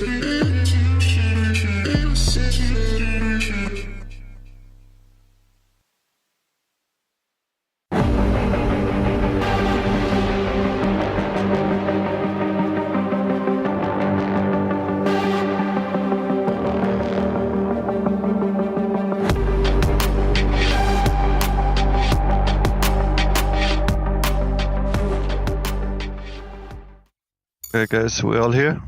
Okay, guys, we all here?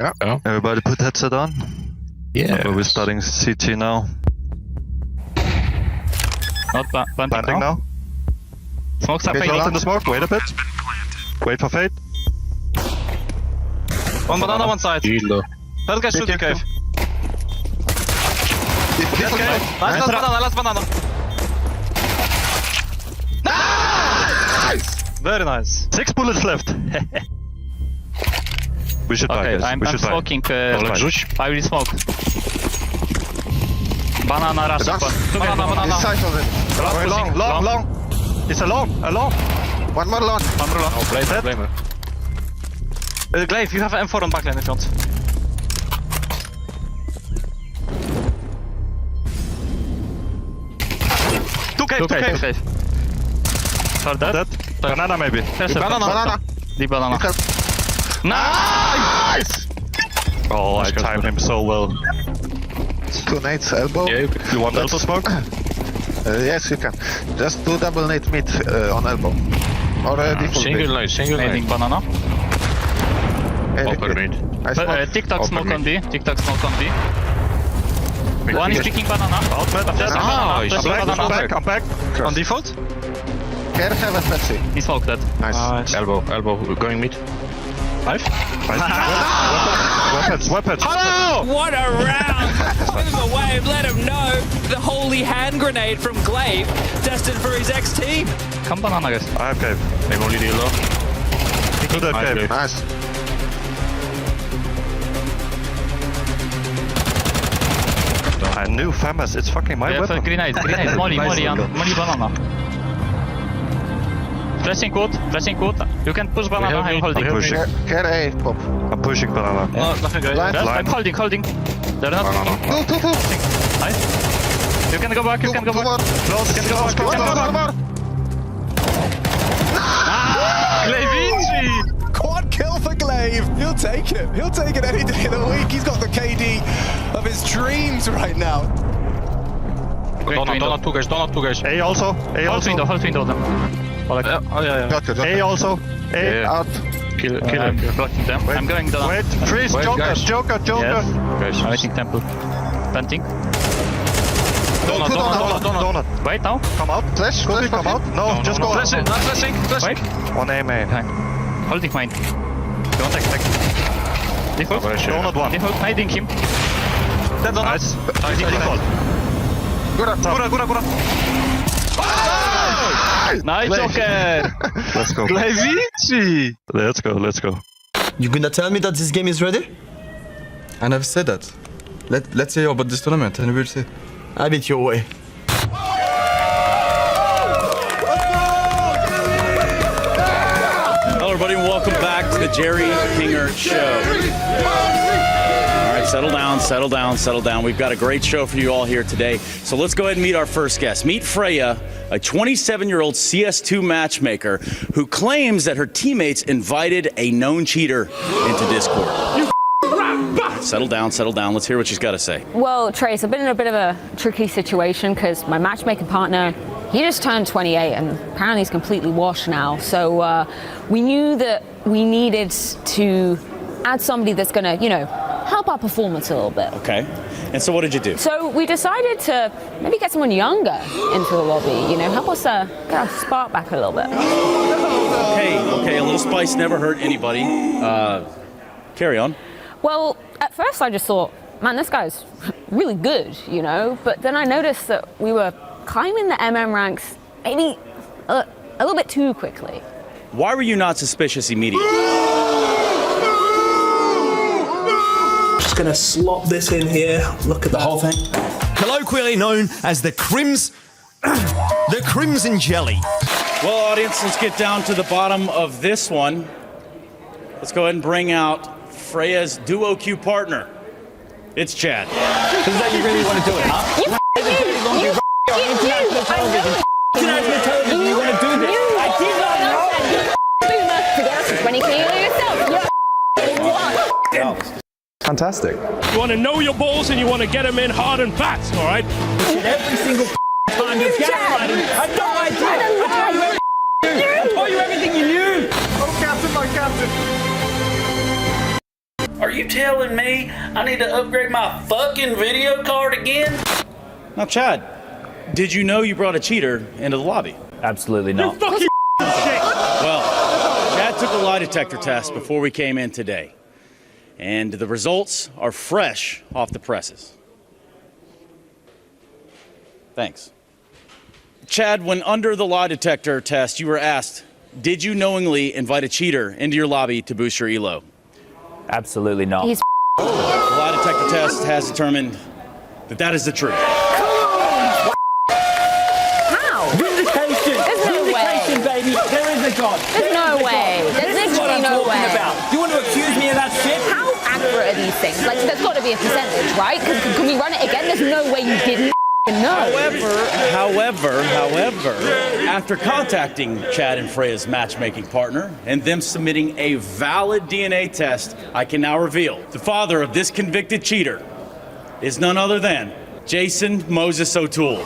Yeah. Everybody put headset on? Yeah. We're starting CT now. Not planting Planting now? Smokes are Okay, fading. close in the smoke, wait a bit. Wait for fade. One banana, one side. Low. Let's get shooting cave. This Okay. Last banana. Nice! Very nice. 6 bullets left. We should buy, Okay, guys. I'm We should buy. smoking. Olek, rzuć. I will smoke. Banana rush. Banana. This side already. Going long. It's a long. One more long. One more long. Oh, blame it. Glaive, you have an M4 on backline in front. Two cave. For that? Dead. Banana maybe. There's a Banana. Deep banana. Nice! Oh, I timed him so well. 2 nades, elbow. Yeah, You want elbow smoke? Yes, you can. Just do double nade mid on elbow. Or default single nade. light. Landing banana. Upper mid. I smoke. TikTok Open smoke mid. on D. TikTok smoke on D. One is picking banana. Out mid. Just banana. Nice. Just banana. I'm back. On default? Care heaven, let's see. He smoked that. Nice. Elbow going mid. Knife? Weapons. Hello! What a round! Give him a wave, let him know the holy hand grenade from Glaive, destined for his ex-team. Come banana, guys. I have cave. Aim only the low. To that Nice, cave. Glaive. Nice. I knew famous. It's fucking my weapon. Grenade. Molly, banana. Flashing wood. You can push banana, I'm holding. I'm pushing. Care A, pop. I'm pushing banana. No, nothing going. Blind. I'm holding. They're not. Banana. Two. Nice. You can go back. Two more. Close. One more. Glaivinci! Quad kill for Glaive. He'll take it. He'll take it any day of the week. He's got the KD of his dreams right now. Donut, two guys. A also. Hold window them. Yeah. Got it. A also. A. Yeah. Out. Kill I'm him. blocking them. I'm going down. Wait. Freeze. Wait, Joker. guys. Joker. Yes. Guys. I'm waiting temple. Planting. Donut. Wait now. Come out. Flash. Could we come out? No, just go out. Flashing. Wait. One A main. Holding mine. Don't expect. Default. Donut one. Default. Hiding him. That's nice. Default. Gura. Nice, Joker. Let's go. Glaivinci. Let's go. You gonna tell me that this game is ready? I never said that. Let's say about this tournament and we'll see. I beat your way. Hello, everybody, and welcome back to the Jerry Kinger Show. All right, settle down. We've got a great show for you all here today. So let's go ahead and meet our first guest. Meet Freya, a 27-year-old CS2 matchmaker who claims that her teammates invited a known cheater into Discord. Settle down. Let's hear what she's got to say. Well, Trace, I've been in a bit of a tricky situation because my matchmaking partner, he just turned 28 and apparently he's completely washed now. So we knew that we needed to add somebody that's going to, help our performance a little bit. Okay. And so what did you do? So we decided to maybe get someone younger into the lobby, help us get our spark back a little bit. Okay, a little spice never hurt anybody. Carry on. Well, at first I just thought, man, this guy's really good, but then I noticed that we were climbing the MM ranks maybe a little bit too quickly. Why were you not suspicious immediately? Just gonna slop this in here. Look at the whole thing. Colloquially known as the Crimson Jelly. Well, audience, let's get down to the bottom of this one. Let's go ahead and bring out Freya's duo Q partner. It's Chad. Is that you really want to do it, huh? International television, you want to do this? I did not know. When you can yourself, Fantastic. You want to know your balls and you want to get them in hard and fast, all right? Every single time you're gaslighting. I know I did. I told you everything you knew. Oh, Captain, my Captain. Are you telling me I need to upgrade my fucking video card again? Now, Chad, did you know you brought a cheater into the lobby? Absolutely not. Well, Chad took a lie detector test before we came in today, and the results are fresh off the presses. Thanks. Chad, when under the lie detector test, you were asked, did you knowingly invite a cheater into your lobby to boost your elo? Absolutely not. he's The lie detector test has determined that that is the truth. how? Vindication! There's no Vindication, way. baby! There is a God! There's no way. There's This is what literally I'm no talking way. about! You want to accuse me of that shit? How accurate are these things? Like, there's got to be a percentage, right? Can we run it again? There's no way you didn't know. However, after contacting Chad and Freya's matchmaking partner and them submitting a valid DNA test, I can now reveal the father of this convicted cheater is none other than Jason Moses O'Toole.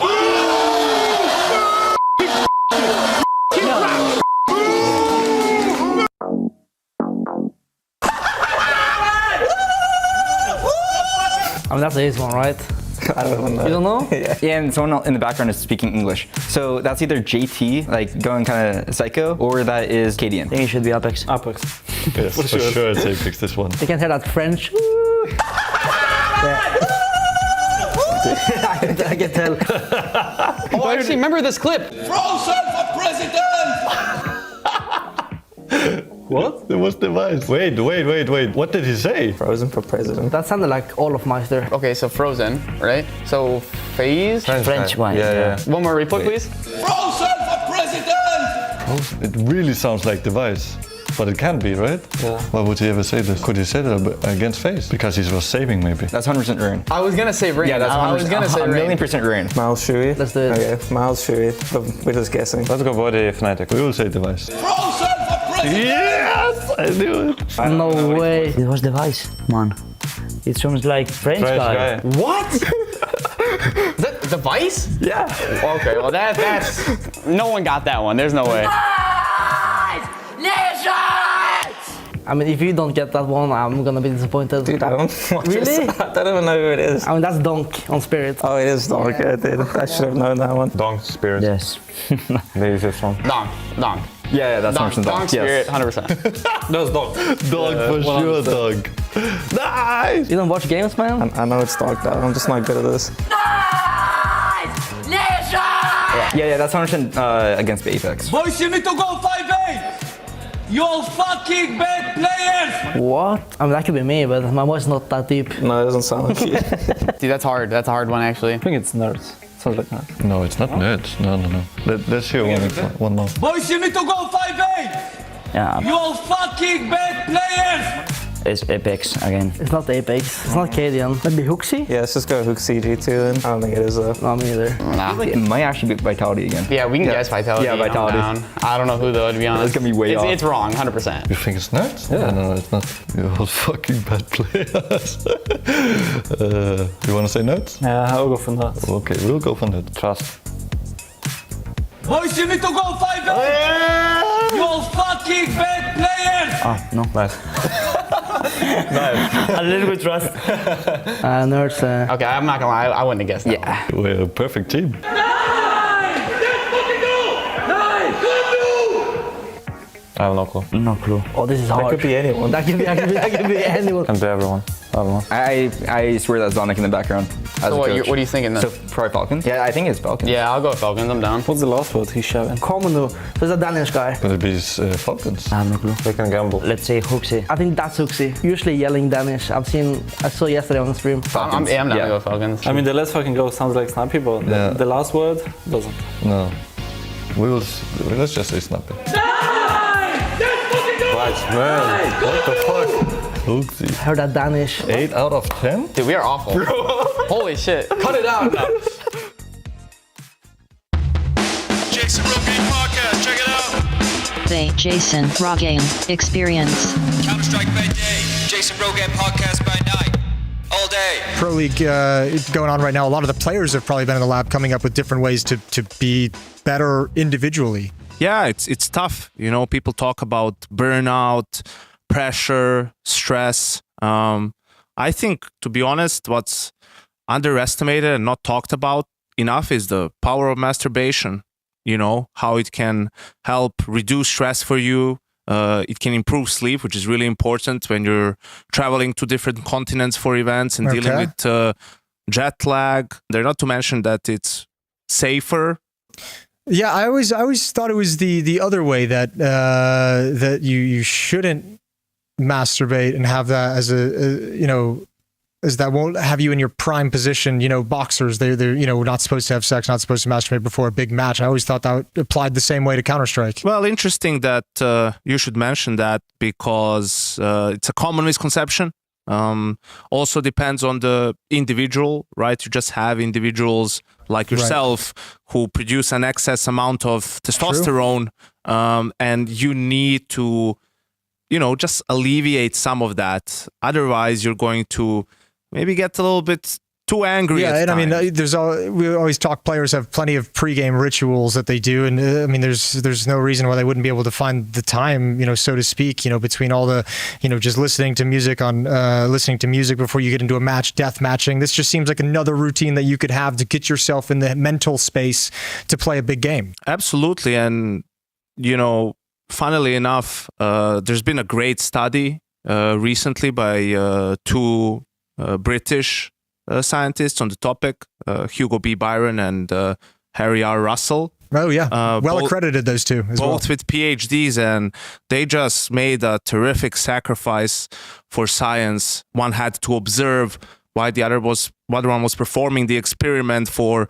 I mean, that's the easy one, right? I don't know. You don't know? Yeah, and someone in the background is speaking English. So that's either JT, like going kind of psycho, or that is Cadian. I think it should be Apex. Apex. Yes, for sure it's Apex, this one. You can hear that French. I can tell. Oh, actually, remember this clip? Frozen for president! What? There was the voice. Wait. What did he say? Frozen for president. That sounded like all of Meister. Okay, so Frozen, right? So phase. French one. Yeah. One more replay, please. Frozen for president! It really sounds like the voice. But it can be, right? Yeah. Why would he ever say this? Could he say that against FaZe? Because he was saving, maybe. That's 100% Rain. I was gonna say Rain. Yeah, that's 100%. I was gonna say a Rain. million % Rain. Miles, should we? Let's do it. Okay, Miles, should we? But we're just guessing. Let's go for the Fnatic. We will say device. Frozen for president! Yes! I knew it. No way. It was device, man. It sounds like French guy. What? Is that the Vice? Yeah. Okay, well that's no one got that one. There's no way. I mean, if you don't get that one, I'm gonna be disappointed. Dude, I don't watch Really? this. I don't even know who it is. I mean, that's Donk on Spirit. Oh, it is Donk. Yeah. I should have known that one. Donk Spirit. Yes. Maybe this one. Donk. Yeah, that's 100% Donk Spirit, 100%. That's Donk. Dog for sure, dog. Nice! You don't watch games, man? I know it's Donk though. I'm just not good at this. Yeah, that's 100% against Apex. Boys, you need to go 5A! You're fucking bad players! What? I mean, that could be me, but my voice is not that deep. No, it doesn't sound like you. Dude, that's hard. That's a hard one, actually. I think it's nerds. Sounds like nerds. No, it's not nerds. No. Let's hear one more. Boys, you need to go 5A! Yeah, You're fucking bad players! it's Apex again. It's not Apex. It's not Cadian. Maybe Hooksy? Yeah, let's just go Hook CG2 then. I don't think it is though. No, me either. Nah. It might actually be Vitality again. Yeah, we can guess Vitality. Yeah, Vitality. I'm down. I don't know who though, to be honest. It's gonna be way off. It's wrong, 100%. You think it's nerds? Yeah. No, it's not. You're all fucking bad players. You want to say nerds? Yeah, I'll go for nerds. Okay, we'll go for nerds. Trust. Boys, you need to go 5A! You're fucking bad players! Ah, no. Nice. A little bit trust. Nerds. Okay, I'm not gonna lie, I wouldn't have guessed that. Yeah. We're a perfect team. I have no clue. No clue. Oh, this is hard. That could be anyone. That could be anyone. Can be everyone. I don't know. I swear that's Zonic in the background. So what are you thinking then? So probably Falcons? Yeah, I think it's Falcons. Yeah, I'll go with Falcons, I'm down. What's the last word he's shouting? Komunu. So it's a Danish guy. Could it be Falcons? I have no clue. We can gamble. Let's say Hooksy. I think that's Hooksy. Usually yelling Danish. I saw yesterday on the stream. I'm down to go with Falcons. I mean, the let's fucking go sounds like snappy, but the last word doesn't. No. Let's just say snappy. Right, man. What the fuck? MongolZ. Heard that Danish. 8 out of 10? Dude, we are awful. Holy shit. Cut it out now. Jason Rogaine podcast, check it out. The Jason Rogaine Experience. Counter-Strike by day, Jason Rogaine podcast by night. All day. Pro League going on right now. A lot of the players have probably been in the lab coming up with different ways to be better individually. Yeah, it's tough. You know, people talk about burnout, pressure, stress. I think, to be honest, what's underestimated and not talked about enough is the power of masturbation. You know, how it can help reduce stress for you. It can improve sleep, which is really important when you're traveling to different continents for events and dealing with jet lag. They're not to mention that it's safer. Yeah, I always thought it was the other way that that you shouldn't masturbate and have that as as that won't have you in your prime position. You know, boxers, they're not supposed to have sex, not supposed to masturbate before a big match. I always thought that applied the same way to Counter-Strike. Well, interesting that you should mention that, because it's a common misconception. Also depends on the individual, right? You just have individuals like yourself who produce an excess amount of testosterone, and you need to, just alleviate some of that. Otherwise, you're going to maybe get a little bit too angry. Yeah, and I mean, we always talk. Players have plenty of pregame rituals that they do, and I mean, there's no reason why they wouldn't be able to find the time, so to speak, between all the, just listening to music before you get into a match, death matching. This just seems like another routine that you could have to get yourself in the mental space to play a big game. Absolutely, and funnily enough, there's been a great study recently by two British scientists on the topic, Hugo B. Byron and Harry R. Russell. Oh yeah, well accredited, those two as well. Both with PhDs, and they just made a terrific sacrifice for science. One had to observe while the other one was performing the experiment for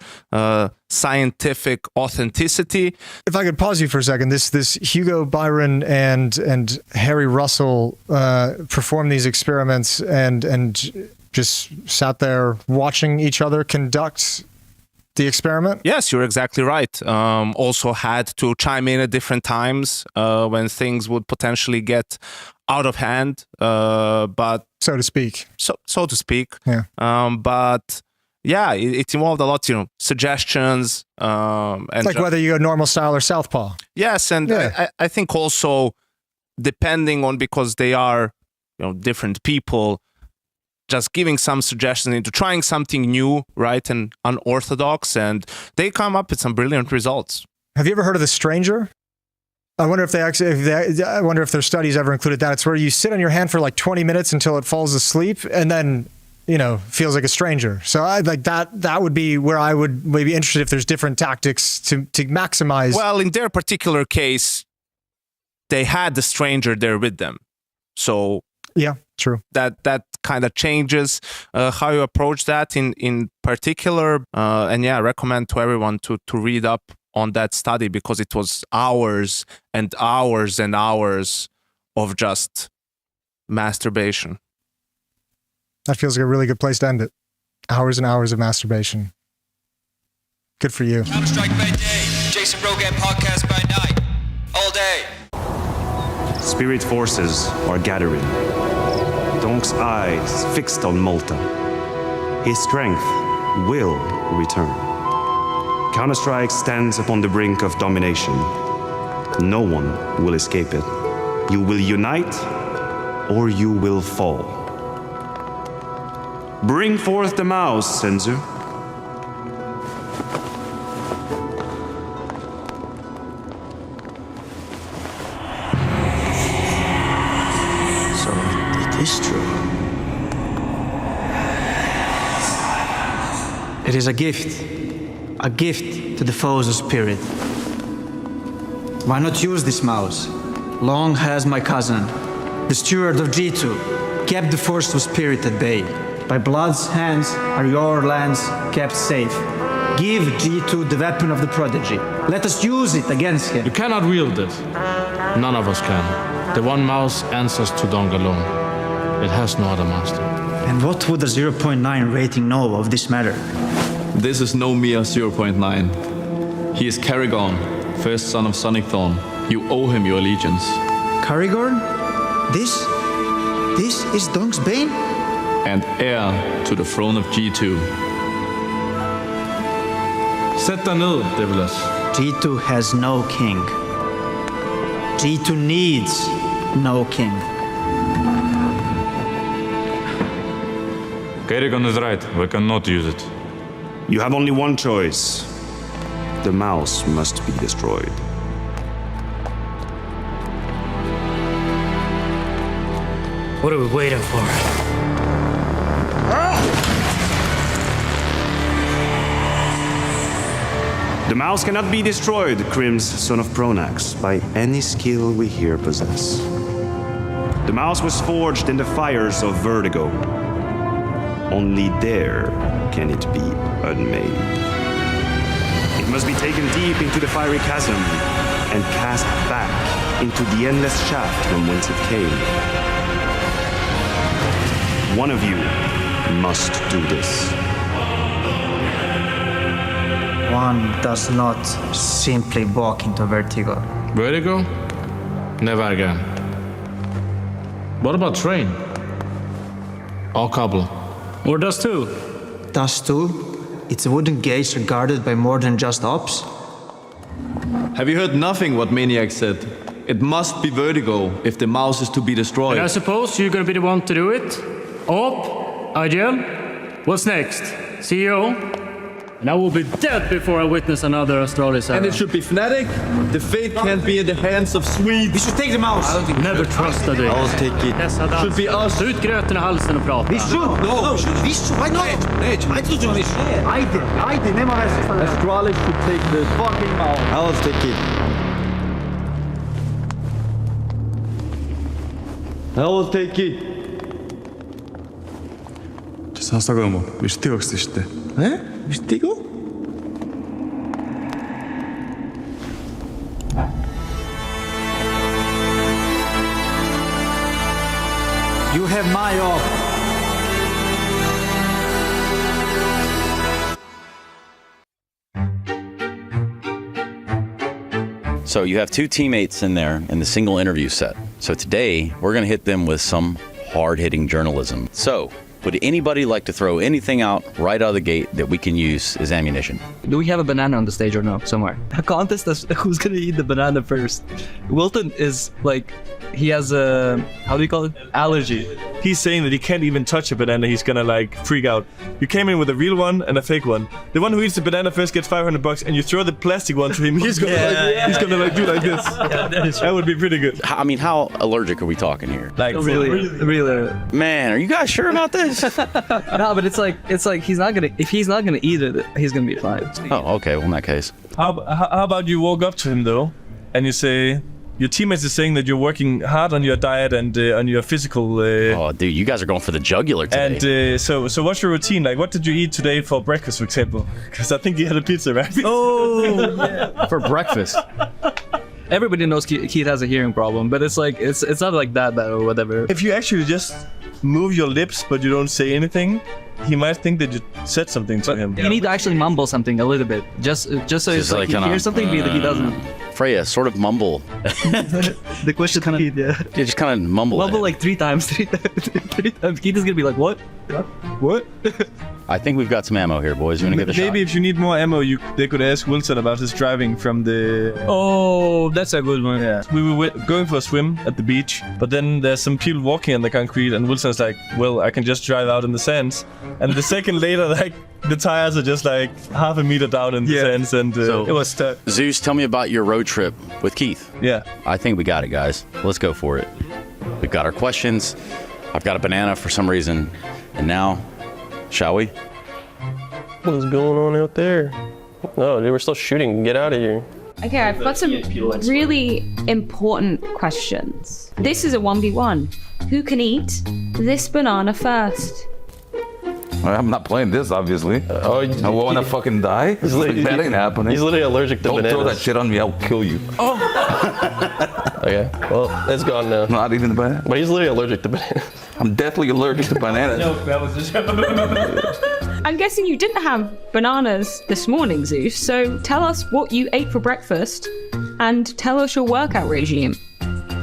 scientific authenticity. If I could pause you for a second, this Hugo Byron and Harry Russell performed these experiments and just sat there watching each other conduct the experiment? Yes, you're exactly right. Also had to chime in at different times when things would potentially get out of hand, but so to speak. So to speak. Yeah. But yeah, it involved a lot, suggestions. And like whether you go normal style or southpaw. Yes, and I think also depending on, because they are different people, just giving some suggestions into trying something new, right, and unorthodox, and they come up with some brilliant results. Have you ever heard of The Stranger? I wonder if I wonder if their studies ever included that. It's where you sit on your hand for like 20 minutes until it falls asleep, and then feels like a stranger. So I like that. That would be where I would maybe interested if there's different tactics to maximize. Well, in their particular case, they had the stranger there with them, so. Yeah, true. That kind of changes how you approach that in particular. And yeah, I recommend to everyone to read up on that study, because it was hours and hours and hours of just masturbation. That feels like a really good place to end it. Hours and hours of masturbation. Good for you. Counter-Strike by day, Jason Rogaine podcast by night. All day. Spirit forces are gathering. Donk's eyes fixed on Malta. His strength will return. Counter-Strike stands upon the brink of domination. No one will escape it. You will unite, or you will fall. Bring forth the mouse, Senzu. Is true. It is a gift to the foes of spirit. Why not use this mouse? Long has my cousin, the steward of G2, kept the force of spirit at bay. By blood's hands are your lands kept safe. Give G2 the weapon of the prodigy. Let us use it against him. You cannot wield it. None of us can. The one mouse answers to Dong alone. It has no other master. And what would a 0.9 rating know of this matter? This is no mere 0.9. He is Karagorn, first son of Sonic Thorn. You owe him your allegiance. Karagorn? This is Dunk's Bane? And heir to the throne of G2. Sæt dig ned, Devilas. G2 has no king. G2 needs no king. Karagorn is right. We cannot use it. You have only one choice. The mouse must be destroyed. What are we waiting for? The mouse cannot be destroyed, Krim's son of Pronax, by any skill we here possess. The mouse was forged in the fires of Vertigo. Only there can it be unmade. It must be taken deep into the fiery chasm and cast back into the endless shaft from whence it came. One of you must do this. One does not simply walk into Vertigo. Vertigo? Never again. What about Train? Or Cobble? Or Dust 2? Dust 2? Its wooden gates are guarded by more than just ops? Have you heard nothing what Maniac said? It must be Vertigo if the mouse is to be destroyed. And I suppose you're gonna be the one to do it? Op? IGL? What's next? CEO? And I will be dead before I witness another Astralis era. And it should be Fnatic? The fate can't be in the hands of Swedes. We should take the mouse! Never trust a day. I'll take it. Should be us. Ta ut gröten i halsen och prata. We should! No! We should! Why not? I told you we should! I did. Name of Astralis should take the fucking mouse. I'll take it. I'll take it. сонсоогоо юм уу? Виртиго гэсэн шүү дээ. Виртиго? You have my off. So you have two teammates in there in the single interview set. So today we're going to hit them with some hard-hitting journalism. So would anybody like to throw anything out right out of the gate that we can use as ammunition? Do we have a banana on the stage or no, somewhere? A contest of who's gonna eat the banana first. Wilton is like, he has a, how do you call it? Allergy. He's saying that he can't even touch a banana, he's gonna like freak out. You came in with a real one and a fake one. The one who eats the banana first gets $500 and you throw the plastic one to him, he's gonna he's gonna like do like this. Yeah, that would be pretty good. I mean, how allergic are we talking here? Like really. Man, are you guys sure about this? No, but it's like he's not gonna, if he's not gonna eat it, he's gonna be fine. Oh, okay, well in that case. How about you walk up to him though and you say, your teammates are saying that you're working hard on your diet and on your physical. Oh, dude, you guys are going for the jugular today. And so what's your routine? Like, what did you eat today for breakfast, for example? Because I think you had a pizza, right? Oh, yeah. For breakfast. Everybody knows Keith has a hearing problem, but it's like it's not like that bad or whatever. If you actually just move your lips but you don't say anything, he might think that you said something to him. You need to actually mumble something a little bit, just so it's like he hears something, but he doesn't. Freya, sort of mumble. The question kind of, yeah, just kind of mumble. Mumble like three times. Keith is gonna be like, what? What? I think we've got some ammo here, boys. You wanna give it a shot? Maybe if you need more ammo, they could ask Wilson about his driving from the... Oh, that's a good one. Yeah. We were going for a swim at the beach, but then there's some people walking on the concrete, and Wilson's like, well, I can just drive out in the sands. And the second later, like, the tires are just like half a meter down in the sands, and so, it was stuck. Zeus, tell me about your road trip with Keith. Yeah. I think we got it, guys. Let's go for it. We've got our questions. I've got a banana for some reason. And now, shall we? What's going on out there? Oh, dude, we're still shooting. Get out of here. Okay, I've got some really important questions. This is a 1v1. Who can eat this banana first? I'm not playing this, obviously. I want to fucking die. That ain't happening. He's literally allergic to bananas. Don't throw that shit on me. I'll kill you. Oh. Okay, well, it's gone now. Not even the banana? But he's literally allergic to bananas. I'm deathly allergic to bananas. No, that was just... I'm guessing you didn't have bananas this morning, Zeus, so tell us what you ate for breakfast and tell us your workout regime.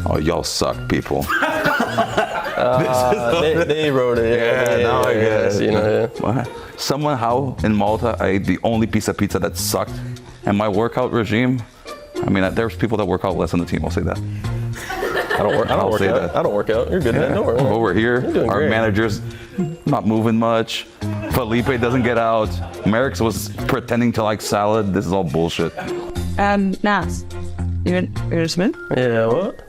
Oh, y'all suck, people. They wrote it. Yeah, now I guess. You know, Somehow in Malta, I ate the only piece of pizza that sucked. And my workout regime, I mean, there's people that work out less on the team, I'll say that. I don't work out. You're good, man. Don't worry. Over here, our great. manager's not moving much. Felipe doesn't get out. Merrick's was pretending to like salad. This is all bullshit. Nas, you gonna spin? Yeah, what?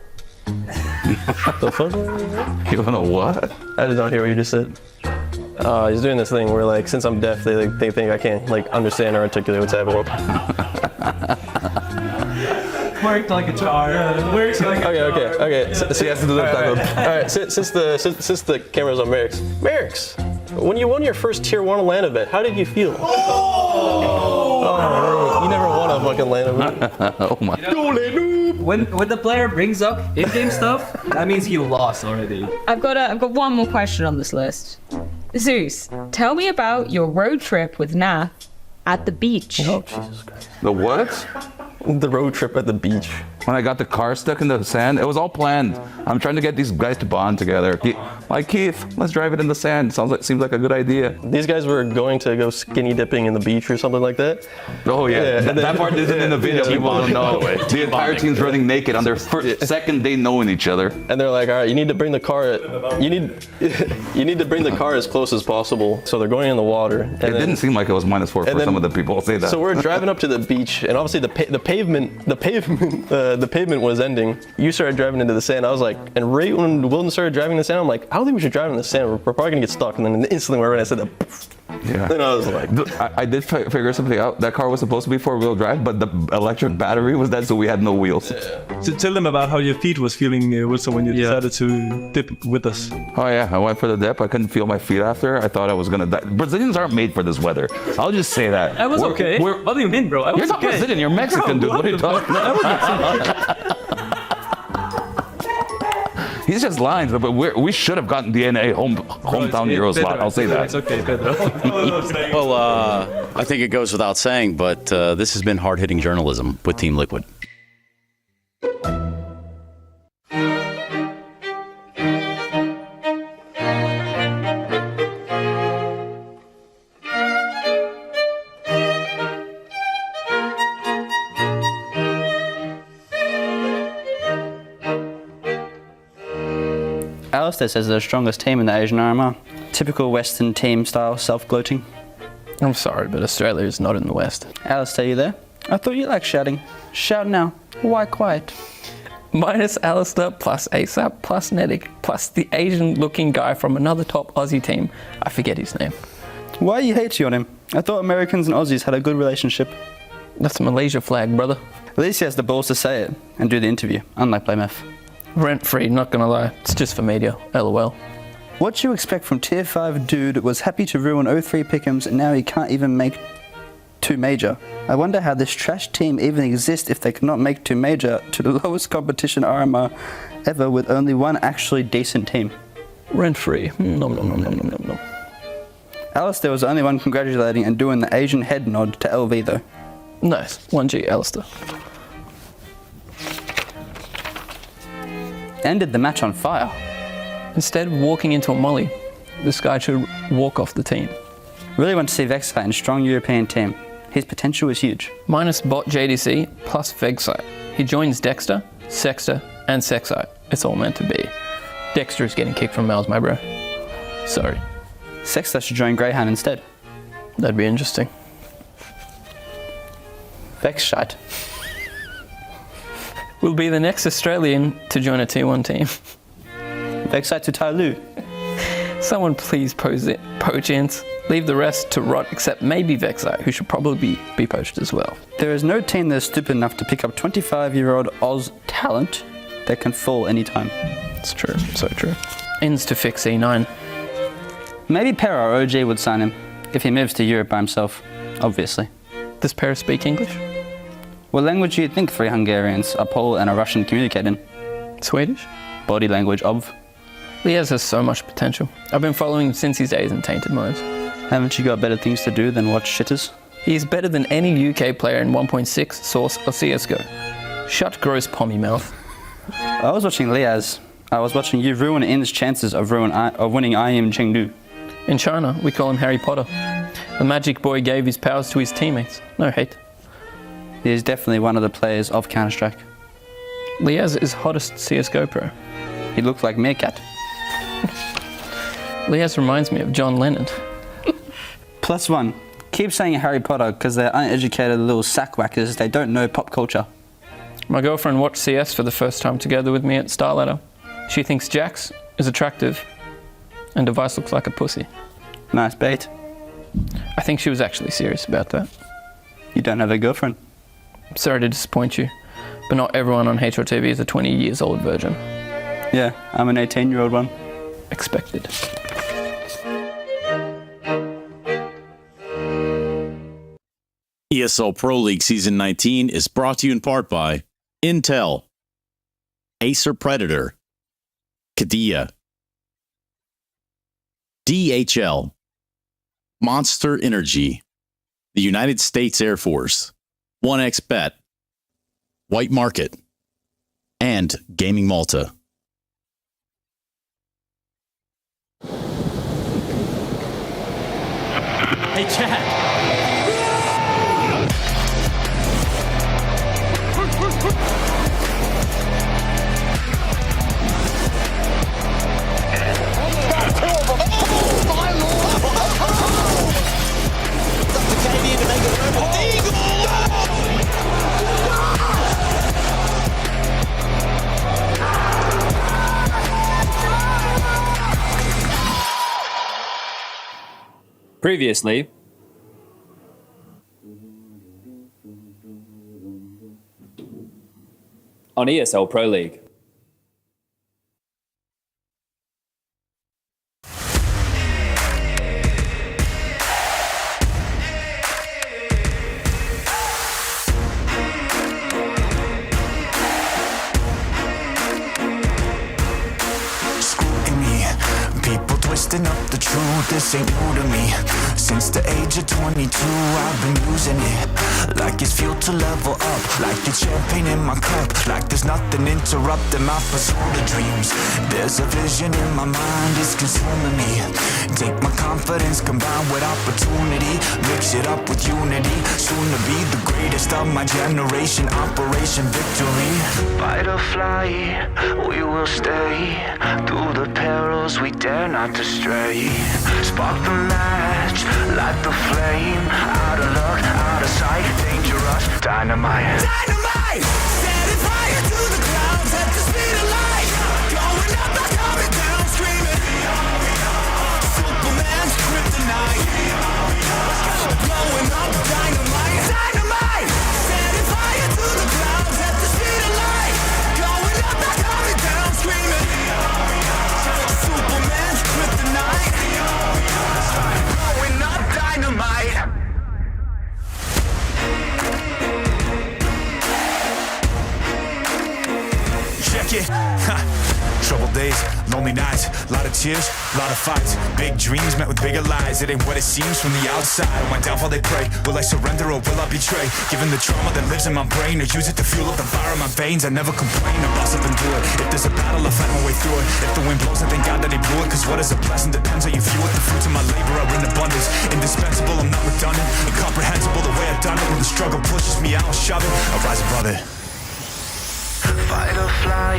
The fuck? You don't know what? I did not hear what you just said. He's doing this thing where, like, since I'm deaf, they think I can't, like, understand or articulate what's happening. Worked like a jar. Okay. So he has to do that. All right. Since the camera's on Merrick's, when you won your first Tier 1 LAN event, how did you feel? Oh, you never won a fucking LAN event. Oh my. When the player brings up in-game stuff, that means he lost already. I've got one more question on this list. Zeus, tell me about your road trip with Nath at the beach. Oh, Jesus Christ. The what? The road trip at the beach. When I got the car stuck in the sand, it was all planned. I'm trying to get these guys to bond together. Like, Keith, let's drive it in the sand. Seems like a good idea. These guys were going to go skinny dipping in the beach or something like that. Oh yeah, that part isn't in the video. People don't know. The entire team's running naked on their second day knowing each other. And they're like, all right, you need to bring the car. You need to bring the car as close as possible. So they're going in the water. And it didn't seem like it was -4 for some of the people. I'll say that. So we're driving up to the beach, and obviously the pavement was ending. You started driving into the sand. I was like, and right when Wilton started driving in the sand, I'm like, I don't think we should drive in the sand. We're probably gonna get stuck. And then instantly, when I said that, yeah. Then I was like, I did figure something out. That car was supposed to be 4-wheel drive, but the electric battery was dead, so we had no wheels. Yeah. So tell them about how your feet was feeling, Wilson, when you decided to dip with us. Oh yeah, I went for the dip. I couldn't feel my feet after. I thought I was gonna die. Brazilians aren't made for this weather. I'll just say that. I was okay. What do you mean, bro? You're not Brazilian. You're Mexican, dude. What are you talking about? He's just lying, but we should have gotten DNA hometown hero slot. I'll say that. It's okay, Pedro. Well, I think it goes without saying, but this has been hard-hitting journalism with Team Liquid. Alistair says they're the strongest team in the Asian RMR. Typical Western team style self-gloating. I'm sorry, but Australia is not in the West. Alistair, you there? I thought you liked shouting. Shout now. Why quiet? Minus Alistair, plus ASAP, plus Nedic, plus the Asian-looking guy from another top Aussie team. I forget his name. Why are you hating on him? I thought Americans and Aussies had a good relationship. That's a Malaysia flag, brother. At least he has the balls to say it and do the interview, unlike BlameF. Rent-free, not gonna lie. It's just for media. LOL. What you expect from Tier 5 dude was happy to ruin 0-3 pick'ems and now he can't even make 2 major. I wonder how this trash team even exists if they cannot make 2 major to the lowest competition RMR ever with only one actually decent team. Rent-free. Nom nom nom nom nom nom nom. Alistair was the only one congratulating and doing the Asian head nod to LV though. Nice. 1G, Alistair. Ended the match on fire. Instead of walking into a molly, this guy should walk off the team. Really want to see Vexite in a strong European team. His potential is huge. Minus bot JDC plus Vexite. He joins Dexter, Sexter, and Sexite. It's all meant to be. Dexter is getting kicked from Mals, my bro. Sorry. Sexter should join Greyhound instead. That'd be interesting. Vexite will be the next Australian to join a T1 team. Vexite to Tyloo. Someone please poach Ents. Leave the rest to rot except maybe Vexite, who should probably be poached as well. There is no team that is stupid enough to pick up 25-year-old Oz talent that can fall anytime. It's true, so true. Ends to fix E9. Maybe Para or OG would sign him if he moves to Europe by himself, obviously. Does Para speak English? What language do you think 3 Hungarians, a Pole and a Russian communicate in? Swedish? Body language of. Liaz has so much potential. I've been following him since his days in Tainted Minds. Haven't you got better things to do than watch shitters? He's better than any UK player in 1.6, Source, or CSGO. Shut gross pommy mouth. I was watching Liaz. I was watching you ruin In's chances of winning IM Chengdu. In China, we call him Harry Potter. The magic boy gave his powers to his teammates. No hate. He is definitely one of the players of Counter-Strike. Liaz is hottest CSGO pro. He looked like Meerkat. Liaz reminds me of John Lennon. +1. Keep saying Harry Potter because they're uneducated little sack-whackers. They don't know pop culture. My girlfriend watched CS for the first time together with me at Starladder. She thinks Jax is attractive and Device looks like a pussy. Nice bait. I think she was actually serious about that. You don't have a girlfriend. Sorry to disappoint you, but not everyone on HRTV is a 20 years old virgin. Yeah, I'm an 18-year-old one. Expected. ESL Pro League Season 19 is brought to you in part by Intel, Acer Predator, Kadia, DHL, Monster Energy, the United States Air Force, 1xBet, White Market, and Gaming Malta. Hey, Chad. Previously, on ESL Pro League. Twisting up the truth, this ain't new to me. Since the age of 22, I've been using it like it's fuel to level up, like it's champagne in my cup, like there's nothing interrupting my pursuit of dreams. There's a vision in my mind, it's consuming me. Take my confidence combined with opportunity, mix it up with unity, soon to be the greatest of my generation. Operation Victory. Fight or fly, we will stay. Through the perils we dare not to stray. Spark the match, light the flame. Out of luck, out of sight, dangerous, dynamite. Dynamite! Setting fire to the clouds at the speed of light. Going up, not coming down, screaming. Superman's kryptonite. Blowing up, dynamite. Dynamite! Setting fire to the clouds at the speed of light. Going up, not coming down, screaming. Superman's kryptonite. Blowing up, dynamite. Check it. Troubled days, lonely nights, lot of tears, lot of fights. Big dreams met with bigger lies. It ain't what it seems from the outside. On my downfall they pray. Will I surrender or will I betray? Given the trauma that lives in my brain, or use it to fuel up the fire in my veins. I never complain, I boss up and do it. If there's a battle, I find my way through it. If the wind blows, I thank God that he blew it. Cause what is a blessing depends how you view it. The fruits of my labor are in abundance. Indispensable, I'm not redundant. Incomprehensible the way I've done it. When the struggle pushes me out, I'll shove it. I'll rise above it. Fight or fly,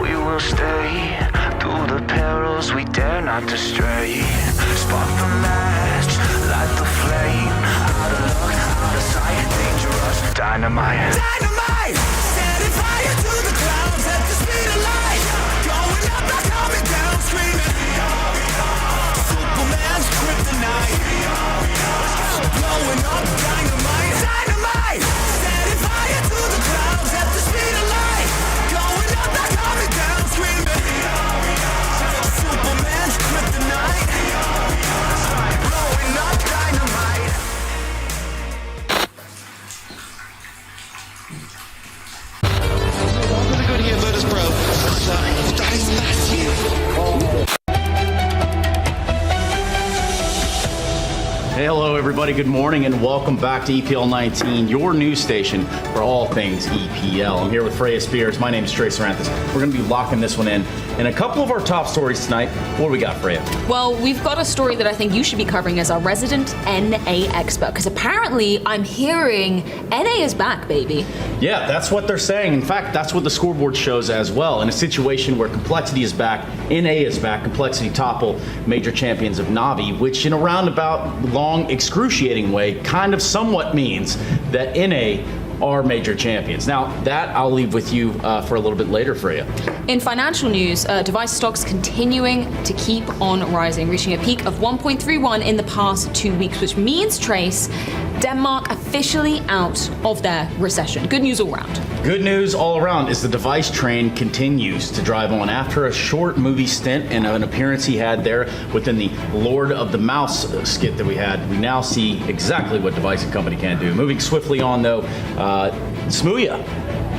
we will stay. Through the perils we dare not to stray. Spark the match, light the flame. Out of luck, out of sight, dangerous, dynamite. Dynamite! Setting fire to the clouds at the speed of light. Going up, not coming down, screaming. Superman's kryptonite. Blowing up, dynamite. Dynamite! Setting fire to the clouds at the speed of light. Going up, not coming down, screaming. Superman's kryptonite. Blowing up, dynamite. Hey, hello, everybody. Good morning, and welcome back to EPL 19, your news station for all things EPL. I'm here with Freya Spears. My name is Trey Saranthus. We're going to be locking this one in. And a couple of our top stories tonight. What do we got, Freya? Well, we've got a story that I think you should be covering as our resident NA expert, because apparently I'm hearing NA is back, baby. Yeah, that's what they're saying. In fact, that's what the scoreboard shows as well. In a situation where complexity is back, NA is back, complexity topple major champions of Navi, which in a roundabout, long, excruciating way kind of somewhat means that NA are major champions. Now, that I'll leave with you for a little bit later, Freya. In financial news, device stocks continuing to keep on rising, reaching a peak of 1.31 in the past 2 weeks, which means, Trace, Denmark officially out of their recession. Good news all round. Good news all around is the device train continues to drive on. After a short movie stint and an appearance he had there within the Lord of the Mouse skit that we had, we now see exactly what Device & Company can do. Moving swiftly on, though, Smooya.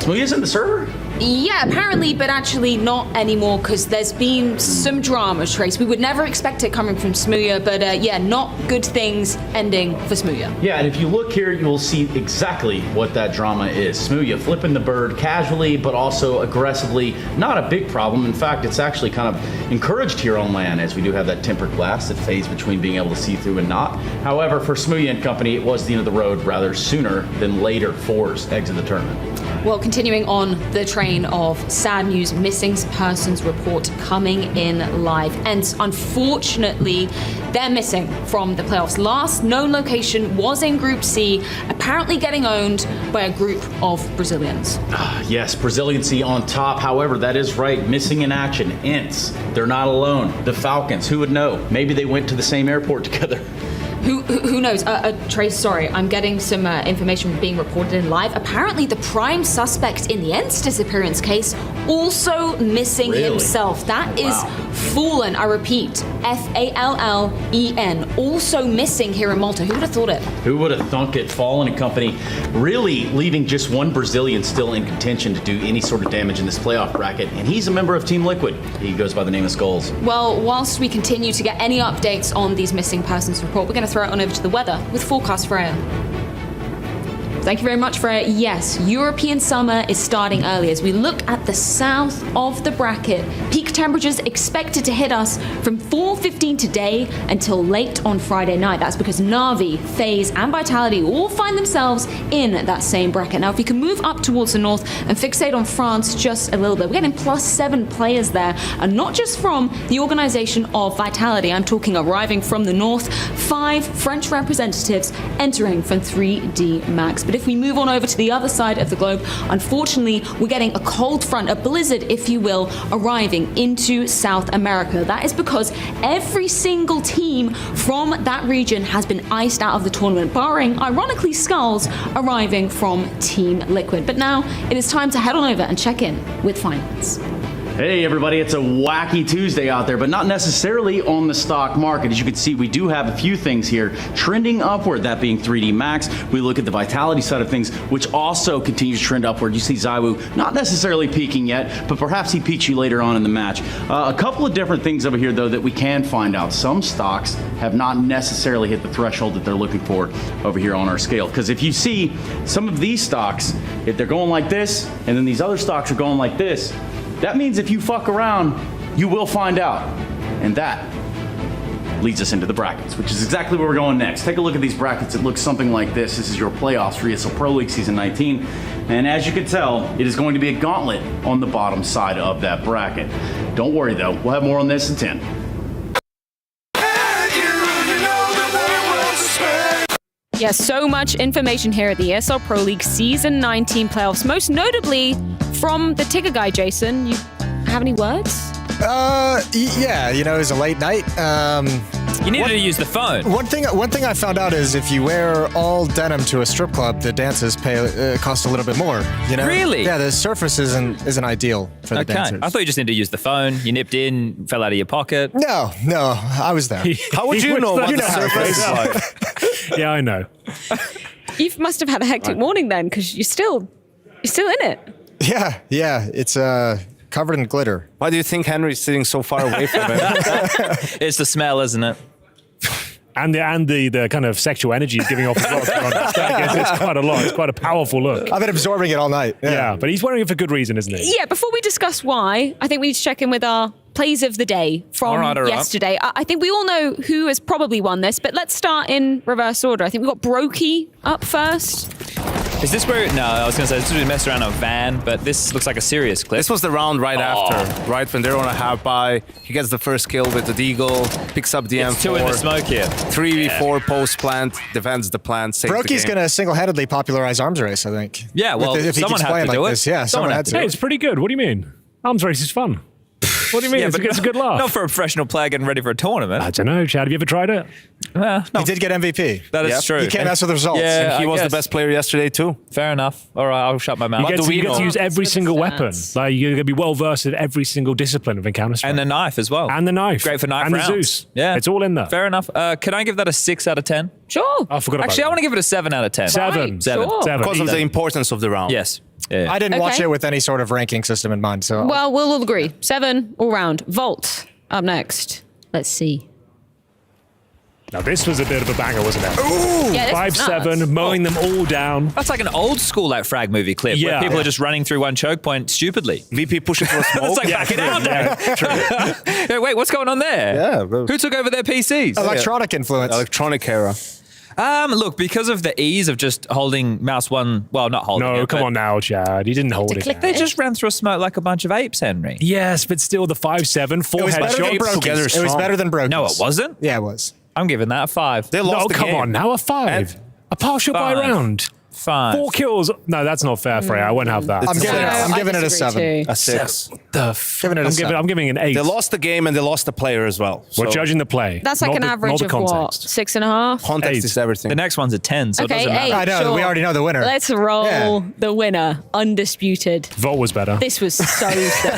Smooya's in the server? Yeah, apparently, but actually not anymore, because there's been some drama, Trace. We would never expect it coming from Smooya, but yeah, not good things ending for Smooya. Yeah, and if you look here, you'll see exactly what that drama is. Smooya flipping the bird casually, but also aggressively. Not a big problem. In fact, it's actually kind of encouraged here on LAN, as we do have that tempered glass that fades between being able to see through and not. However, for Smooya & Company, it was the end of the road rather sooner than later Fours exit the tournament. Well, continuing on the train of sad news, missing persons report coming in live. And unfortunately, they're missing from the playoffs. Last known location was in Group C, apparently getting owned by a group of Brazilians. Yes, Braziliancy on top. However, that is right. Missing in action. Ints. They're not alone. The Falcons. Who would know? Maybe they went to the same airport together. Who knows? Trace, sorry, I'm getting some information being reported in live. Apparently, the prime suspect in the Ents disappearance case also missing himself. That is Fallen, I repeat, Fallen, also missing here in Malta. Who would have thought it? Who would have thunk it? Fallen & Company really leaving just one Brazilian still in contention to do any sort of damage in this playoff bracket, and he's a member of Team Liquid. He goes by the name of Skulls. Well, whilst we continue to get any updates on these missing persons report, we're going to throw it on over to the weather with forecast Freya. Thank you very much, Freya. Yes, European summer is starting early as we look at the south of the bracket. Peak temperatures expected to hit us from 4:15 today until late on Friday night. That's because Navi, FaZe, and Vitality all find themselves in that same bracket. Now, if we can move up towards the north and fixate on France just a little bit, we're getting +7 players there, and not just from the organization of Vitality. I'm talking arriving from the north, 5 French representatives entering from 3D Max. But if we move on over to the other side of the globe, unfortunately, we're getting a cold front, a blizzard, if you will, arriving into South America. That is because every single team from that region has been iced out of the tournament, barring, ironically, Skulls arriving from Team Liquid. But now it is time to head on over and check in with finance. Hey everybody, it's a wacky Tuesday out there, but not necessarily on the stock market. As you can see, we do have a few things here trending upward, that being 3D Max. We look at the Vitality side of things, which also continues to trend upward. You see Zywoo not necessarily peaking yet, but perhaps he peaks you later on in the match. A couple of different things over here, though, that we can find out. Some stocks have not necessarily hit the threshold that they're looking for over here on our scale. Because if you see some of these stocks, if they're going like this, and then these other stocks are going like this, that means if you fuck around, you will find out. And that leads us into the brackets, which is exactly where we're going next. Take a look at these brackets. It looks something like this. This is your playoffs for ESL Pro League Season 19. And as you can tell, it is going to be a gauntlet on the bottom side of that bracket. Don't worry, though. We'll have more on this in 10. Yeah, so much information here at the ESL Pro League Season 19 playoffs, most notably from the ticker guy, Jason. You have any words? Yeah, you know, it was a late night. You needed to use the phone. One thing I found out is if you wear all denim to a strip club, the dances cost a little bit more. You know? Really? Yeah, the surface isn't ideal for the dancers. I thought you just needed to use the phone. You nipped in, fell out of your pocket. No, I was there. How would you know what the surface is like? Yeah, I know. You must have had a hectic morning then, because you're still in it. Yeah, it's covered in glitter. Why do you think Henry's sitting so far away from it? It's the smell, isn't it? And the kind of sexual energy he's giving off as well. To be honest. I guess it's quite a lot. It's quite a powerful look. I've been absorbing it all night. Yeah, but he's wearing it for good reason, isn't he? Yeah, before we discuss why, I think we need to check in with our plays of the day from All right. yesterday. I think we all know who has probably won this, but let's start in reverse order. I think we've got Brokey up first. Is this where? No, I was going to say this is we messed around on Van, but this looks like a serious clip. This was the round right after, right when they're on a half buy. He gets the first kill with the Deagle, picks up the M4. It's 2 in the smoke here. 3v4 post plant, defends the plant, saves the Brokey's game. going to single-handedly popularize arms race, I think. Yeah, well, if he someone keeps had playing to do like it. this. Yeah, someone had to. Hey, it's pretty good. What do you mean? Arms race is fun. What do you mean? Yeah, it's but a good laugh. Not for a professional player getting ready for a tournament. I don't know, Chad. Have you ever tried it? No. He did get MVP. That is true. He can't mess with the results. Yeah, And he I was guess. the best player yesterday too. Fair enough. All right, I'll shut my mouth. You get to use every single weapon. Like you're gonna be well versed in every single discipline of Counter-Strike. And the knife as well. And the knife. Great for knife and rounds. the Zeus. Yeah. It's all in there. Fair enough. Can I give that a 6 out of 10? Sure. I forgot about Actually, I that. want to give it a 7 out of 10. 7. Seven. Sure. Because of the importance of the round. Yes. Yeah. I didn't watch Okay. it with any sort of ranking system in mind, so Well, we'll all agree. 7 all round. Vault up next. Let's see. Now this was a bit of a banger, wasn't it? Ooh! Yeah, this was 5-7, nuts. mowing them all down. That's like an old school like frag movie clip where Yeah. people are just running through one choke point stupidly. VP pushing for a smoke. It's like back it out. Yeah, wait, what's going on there? Yeah. Who took over their PCs? electronic influence. Electronic era. Look, because of the ease of just holding mouse one, well, not holding it. No, come but on now, Chad. He didn't hold it. click down. They just ran through a smoke like a bunch of apes, Henry. Yes, but still the 5-7, 4 It was better than headshots. Brokey's. It was better than Brokey's. No, it wasn't. Yeah, it was. I'm giving that a 5. They lost No, the come game. on now, a 5. A partial buy 5. round. 5. 4 kills. No, that's not fair, Freya. I wouldn't have that. I'm giving it a 7. A 6. Giving it a 7. I'm giving an 8. They lost the game and they lost the player as well. We're So judging the play. That's like not an the- average not the of what? context. 6.5? Context 8. is everything. The next one's a 10, so Okay, it doesn't 8. matter. I know, Sure. we already know the winner. Let's roll Yeah. the winner. Undisputed. Volt was better. This was so sick.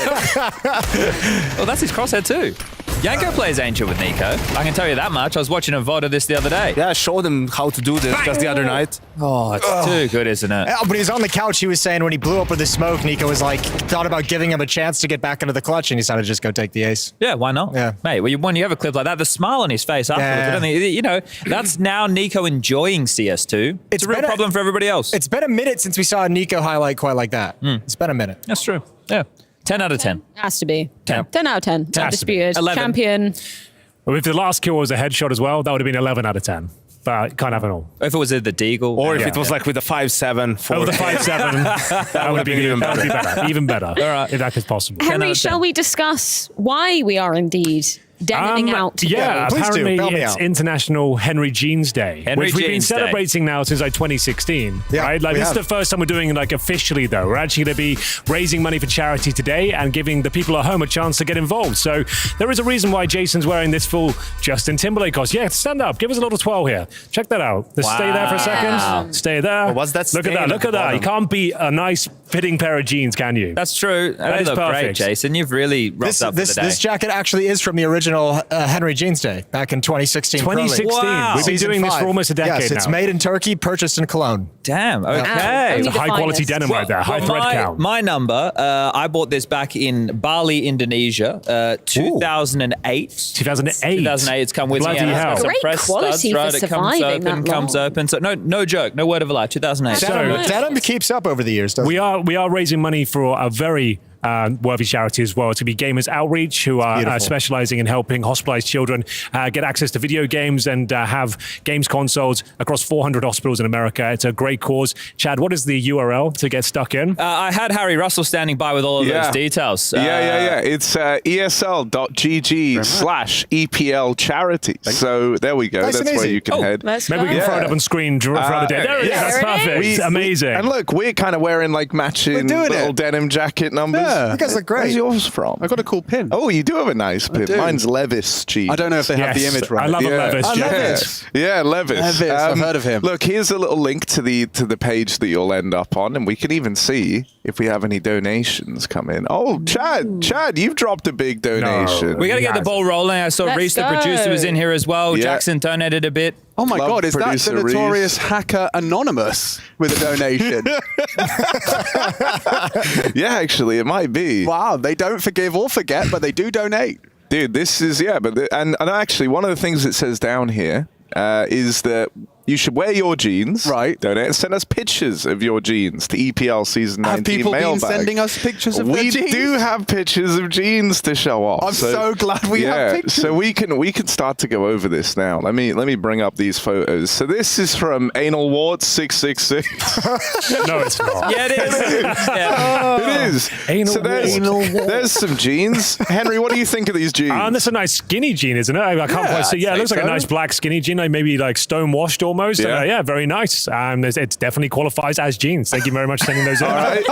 Well, that's his crosshair too. Yanko plays Ancient with Nico. I can tell you that much. I was watching a VOD of this the other day. Yeah, I showed him how to do this just the other night. Oh, it's too good, isn't it? But he was on the couch. He was saying when he blew up with the smoke, Nico was like, thought about giving him a chance to get back into the clutch, and he decided to just go take the ace. Yeah, why not? Yeah. Mate, when you have a clip like that, the smile on his face afterwards, Yeah. I don't think, you know, that's now Nico enjoying CS2. It's a real problem for everybody else. It's been a minute since we saw a Nico highlight quite like that. It's been a minute. That's true. Yeah. 10 out of 10. Has to be. 10. 10 out of 10. Undisputed. 11. Champion. Well, if the last kill was a headshot as well, that would have been 11 out of 10. But can't have it all. If it was the Deagle. Or if Yeah. it was like with a 5-7, 4. Oh, the 5-7. that would be even that would be better. Even better. All right. If that is possible. Henry, shall we discuss why we are indeed demoing out today? Yeah, Please do. apparently Bail me it's out. International Henry Jeans Day, Henry which we've been Jeans Day. celebrating now since like 2016. Yeah, right? Like we this have. is the first time we're doing it like officially though. We're actually going to be raising money for charity today and giving the people at home a chance to get involved. So there is a reason why Jason's wearing this full Justin Timberlake costume. Yeah, stand up. Give us a little twirl here. Check that out. Just stay there for a second. Stay there. Well, what's that Look at stain that. at Look the at that. You bottom? can't beat a nice fitting pair of jeans, can you? That's true. That is look great, perfect. Jason. You've really rocked up for the day. This jacket actually is from the original Henry Jeans Day back in 2016. Pro League. 2016. Wow. We've been Season doing this 5. for almost a decade Yes, it's now. made in Turkey, purchased in Cologne. Damn. Okay. It's a Only high the quality finest. denim right there. High thread count. My number, I bought this back in Bali, Indonesia, 2008. 2008. 2008. It's come with Bloody me. And it's got hell. some Great press quality studs, for right? It surviving that comes long. open. So no joke, no word of a lie. 2008. Denim keeps up over the years, doesn't We it? are raising money for a very worthy charity as well. It's going to be Gamers Outreach, who are Beautiful. specializing in helping hospitalized children get access to video games and have games consoles across 400 hospitals in America. It's a great cause. Chad, what is the URL to get stuck in? I had Harry Russell standing by with all of those details. Yeah. It's esl.gg/EPL charity. So there we go. Nice and That's where easy. you can head. Maybe we can throw it up on screen for the day. There it is. That's perfect. It's amazing. And look, we're kind of wearing like matching doing little it. denim jacket numbers. You guys look great. Where's yours from? I got a cool pin. Oh, you do have a nice pin. do. Mine's Levis jeans. I don't know if they have the Yes. image right. I love a Levis. Levis. Yeah, Levis. Levis, I've heard of him. Look, here's a little link to the page that you'll end up on, and we can even see if we have any donations come in. Oh, Chad, you've dropped a big donation. We got to get the ball rolling. I saw Let's Reese, the go. producer, was in here as well. Yeah. Jackson donated a bit. Oh my Club God, is that the producer Reese. notorious hacker Anonymous with a donation? Yeah, actually, it might be. Wow, they don't forgive or forget, but they do donate. Dude, this is, and actually, one of the things it says down here, is that you should wear your jeans. Right. Donate and send us pictures of your jeans to EPL Season 19 Have people mailbag. been sending us pictures of their jeans? We do have pictures of jeans to show off. I'm so glad we have pictures. So we can start to go over this now. Let me bring up these photos. So this is from Anal Ward 666. No, it's not. Yeah, it is. It is. Anal so there's some jeans. Henry, what do you think of these jeans? That's a nice skinny jean, isn't it? I can't quite see. Yeah, it looks like a nice black skinny jean, like maybe like stone washed almost. Yeah, very nice. It definitely qualifies as jeans. Thank you very much for sending those in. All right.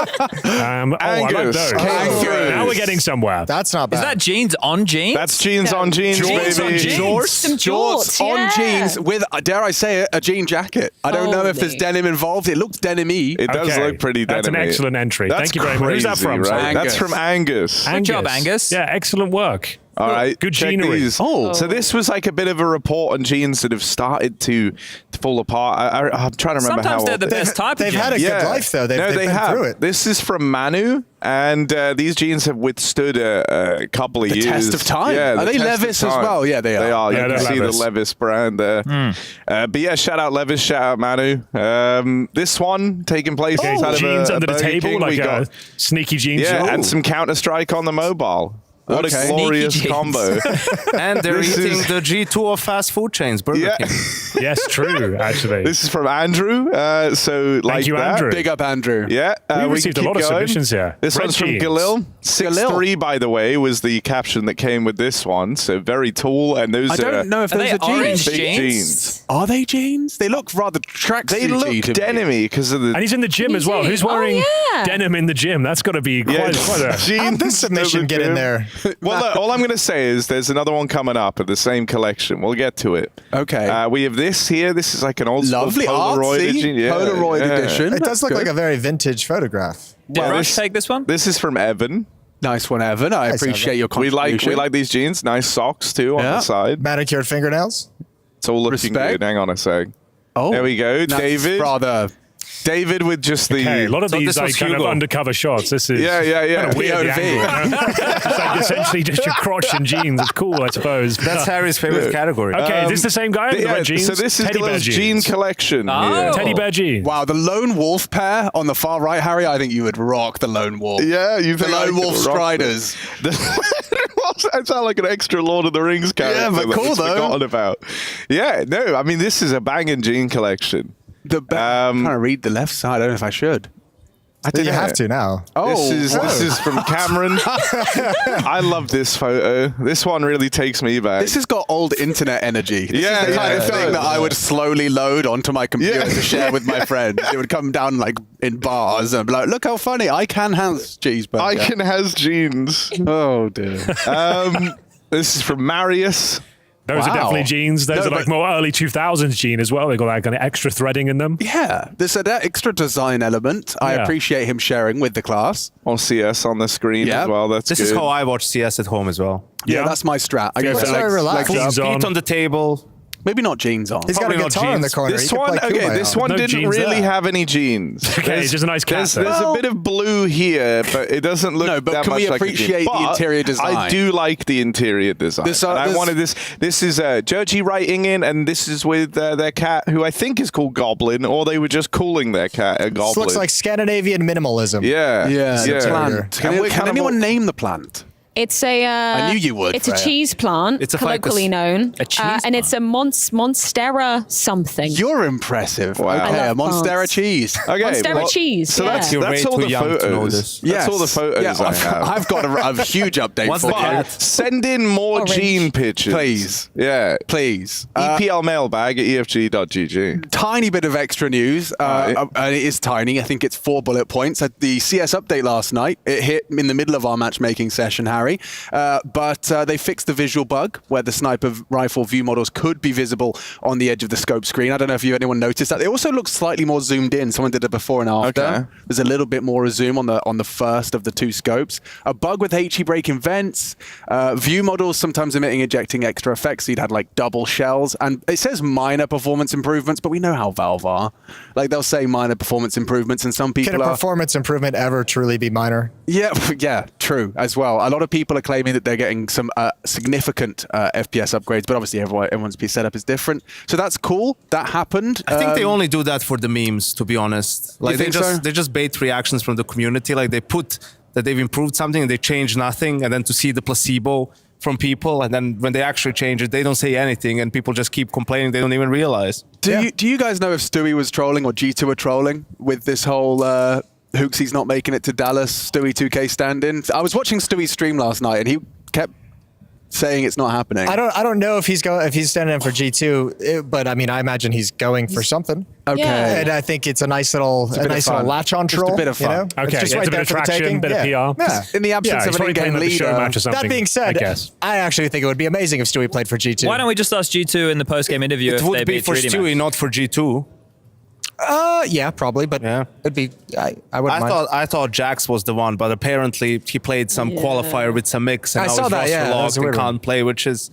I like those. Now we're getting somewhere. That's not bad. Is that jeans on jeans? That's jeans on jeans, Jeans baby. on jeans. Some Jorts jorts, on yeah. jeans with, dare I say it, a jean jacket. I don't know if there's denim involved. It looks denim-y. It does look pretty denim-y. That's an excellent entry. Thank you very much. Who's that from? Right? That's from Angus. Good job, Angus. Yeah, excellent work. All right, good check jeanery. these. So this was like a bit of a report on jeans that have started to fall apart. I'm trying to remember Sometimes how they're old the best type of They've had a jeans. good life, though. They've they been have. through it. This is from Manu, and these jeans have withstood a couple of The years. test of time. Yeah, Are the they test of Levis as time. well? Yeah, they are. They are. Yeah, You they're can see the Levis. Levis brand there. But yeah, shout out Levis, shout out Manu. This one taking place inside jeans of under the Burger table, King. like We got, sneaky jeans. yeah, Oh. and some Counter-Strike on the mobile. What Okay. a glorious Sneaky combo. And they're This eating is- the G2 of fast food chains, Burger King. Yes, true, actually. This is from Andrew. So like you, that. Andrew. Big up, Andrew. Yeah, We we received can a lot keep of going. submissions here. This Red one's from jeans. Galil. 6'3", by the way, was the caption that came with this one. So very tall, and those I don't know if Are those they are jeans. orange big jeans? jeans. Are they jeans? They look rather tracksuity. They look to me. denim-y because of the. And he's in the gym as well. too. Who's wearing yeah. denim in the gym? That's got to be quite a... How'd this submission get in there? Well, look, all I'm going to say is there's another one coming up of the same collection. We'll get to it. Okay. We have this here. This is like an old Lovely school Polaroid artsy edition. Yeah, Polaroid yeah. edition. It does look Good. like a very vintage photograph. Did Rush take this one? This is from Evan. Nice one, Evan. I Nice, appreciate Evan. your We contribution. like these jeans. Nice socks too on Yeah. the side. Manicured fingernails. It's all looking Respect. good. Hang on a sec. Oh, There we go. nice, David. brother. David with just the. Okay, a lot of So these this like was kind of Hugo. undercover shots. This is Yeah. kind of weird. The POV. angle, huh? It's like essentially just your crotch and jeans. It's cool, I suppose. That's Harry's favorite category. Okay, is this the same guy with the red jeans? So this is Teddy bear Galil's jean jeans. collection. Oh. here. Teddy bear jeans. Wow, the lone wolf pair on the far right, Harry. I think you would rock the lone wolf. Yeah, you The think I lone could wolf rock striders. I sound like an extra Lord of the Rings character. Yeah, but that cool, was though. Forgotten about. Yeah, no, I mean this is a banging jean collection. I'm trying to read the left side. I don't know if I should. I think you have to now. Oh, This is from Cameron. I love this photo. This one really takes me back. This has got old internet energy. This Yeah, is the kind yeah, of it thing does. that I would slowly load onto my computer Yeah. to share with my friends. It would come down like in bars and I'd be like, look how funny. I can have cheeseburger. I can has jeans. Oh, dear. This is from Marius. Those are Wow. definitely jeans. Those No, are like but- more early 2000s jean as well. They got that kind of extra threading in them. Yeah, there's that extra design element. I Yeah. appreciate him sharing with the class. Or CS on the screen Yeah. as well. That's This good. is how I watch CS at home as well. Yeah, that's my strat. I go Feet for on. legs, Relax. legs up. Jeans on. Feet on the table. Maybe not jeans on. He's got a Probably not guitar in the jeans. corner. This He could one, play okay, Kumbaya this on. one No didn't jeans really there. have any jeans. Okay, it's just a nice cat There's there. a bit of blue here, but it doesn't look No, but that can much we like a jean. appreciate the But interior design? I do like the interior design. This, And I this- wanted this. This is Georgie writing in, and this is with their cat, who I think is called Goblin, or they were just calling their cat a Goblin. This looks like Scandinavian minimalism. Yeah. Yeah, Yeah. the plant. And we're Can kind of anyone all- name the plant? It's a. I knew you would, It's a Freya. cheese plant, It's a colloquially ficus. known, A cheese and it's a Monstera something. You're impressive. Wow. Okay, I a love Monstera plants. cheese. Okay, Monstera cheese, So yeah. that's You're way all too the young to know photos. this. That's all the photos Yeah, I have. I've got a huge update What's for the you. cat? Send in more Orange. jean pictures. Please. Yeah. Please. EPL mailbag at efg.gg. Tiny bit of extra news. And it is tiny. I think it's 4 bullet points. At the CS update last night, it hit in the middle of our matchmaking session, Harry. But they fixed the visual bug where the sniper rifle view models could be visible on the edge of the scope screen. I don't know if anyone noticed that. They also look slightly more zoomed in. Someone did a before and after. Okay. There's a little bit more zoom on the first of the 2 scopes. A bug with HE breaking vents. View models sometimes ejecting extra effects. So you'd had like double shells. And it says minor performance improvements, but we know how Valve are. Like they'll say minor performance improvements, and some people Can a are. performance improvement ever truly be minor? Yeah, yeah, true as well. A lot of people are claiming that they're getting some significant FPS upgrades, but obviously everyone's piece setup is different. So that's cool. That happened. I think they only do that for the memes, to be honest. Like think so? they just bait reactions from the community. Like they put that they've improved something and they change nothing, and then to see the placebo from people, and then when they actually change it, they don't say anything, and people just keep complaining. They don't even realize. Do you guys know if Stewie was trolling or G2 were trolling with this whole Hooksy's not making it to Dallas Stewie 2K stand-in? I was watching Stewie's stream last night, and he kept saying it's not happening. I don't know if he's standing in for G2, but I mean, I imagine he's going for something. Okay. Yeah. And I think it's a nice little latch-on troll. Just a bit of fun. You know? Okay, It's just it's right a bit there of for the traction, taking. bit of PR. Yeah. In the absence of an in-game leader. That being said, I actually think it would be amazing if Stewie played for G2. Why don't we just ask G2 in the post-game interview It if would they be beat for 3D Stewie, Max? not for G2. Yeah, probably, but it'd be. I wouldn't mind. I thought Jax was the one, but apparently he played some qualifier with some mix, and I now saw he's that, roster yeah, that was locked a and weird one. can't play, which is,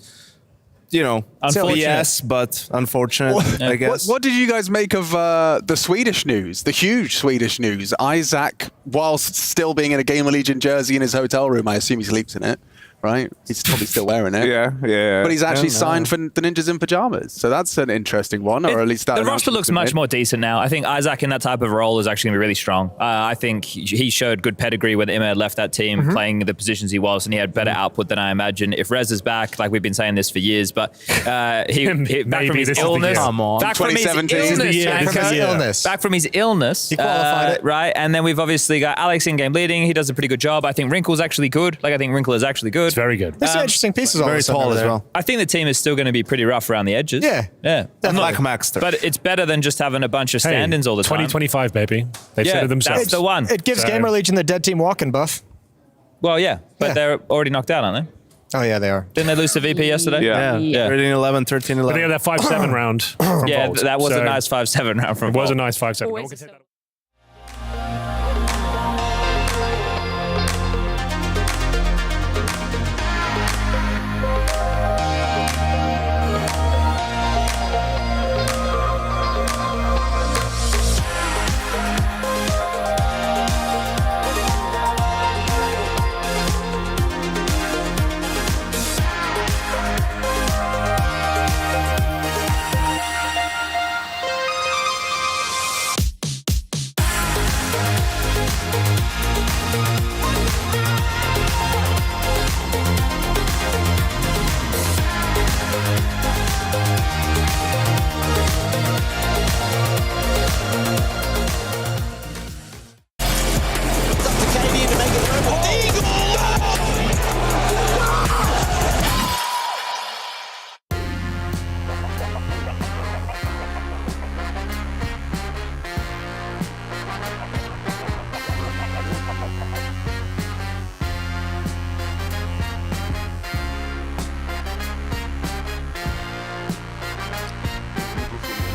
you know, BS, but unfortunate, I guess. What did you guys make of the Swedish news, the huge Swedish news? Isaac, whilst still being in a Gamer Legion jersey in his hotel room, I assume he sleeps in it, right? He's probably still wearing it. Yeah. But he's actually signed for the Ninjas in Pajamas. So that's an interesting one, or at least that The roster looks much more decent now. I think Isaac in that type of role is actually going to be really strong. I think he showed good pedigree when Emma left that team, playing the positions he was, and he had better output than I imagine. If Rez is back, like we've been saying this for years, but he back from his illness, back from his illness, He qualified it. right? And then we've obviously got Alex in-game leading. He does a pretty good job. I think Wrinkle's actually good. Like I think Wrinkle is actually good. It's very good. There's some interesting pieces all of a sudden over there. I think the team is still going to be pretty rough around the edges. Yeah. Like Maxter. But it's better than just having a bunch of stand-ins all the time. 2025, baby. They've said it themselves. That's the one. It gives Gamer Legion the dead team walking buff. Well, yeah, but they're already knocked out, aren't they? Oh, yeah, they are. Didn't they lose to VP yesterday? Yeah. 13-11, 13-11. But they had that 5-7 round from Yeah, Volt, that was so a nice 5-7 round from It was Volt. a nice 5-7.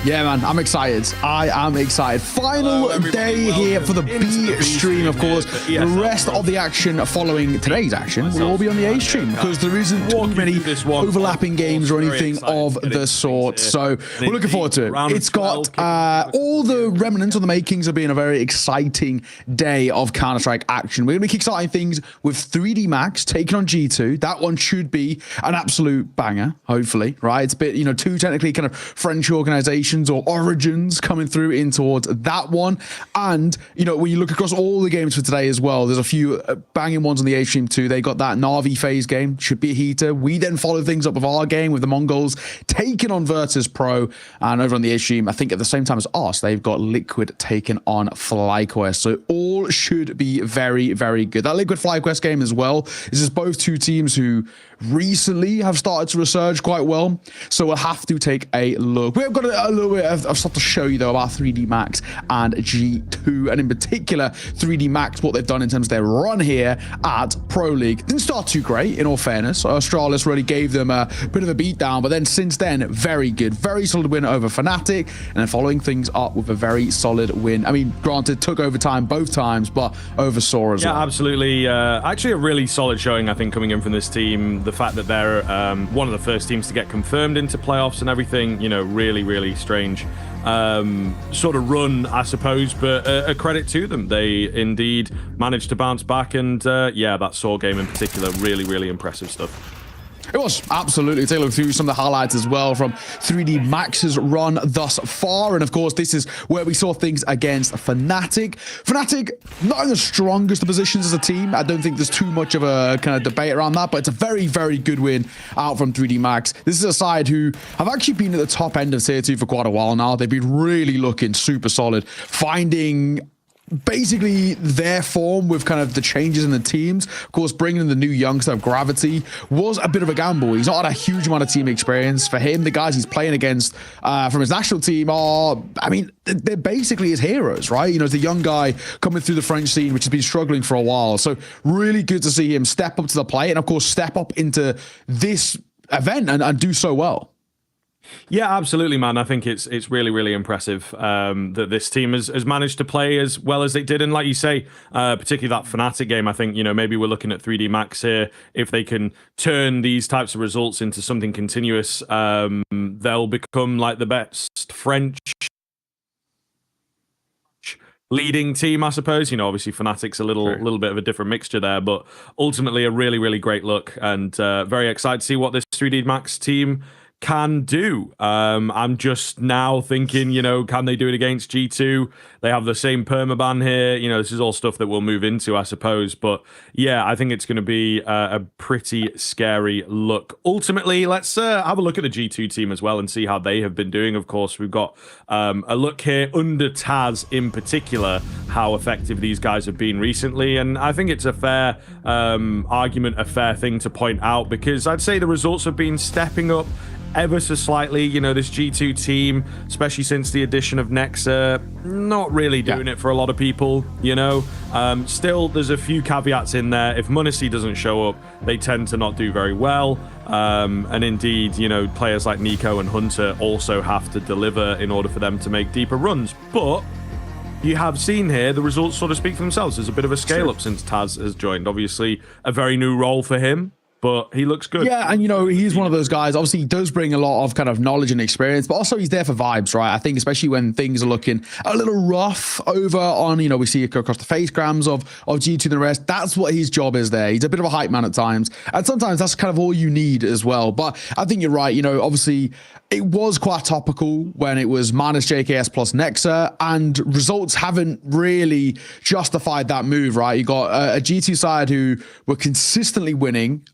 Yeah, man, I'm excited. I am excited. Final day here for the B stream, of course. The rest of the action following today's action will all be on the A stream because there isn't too many overlapping games or anything of the sort. So we're looking forward to it. It's got all the remnants or the makings of being a very exciting day of Counter-Strike action. We're going to be kickstarting things with 3D Max taking on G2. That one should be an absolute banger, hopefully, right? It's a bit, two technically kind of French organizations or origins coming through in towards that one. And, when you look across all the games for today as well, there's a few banging ones on the A stream too. They got that Na'Vi phase game, should be a heater. We then follow things up with our game with the Mongols taking on Virtus.pro. And over on the A stream, I think at the same time as us, they've got Liquid taking on FlyQuest. So all should be very, very good. That Liquid FlyQuest game as well, this is both two teams who recently have started to resurge quite well. So we'll have to take a look. We've got a little bit of stuff to show you though about 3D Max and G2, and in particular 3D Max, what they've done in terms of their run here at Pro League. Didn't start too great, in all fairness. Astralis really gave them a bit of a beatdown, but then since then, very good. Very solid win over Fnatic, and then following things up with a very solid win. I mean, granted, took overtime both times, but over Saw as well. Yeah, absolutely. Actually, a really solid showing, I think, coming in from this team. The fact that they're one of the first teams to get confirmed into playoffs and everything, really, really strange sort of run, I suppose, but a credit to them. They indeed managed to bounce back, and yeah, that Saw game in particular, really, really impressive stuff. It was, absolutely. Take a look through some of the highlights as well from 3D Max's run thus far. And of course, this is where we saw things against Fnatic. Fnatic, not in the strongest of positions as a team. I don't think there's too much of a kind of debate around that, but it's a very, very good win out from 3D Max. This is a side who have actually been at the top end of Tier 2 for quite a while now. They've been really looking super solid, finding basically their form with kind of the changes in the teams. Of course, bringing in the new youngster of Gravity was a bit of a gamble. He's not had a huge amount of team experience. For him, the guys he's playing against from his national team are, I mean, they're basically his heroes, right? You know, the young guy coming through the French scene, which has been struggling for a while. So really good to see him step up to the plate and, of course, step up into this event and do so well. Yeah, absolutely, man. I think it's really, really impressive that this team has managed to play as well as they did. And like you say, particularly that Fnatic game, I think, you know, maybe we're looking at 3D Max here. If they can turn these types of results into something continuous, they'll become like the best French leading team, I suppose. You know, obviously Fnatic's a little bit of a different mixture there, but ultimately a really, really great look, and very excited to see what this 3D Max team can do. I'm just now thinking, you know, can they do it against G2? They have the same permaban here. You know, this is all stuff that we'll move into, I suppose. But yeah, I think it's going to be a pretty scary look. Ultimately, let's have a look at the G2 team as well and see how they have been doing. Of course, we've got a look here under Taz in particular, how effective these guys have been recently. And I think it's a fair argument, a fair thing to point out, because I'd say the results have been stepping up ever so slightly. You know, this G2 team, especially since the addition of Nexa, not really doing it for a lot of people, you know. Still, there's a few caveats in there. If m0NESY doesn't show up, they tend to not do very well. And indeed, you know, players like Nico and Hunter also have to deliver in order for them to make deeper runs. But you have seen here, the results sort of speak for themselves. There's a bit of a scale up since Taz has joined. Obviously, a very new role for him, but he looks good. Yeah, and you know, he's one of those guys. Obviously, he does bring a lot of kind of knowledge and experience, but also he's there for vibes, right? I think especially when things are looking a little rough over on, you know, we see it across the face grams of G2 and the rest. That's what his job is there. He's a bit of a hype man at times, and sometimes that's kind of all you need as well. But I think you're right. You know, obviously, it was quite topical when it was minus JKS plus Nexa, and results haven't really justified that move, right? You got a G2 side who were consistently winning,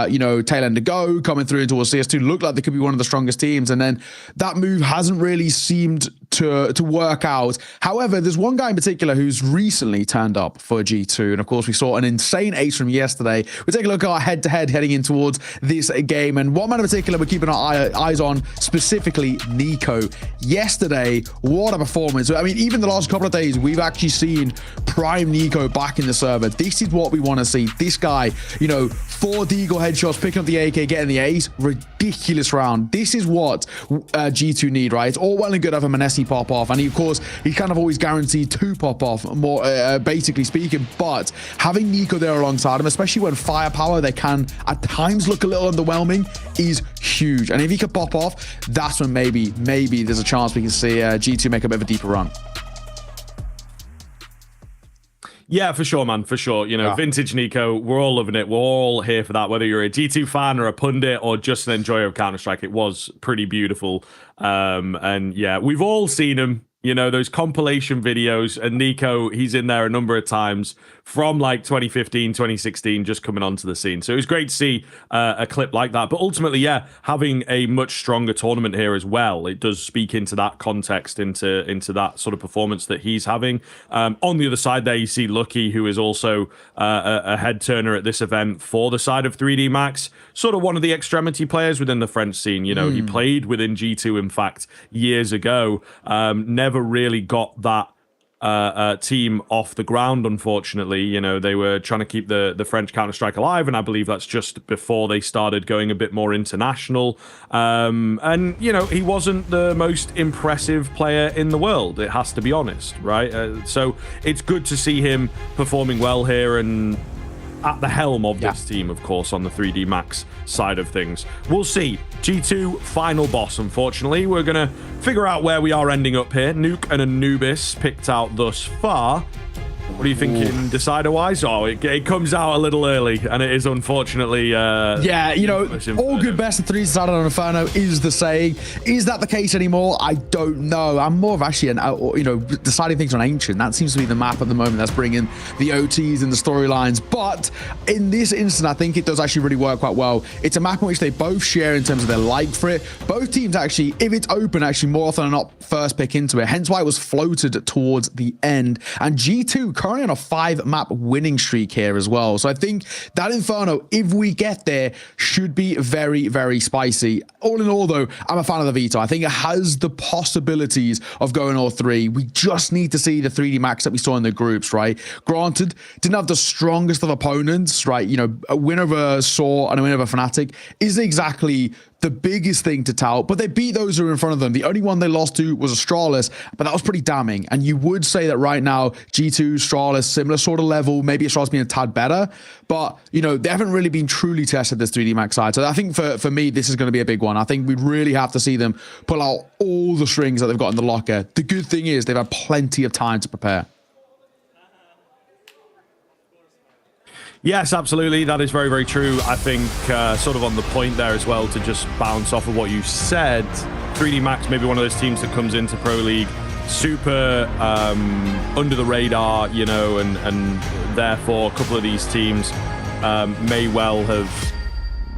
you know, tail end to go, coming through into a CS2, looked like they could be one of the strongest teams, and then that move hasn't really seemed to work out. However, there's one guy in particular who's recently turned up for G2, and of course we saw an insane ace from yesterday. We'll take a look at our head-to-head heading in towards this game, and one man in particular we're keeping our eyes on, specifically Nico. Yesterday, what a performance. I mean, even the last couple of days, we've actually seen prime Nico back in the server. This is what we want to see. This guy, you know, 4 Deagle headshots, picking up the AK, getting the ace, ridiculous round. This is what G2 need, right? It's all well and good having m0NESY pop off, and he, of course, he's kind of always guaranteed to pop off, more basically speaking, but having Nico there alongside him, especially when firepower, they can at times look a little underwhelming, is huge. And if he could pop off, that's when maybe there's a chance we can see G2 make a bit of a deeper run. Yeah, for sure, man, for sure. You know, vintage Nico, we're all loving it. We're all here for that, whether you're a G2 fan or a pundit or just an enjoyer of Counter-Strike. It was pretty beautiful. And yeah, we've all seen him. You know, those compilation videos, and Nico, he's in there a number of times from like 2015, 2016, just coming onto the scene. So it was great to see a clip like that. But ultimately, yeah, having a much stronger tournament here as well, it does speak into that context, into that sort of performance that he's having. On the other side there, you see Lucky, who is also a head turner at this event for the side of 3D Max, sort of one of the extremity players within the French scene. You know, he played within G2, in fact, years ago. Never really got that team off the ground, unfortunately. You know, they were trying to keep the French Counter-Strike alive, and I believe that's just before they started going a bit more international. And, you know, he wasn't the most impressive player in the world, it has to be honest, right? So it's good to see him performing well here, and at the helm of this team, of course, on the 3D Max side of things. We'll see. G2, final boss, unfortunately. We're going to figure out where we are ending up here. Nuke and Anubis picked out thus far. What are you thinking, decider-wise? Oh, it comes out a little early, and it is unfortunately... yeah, you know, all good best of 3 decided on Inferno is the saying. Is that the case anymore? I don't know. I'm more of actually, deciding things on Ancient. That seems to be the map at the moment that's bringing the OTs and the storylines. But in this instance, I think it does actually really work quite well. It's a map in which they both share in terms of their like for it. Both teams actually, if it's open, actually more often than not first pick into it. Hence why it was floated towards the end. And G2 currently on a 5-map winning streak here as well. So I think that Inferno, if we get there, should be very, very spicy. All in all, though, I'm a fan of the Veto. I think it has the possibilities of going all 3. We just need to see the 3D Max that we saw in the groups, right? Granted, didn't have the strongest of opponents, right? You know, a win over Saw and a win over Fnatic isn't exactly the biggest thing to tout, but they beat those who were in front of them. The only one they lost to was Astralis, but that was pretty damning. And you would say that right now, G2, Astralis, similar sort of level, maybe Astralis being a tad better, but, you know, they haven't really been truly tested this 3D Max side. So I think for me, this is going to be a big one. I think we'd really have to see them pull out all the strings that they've got in the locker. The good thing is they've had plenty of time to prepare. Yes, absolutely. That is very, very true. I think sort of on the point there as well, to just bounce off of what you said, 3D Max may be one of those teams that comes into Pro League super under the radar, you know, and therefore a couple of these teams may well have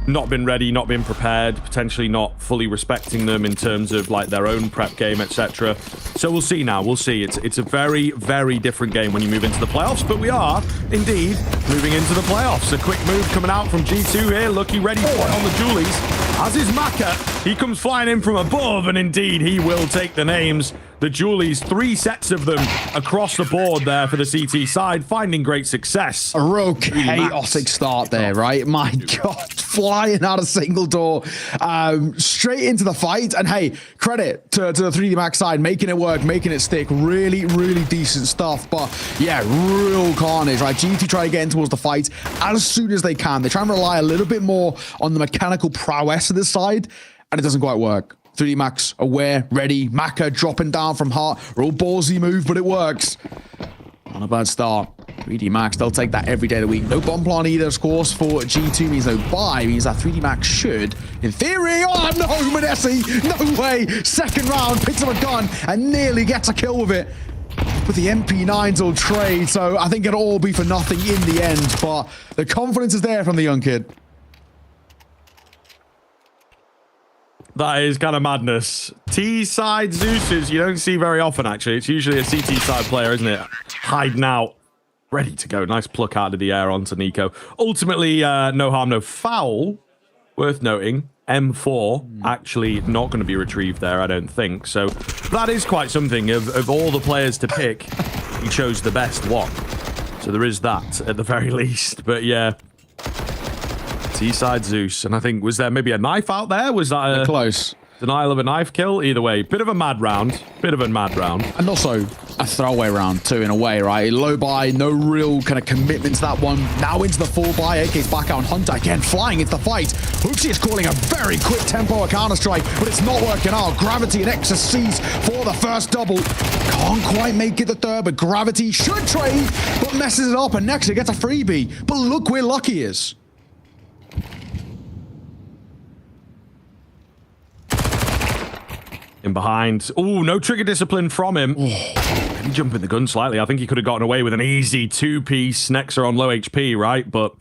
not been ready, not been prepared, potentially not fully respecting them in terms of like their own prep game, etc. So we'll see now. We'll see. It's a very, very different game when you move into the playoffs, but we are indeed moving into the playoffs. A quick move coming out from G2 here. Lucky ready for it on the Julies. As is Maka. He comes flying in from above, and indeed he will take the names. The Julies, 3 sets of them across the board there for the CT side, finding great success. A real chaotic start there, right? My God, flying out a single door, straight into the fight. And hey, credit to the 3D Max side, making it work, making it stick. Really, really decent stuff. But yeah, real carnage, right? G2 try to get in towards the fight as soon as they can. They try and rely a little bit more on the mechanical prowess of this side, and it doesn't quite work. 3D Max aware, ready. Maka dropping down from Heart. Real ballsy move, but it works. Not a bad start. 3D Max, they'll take that every day of the week. No bomb plan either, of course, for G2 means no buy. Means that 3D Max should, in theory, oh no, Manesi, no way. Second round, picks up a gun and nearly gets a kill with it. But the MP9s will trade, so I think it'll all be for nothing in the end. But the confidence is there from the young kid. That is kind of madness. T-side Zeus's you don't see very often, actually. It's usually a CT side player, isn't it? Hiding out. Ready to go. Nice pluck out of the air onto Nico. Ultimately, no harm, no foul. Worth noting, M4 actually not going to be retrieved there, I don't think. So that is quite something. Of all the players to pick, he chose the best one. So there is that, at the very least. But yeah. T-side Zeus, and I think, was there maybe a knife out there? Was that a close denial of a knife kill? Either way, bit of a mad round. And also a throwaway round too, in a way, right? Low buy, no real kind of commitment to that one. Now into the full buy, AK's back out on Hunter again, flying into the fight. Hoopsie is calling a very quick tempo of Counter-Strike, but it's not working out. Gravity and Exorcise for the first double. Can't quite make it the third, but Gravity should trade, but messes it up, and Nexa gets a freebie. But look where Lucky is. In behind. Oh, no trigger discipline from him. Maybe jumping the gun slightly. I think he could have gotten away with an easy 2-piece. Nexa on low HP, right? But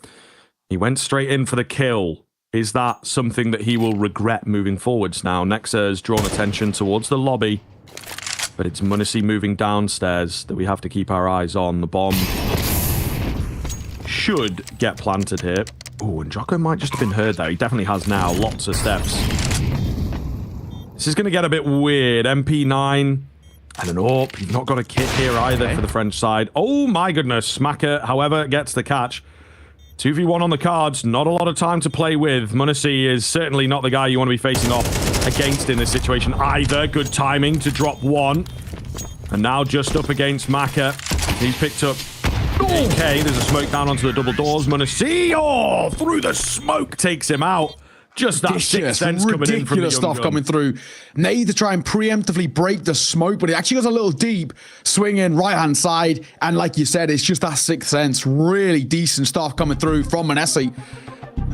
he went straight in for the kill. Is that something that he will regret moving forwards now? Nexa has drawn attention towards the lobby, but it's MongolZ moving downstairs that we have to keep our eyes on. The bomb should get planted here. Oh, and Jocko might just have been heard there. He definitely has now. Lots of steps. This is going to get a bit weird. MP9 and an AWP. You've not got a kit here either for the French side. Oh my goodness. Smacker, however, gets the catch. 2v1 on the cards. Not a lot of time to play with. MongolZ is certainly not the guy you want to be facing off against in this situation either. Good timing to drop one. And now just up against Maka. He's picked up AK. There's a smoke down onto the double doors. Munisi, through the smoke, takes him out. Just that sixth sense coming in from the ridiculous stuff coming through. Nade to try and preemptively break the smoke, but it actually goes a little deep. Swing in right-hand side, and like you said, it's just that sixth sense. Really decent stuff coming through from Munisi.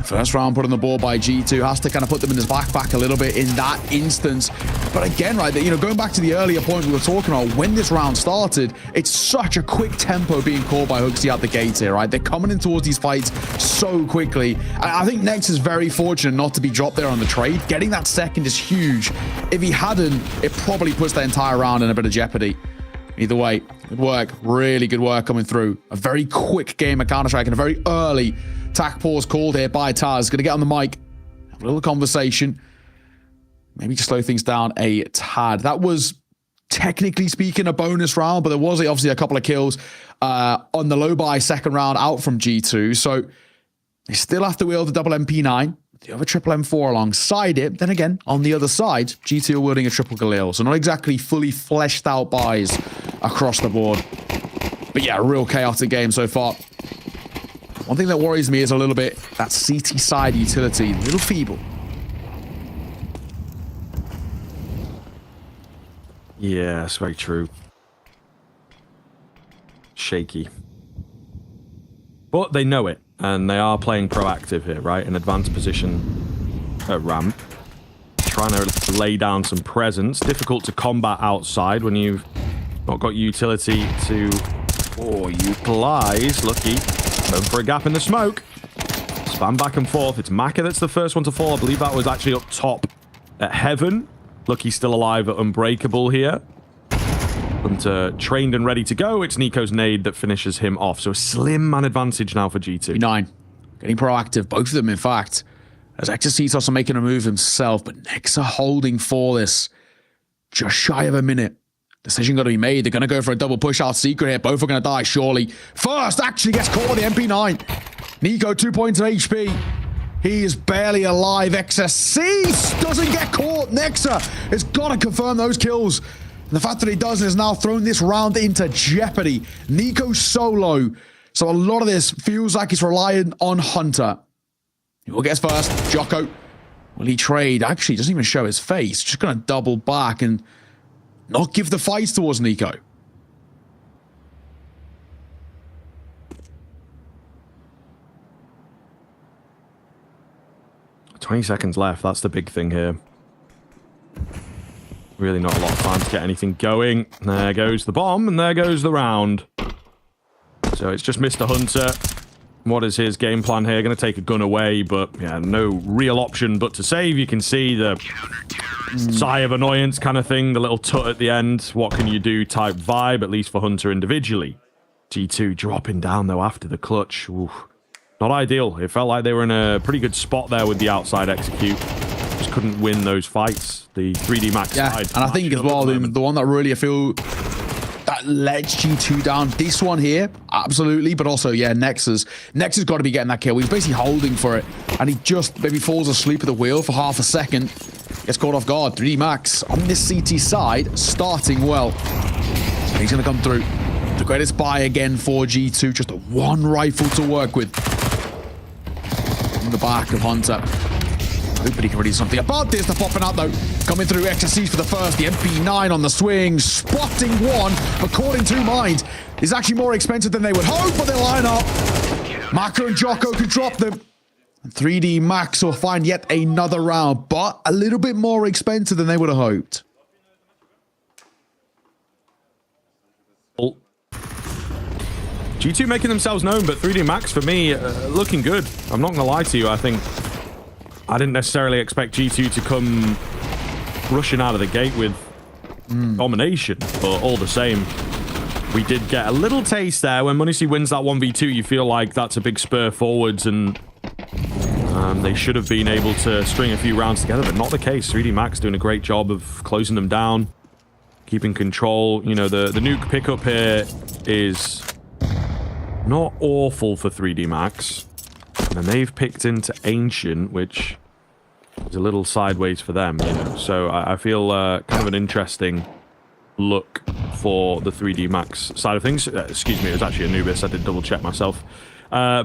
First round put on the board by G2 has to kind of put them in his backpack a little bit in that instance. But again, right, going back to the earlier point we were talking about, when this round started, it's such a quick tempo being called by Hooksy out the gates here, right? They're coming in towards these fights so quickly. I think Nex is very fortunate not to be dropped there on the trade. Getting that second is huge. If he hadn't, it probably puts the entire round in a bit of jeopardy. Either way, good work. Really good work coming through. A very quick game of Counter-Strike and a very early tac pause called here by Taz. Gonna get on the mic, have a little conversation, maybe just slow things down a tad. That was, technically speaking, a bonus round, but there was obviously a couple of kills on the low buy second round out from G2, so they still have to wield the double MP9, the other triple M4 alongside it. Then again, on the other side, G2 are wielding a triple Galil, so not exactly fully fleshed out buys across the board. But yeah, a real chaotic game so far. One thing that worries me is a little bit that CT side utility, a little feeble. Yeah, that's very true. Shaky. But they know it, and they are playing proactive here, right? An advanced position at ramp. Trying to lay down some presence. Difficult to combat outside when you've not got utility to utilize. Lucky. Going for a gap in the smoke. Spam back and forth. It's Maka that's the first one to fall. I believe that was actually up top at Heaven. Lucky still alive at Unbreakable here. Hunter trained and ready to go. It's Nico's nade that finishes him off. So a slim man advantage now for G2. 9. Getting proactive, both of them, in fact. As Exorcitos are making a move himself, but Nexa holding for this. Just shy of a minute. Decision got to be made. They're going to go for a double push out secret here. Both are going to die, surely. First actually gets caught with the MP9. Nico, 2 points of HP. He is barely alive. XSC doesn't get caught. Nexa has got to confirm those kills. And the fact that he doesn't has now thrown this round into jeopardy. Nico solo. So a lot of this feels like it's relying on Hunter. He will get first. Jocko. Will he trade? Actually, doesn't even show his face. Just going to double back and not give the fights towards Nico. $20 seconds left. That's the big thing here. Really not a lot of time to get anything going. There goes the bomb, and there goes the round. So it's just Mr. Hunter. What is his game plan here? Going to take a gun away, but yeah, no real option but to save. You can see the sigh of annoyance kind of thing, the little tut at the end. What can you do type vibe, at least for Hunter individually. G2 dropping down, though, after the clutch. Oof. Not ideal. It felt like they were in a pretty good spot there with the outside execute. Just couldn't win those fights. The 3D Max side. And I think as well, the one that really I feel that lets G2 down. This one here, absolutely. But also, yeah, Nexa's got to be getting that kill. He's basically holding for it. And he just maybe falls asleep at the wheel for half a second. Gets caught off guard. 3D Max on this CT side, starting well. He's going to come through. The greatest buy again for G2. Just a one rifle to work with. In the back of Hunter. Hopefully he can ready something about this. They're popping out though. Coming through XSCs for the first. The MP9 on the swing. Spotting one. According to Mind, is actually more expensive than they would hope, but they line up. Maka and Jocko can drop them. And 3D Max will find yet another round, but a little bit more expensive than they would have hoped. G2 making themselves known, but 3D Max for me looking good. I'm not going to lie to you. I think I didn't necessarily expect G2 to come rushing out of the gate with domination, but all the same, we did get a little taste there. When MongolZ wins that 1v2, you feel like that's a big spur forwards, and they should have been able to string a few rounds together, but not the case. 3D Max doing a great job of closing them down, keeping control. You know, the nuke pickup here is not awful for 3D Max. And they've picked into Ancient, which is a little sideways for them, you know. So I feel kind of an interesting look for the 3D Max side of things. Excuse me, it was actually Anubis. I did double check myself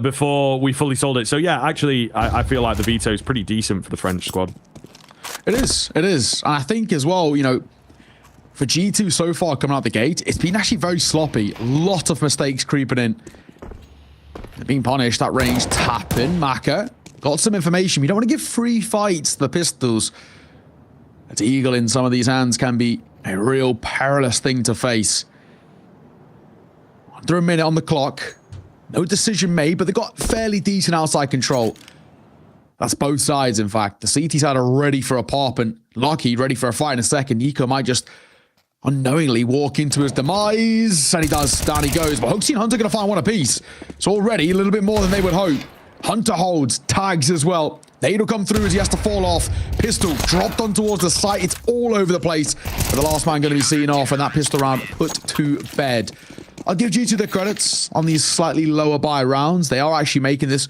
before we fully sold it. So yeah, actually, I feel like the veto is pretty decent for the French squad. It is. It is. And I think as well, you know, for G2 so far coming out the gate, it's been actually very sloppy. A lot of mistakes creeping in. They're being punished. That range tapping. Maka got some information. We don't want to give free fights to the pistols. That Eagle in some of these hands can be a real perilous thing to face. Under a minute on the clock. No decision made, but they've got fairly decent outside control. That's both sides, in fact. The CT side are ready for a pop, and Lockheed ready for a fight in a second. Nico might just unknowingly walk into his demise, and he does. Down he goes, but Hoaxie and Hunter going to find one apiece. It's already a little bit more than they would hope. Hunter holds, tags as well. Nade will come through as he has to fall off. Pistol dropped on towards the site. It's all over the place. But the last man going to be seen off, and that pistol round put to bed. I'll give G2 the credits on these slightly lower buy rounds. They are actually making this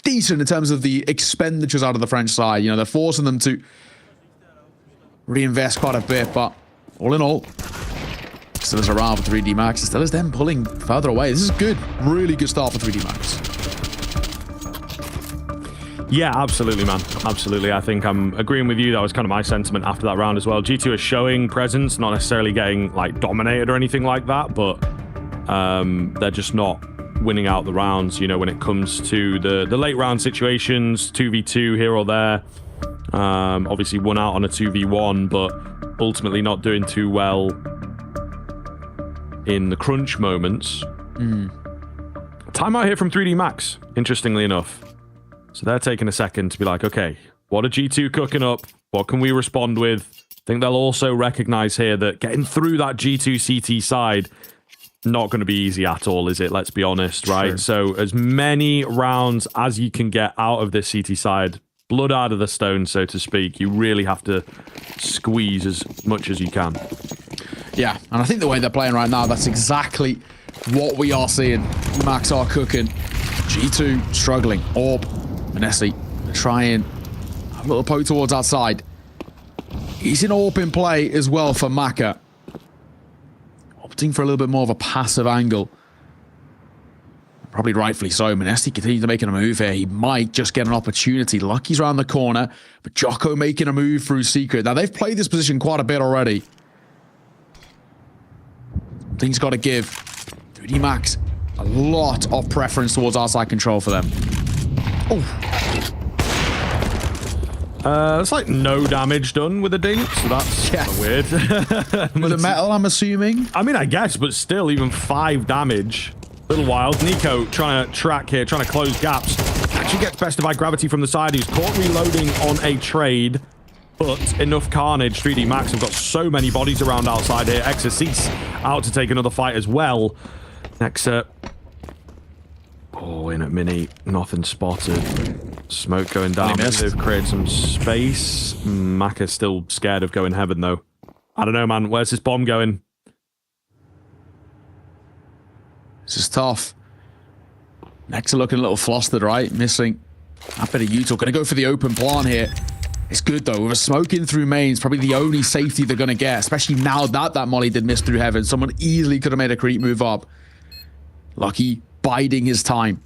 decent in terms of the expenditures out of the French side. You know, they're forcing them to reinvest quite a bit, but all in all, still is around for 3D Max. It still is them pulling further away. This is good. Really good start for 3D Max. Yeah, absolutely, man. Absolutely. I think I'm agreeing with you. That was kind of my sentiment after that round as well. G2 is showing presence, not necessarily getting like dominated or anything like that, but they're just not winning out the rounds, you know, when it comes to the late round situations, 2v2 here or there. Obviously won out on a 2v1, but ultimately not doing too well in the crunch moments. Timeout here from 3D Max, interestingly enough. So they're taking a second to be like, okay, what are G2 cooking up? What can we respond with? I think they'll also recognize here that getting through that G2 CT side, not going to be easy at all, is it? Let's be honest, right? Sure. So as many rounds as you can get out of this CT side, blood out of the stone, so to speak, you really have to squeeze as much as you can. Yeah, and I think the way they're playing right now, that's exactly what we are seeing. Max are cooking. G2 struggling. Orb, Manesi trying a little poke towards outside. He's in Orb in play as well for Maka. Opting for a little bit more of a passive angle. Probably rightfully so. Manesi continues to making a move here. He might just get an opportunity. Lucky's around the corner, but Jocko making a move through Secret. Now, they've played this position quite a bit already. Things got to give. 3D Max, a lot of preference towards outside control for them. It's like no damage done with a dink, so that's kind of weird. With a metal, I'm assuming? I mean, I guess, but still, even 5 damage. Little wild. Nico trying to track here, trying to close gaps. Actually gets bested by Gravity from the side. He's caught reloading on a trade, but enough carnage. 3D Max have got so many bodies around outside here. Exorcist out to take another fight as well. Nexa. Oh, in at mini. Nothing spotted. Smoke going down. They've created some space. Maka's still scared of going heaven, though. I don't know, man. Where's this bomb going? This is tough. Nexa looking a little flustered, right? Missing a bit of util. Going to go for the open plant here. It's good, though. With a smoke in through mains, probably the only safety they're going to get, especially now that Molly did miss through heaven. Someone easily could have made a creep move up. Lucky biding his time.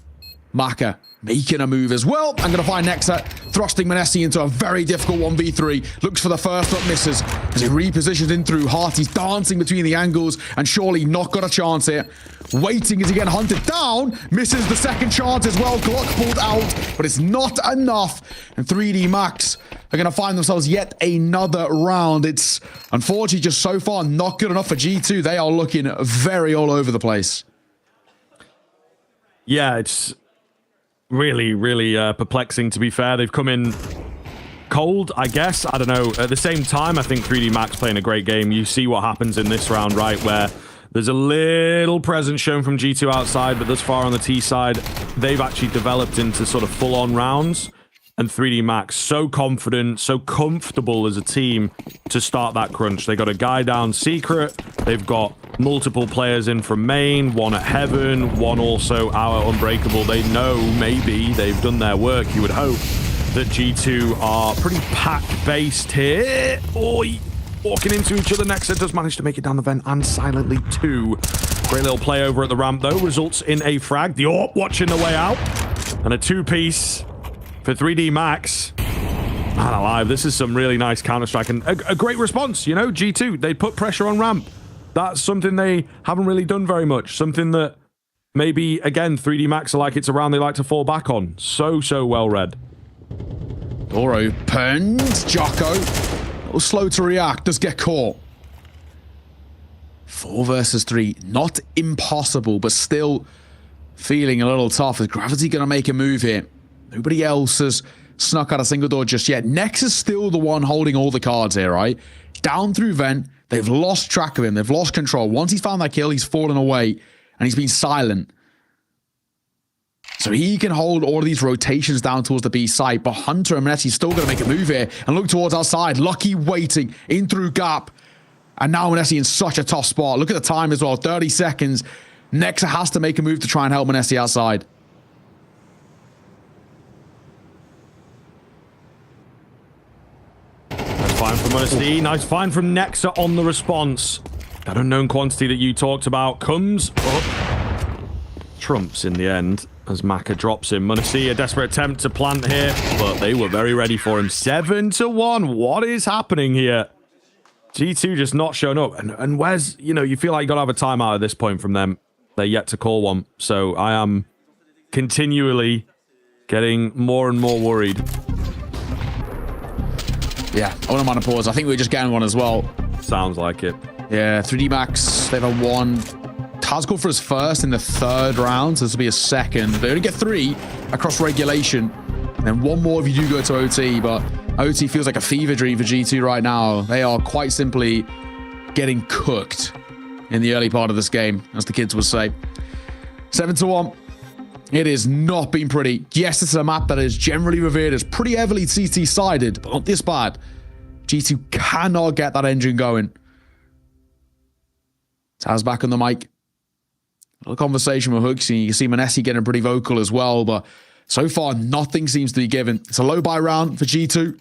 Maka making a move as well. I'm going to find Nexa thrusting Manesi into a very difficult 1v3. Looks for the first, but misses as he repositions in through Heart. He's dancing between the angles and surely not got a chance here. Waiting as he gets hunted down. Misses the second chance as well. Glock pulled out, but it's not enough. And 3D Max are going to find themselves yet another round. It's unfortunately just so far not good enough for G2. They are looking very all over the place. Yeah, it's really, really perplexing, to be fair. They've come in cold, I guess. I don't know. At the same time, I think 3D Max playing a great game. You see what happens in this round, right, where there's a little presence shown from G2 outside, but thus far on the T side, they've actually developed into sort of full-on rounds. And 3D Max, so confident, so comfortable as a team to start that crunch. They got a guy down Secret. They've got multiple players in from main, one at heaven, one also out at Unbreakable. They know maybe they've done their work. You would hope that G2 are pretty pack-based here. Oi. walking into each other. Nexa does manage to make it down the vent, and silently too. Great little play over at the ramp, though, results in a frag. The AWP watching the way out. And a 2-piece for 3D Max. Man alive, this is some really nice Counter-Strike and a great response, you know, G2. They put pressure on ramp. That's something they haven't really done very much. Something that maybe, again, 3D Max are like it's a round they like to fall back on. So well read. Door opens. Jocko, a little slow to react, does get caught. 4 versus 3, not impossible, but still feeling a little tough. Is Gravity going to make a move here? Nobody else has snuck out a single door just yet. Nex is still the one holding all the cards here, right? Down through vent. They've lost track of him. They've lost control. Once he's found that kill, he's fallen away, and he's been silent. So he can hold all of these rotations down towards the B site, but Hunter and Manetsi's still going to make a move here and look towards outside. Lucky waiting in through gap. And now Manesi in such a tough spot. Look at the time as well, 30 seconds. Nexa has to make a move to try and help Manesi outside. Nice find from Manesi. Nice find from Nexa on the response. That unknown quantity that you talked about comes up. Trumps in the end as Maka drops him. Manesi, a desperate attempt to plant here, but they were very ready for him. 7-1. What is happening here? G2 just not showing up. And Wes, you know, you feel like you got to have a timeout at this point from them. They're yet to call one. So I am continually getting more and more worried. Yeah, I want him on a pause. I think we're just getting one as well. Sounds like it. Yeah, 3D Max, they've had one. Taz go for his first in the 3rd round, so this will be a second. They only get 3 across regulation. And then one more if you do go to OT, but OT feels like a fever dream for G2 right now. They are quite simply getting cooked in the early part of this game, as the kids would say. 7-1. It has not been pretty. Yes, it's a map that is generally revered as pretty heavily CT-sided, but not this bad. G2 cannot get that engine going. Taz back on the mic. A little conversation with Hooksy. You can see Manesi getting pretty vocal as well, but so far, nothing seems to be given. It's a low buy round for G2.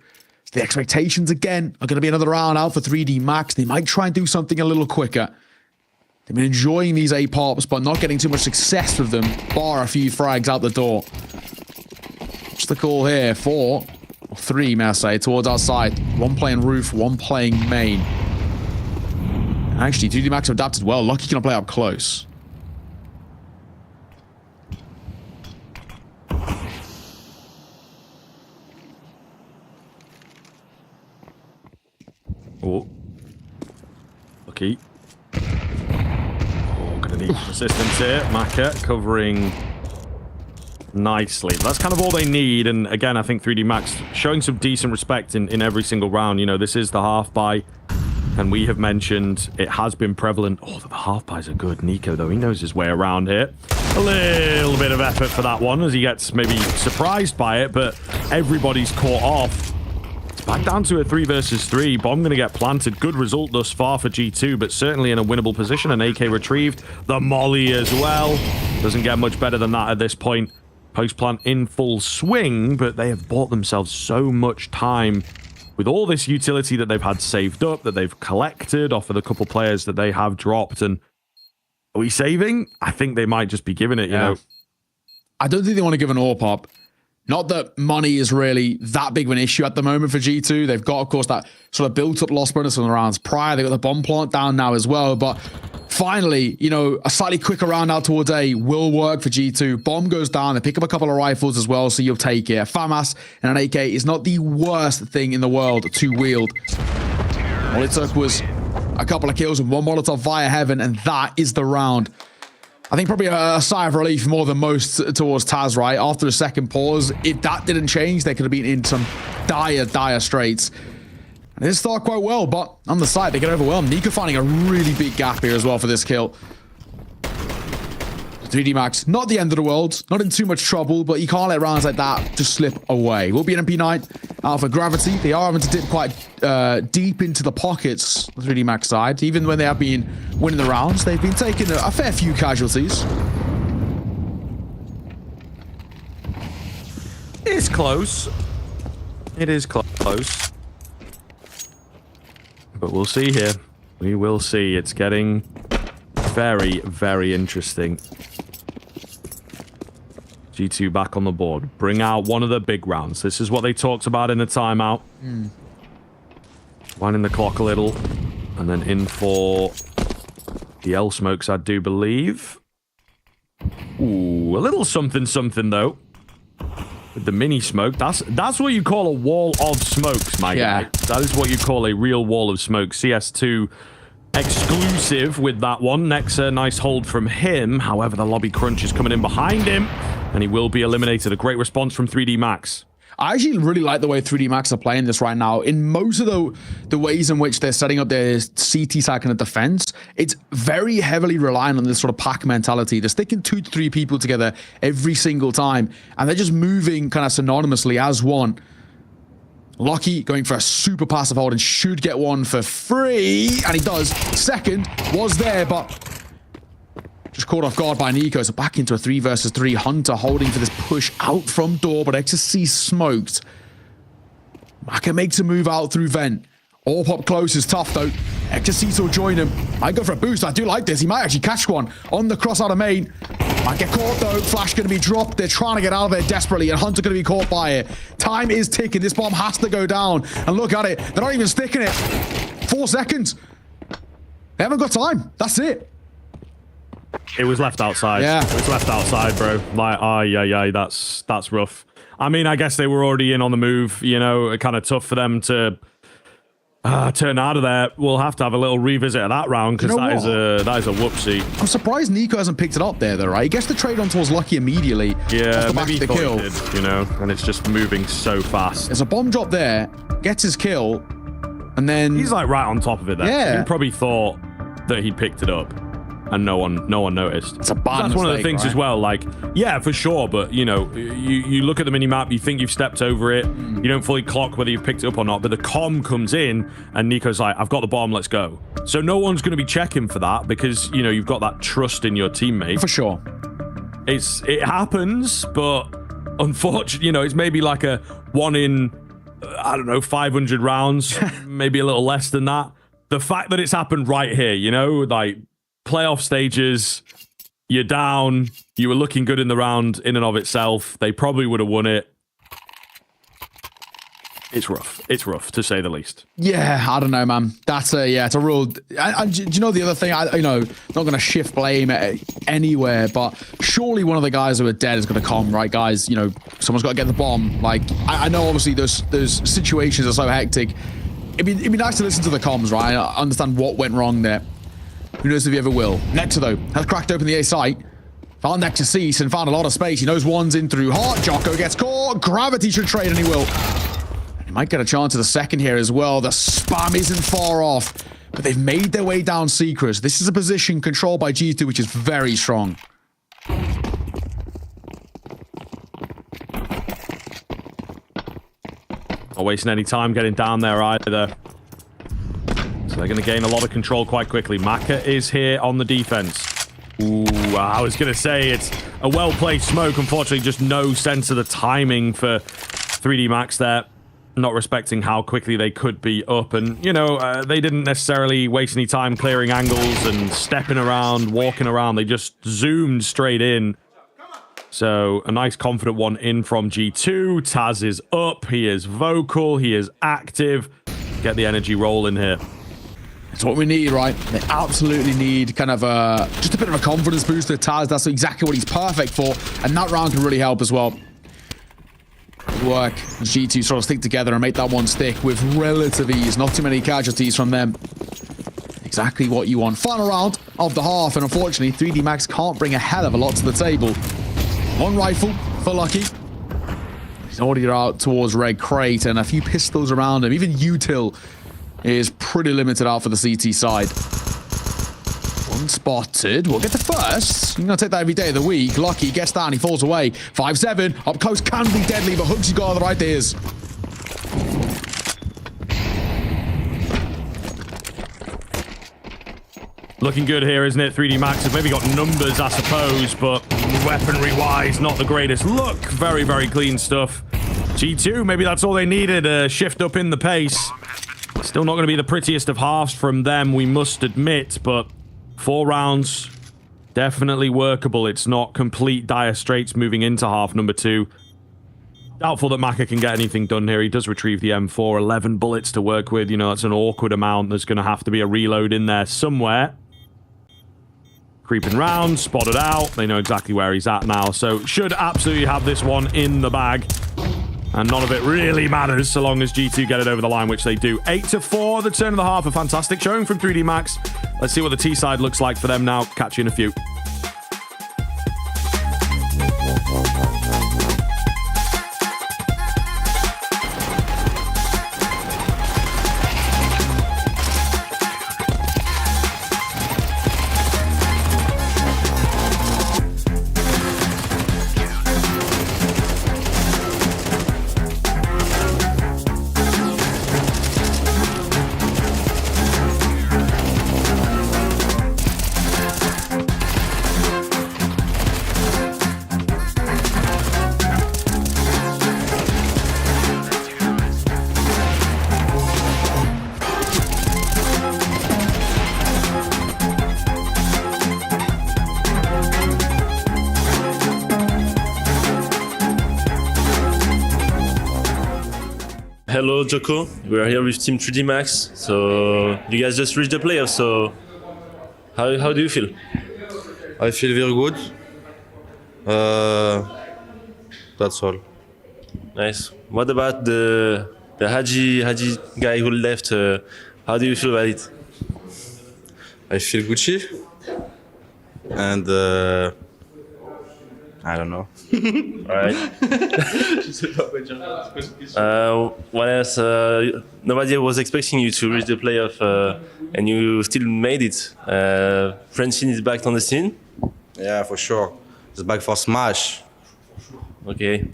The expectations, again, are going to be another round out for 3D Max. They might try and do something a little quicker. They've been enjoying these A pops, but not getting too much success with them, bar a few frags out the door. What's the call here? 4 or 3, may I say, towards our side. One playing roof, one playing main. Actually, 3D Max have adapted well. Lucky can play up close. Oh. Lucky. Oh, gonna need assistance here. Maka covering nicely. That's kind of all they need. And again, I think 3D Max showing some decent respect in every single round. You know, this is the half buy. And we have mentioned it has been prevalent. Oh, the half buys are good. Nico, though, he knows his way around here. A little bit of effort for that one as he gets maybe surprised by it, but everybody's caught off. It's back down to a 3 versus 3. Bomb going to get planted. Good result thus far for G2, but certainly in a winnable position. An AK retrieved. The molly as well. Doesn't get much better than that at this point. Post plant in full swing, but they have bought themselves so much time with all this utility that they've had saved up, that they've collected off of the couple players that they have dropped. And are we saving? I think they might just be giving it, you know. I don't think they want to give an AWP up. Not that money is really that big of an issue at the moment for G2. They've got, of course, that sort of built-up loss bonus from the rounds prior. They've got the bomb plant down now as well. But finally, you know, a slightly quicker round out towards A will work for G2. Bomb goes down. They pick up a couple of rifles as well, so you'll take it. FAMAS and an AK is not the worst thing in the world to wield. All it took was a couple of kills and one Molotov via heaven, and that is the round. I think probably a sigh of relief more than most towards Taz, right? After the second pause, if that didn't change, they could have been in some dire straits. And it started quite well, but on the side, they get overwhelmed. Nico finding a really big gap here as well for this kill. 3D Max, not the end of the world, not in too much trouble, but you can't let rounds like that just slip away. Will be an MP9 out for Gravity. They are having to dip quite deep into the pockets, the 3D Max side. Even when they have been winning the rounds, they've been taking a fair few casualties. It's close. It is close. But we'll see here. We will see. It's getting very, very interesting. G2 back on the board. Bring out one of the big rounds. This is what they talked about in the timeout. Winding the clock a little. And then in for the L smokes, I do believe. Ooh, a little something though. With the mini smoke. That's what you call a wall of smokes, my guy. That is what you call a real wall of smoke. CS2 exclusive with that one. Nexa, nice hold from him. However, the lobby crunch is coming in behind him. And he will be eliminated. A great response from 3D Max. I actually really like the way 3D Max are playing this right now. In most of the ways in which they're setting up their CT side kind of defense, it's very heavily reliant on this sort of pack mentality. They're sticking 2 to 3 people together every single time, and they're just moving kind of synonymously as one. Lucky going for a super passive hold and should get one for free, and he does. Second was there, but just caught off guard by Nico, so back into a 3 versus 3. Hunter holding for this push out from door, but XSC smoked. Maka makes a move out through vent. All pop close is tough though. XSC will join him. Might go for a boost. I do like this. He might actually catch one on the cross out of main. Might get caught though. Flash going to be dropped. They're trying to get out of there desperately, and Hunter going to be caught by it. Time is ticking. This bomb has to go down. And look at it. They're not even sticking it. 4 seconds. They haven't got time. That's it. It was left outside. Yeah. It was left outside, bro. Like, that's rough. I mean, I guess they were already in on the move, you know, kind of tough for them to turn out of there. We'll have to have a little revisit of that round, because that is a whoopsie. I'm surprised Nico hasn't picked it up there, though, right? He gets the trade on towards Lucky immediately. Yeah, maybe he the thought kill. he did, you know, and it's just moving so fast. There's a bomb drop there, gets his kill, and then He's like right on top of it there. Yeah. He probably thought that he'd picked it up, and no one noticed. It's a bad That's one of the mistake, things right? as well. Like, yeah, for sure, but you know, you look at the mini map, you think you've stepped over it, you don't fully clock whether you've picked it up or not. But the comm comes in, and Nico's like, "I've got the bomb, let's go." So no one's going to be checking for that, because you know you've got that trust in your teammate. For sure, it happens, but unfortunately, you know, it's maybe like a 1 in, I don't know, 500 rounds, maybe a little less than that. The fact that it's happened right here, you know, like playoff stages, you're down, you were looking good in the round in and of itself. They probably would have won it. It's rough. It's rough, to say the least. yeah, I don't know, man. That's it's a real. And do you know the other thing? Not going to shift blame anywhere, but surely one of the guys who are dead is going to come, right, guys? You know, someone's got to get the bomb. Like, I know obviously those situations are so hectic. It'd be nice to listen to the comms, right? I understand what went wrong there. Who knows if he ever will. Nexa, though, has cracked open the A site. Found Nexa cease and found a lot of space. He knows one's in through hard. Jocko gets caught. Gravity should trade, and he will. He might get a chance at the second here as well. The spam isn't far off, but they've made their way down Secrets. This is a position controlled by G2, which is very strong. Not wasting any time getting down there either. So they're going to gain a lot of control quite quickly. Maka is here on the defense. Ooh, I was going to say it's a well-placed smoke. Unfortunately, just no sense of the timing for 3D Max there. Not respecting how quickly they could be up. And, you know, they didn't necessarily waste any time clearing angles and stepping around, walking around. They just zoomed straight in. So a nice confident one in from G2. Taz is up. He is vocal. He is active. Get the energy rolling here. It's what we need, right? They absolutely need kind of just a bit of a confidence boost to Taz. That's exactly what he's perfect for. And that round can really help as well. Good work. G2 sort of stick together and make that one stick with relative ease. Not too many casualties from them. Exactly what you want. Final round of the half. And unfortunately, 3D Max can't bring a hell of a lot to the table. One rifle for Lucky. He's already out towards Red Crate and a few pistols around him. Even Util is pretty limited out for the CT side. One spotted. We'll get the first. You're going to take that every day of the week. Lucky gets down. He falls away. 5-7. Up close can be deadly, but Hooksy's got all the right ideas. Looking good here, isn't it? 3D Max has maybe got numbers, I suppose, but weaponry-wise, not the greatest look. Very, very clean stuff. G2, maybe that's all they needed. A shift up in the pace. Still not going to be the prettiest of halves from them, we must admit, but 4 rounds, definitely workable. It's not complete dire straits moving into half number 2. Doubtful that Maka can get anything done here. He does retrieve the M4, 11 bullets to work with. You know, that's an awkward amount. There's going to have to be a reload in there somewhere. Creeping round, spotted out. They know exactly where he's at now, so should absolutely have this one in the bag. And none of it really matters so long as G2 get it over the line, which they do. 8-4, the turn of the half. A fantastic showing from 3D Max. Let's see what the T side looks like for them now. Catch you in a few. Hello, Joko. We are here with Team 3D Max. So you guys just reached the playoffs. So how do you feel? I feel very good. That's all. Nice. What about the Haji guy who left? How do you feel about it? I feel Gucci. And I don't know. Alright. What else? Nobody was expecting you to reach the playoff, and you still made it. Francine is back on the scene. Yeah, for sure. It's back for Smash. Okay.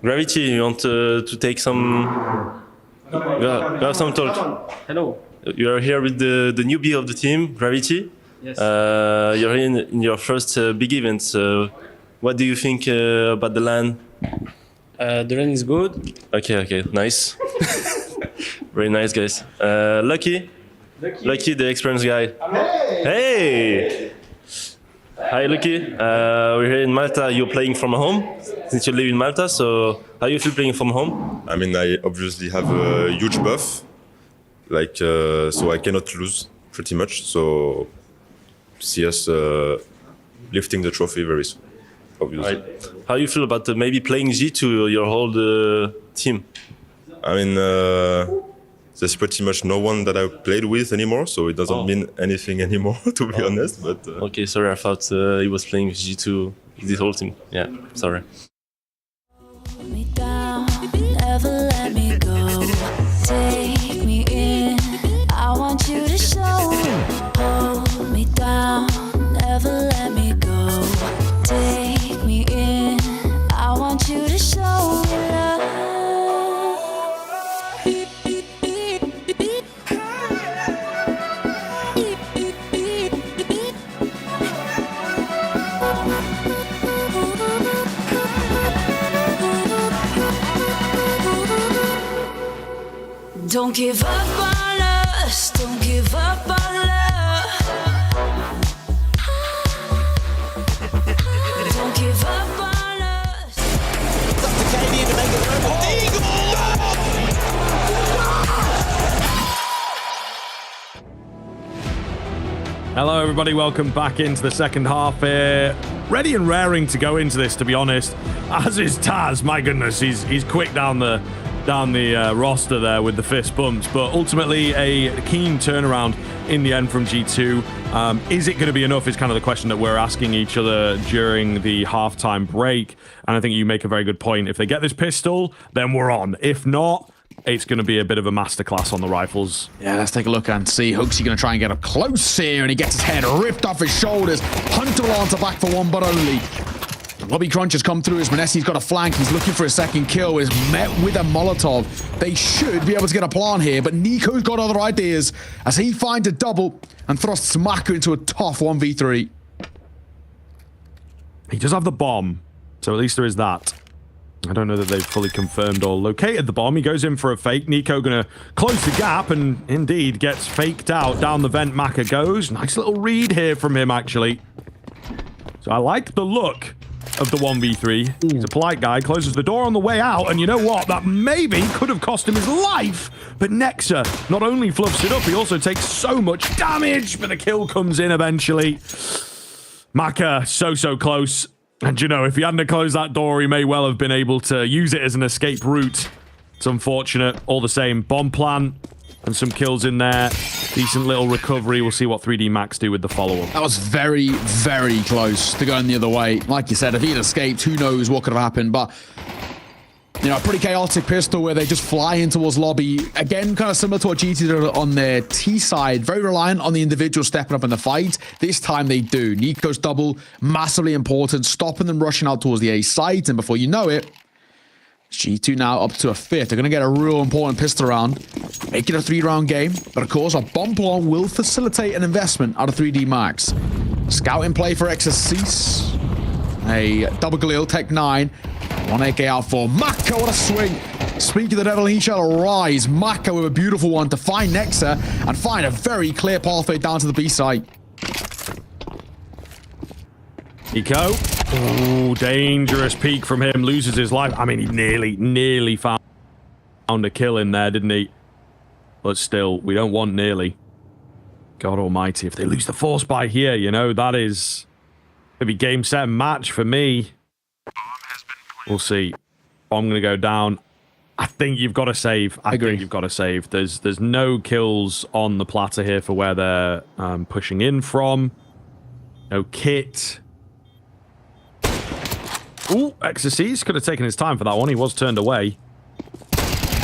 Gravity, you want to take some? We have some talk. Hello. You are here with the newbie of the team, Gravity. Yes. You're in your first big event. What do you think about the LAN? The LAN is good. Okay, nice. Very nice, guys. Lucky, the experienced guy. Hey! Hi, Lucky. We're here in Malta. You're playing from home since you live in Malta. So, how you feel playing from home? I mean, I obviously have a huge buff, like so I cannot lose pretty much. So, see us lifting the trophy very soon. Obviously. Right. How you feel about maybe playing G2 your whole team? I mean, there's pretty much no one that I played with anymore, so it doesn't mean anything anymore, to be honest. But okay, sorry, I thought he was playing with G2 this whole team. Yeah, sorry. Me down, never let me go. Take me in, I want you to show. Hold me down, never let me go. Take me in, I want you to show me love. Don't give up on us, don't give up on love. Don't give up on us. Dr. Katie to make it over. Hello, everybody. Welcome back into the second half here. Ready and raring to go into this, to be honest. As is Taz. My goodness, he's quick down the roster there with the fist bumps, but ultimately a keen turnaround in the end from G2. Is it going to be enough is kind of the question that we're asking each other during the halftime break, and I think you make a very good point. If they get this pistol, then we're on. If not, it's going to be a bit of a masterclass on the rifles. Yeah, let's take a look and see. Hooksy going to try and get up close here, and he gets his head ripped off his shoulders. Hunter onto back for one, but only. Lobby Crunch has come through as Manessi's got a flank. He's looking for a second kill. Is met with a Molotov. They should be able to get a plant here, but Nico's got other ideas as he finds a double and thrusts Maka into a tough 1v3. He does have the bomb, so at least there is that. I don't know that they've fully confirmed or located the bomb. He goes in for a fake. Nico going to close the gap and indeed gets faked out. Down the vent, Maka goes. Nice little read here from him, actually. So I like the look of the 1v3. He's a polite guy, closes the door on the way out, and you know what? That maybe could have cost him his life, but Nexa not only fluffs it up, he also takes so much damage, but the kill comes in eventually. Maka, so close. And you know, if he hadn't closed that door, he may well have been able to use it as an escape route. It's unfortunate. All the same, bomb plant and some kills in there. Decent little recovery. We'll see what 3D Max do with the follow-up. That was very, very close to going the other way. Like you said, if he had escaped, who knows what could have happened. But, you know, a pretty chaotic pistol where they just fly in towards lobby. Again, kind of similar to what GT did on their T side. Very reliant on the individual stepping up in the fight. This time they do. Nico's double, massively important. Stopping them rushing out towards the A site. And before you know it, G2 now up to a 5th. They're going to get a real important pistol round. Make it a 3-round game. But of course, a bomb plant will facilitate an investment out of 3D Max. Scout in play for Exorcise. A double Galil, Tech 9. 1 AK out for Maka. What a swing. Speak of the devil, he shall arise. Maka with a beautiful one to find Nexa and find a very clear pathway down to the B site. Nico. Oh, dangerous peek from him. Loses his life. I mean, he nearly found a kill in there, didn't he? But still, we don't want nearly. God almighty, if they lose the force by here, you know, that is maybe game, set, match for me. We'll see. I'm going to go down. I think you've got to save. I agree. You've got to save. There's no kills on the platter here for where they're pushing in from. No kit. Ooh, Exorcise could have taken his time for that one. He was turned away.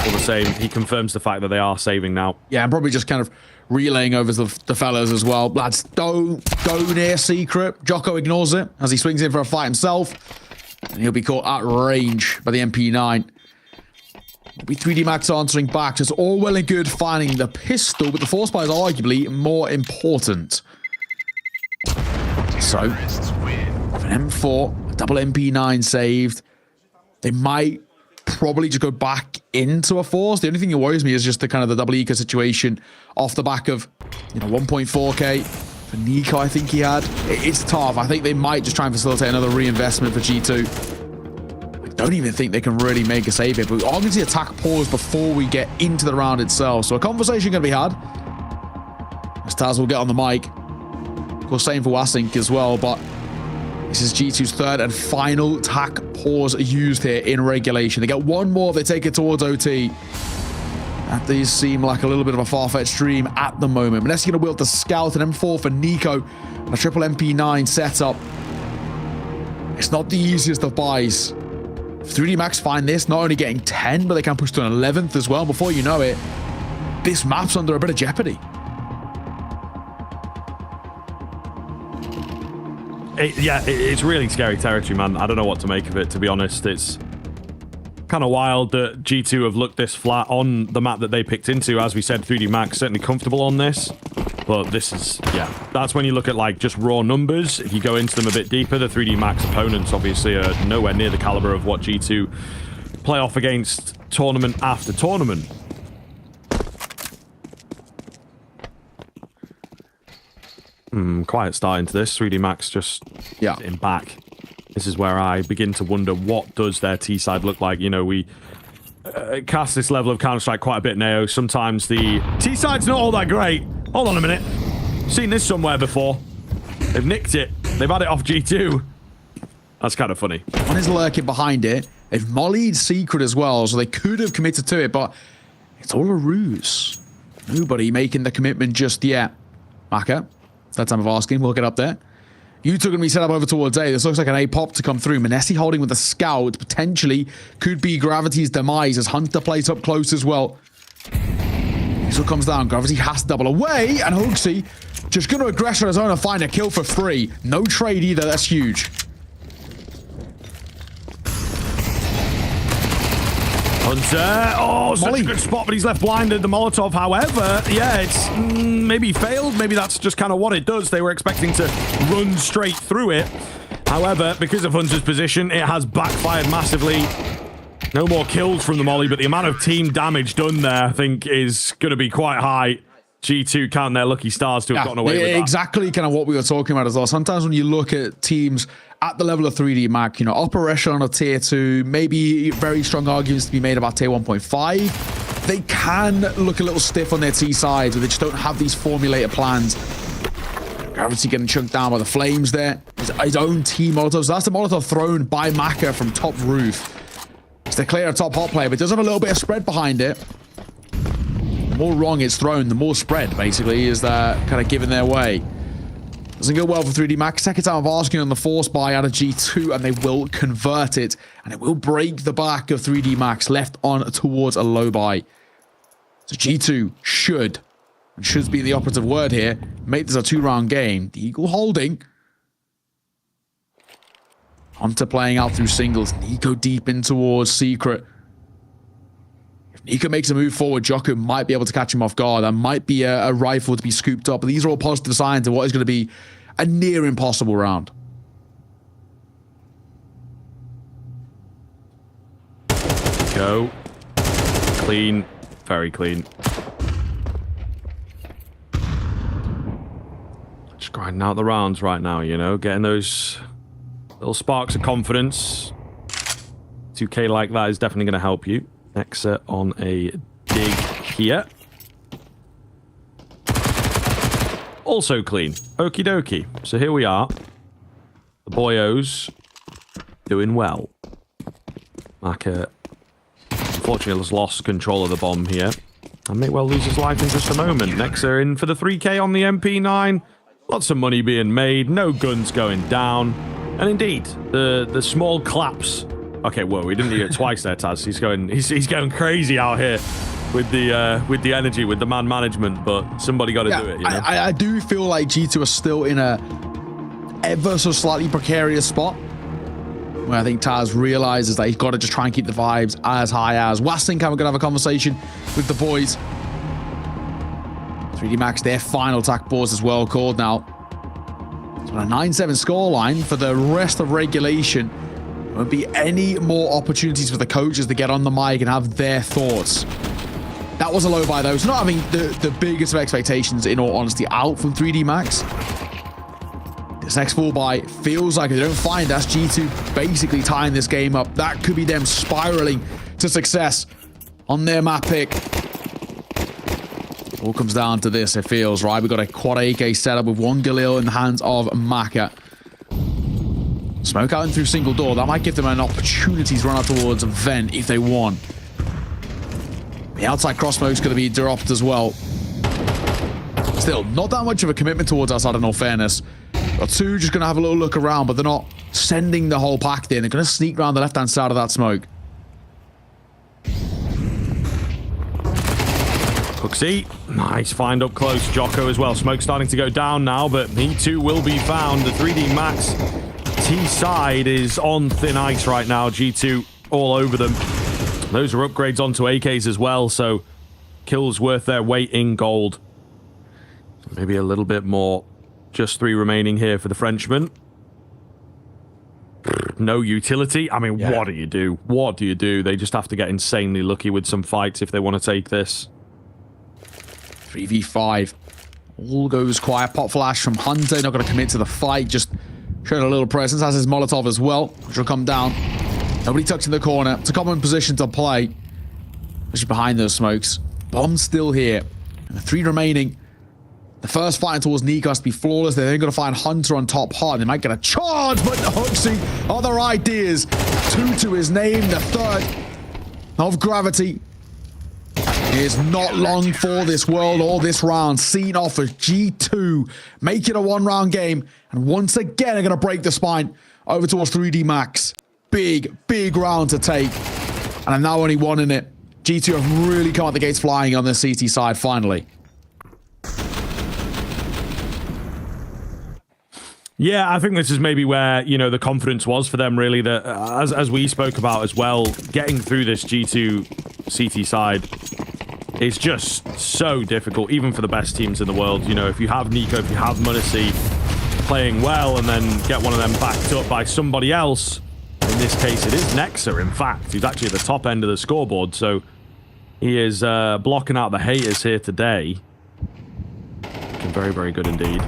All the same, he confirms the fact that they are saving now. Yeah, I'm probably just kind of relaying over the fellas as well. Lads, don't go near Secret. Jocko ignores it as he swings in for a fight himself. And he'll be caught at range by the MP9. It'll be 3D Max answering back. So it's all well and good finding the pistol, but the force buy is arguably more important. So, with an M4, a double MP9 saved, they might probably just go back into a force. The only thing that worries me is just the kind of the double eco situation off the back of, you know, 1.4k for Nico. I think he had. It's tough. I think they might just try and facilitate another reinvestment for G2. I don't even think they can really make a save here, but we're going to see attack pause before we get into the round itself. So a conversation going to be had. As Taz will get on the mic. Of course, same for Wasink as well, but this is G2's third and final attack pause used here in regulation. They get one more, they take it towards OT. That does seem like a little bit of a far-fetched dream at the moment. Manesi going to wield the Scout and M4 for Nico. And a triple MP9 setup. It's not the easiest of buys. 3D Max find this, not only getting 10, but they can push to an 11th as well. Before you know it, this map's under a bit of jeopardy. It's really scary territory, man. I don't know what to make of it, to be honest. It's kind of wild that G2 have looked this flat on the map that they picked into. As we said, 3D Max certainly comfortable on this. But this is, yeah, that's when you look at like just raw numbers. If you go into them a bit deeper, the 3D Max opponents obviously are nowhere near the caliber of what G2 play off against tournament after tournament. Quiet start into this. 3D Max just in back. This is where I begin to wonder, what does their T-side look like? You know, we cast this level of Counter-Strike quite a bit now. Sometimes the T-side's not all that great. Hold on a minute. Seen this somewhere before. They've nicked it. They've had it off G2. That's kind of funny. One is lurking behind it. They've mollied Secret as well, so they could have committed to it, but it's all a ruse. Nobody making the commitment just yet. Maka. That time of asking, we'll get up there. You two are going to be set up over towards A. This looks like an A pop to come through. Manesi holding with a Scout. Potentially could be Gravity's demise as Hunter plays up close as well. This one comes down. Gravity has to double away. And Hooksy just going to aggress on his own and find a kill for free. No trade either. That's huge. Hunter, oh, such a good spot, but he's left blinded. The Molotov, however, yeah, it's maybe failed. Maybe that's just kind of what it does. They were expecting to run straight through it. However, because of Hunter's position, it has backfired massively. No more kills from the Molly, but the amount of team damage done there, I think, is going to be quite high. G2 counting their lucky stars to have gotten away with that. Exactly kind of what we were talking about as well. Sometimes when you look at teams at the level of 3D Mac, you know, upper echelon of tier 2, maybe very strong arguments to be made about tier 1.5, they can look a little stiff on their T sides, where they just don't have these formulated plans. Gravity getting chunked down by the flames there. His own team Molotov. So that's the Molotov thrown by Maka from top roof. It's to clear a top hot player, but it does have a little bit of spread behind it. The more wrong it's thrown, the more spread, basically, is that kind of given their way. Doesn't go well for 3D Mac. Second time of asking on the force buy out of G2, and they will convert it. And it will break the back of 3D Max, left on towards a low buy. So G2 should be the operative word here, make this a 2-round game. The Eagle holding. Hunter playing out through singles. Nico deep in towards Secret. If Nico makes a move forward, Jocko might be able to catch him off guard. That might be a rifle to be scooped up. But these are all positive signs of what is going to be a near impossible round. Go. Clean. Very clean. Just grinding out the rounds right now, you know, getting those little sparks of confidence. 2K like that is definitely going to help you. Exit on a dig here. Also clean. Okie dokie. So here we are. The boyos doing well. Maka unfortunately has lost control of the bomb here. And may well lose his life in just a moment. Nexa in for the 3K on the MP9. Lots of money being made. No guns going down. And indeed, the small claps. Okay, whoa, we didn't need it twice there, Taz. He's going crazy out here with the energy, with the man management, but somebody got to do it, you know? I do feel like G2 are still in a ever so slightly precarious spot, where I think Taz realizes that he's got to just try and keep the vibes as high as. Westinghouse are going to have a conversation with the boys. 3D Max, their final attack boards as well called now. So on a 9-7 scoreline for the rest of regulation. There won't be any more opportunities for the coaches to get on the mic and have their thoughts. That was a low buy though. So not having the biggest of expectations, in all honesty, out from 3D Max. This next full buy feels like if they don't find us, G2 basically tying this game up. That could be them spiraling to success on their map pick. All comes down to this, it feels, right? We've got a quad AK setup with one Galil in the hands of Maka. Smoke out and through single door. That might give them an opportunity to run out towards a vent if they want. The outside cross smoke's going to be dropped as well. Still, not that much of a commitment towards outside, in all fairness. Got two just going to have a little look around, but they're not sending the whole pack there. They're going to sneak around the left-hand side of that smoke. Cooksy, nice find up close. Jocko as well. Smoke starting to go down now, but he too will be found. The 3D Max T side is on thin ice right now. G2 all over them. Those are upgrades onto AKs as well, so kills worth their weight in gold. Maybe a little bit more. Just 3 remaining here for the Frenchman. No utility. I mean, what do you do? What do you do? They just have to get insanely lucky with some fights if they want to take this. 3v5. All goes quiet. Pop flash from Hunter. Not going to commit to the fight. Just showing a little presence. Has his Molotov as well, which will come down. Nobody tucked in the corner. It's a common position to play. Especially behind those smokes. Bomb still here. And the 3 remaining. The first fight towards Nico has to be flawless. They're then going to find Hunter on top hard. They might get a charge, but Hooksy, other ideas. 2 to his name. The third of Gravity. It is not long for this world or this round. Seen off as G2 make it a 1-round game. And once again, they're going to break the spine over towards 3D Max. Big, big round to take. And I'm now only 1 in it. G2 have really come out the gates flying on the CT side finally. Yeah, I think this is maybe where, you know, the confidence was for them, really. That as we spoke about as well, getting through this G2 CT side is just so difficult, even for the best teams in the world. You know, if you have Nico, if you have MongolZ playing well, and then get one of them backed up by somebody else, in this case, it is Nexa, in fact. He's actually at the top end of the scoreboard, so he is blocking out the haters here today. Looking very, very good indeed.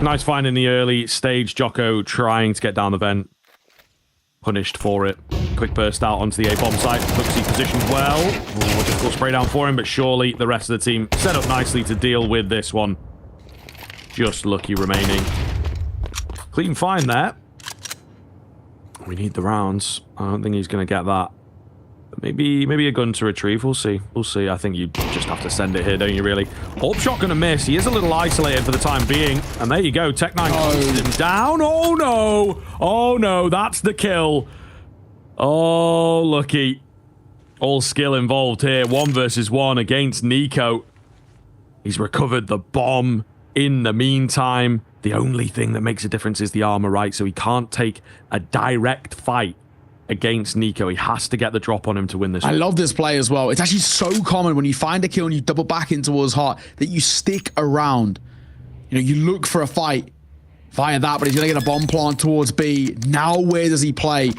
Nice find in the early stage. Jocko trying to get down the vent. Punished for it. Quick burst out onto the A-bomb site. Luxy positioned well. Oh, difficult spray down for him, but surely the rest of the team set up nicely to deal with this one. Just Lucky remaining. Clean find there. We need the rounds. I don't think he's going to get that. But maybe a gun to retrieve. We'll see. We'll see. I think you just have to send it here, don't you, really? Orb shot going to miss. He is a little isolated for the time being. And there you go. Tech9 hunts him down. Oh, no. Oh, no. That's the kill. Oh, Lucky. All skill involved here. 1 versus 1 against Nico. He's recovered the bomb in the meantime. The only thing that makes a difference is the armor, right? So he can't take a direct fight against Nico. He has to get the drop on him to win this. I love this play as well. It's actually so common when you find a kill and you double back in towards Heart that you stick around. You know, you look for a fight. Fire that, but he's going to get a bomb plant towards B. Now where does he play?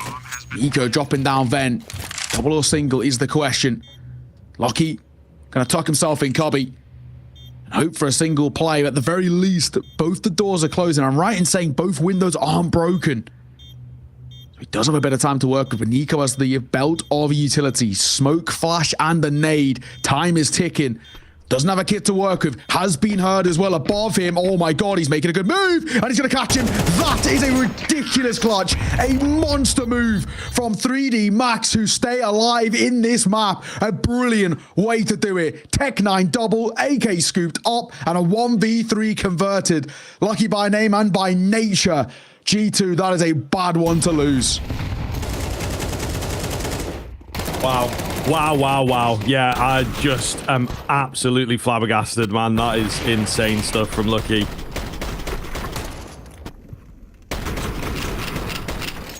Nico dropping down vent. Double or single is the question. Lucky going to tuck himself in cubby. Hope for a single play. At the very least, both the doors are closing. I'm right in saying both windows aren't broken. So he does have a bit of time to work with. Nico has the belt of utility. Smoke, flash, and the nade. Time is ticking. Doesn't have a kit to work with. Has been heard as well above him. Oh my god, he's making a good move. And he's going to catch him. That is a ridiculous clutch. A monster move from 3D Max, who stay alive in this map. A brilliant way to do it. Tech9 double, AK scooped up, and a 1v3 converted. Lucky by name and by nature. G2, that is a bad one to lose. Wow. Wow, wow, wow. Yeah, I just am absolutely flabbergasted, man. That is insane stuff from Lucky.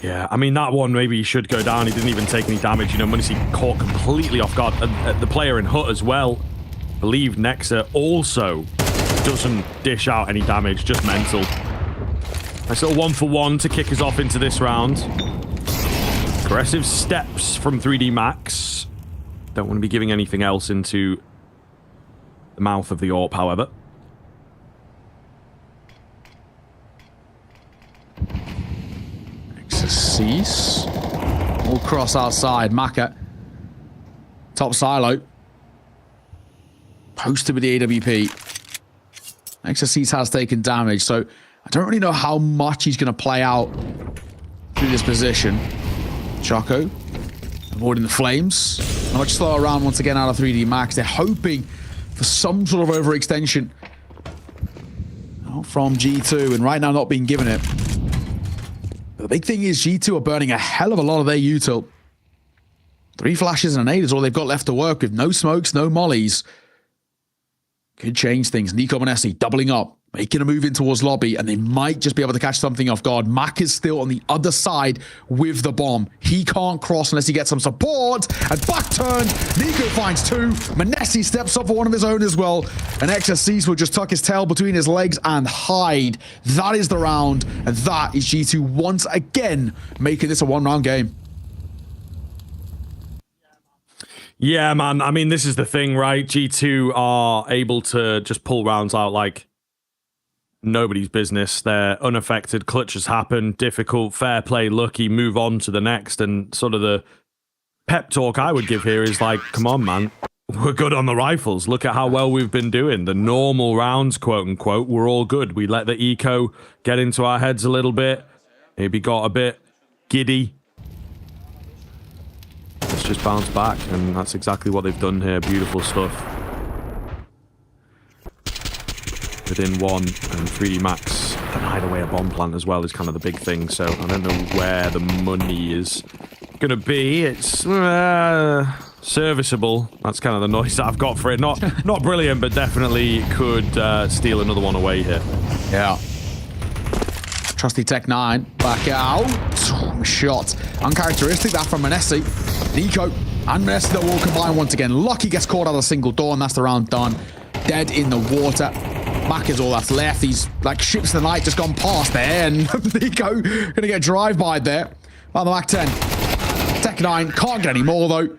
Yeah, I mean, that one maybe he should go down. He didn't even take any damage. You know, MongolZ caught completely off guard. And the player in Hut as well. I believe Nexa also doesn't dish out any damage. Just mental. Nice little 1-for-1 to kick us off into this round. Aggressive steps from 3D Max. Don't want to be giving anything else into the mouth of the AWP, however. Cease. All cross outside. Maka. Top silo. Posted with the AWP. Exercise has taken damage, so I don't really know how much he's going to play out through this position. Choco avoiding the flames. Not much slow around once again out of 3D Max. They're hoping for some sort of overextension from G2, and right now not being given it. But the big thing is G2 are burning a hell of a lot of their util. 3 flashes and a nade is all they've got left to work with. No smokes, no mollies. Could change things. Nico Manesi doubling up, making a move in towards lobby, and they might just be able to catch something off guard. Mac is still on the other side with the bomb. He can't cross unless he gets some support. And back turn, Nico finds 2. Manesi steps up for one of his own as well. And Exercise will just tuck his tail between his legs and hide. That is the round, and that is G2 once again making this a 1-round game. Yeah, man. I mean, this is the thing, right? G2 are able to just pull rounds out like nobody's business. They're unaffected. Clutches happen. Difficult. Fair play. Lucky. Move on to the next. And sort of the pep talk I would give here is like, come on, man. We're good on the rifles. Look at how well we've been doing. The normal rounds, quote unquote, we're all good. We let the eco get into our heads a little bit. Maybe got a bit giddy. Let's just bounce back, and that's exactly what they've done here. Beautiful stuff. Within 1, and 3D Max can hide away a bomb plant as well is kind of the big thing, so I don't know where the money is going to be. It's serviceable. That's kind of the noise that I've got for it. Not brilliant, but definitely could steal another one away here. Yeah. Trusty Tech9 back out. Shot. Uncharacteristic that from Manesi. Nico and Manesi that will combine once again. Lucky gets caught out of a single door, and that's the round done. Dead in the water. Mac is all that's left. He's like ships of the night just gone past there, and Nico gonna get drive-by there. On the back 10. Tech 9 can't get any more though.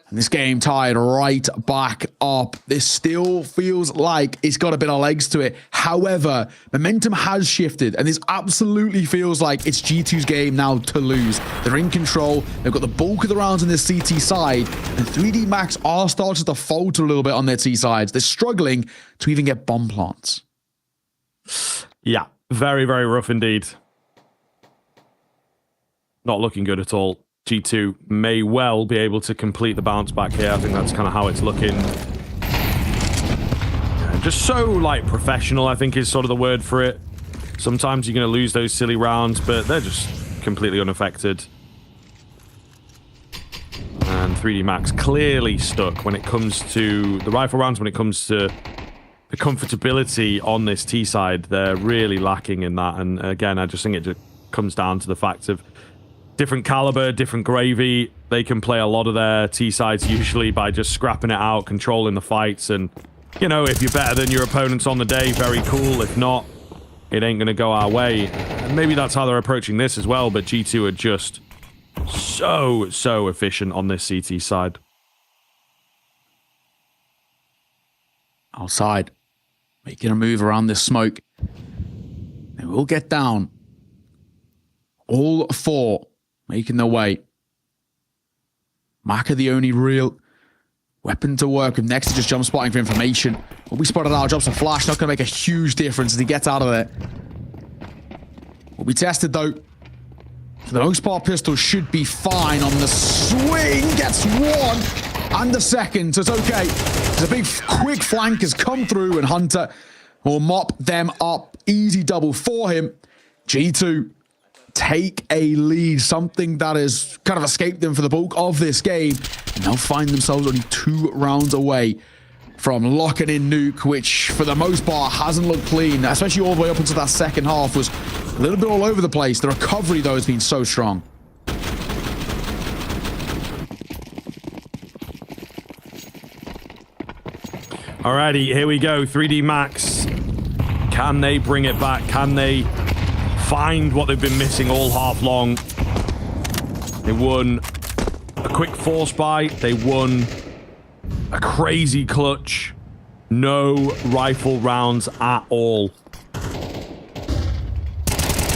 And this game tied right back up. This still feels like it's got a bit of legs to it. However, momentum has shifted, and this absolutely feels like it's G2's game now to lose. They're in control. They've got the bulk of the rounds on their CT side, and 3D Max are starting to falter a little bit on their T sides. They're struggling to even get bomb plants. Yeah, very, very rough indeed. Not looking good at all. G2 may well be able to complete the bounce back here. I think that's kind of how it's looking. Just so, like, professional, I think is sort of the word for it. Sometimes you're going to lose those silly rounds, but they're just completely unaffected. And 3D Max clearly stuck when it comes to the rifle rounds, when it comes to the comfortability on this T side. They're really lacking in that. And again, I just think it just comes down to the fact of different caliber, different gravy. They can play a lot of their T-sides usually by just scrapping it out, controlling the fights. And, you know, if you're better than your opponents on the day, very cool. If not, it ain't going to go our way. And maybe that's how they're approaching this as well. But G2 are just so efficient on this CT side. Outside, making a move around this smoke. They will get down. All four making their way. Maka the only real weapon to work with. Next to just jump spotting for information. Will be spotted out, drops a flash. Not going to make a huge difference as he gets out of there. Will be tested though. For the most part, pistol should be fine on the swing. Gets one and the second, so it's okay. There's a big quick flank has come through and Hunter will mop them up. Easy double for him. G2 take a lead, something that has kind of escaped them for the bulk of this game, and they'll find themselves only 2 rounds away from locking in Nuke, which for the most part hasn't looked clean, especially all the way up until that second half was a little bit all over the place. The recovery though has been so strong. Alrighty, here we go. 3D Max. Can they bring it back? Can they find what they've been missing all half long? They won a quick force buy. They won a crazy clutch. No rifle rounds at all. Here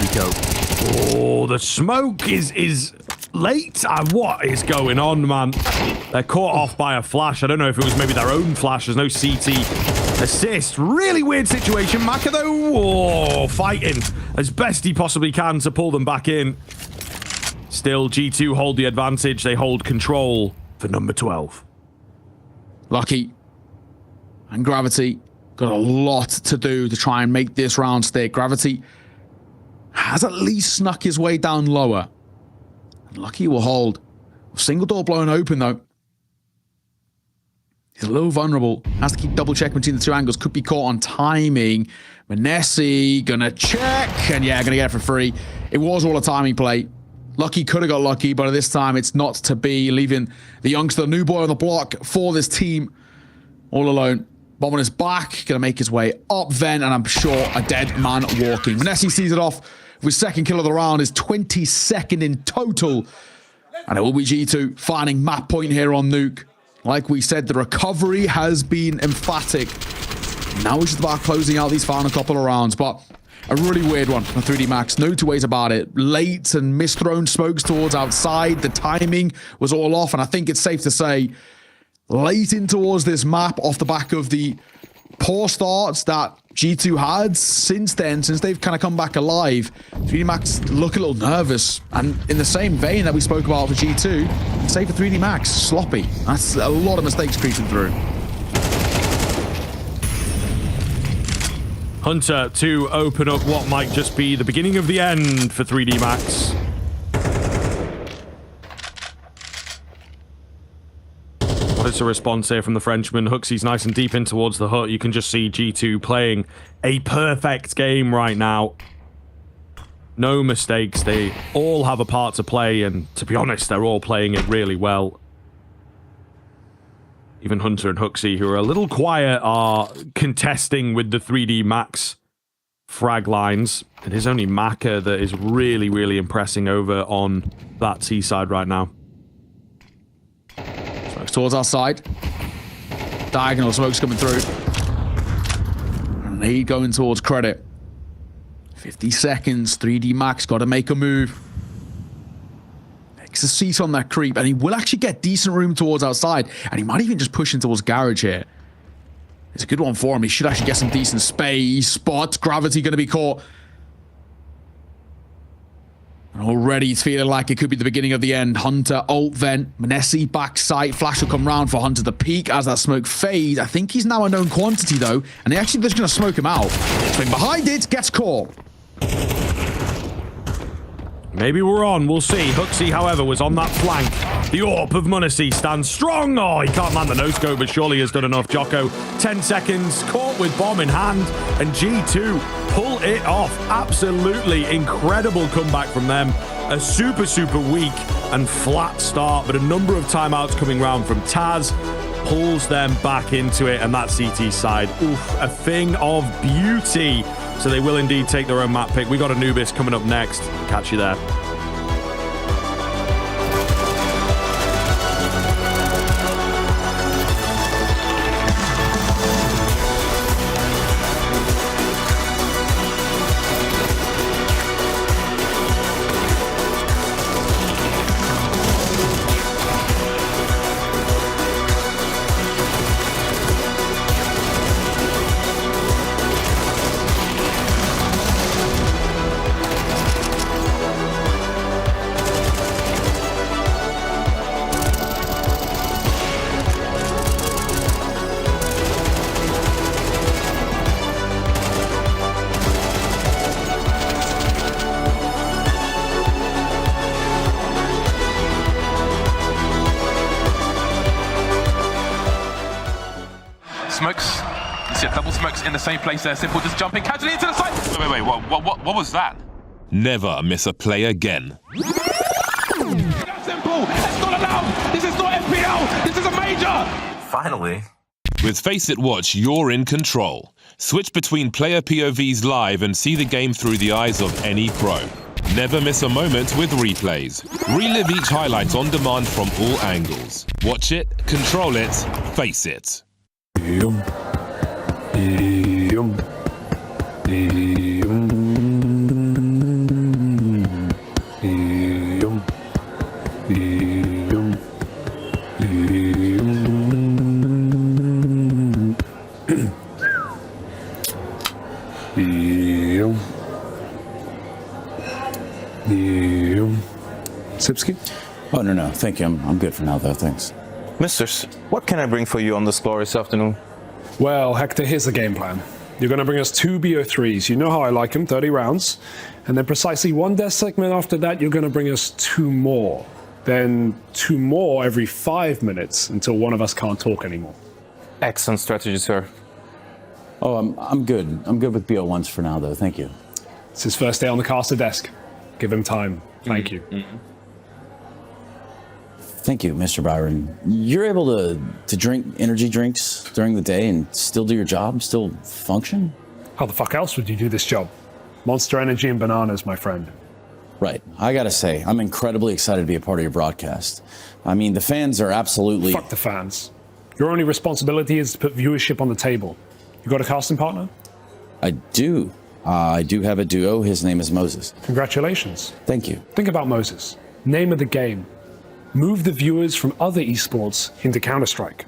we go. Oh, the smoke is late. What is going on, man? They're caught off by a flash. I don't know if it was maybe their own flash. There's no CT assist. Really weird situation. Maka, though, fighting as best he possibly can to pull them back in. Still, G2 hold the advantage. They hold control for number 12. Lucky and Gravity got a lot to do to try and make this round stick. Gravity has at least snuck his way down lower. And Lucky will hold. Single door blown open, though. He's a little vulnerable. Has to keep double checking between the 2 angles. Could be caught on timing. Manesi gonna check. And yeah, gonna get it for free. It was all a timing play. Lucky could have got lucky, but at this time it's not to be. Leaving the youngster, the new boy on the block for this team all alone. Bomb on his back. Gonna make his way up then. And I'm sure a dead man walking. Manesi sees it off with second kill of the round. Is 22nd in total. And it will be G2 finding map point here on Nuke. Like we said, the recovery has been emphatic. Now it's just about closing out these final couple of rounds, but a really weird one from 3D Max. No two ways about it. Late and misthrown smokes towards outside. The timing was all off, and I think it's safe to say late in towards this map off the back of the poor starts that G2 had since then, since they've kind of come back alive. 3D Max look a little nervous, and in the same vein that we spoke about for G2, say for 3D Max, sloppy. That's a lot of mistakes creeping through. Hunter to open up what might just be the beginning of the end for 3D Max. What is the response here from the Frenchman? Huxey's nice and deep in towards the hut. You can just see G2 playing a perfect game right now. No mistakes. They all have a part to play, and to be honest, they're all playing it really well. Even Hunter and Huxey, who are a little quiet, are contesting with the 3D Max frag lines. It is only Maka that is really, really impressing over on that T side right now. Smokes towards our side. Diagonal smokes coming through. Lead going towards Credit. 50 seconds. 3D Max got to make a move. Makes a cease on that creep, and he will actually get decent room towards outside, and he might even just push in towards Garage here. It's a good one for him. He should actually get some decent space. Spot. Gravity going to be caught. And already it's feeling like it could be the beginning of the end. Hunter, ult vent, Manesi backside. Flash will come round for Hunter to peek as that smoke fades. I think he's now a known quantity though, and they're actually just going to smoke him out. Swing behind it, gets caught. Maybe we're on, we'll see. Huxley, however, was on that flank. The AWP of Munisi stands strong. Oh, he can't land the no-scope, but surely has done enough. Jocko, 10 seconds, caught with bomb in hand, and G2 pull it off. Absolutely incredible comeback from them. A super, super weak and flat start, but a number of timeouts coming round from Taz pulls them back into it, and that CT side, oof, a thing of beauty. So they will indeed take their own map pick. We got Anubis coming up next. Catch you there. Smokes. You see double smokes in the same place there. Simple just jumping casually into the side. Wait, what was that? Never miss a play again. Simple. That's not allowed. This is not FPL. This is a major. Finally. With Face It Watch, you're in control. Switch between player POVs live and see the game through the eyes of any pro. Never miss a moment with replays. Relive each highlight on demand from all angles. Watch it, control it, face it. Sipsky? Oh, no. Thank you. I'm good for now, though. Thanks. Misters, what can I bring for you on this glorious afternoon? Well, Hector, here's the game plan. You're going to bring us 2 BO3s. You know how I like them, 30 rounds. And then precisely 1 death segment after that, you're going to bring us 2 more. Then 2 more every 5 minutes until one of us can't talk anymore. Excellent strategy, sir. Oh, I'm good. I'm good with BO1s for now, though. Thank you. It's his first day on the caster desk. Give him time. Thank you. Thank you, Mr. Byron. You're able to drink energy drinks during the day and still do your job, still function? How the fuck else would you do this job? Monster Energy and bananas, my friend. Right. I gotta say, I'm incredibly excited to be a part of your broadcast. I mean, the fans are absolutely... Fuck the fans. Your only responsibility is to put viewership on the table. You got a casting partner? I do. I do have a duo. His name is Moses. Congratulations. Thank you. Think about Moses. Name of the game. Move the viewers from other esports into Counter-Strike.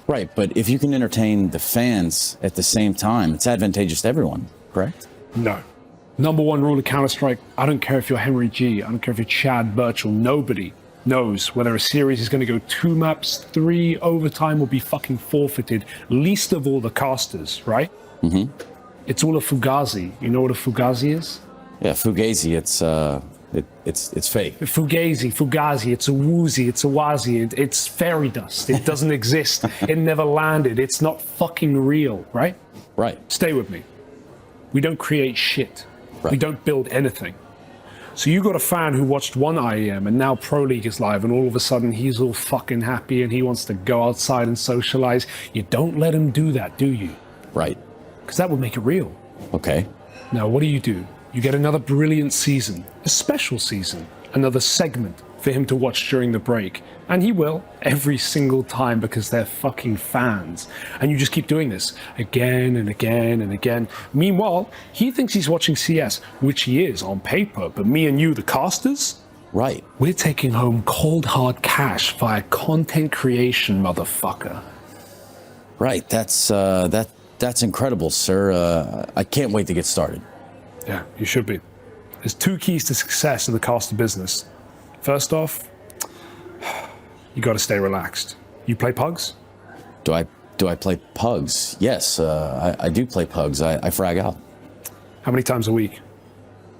Right, but if you can entertain the fans at the same time, it's advantageous to everyone, correct? No. Number 1 rule of Counter-Strike, I don't care if you're Henry G, I don't care if you're Chad Birchall, nobody knows whether a series is going to go 2 maps, 3, overtime will be fucking forfeited, least of all the casters, right? Mm-hmm. It's all a fugazi. You know what a fugazi is? Yeah, fugazi, it's fake. Fugazi, it's a woozy, it's a wazi, it's fairy dust. It doesn't exist. It never landed. It's not fucking real, right? Right. Stay with me. We don't create shit. Right. We don't build anything. So you got a fan who watched 1 IEM and now Pro League is live and all of a sudden he's all fucking happy and he wants to go outside and socialize. You don't let him do that, do you? Right. Because that would make it real. Okay. Now, what do? You get another brilliant season, a special season, another segment for him to watch during the break. And he will every single time because they're fucking fans. And you just keep doing this again and again and again. Meanwhile, he thinks he's watching CS, which he is on paper. But me and you, the casters, right? We're taking home cold hard cash via content creation, motherfucker. Right. That's incredible, sir. I can't wait to get started. Yeah, you should be. There's two keys to success in the caster business. First off, you got to stay relaxed. You play pugs? Do I play pugs? Yes, I do play pugs. I frag out. How many times a week?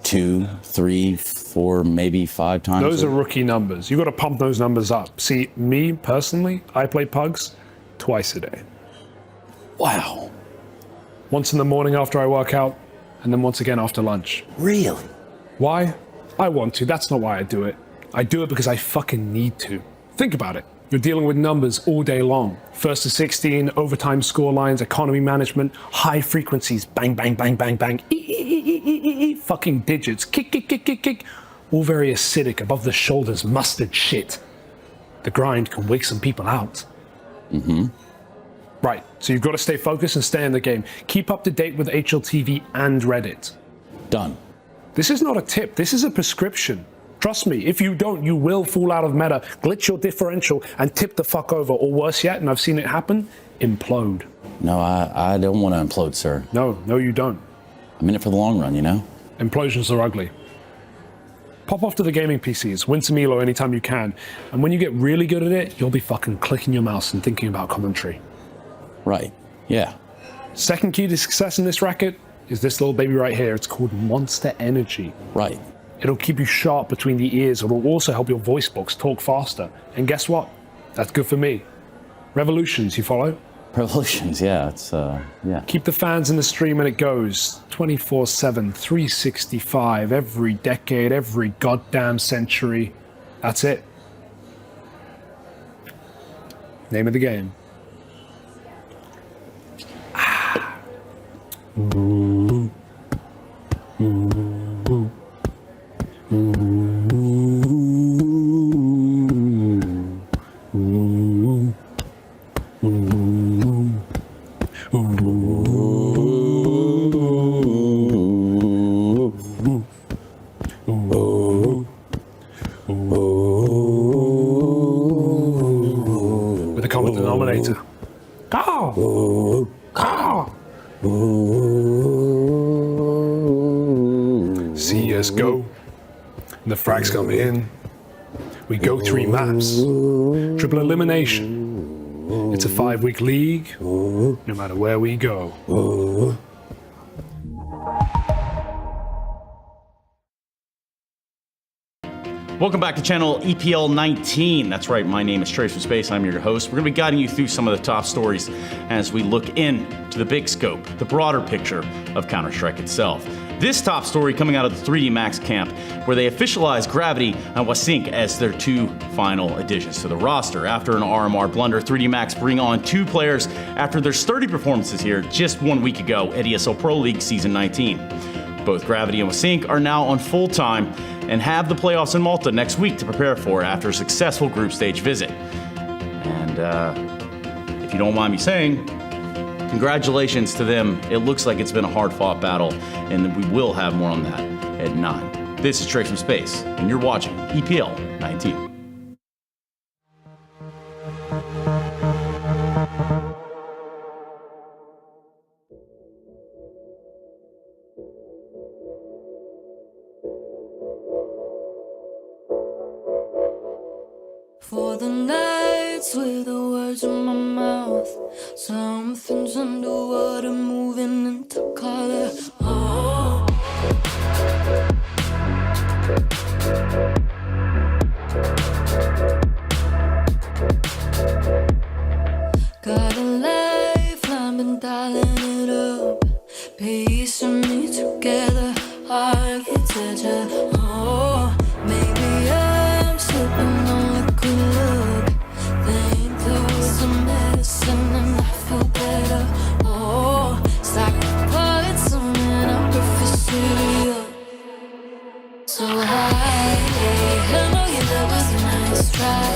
2, 3, 4, maybe 5 times. Those are rookie numbers. You got to pump those numbers up. See, me personally, I play pugs twice a day. Wow. Once in the morning after I work out, and then once again after lunch. Really? Why? I want to. That's not why I do it. I do it because I fucking need to. Think about it. You're dealing with numbers all day long. 1st to 16, overtime score lines, economy management, high frequencies, bang, bang, bang, bang, bang, fucking digits, kick, kick, kick, kick, kick. All very acidic, above the shoulders, mustard shit. The grind can wake some people out. Mm-hmm. Right, so you've got to stay focused and stay in the game. Keep up to date with HLTV and Reddit. Done. This is not a tip, this is a prescription. Trust me, if you don't, you will fall out of meta, glitch your differential, and tip the fuck over, or worse yet, and I've seen it happen, implode. No, I don't want to implode, sir. No, you don't. I'm in it for the long run, you know? Implosions are ugly. Pop off to the gaming PCs, win some ELO anytime you can, and when you get really good at it, you'll be fucking clicking your mouse and thinking about commentary. Right, yeah. Second key to success in this racket is this little baby right here. It's called Monster Energy. Right. It'll keep you sharp between the ears. It'll also help your voice box talk faster. And guess what? That's good for me. Revolutions, you follow? Revolutions, yeah, it's, yeah. Keep the fans in the stream and it goes 24/7, 365, every decade, every goddamn century. That's it. Name of the game. Ooh. Ooh. With a common denominator. Go! Go! CS go. The frags come in. We go 3 maps. Triple elimination. It's a 5-week league, no matter where we go. Welcome back to channel EPL 19. That's right, my name is Trace from Space. I'm your host. We're going to be guiding you through some of the top stories as we look into the big scope, the broader picture of Counter-Strike itself. This top story coming out of the 3D Max camp, where they officialized Gravity and Wasink as their 2 final additions to the roster. After an RMR blunder, 3D Max bring on 2 players after their sturdy performances here just 1 week ago at ESL Pro League Season 19. Both Gravity and Wasink are now on full-time and have the playoffs in Malta next week to prepare for after a successful group stage visit. And if you don't mind me saying, congratulations to them. It looks like it's been a hard-fought battle, and we will have more on that at 9. This is Trace from Space, and you're watching EPL 19. For the nights with the words in my mouth, something's underwater moving into color. Oh. Got a lifeline, been dialing it up, piecing me together, architecture. Oh, maybe I'm slipping on liquid love. Think there was a medicine and I feel better. Oh, it's like the parts of an opera for So high, I know you love was a nice try.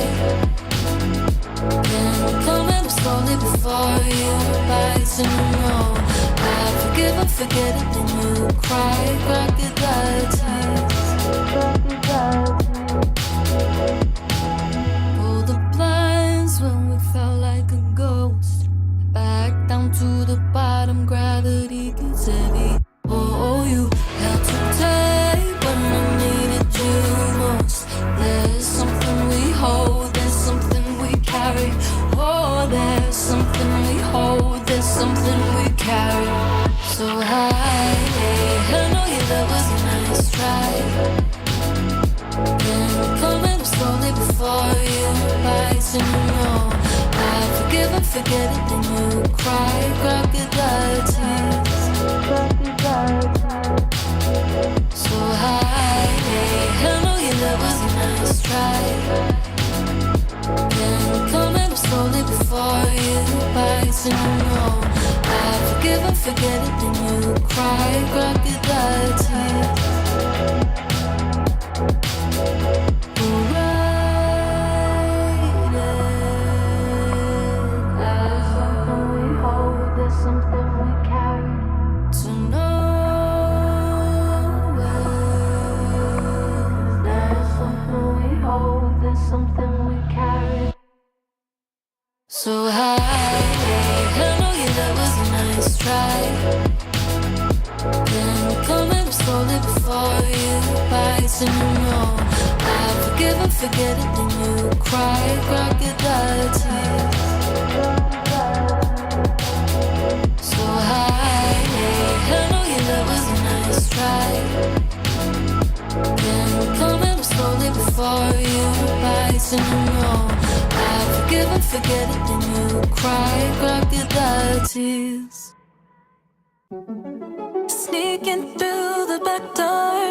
Been coming up slowly before you rise and know. I forgive and forget it, then you cry. Crocodile tears. Pull the blinds when we felt like a ghost. Back down to the bottom, gravity gets heavy. Oh, you held too tight when I needed you most. There's something we hold, there's something we carry. Oh, there's something we hold, there's something we carry. So high, I know you love was a nice try. Been coming up slowly before you rise and know. I forgive and forget it, then you cry. Crocodile tears. So high, I know your love was a nice try. Been coming up slowly before you rise and know. I forgive and forget it, then you cry. Crocodile tears. So high, I know your love was a nice try. Been coming up slowly before you rise and know. I forgive and forget it, then you cry. Crocodile tears. So high, I know your love was a nice try. Been coming up slowly before you rise and know. I forgive and forget it, then you cry. Crocodile tears. Sneaking through the back door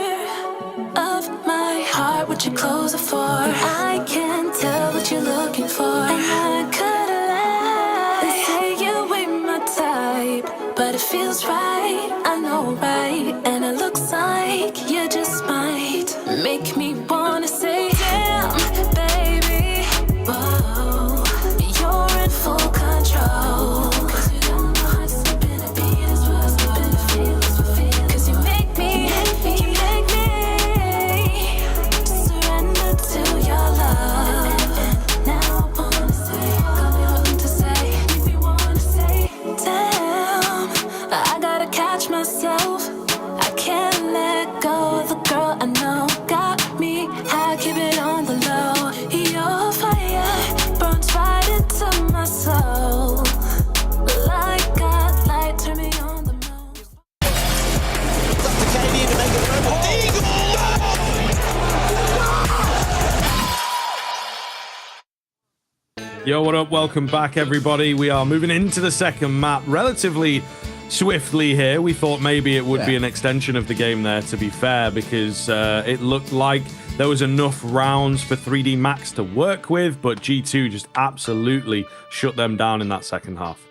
of my heart, would you close the for? I can't tell what you're looking for, and I could lie and say you ain't my type, but it feels right, I know right, and it looks like you just might make me wanna say, damn, baby, whoa, you're in full control. Myself, I can't let go of the girl I know. Got me, I keep it on the low. Your fire burns right into my soul. Like God, light, turn me on the most. Yo, what up? Welcome back, everybody. We are moving into the second map relatively swiftly here. We thought maybe it would be an extension of the game there, to be fair, because it looked like there was enough rounds for 3D Max to work with, but G2 just absolutely shut them down in that second half.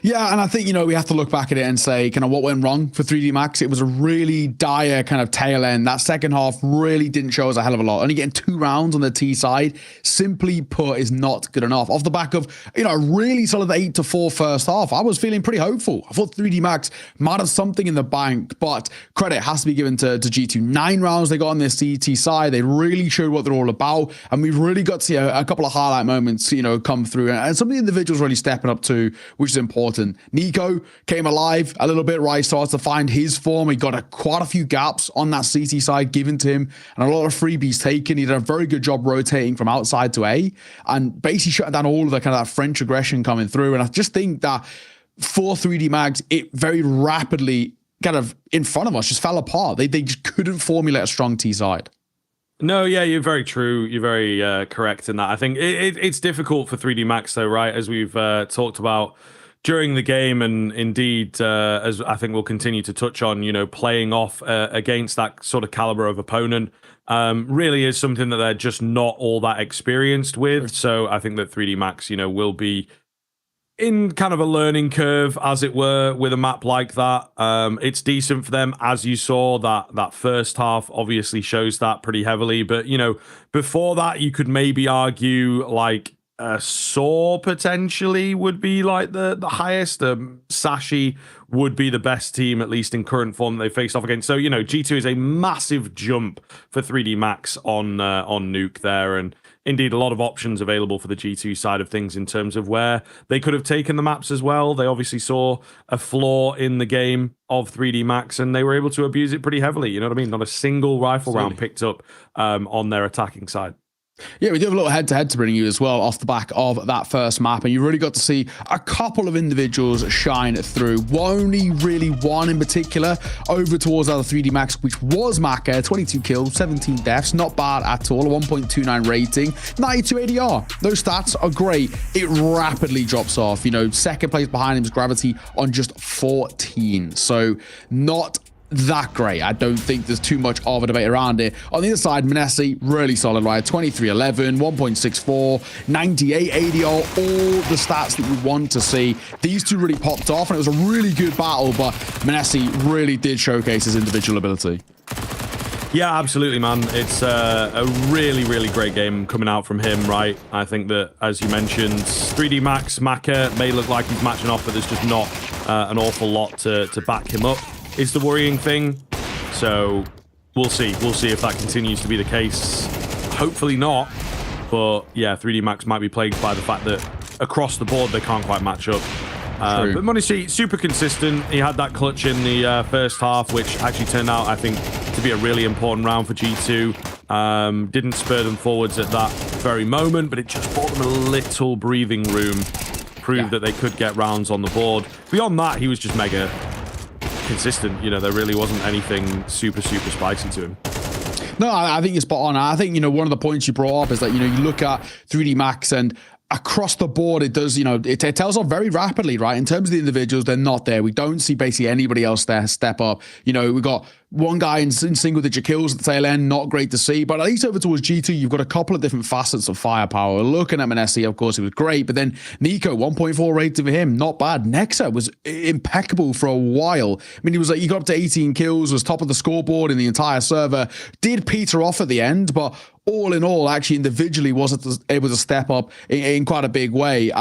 Yeah, and I think, we have to look back at it and say, kind of what went wrong for 3D Max. It was a really dire kind of tail end. That second half really didn't show us a hell of a lot. Only getting 2 rounds on the T side, simply put, is not good enough. Off the back of, a really solid 8-4 first half, I was feeling pretty hopeful. I thought 3D Max might have something in the bank, but credit has to be given to G2. 9 rounds they got on this CT side. They really showed what they're all about, and we've really got to see a couple of highlight moments, come through, and some of the individuals really stepping up too, which is important. Nico came alive a little bit, right? Started to find his form. He got quite a few gaps on that CT side given to him, and a lot of freebies taken. He did a very good job rotating from outside to A, and basically shutting down all of the kind of that French aggression coming through. And I just think that for 3D Mags, it very rapidly kind of in front of us just fell apart. They just couldn't formulate a strong T side. No, yeah, you're very true. You're very correct in that. I think it's difficult for 3D Max, though, right? As we've talked about during the game, and indeed, as I think we'll continue to touch on, playing off against that sort of caliber of opponent really is something that they're just not all that experienced with. So I think that 3D Max, will be in kind of a learning curve, as it were, with a map like that. It's decent for them, as you saw. That first half obviously shows that pretty heavily. But, you know, before that, you could maybe argue like Saw potentially would be like the highest. Sashi would be the best team, at least in current form, that they faced off against. So, you know, G2 is a massive jump for 3D Max on Nuke there. And indeed, a lot of options available for the G2 side of things in terms of where they could have taken the maps as well. They obviously saw a flaw in the game of 3D Max, and they were able to abuse it pretty heavily. You know what I mean? Not a single rifle round picked up on their attacking side. Yeah, we do have a little head-to-head to bring you as well off the back of that first map, and you really got to see a couple of individuals shine through. Only really one in particular over towards our 3D Max, which was Maka, 22 kills, 17 deaths, not bad at all, a 1.29 rating, 92 ADR. Those stats are great. It rapidly drops off. You know, second place behind him is Gravity on just 14, so not that great. I don't think there's too much of a debate around it. On the other side, Manesi, really solid, right? 23-11, 1.64, 98 ADR, all the stats that you want to see. These two really popped off, and it was a really good battle, but Manesi really did showcase his individual ability. Yeah, absolutely, man. It's a really, really great game coming out from him, right? I think that, as you mentioned, 3D Max, Maka may look like he's matching off, but there's just not an awful lot to back him up. Is the worrying thing. So we'll see. We'll see if that continues to be the case. Hopefully not. But yeah, 3D Max might be plagued by the fact that across the board they can't quite match up. But MongolZ, super consistent. He had that clutch in the first half, which actually turned out, I think, to be a really important round for G2. Didn't spur them forwards at that very moment, but it just bought them a little breathing room. Proved that they could get rounds on the board. Beyond that, he was just mega consistent. You know, there really wasn't anything super spicy to him. No, I think you're spot on. I think, you know, one of the points you brought up is that, you know, you look at 3D Max and across the board, it does, you know, it tells off very rapidly, right? In terms of the individuals, they're not there. We don't see basically anybody else there step up. You know, we got one guy in single-digit kills at the tail end, not great to see, but at least over towards G2, you've got a couple of different facets of firepower. Looking at Manesi, of course, it was great, but then Nico, 1.4 rating for him, not bad. Nexa was impeccable for a while. I mean, he got up to 18 kills, was top of the scoreboard in the entire server, did peter off at the end, but all in all, actually individually wasn't able to step up in quite a big way.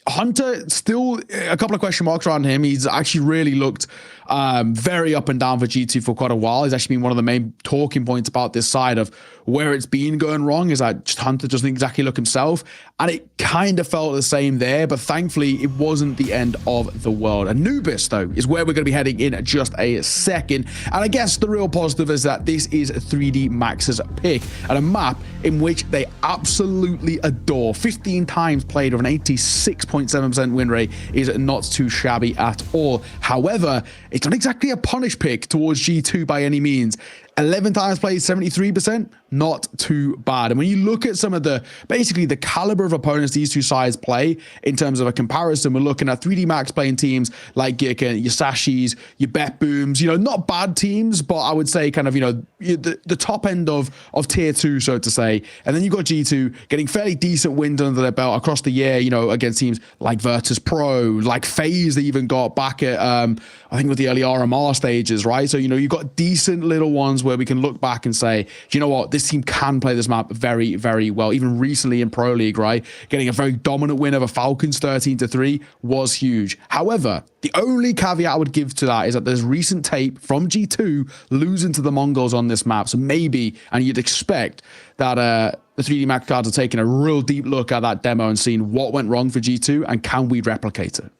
Hunter, still a couple of question marks around him. He's actually really looked very up and down for G2 for quite a while. He's actually been one of the main talking points about this side of where it's been going wrong, is that Hunter doesn't exactly look himself. And it kind of felt the same there, but thankfully it wasn't the end of the world. Anubis, though, is where we're going to be heading in just a second. And I guess the real positive is that this is 3D Max's pick at a map in which they absolutely adore. 15 times played with an 86.7% win rate is not too shabby at all. However, it's not exactly a punish pick towards G2 by any means. 11 times played, 73%, not too bad. And when you look at some of basically the caliber of opponents these two sides play in terms of a comparison, we're looking at 3D Max playing teams like your Sashis, your Bet Booms, you know, not bad teams, but I would say kind of, you know, the top end of tier 2, so to say. And then you've got G2 getting fairly decent wins under their belt across the year, you know, against teams like Virtus.pro, like FaZe, they even got back at, I think with the early RMR stages, right? So, you know, you've got decent little ones where we can look back and say, do you know what, this team can play this map very, very well. Even recently in Pro League, right, getting a very dominant win over Falcons 13-3 was huge. However, the only caveat I would give to that is that there's recent tape from G2 losing to the Mongols on this map. So maybe, and you'd expect that the 3D Max cards are taking a real deep look at that demo and seeing what went wrong for G2 and can we replicate it.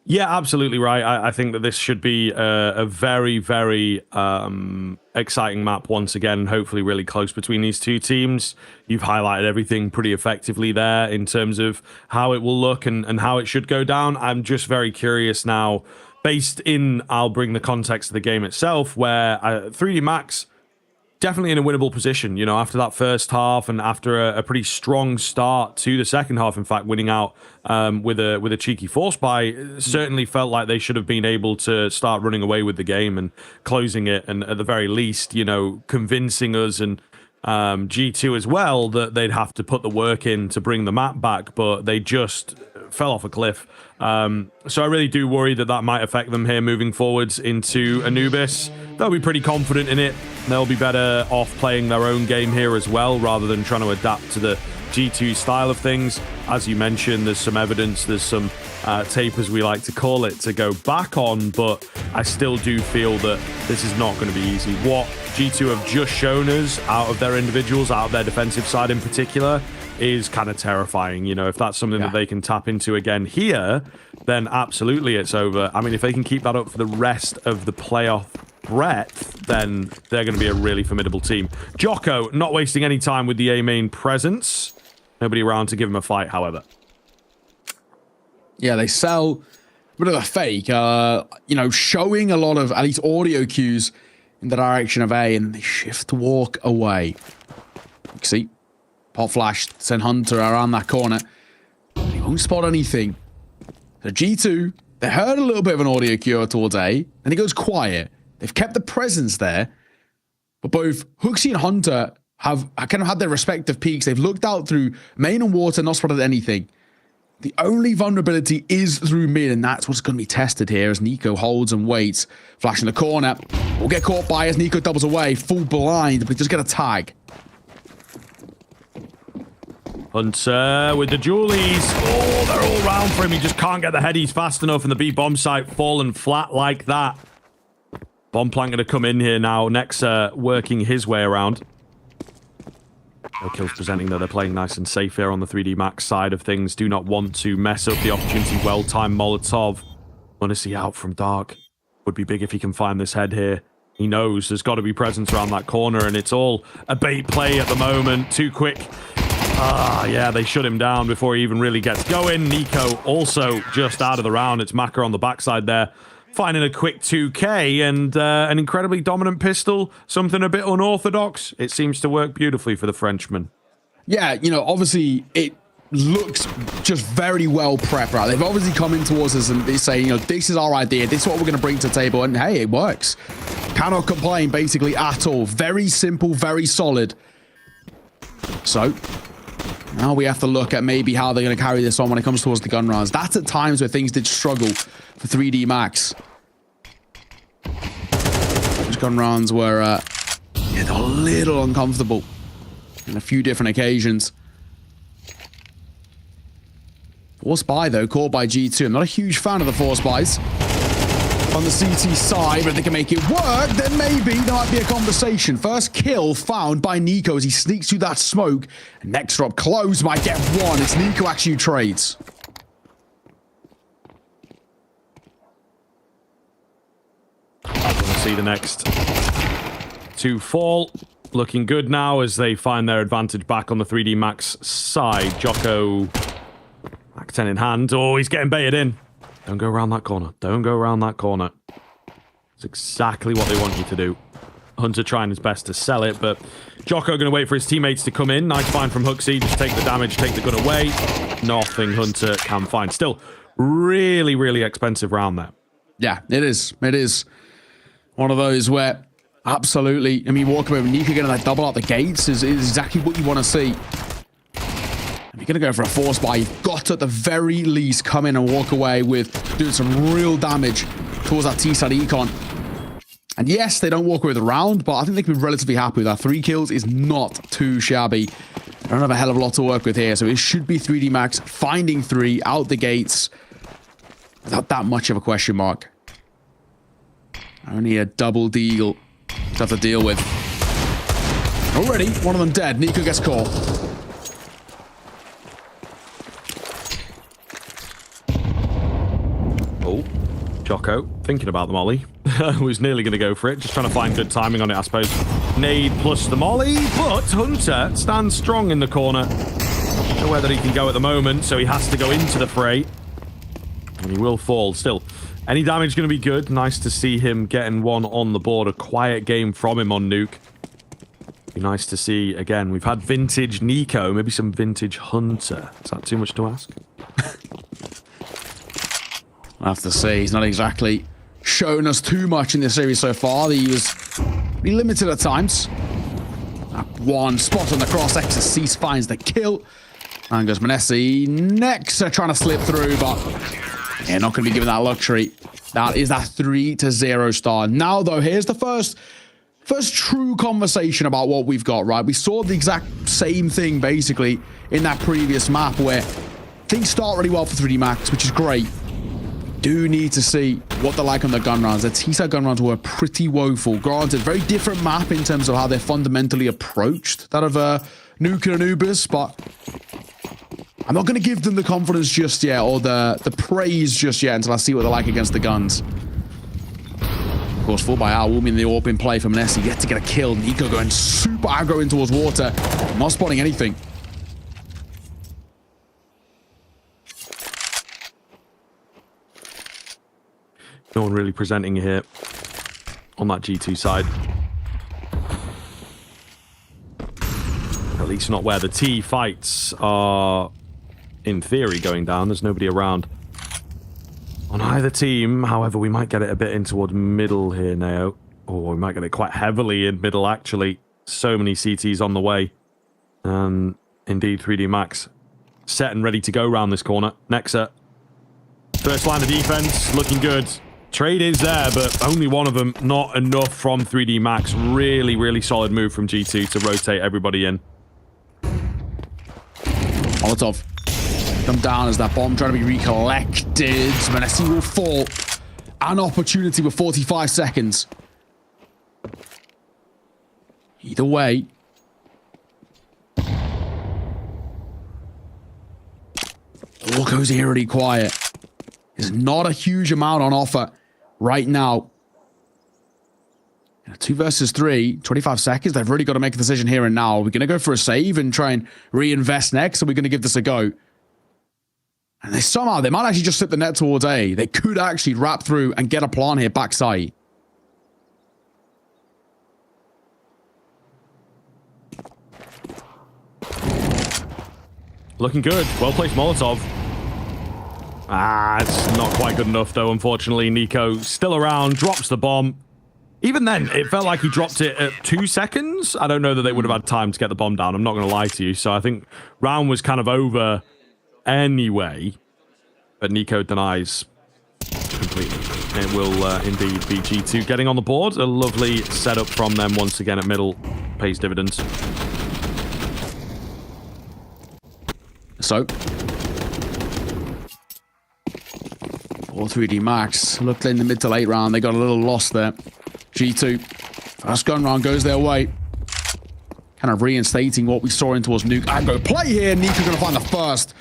Yeah, absolutely right. I think that this should be a very, very exciting map once again, hopefully really close between these two teams. You've highlighted everything pretty effectively there in terms of how it will look and how it should go down. I'm just very curious now, based in, I'll bring the context of the game itself, where 3D Max definitely in a winnable position, you know, after that first half and after a pretty strong start to the second half, in fact, winning out with a cheeky force buy, certainly felt like they should have been able to start running away with the game and closing it, and at the very least, you know, convincing us and G2 as well, that they'd have to put the work in to bring the map back, but they just fell off a cliff. So I really do worry that that might affect them here moving forwards into Anubis. They'll be pretty confident in it. They'll be better off playing their own game here as well, rather than trying to adapt to the G2 style of things. As you mentioned, there's some evidence, there's some tape, as we like to call it, to go back on, but I still do feel that this is not going to be easy. What G2 have just shown us out of their individuals, out of their defensive side in particular, is kind of terrifying. You know, if that's something that they can tap into again here, then absolutely it's over. I mean, if they can keep that up for the rest of the playoff breadth, then they're going to be a really formidable team. Jocko not wasting any time with the A main presence. Nobody around to give him a fight, however. Yeah, they sell a bit of a fake, you know, showing a lot of at least audio cues in the direction of A, and they shift to walk away. You can see, pop flash, send Hunter around that corner. He won't spot anything. So G2, they heard a little bit of an audio cue towards A, and he goes quiet. They've kept the presence there, but both Hooksy and Hunter have kind of had their respective peaks. They've looked out through main and water, not spotted anything. The only vulnerability is through mid, and that's what's going to be tested here as Nico holds and waits. Flash in the corner. Will get caught by as Nico doubles away. Full blind, but he just get a tag. Hunter with the Julies. Oh, they're all round for him. He just can't get the headies fast enough, and the B bomb site fallen flat like that. Bomb plant going to come in here now. Nexa working his way around. No kills presenting, though. They're playing nice and safe here on the 3D Max side of things. Do not want to mess up the opportunity. Well-timed Molotov. Want to see out from Dark. Would be big if he can find this head here. He knows there's got to be presence around that corner, and it's all a bait play at the moment. Too quick. Yeah, they shut him down before he even really gets going. Nico also just out of the round. It's Maka on the backside there, finding a quick 2K and an incredibly dominant pistol, something a bit unorthodox. It seems to work beautifully for the Frenchman. Yeah, you know, obviously it looks just very well prepped, right? They've obviously come in towards us and they say, you know, this is our idea, this is what we're going to bring to the table, and hey, it works. Cannot complain basically at all. Very simple, very solid. So now we have to look at maybe how they're going to carry this on when it comes towards the gun rounds. That's at times where things did struggle for 3D Max. Those gun rounds were yeah, they're a little uncomfortable on a few different occasions. Force buy, though, caught by G2. I'm not a huge fan of the force buys on the CT side, but if they can make it work, then maybe there might be a conversation. First kill found by Nico as he sneaks through that smoke. Next drop close, might get one. It's Nico actually who trades. I want to see the next two fall. Looking good now as they find their advantage back on the 3D Max side. Jocko, Mac 10 in hand. Oh, he's getting baited in. Don't go around that corner. Don't go around that corner. It's exactly what they want you to do. Hunter trying his best to sell it, but Jocko going to wait for his teammates to come in. Nice find from Hooksy. Just take the damage, take the gun away. Nothing Hunter can find. Still, really, really expensive round there. Yeah, it is. It is one of those where absolutely, I mean, walk away with Nico getting that double out the gates is exactly what you want to see. If you're going to go for a force buy, you've got to, at the very least, come in and walk away with doing some real damage towards that T-side econ. And yes, they don't walk away with a round, but I think they can be relatively happy with that. 3 kills is not too shabby. They don't have a hell of a lot to work with here, so it should be 3D Max finding 3 out the gates without that much of a question mark. Only a double deal to have to deal with. Already, one of them dead. Nico gets caught. Oh, Jocko thinking about the molly. Was nearly going to go for it. Just trying to find good timing on it, I suppose. Nade plus the molly, but Hunter stands strong in the corner. Don't know whether he can go at the moment, so he has to go into the fray. And he will fall. Still, any damage going to be good. Nice to see him getting one on the board. A quiet game from him on Nuke. Be nice to see, again, we've had vintage Nico, maybe some vintage Hunter. Is that too much to ask? I have to say, he's not exactly shown us too much in this series so far. He was pretty limited at times. One spot on the cross. Exorcist finds the kill. And goes MongolZ. Nexa trying to slip through, but yeah, not going to be given that luxury. That is that 3-0 start. Now, though, here's the first true conversation about what we've got, right? We saw the exact same thing, basically, in that previous map where things start really well for 3D Max, which is great. Do need to see what they're like on the gun rounds. The T-side gun rounds were pretty woeful. Granted, very different map in terms of how they're fundamentally approached that of Nuke and Anubis, but I'm not going to give them the confidence just yet or the praise just yet until I see what they're like against the guns. Of course, 4x will mean the AWP in play for MongolZ. Yet to get a kill. Nico going super aggro in towards water. Not spotting anything. No one really presenting here on that G2 side. At least not where the T fights are, in theory, going down. There's nobody around on either team. However, we might get it a bit in towards middle here now. Or we might get it quite heavily in middle, actually. So many CTs on the way. And indeed, 3D Max set and ready to go around this corner. Nexa, first line of defense, looking good. Trade is there, but only one of them. Not enough from 3D Max. Really, really solid move from G2 to rotate everybody in. Molotov come down as that bomb trying to be recollected. MongolZ will fall. An opportunity with 45 seconds. Either way. All goes eerily quiet. There's not a huge amount on offer right now. 2 versus 3, 25 seconds. They've really got to make a decision here and now. Are we going to go for a save and try and reinvest next? Or are we going to give this a go? And they might actually just slip the net towards A. They could actually wrap through and get a plan here backside. Looking good. Well-placed Molotov. It's not quite good enough, though, unfortunately. Nico still around, drops the bomb. Even then, it felt like he dropped it at 2 seconds. I don't know that they would have had time to get the bomb down. I'm not going to lie to you. So I think round was kind of over anyway. But Nico denies completely. It will indeed be G2 getting on the board. A lovely setup from them once again at middle. Pays dividends. So, or 3D Max looked in the mid to late round. They got a little lost there. G2, first gun round goes their way. Kind of reinstating what we saw in towards Nuke. Aggro play here. Nico going to find the first.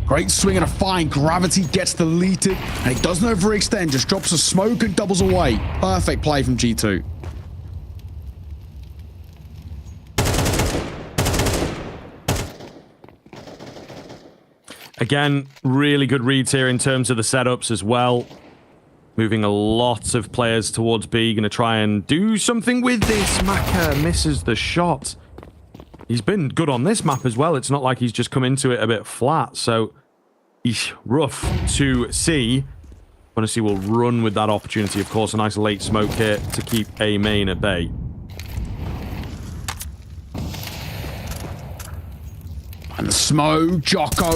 Great swing and a fine. Gravity gets deleted. And he doesn't overextend. Just drops a smoke and doubles away. Perfect play from G2. Again, really good reads here in terms of the setups as well. Moving a lot of players towards B. Going to try and do something with this. Maka misses the shot. He's been good on this map as well. It's not like he's just come into it a bit flat. So, rough to see. MongolZ will run with that opportunity. Of course, a nice late smoke here to keep A main at bay. And the smoke, Jocko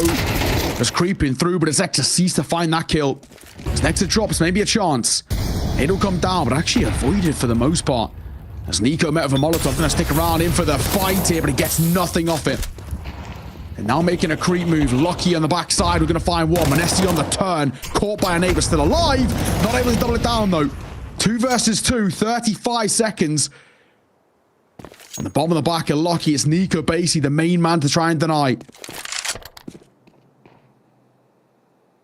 was creeping through, but it's Exorcist to find that kill. As Nexa drops, maybe a chance. It'll come down, but actually avoided for the most part. As Nico met with a Molotov, gonna stick around in for the fight here, but he gets nothing off it. And now making a creep move. Lucky on the backside, we're gonna find one. MongolZ on the turn, caught by a neighbor, still alive. Not able to double it down though. 2 versus 2, 35 seconds. On the bottom of the back of Lucky, it's Nico basically the main man to try and deny.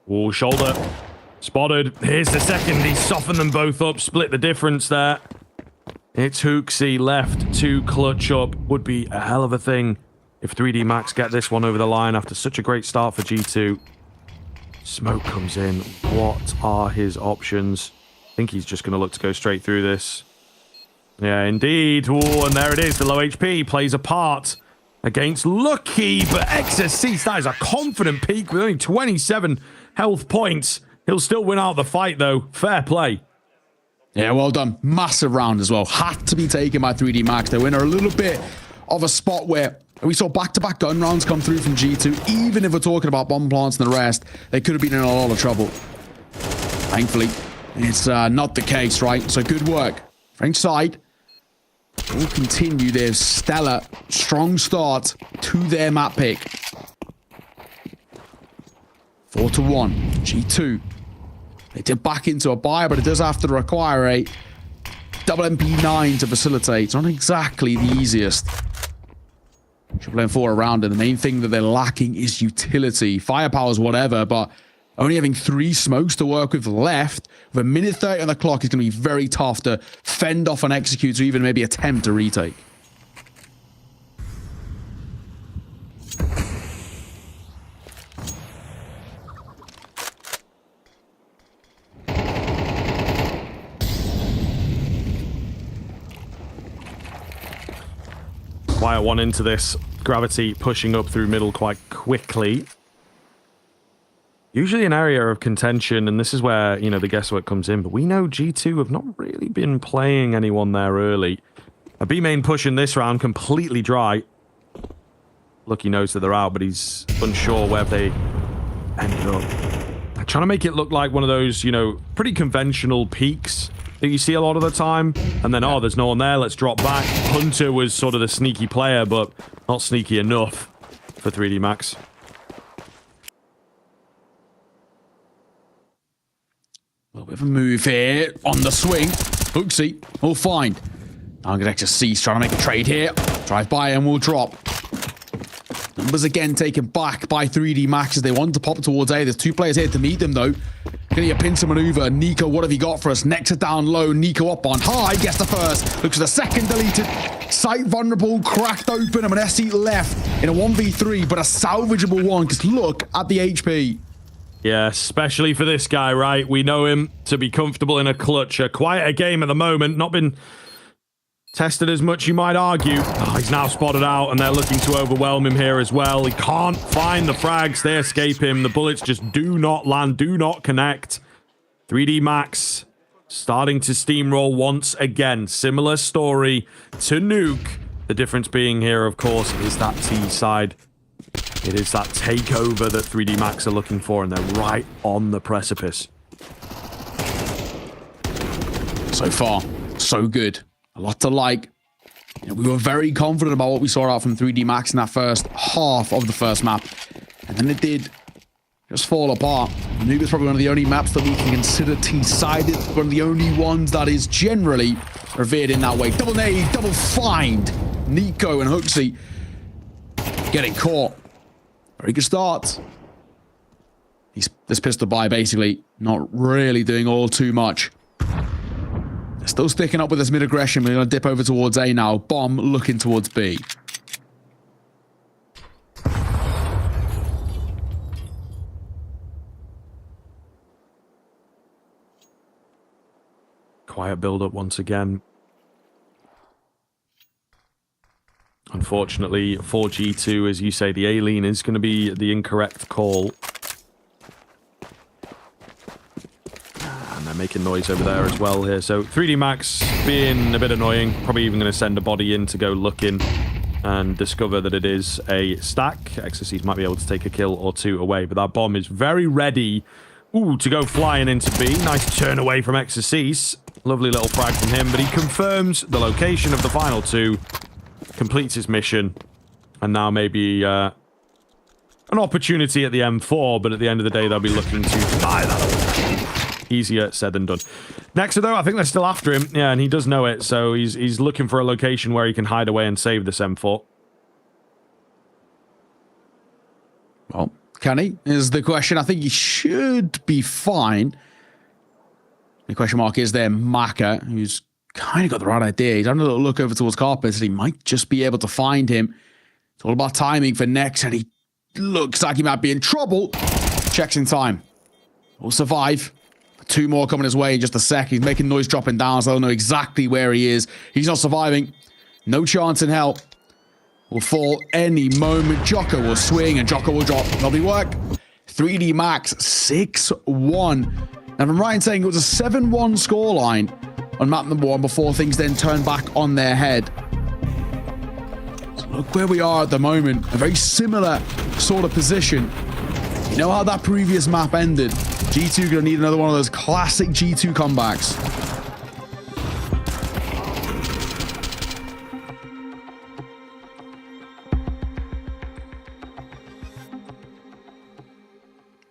Oh, shoulder. Spotted. Here's the second. He softened them both up, split the difference there. It's HooXi left to clutch up. Would be a hell of a thing if 3D Max get this one over the line after such a great start for G2. Smoke comes in. What are his options? I think he's just going to look to go straight through this. Yeah, indeed. Oh, and there it is. The low HP plays a part against Lucky, but Exorcist, that is a confident peak with only 27 health points. He'll still win out the fight, though. Fair play. Yeah, well done. Massive round as well. Had to be taken by 3D Max. They win a little bit of a spot where we saw back-to-back gun rounds come through from G2. Even if we're talking about bomb plants and the rest, they could have been in a lot of trouble. Thankfully, it's not the case, right? So good work. French side will continue their stellar, strong start to their map pick. 4-1. G2. They did back into a buy, but it does have to require a double MP9 to facilitate. It's not exactly the easiest. Triple M4 around it. The main thing that they're lacking is utility. Firepower's whatever, but only having 3 smokes to work with left, with a minute 30 on the clock, is going to be very tough to fend off an execute or even maybe attempt a retake. Quiet one into this. Gravity pushing up through middle quite quickly. Usually an area of contention, and this is where, you know, the guesswork comes in, but we know G2 have not really been playing anyone there early. A B main push in this round, completely dry. Lucky knows that they're out, but he's unsure where they ended up. They're trying to make it look like one of those, you know, pretty conventional peaks that you see a lot of the time, and then, oh, there's no one there, let's drop back. Hunter was sort of the sneaky player, but not sneaky enough for 3D Max. A little bit of a move here on the swing. Hooksy will find. Architecture Cease trying to make a trade here. Drive by and will drop. Numbers again taken back by 3D Max as they want to pop towards A. There's 2 players here to meet them, though. Gonna be a pincer maneuver. Nico, what have you got for us? Nexa down low. Nico up on high. Gets the first. Looks for the second deleted. Site vulnerable. Cracked open. I'm an SE left in a 1v3, but a salvageable one. Because look at the HP. Yeah, especially for this guy, right? We know him to be comfortable in a clutch. A quieter game at the moment. Not been tested as much, you might argue. Oh, he's now spotted out, and they're looking to overwhelm him here as well. He can't find the frags. They escape him. The bullets just do not land, do not connect. 3D Max starting to steamroll once again. Similar story to Nuke. The difference being here, of course, is that T side. It is that takeover that 3D Max are looking for, and they're right on the precipice. So far, so good. A lot to like. You know, we were very confident about what we saw out from 3D Max in that first half of the first map. And then it did just fall apart. Nuke is probably one of the only maps that we can consider T-sided. One of the only ones that is generally revered in that way. Double nade, double find. Nico and Hooksy getting caught. Very good start. This pistol buy basically not really doing all too much. Still sticking up with this mid-aggression. We're going to dip over towards A now. Bomb looking towards B. Quiet build-up once again. Unfortunately, for G2, as you say, the A-lean is going to be the incorrect call. And they're making noise over there as well here. So 3D Max being a bit annoying. Probably even going to send a body in to go looking and discover that it is a stack. Exorcist might be able to take a kill or 2 away. But that bomb is very ready. Ooh, to go flying into B. Nice turn away from Exorcist. Lovely little frag from him. But he confirms the location of the final 2. Completes his mission. And now maybe an opportunity at the M4. But at the end of the day, they'll be looking to deny that away. Easier said than done. Nexa, though, I think they're still after him. Yeah, and he does know it, so he's looking for a location where he can hide away and save this M4. Well, can he? Is the question. I think he should be fine. The question mark is there Maka, who's kind of got the right idea. He's having a little look over towards Carpet, and he might just be able to find him. It's all about timing for Nexa, and he looks like he might be in trouble. Checks in time. Will survive. 2 more coming his way in just a sec. He's making noise dropping down, so I don't know exactly where he is. He's not surviving. No chance in hell. Will fall any moment. Jocko will swing and Jocko will drop. Lovely work. 3D Max 6-1. Now, if I'm right in saying it was a 7-1 scoreline on map number 1 before things then turned back on their head. So look where we are at the moment. A very similar sort of position. You know how that previous map ended? G2 gonna need another one of those classic G2 comebacks.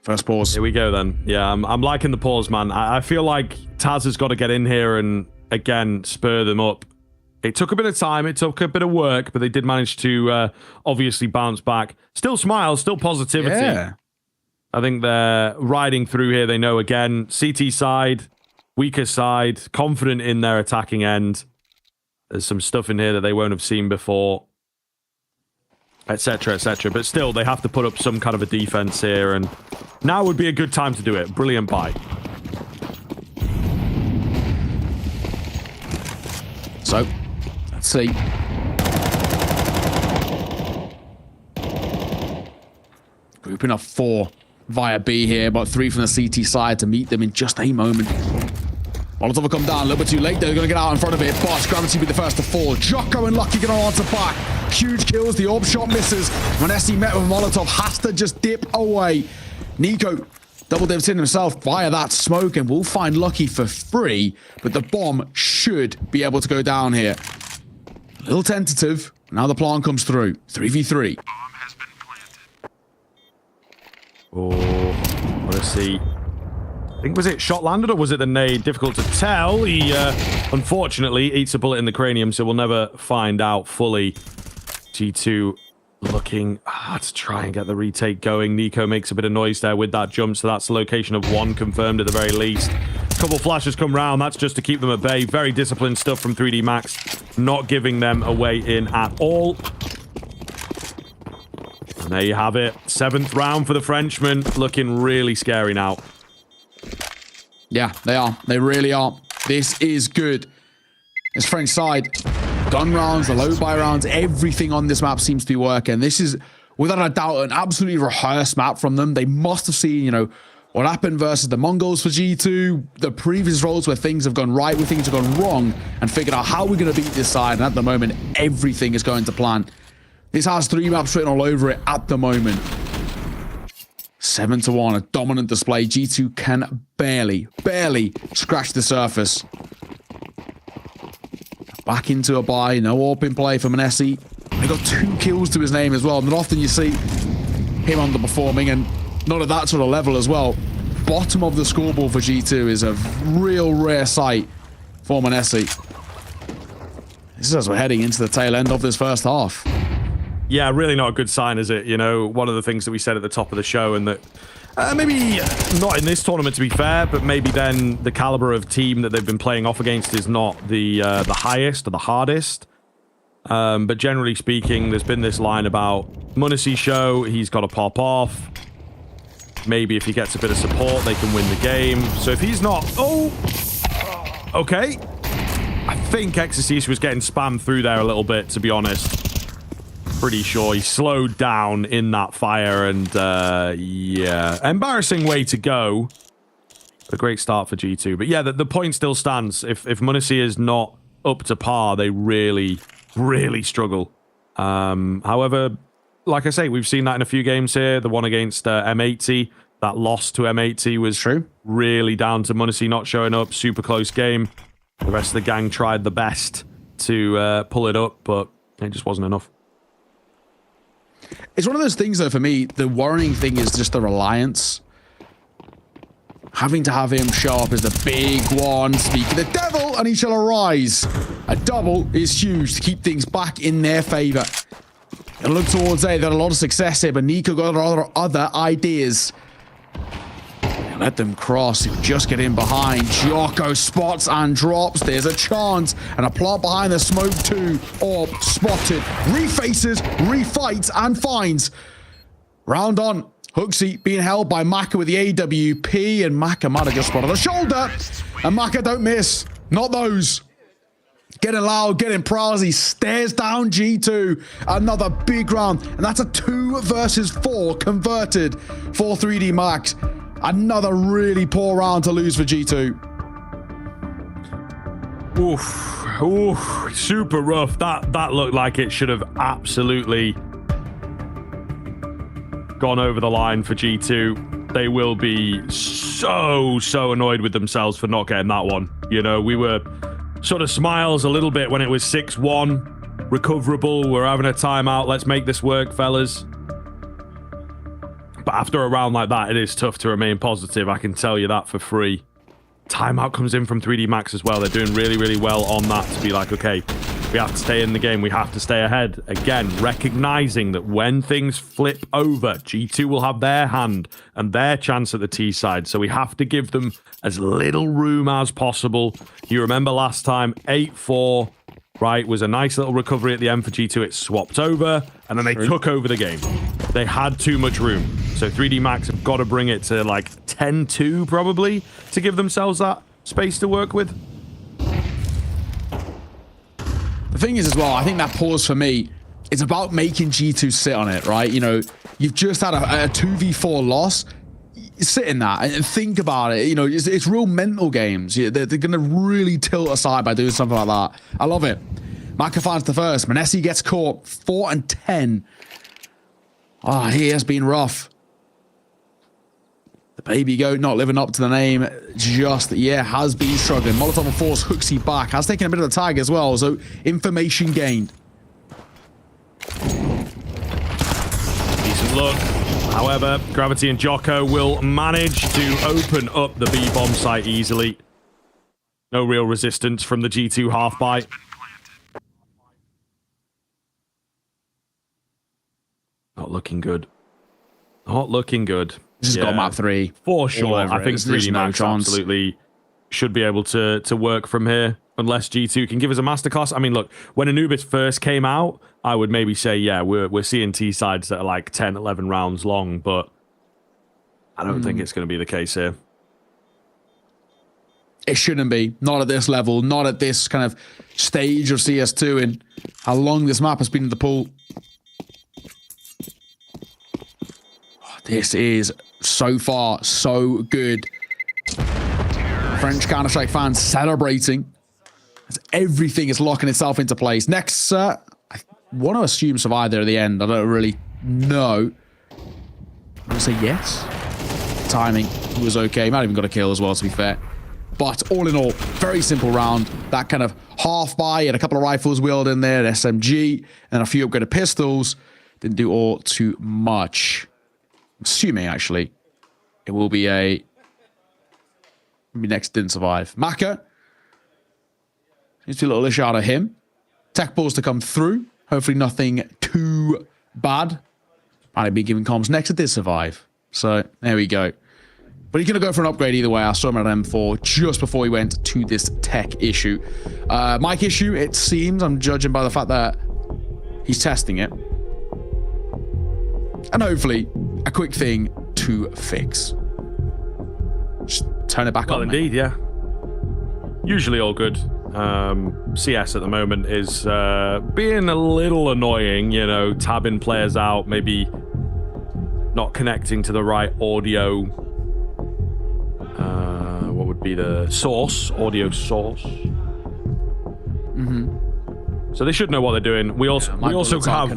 First pause. Here we go then. Yeah, I'm liking the pause, man. I feel like Taz has got to get in here and, again, spur them up. It took a bit of time. It took a bit of work, but they did manage to obviously bounce back. Still smile, still positivity. Yeah. I think they're riding through here. They know, again, CT side, weaker side, confident in their attacking end. There's some stuff in here that they won't have seen before, etc., etc. But still, they have to put up some kind of a defense here, and now would be a good time to do it. Brilliant buy. So, let's see. Grouping of 4 via B here, but 3 from the CT side to meet them in just a moment. Molotov will come down a little bit too late. They're going to get out in front of it. Boss, Gravity be the first to fall. Jocko and Lucky going to answer back. Huge kills. The orb shot misses. When SE met with Molotov, has to just dip away. Nico double dips in himself via that smoke, and we'll find Lucky for free, but the bomb should be able to go down here. A little tentative. Now the plan comes through. 3v3. Oh, let's see. I think, was it shot landed or was it the nade? Difficult to tell. He, unfortunately, eats a bullet in the cranium, so we'll never find out fully. G2 looking to try and get the retake going. Nico makes a bit of noise there with that jump, so that's the location of 1 confirmed at the very least. A couple flashes come round. That's just to keep them at bay. Very disciplined stuff from 3D Max. Not giving them a way in at all. And there you have it. 7th round for the Frenchman. Looking really scary now. Yeah, they are. They really are. This is good. This French side, gun rounds, the low buy rounds, everything on this map seems to be working. This is, without a doubt, an absolutely rehearsed map from them. They must have seen, you know, what happened versus the Mongols for G2, the previous roles where things have gone right, where things have gone wrong, and figured out how we're going to beat this side. And at the moment, everything is going to plan. This has 3 maps written all over it at the moment. 7-1, a dominant display. G2 can barely scratch the surface. Back into a buy, no open play from Manesi. They got 2 kills to his name as well. Not often you see him underperforming, and not at that sort of level as well. Bottom of the scoreboard for G2 is a real rare sight for Manesi. This is as we're heading into the tail end of this first half. Yeah, really not a good sign, is it? You know, one of the things that we said at the top of the show, and that maybe not in this tournament, to be fair, but maybe then the caliber of team that they've been playing off against is not the highest or the hardest. But generally speaking, there's been this line about Munisi show, he's got to pop off. Maybe if he gets a bit of support, they can win the game. So if he's not... Oh! Okay. I think Exorcist was getting spammed through there a little bit, to be honest. Pretty sure he slowed down in that fire, and yeah, embarrassing way to go. A great start for G2, but yeah, the point still stands. If Munisi is not up to par, they really struggle. However, like I say, we've seen that in a few games here. The one against M80, that loss to M80 was really down to Munisi not showing up. Super close game. The rest of the gang tried the best to pull it up, but it just wasn't enough. It's one of those things, though, for me, the worrying thing is just the reliance. Having to have him show up is the big one. Speak of the devil, and he shall arise. A double is huge to keep things back in their favor. And look towards A. They've got a lot of success here, but Nico got other ideas. Let them cross. He'll just get in behind. Jocko spots and drops. There's a chance. And a plant behind the smoke too. Orb spotted. Refaces, refights, and finds. Round on. Hooksy being held by Maka with the AWP. And Maka might have just spotted the shoulder. And Maka don't miss. Not those. Getting loud, getting proud. He stares down G2. Another big round. And that's a 2 versus 4 converted for 3D Max. Another really poor round to lose for G2. Oof. Ooh, super rough. That looked like it should have absolutely gone over the line for G2. They will be so annoyed with themselves for not getting that one. You know, we were sort of smiles a little bit when it was 6-1, recoverable. We're having a timeout. Let's make this work, fellas. But after a round like that, it is tough to remain positive. I can tell you that for free. Timeout comes in from 3D Max as well. They're doing really well on that to be like, okay, we have to stay in the game. We have to stay ahead. Again, recognizing that when things flip over, G2 will have their hand and their chance at the T side. So we have to give them as little room as possible. You remember last time, 8-4, right, was a nice little recovery at the end for G2. It swapped over, and then they took over the game. They had too much room. So 3D Max have got to bring it to like 10-2 probably to give themselves that space to work with. The thing is as well, I think that pause for me, it's about making G2 sit on it, right? You know, you've just had a 2v4 loss. Sit in that and think about it. You know, it's real mental games. They're going to really tilt aside by doing something like that. I love it. Maka finds the first. Manesi gets caught. 4 and 10. Ah, he has been rough. The baby goat not living up to the name just yet. Has been struggling. Molotov and Force hooks he back. Has taken a bit of the tag as well. So information gained. Decent look. However, Gravity and Jocko will manage to open up the B-bomb site easily. No real resistance from the G2 half-bite. Not looking good. Not looking good. This has got map 3. For sure. I think 3D Max no absolutely should be able to work from here. Unless G2 can give us a masterclass. I mean, look, when Anubis first came out, I would maybe say, yeah, we're seeing T-sides that are like 10, 11 rounds long, but I don't think it's going to be the case here. It shouldn't be. Not at this level. Not at this kind of stage of CS2 and how long this map has been in the pool. This is so far so good. French Counter-Strike fans celebrating as everything is locking itself into place. Next, I want to assume survive there at the end. I don't really know. I'm going to say yes. Timing was okay. Might even got a kill as well, to be fair. But all in all, very simple round. That kind of half-buy and a couple of rifles wheeled in there, an SMG, and a few upgraded pistols. Didn't do all too much. I'm assuming, actually, it will be a... Maybe next didn't survive. Maka. Seems to be a little issue out of him. Tech balls to come through. Hopefully nothing too bad. Might be giving comms next. It did survive. So, there we go. But he's going to go for an upgrade either way. I saw him at M4 just before he went to this tech issue. Mic issue, it seems. I'm judging by the fact that he's testing it. And hopefully, a quick thing to fix. Just turn it back on. Well, indeed, yeah. Usually all good. CS at the moment is being a little annoying, you know, tabbing players out, maybe not connecting to the right audio. What would be the source? Audio source. So they should know what they're doing. We also have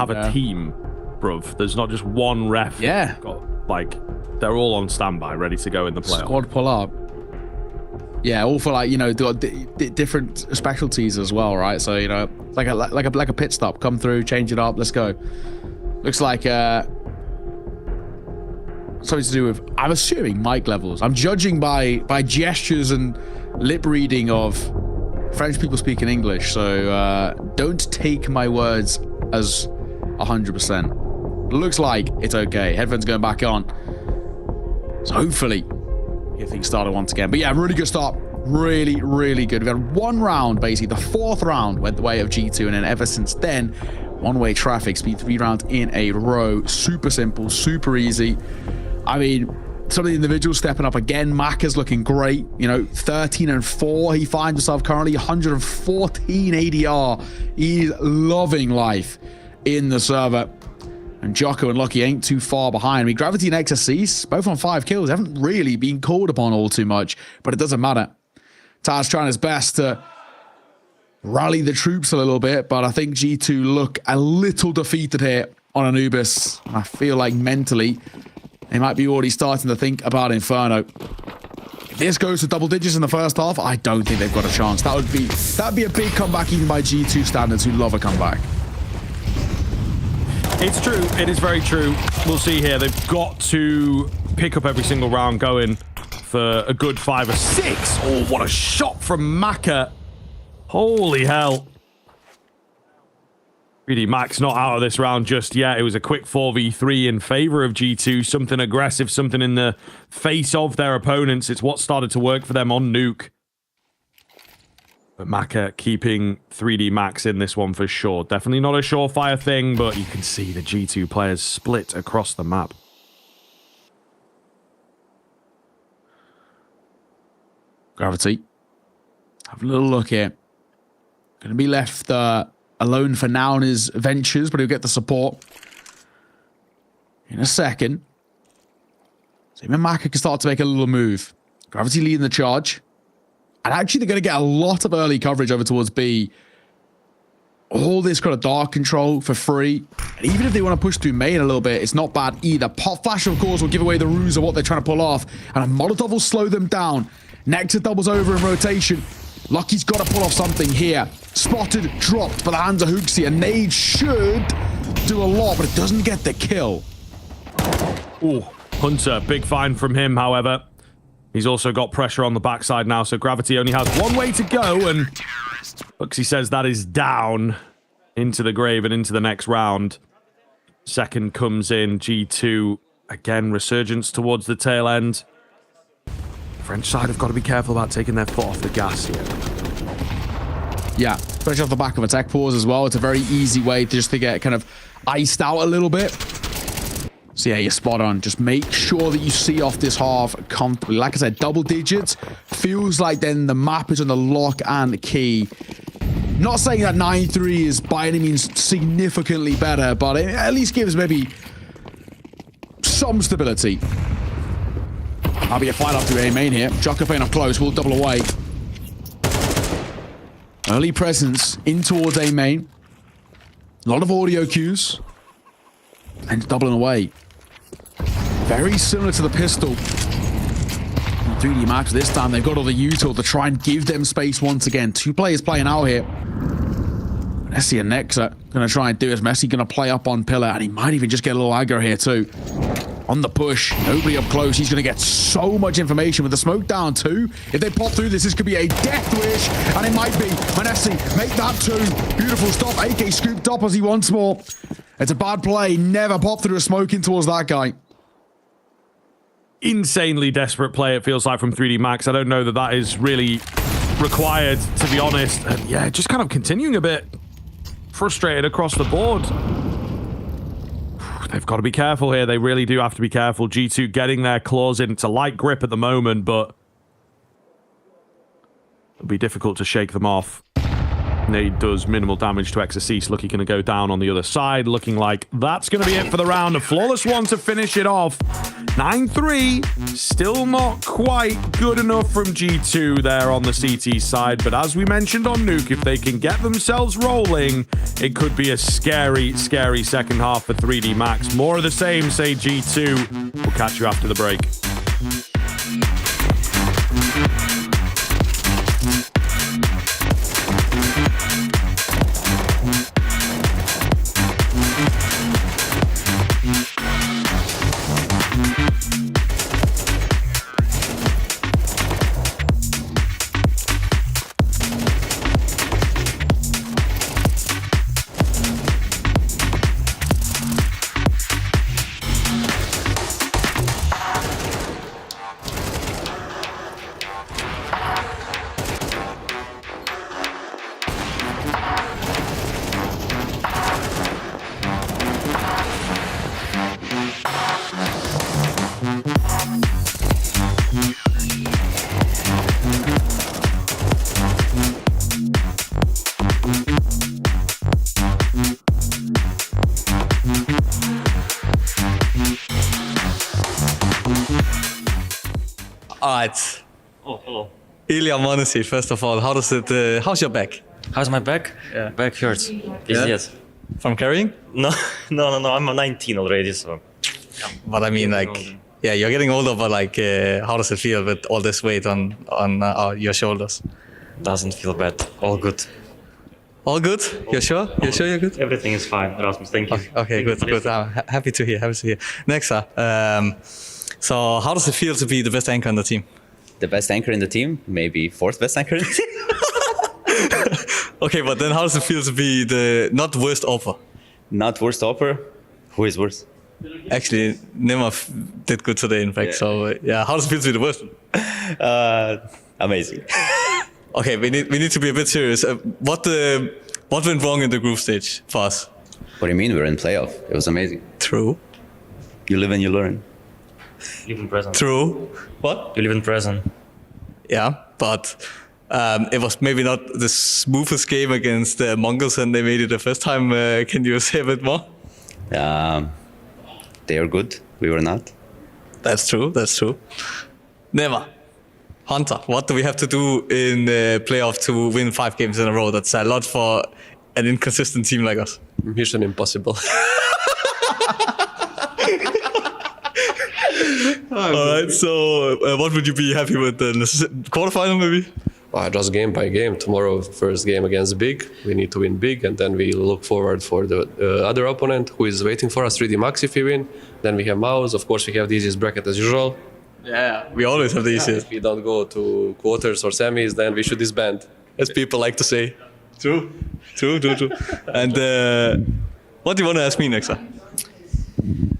a team, bruv. There's not just one ref. Yeah. They're all on standby, ready to go in the playoff. Squad pull up. Yeah, all for like, you know, different specialties as well, right? So, you know, like a pit stop. Come through, change it up, let's go. Looks like something to do with, I'm assuming, mic levels. I'm judging by gestures and lip reading of French people speaking English. So don't take my words as 100%. Looks like it's okay. Headphones going back on. So hopefully get things started once again. But yeah, really good start. Really, really good. We've had one round, basically. The fourth round went the way of G2. And then ever since then, one-way traffic. It's been 3 rounds in a row. Super simple, super easy. I mean, some of the individuals stepping up again. Maka's looking great. You know, 13 and 4. He finds himself currently 114 ADR. He's loving life in the server. And Jocko and Lucky ain't too far behind. I mean, Gravity and XSC, both on 5 kills, haven't really been called upon all too much, but it doesn't matter. Taz trying his best to rally the troops a little bit, but I think G2 look a little defeated here on Anubis. I feel like mentally they might be already starting to think about Inferno. If this goes to double digits in the first half, I don't think they've got a chance. That'd be a big comeback even by G2 standards, who love a comeback. It's true. It is very true. We'll see here. They've got to pick up every single round going for a good 5 or 6. Oh, what a shot from Maka. Holy hell. 3D Max not out of this round just yet. It was a quick 4v3 in favor of G2. Something aggressive, something in the face of their opponents. It's what started to work for them on Nuke. But Maka keeping 3D Max in this one for sure. Definitely not a surefire thing, but you can see the G2 players split across the map. Gravity. Have a little look here. Going to be left alone for now in his ventures, but he'll get the support in a second. So even Maka can start to make a little move. Gravity leading the charge. And actually, they're going to get a lot of early coverage over towards B. All this kind of dark control for free. And even if they want to push through main a little bit, it's not bad either. Pop Flash, of course, will give away the ruse of what they're trying to pull off. And a Molotov will slow them down. Nectar doubles over in rotation. Lucky's got to pull off something here. Spotted, dropped by the hands of Hooksy. A nade should do a lot, but it doesn't get the kill. Ooh, Hunter, big find from him, however. He's also got pressure on the backside now, so Gravity only has one way to go, and Hooksy says that is down into the grave and into the next round. Second comes in, G2. Again, resurgence towards the tail end. French side have got to be careful about taking their foot off the gas here. Yeah, especially off the back of a tech pause as well. It's a very easy way to get kind of iced out a little bit. So yeah, you're spot on. Just make sure that you see off this half comfortably. Like I said, double digits. Feels like then the map is on the lock and key. Not saying that 9-3 is by any means significantly better, but it at least gives maybe some stability. I'll be a fight up to A main here. Jocopane up close. Will double away. Early presence in towards A main. A lot of audio cues. And doubling away. Very similar to the pistol. 3D Max this time. They've got all the util to try and give them space once again. 2 players playing out here. Messi and Nexa going to try and do this. Messi going to play up on Pillar. And he might even just get a little aggro here too. On the push, nobody up close. He's going to get so much information with the smoke down too. If they pop through this could be a death wish, and it might be. Manesi, make that 2. Beautiful stop. AK scooped up as he wants more. It's a bad play. Never pop through a smoke in towards that guy. Insanely desperate play, it feels like, from 3D Max. I don't know that that is really required, to be honest. And yeah, just kind of continuing a bit frustrated across the board. They've got to be careful here. They really do have to be careful. G2 getting their claws in. It's a light grip at the moment, but it'll be difficult to shake them off. Nade does minimal damage to Exorcist. Lucky going to go down on the other side. Looking like that's going to be it for the round. A flawless one to finish it off. 9-3. Still not quite good enough from G2 there on the CT side. But as we mentioned on Nuke, if they can get themselves rolling, it could be a scary, scary second half for 3D Max. More of the same, say G2. We'll catch you after the break. Alright. Oh, hello. Ilya Monis here, first of all. How's your back? How's my back? Yeah. Back hurts. Yes. From carrying? No. I'm 19 already, so. But I mean, like, yeah, you're getting older, but like, how does it feel with all this weight on your shoulders? Doesn't feel bad. All good. All good? You're sure? You're sure you're good? Everything is fine, Rasmus. Thank you. Okay, good. I'm happy to hear. Nexa, so how does it feel to be the best anchor in the team? The best anchor in the team? Maybe fourth best anchor in the team? Okay, but then how does it feel to be the not worst offer? Not worst offer? Who is worse? Actually, Nima did good today, in fact. Yeah. So yeah, how does it feel to be the worst? Amazing. Okay, we need to be a bit serious. What went wrong in the group stage for us? What do you mean? We're in playoff. It was amazing. True. You live and you learn. You live in present. True. What? You live in present. Yeah, but it was maybe not the smoothest game against MongolZ, and they made it the first time. Can you say a bit more? They are good. We were not. That's true. Never. Hunter, what do we have to do in the playoff to win 5 games in a row? That's a lot for an inconsistent team like us. Mission impossible. All right, so what would you be happy with then? Quarterfinal maybe? Just game by game. Tomorrow, first game against Big. We need to win Big, and then we look forward for the other opponent who is waiting for us, 3D Max if we win. Then we have MongolZ. Of course, we have the easiest bracket as usual. Yeah, we always have the easiest. If we don't go to quarters or semis, then we should disband. As people like to say. True. And what do you want to ask me next time?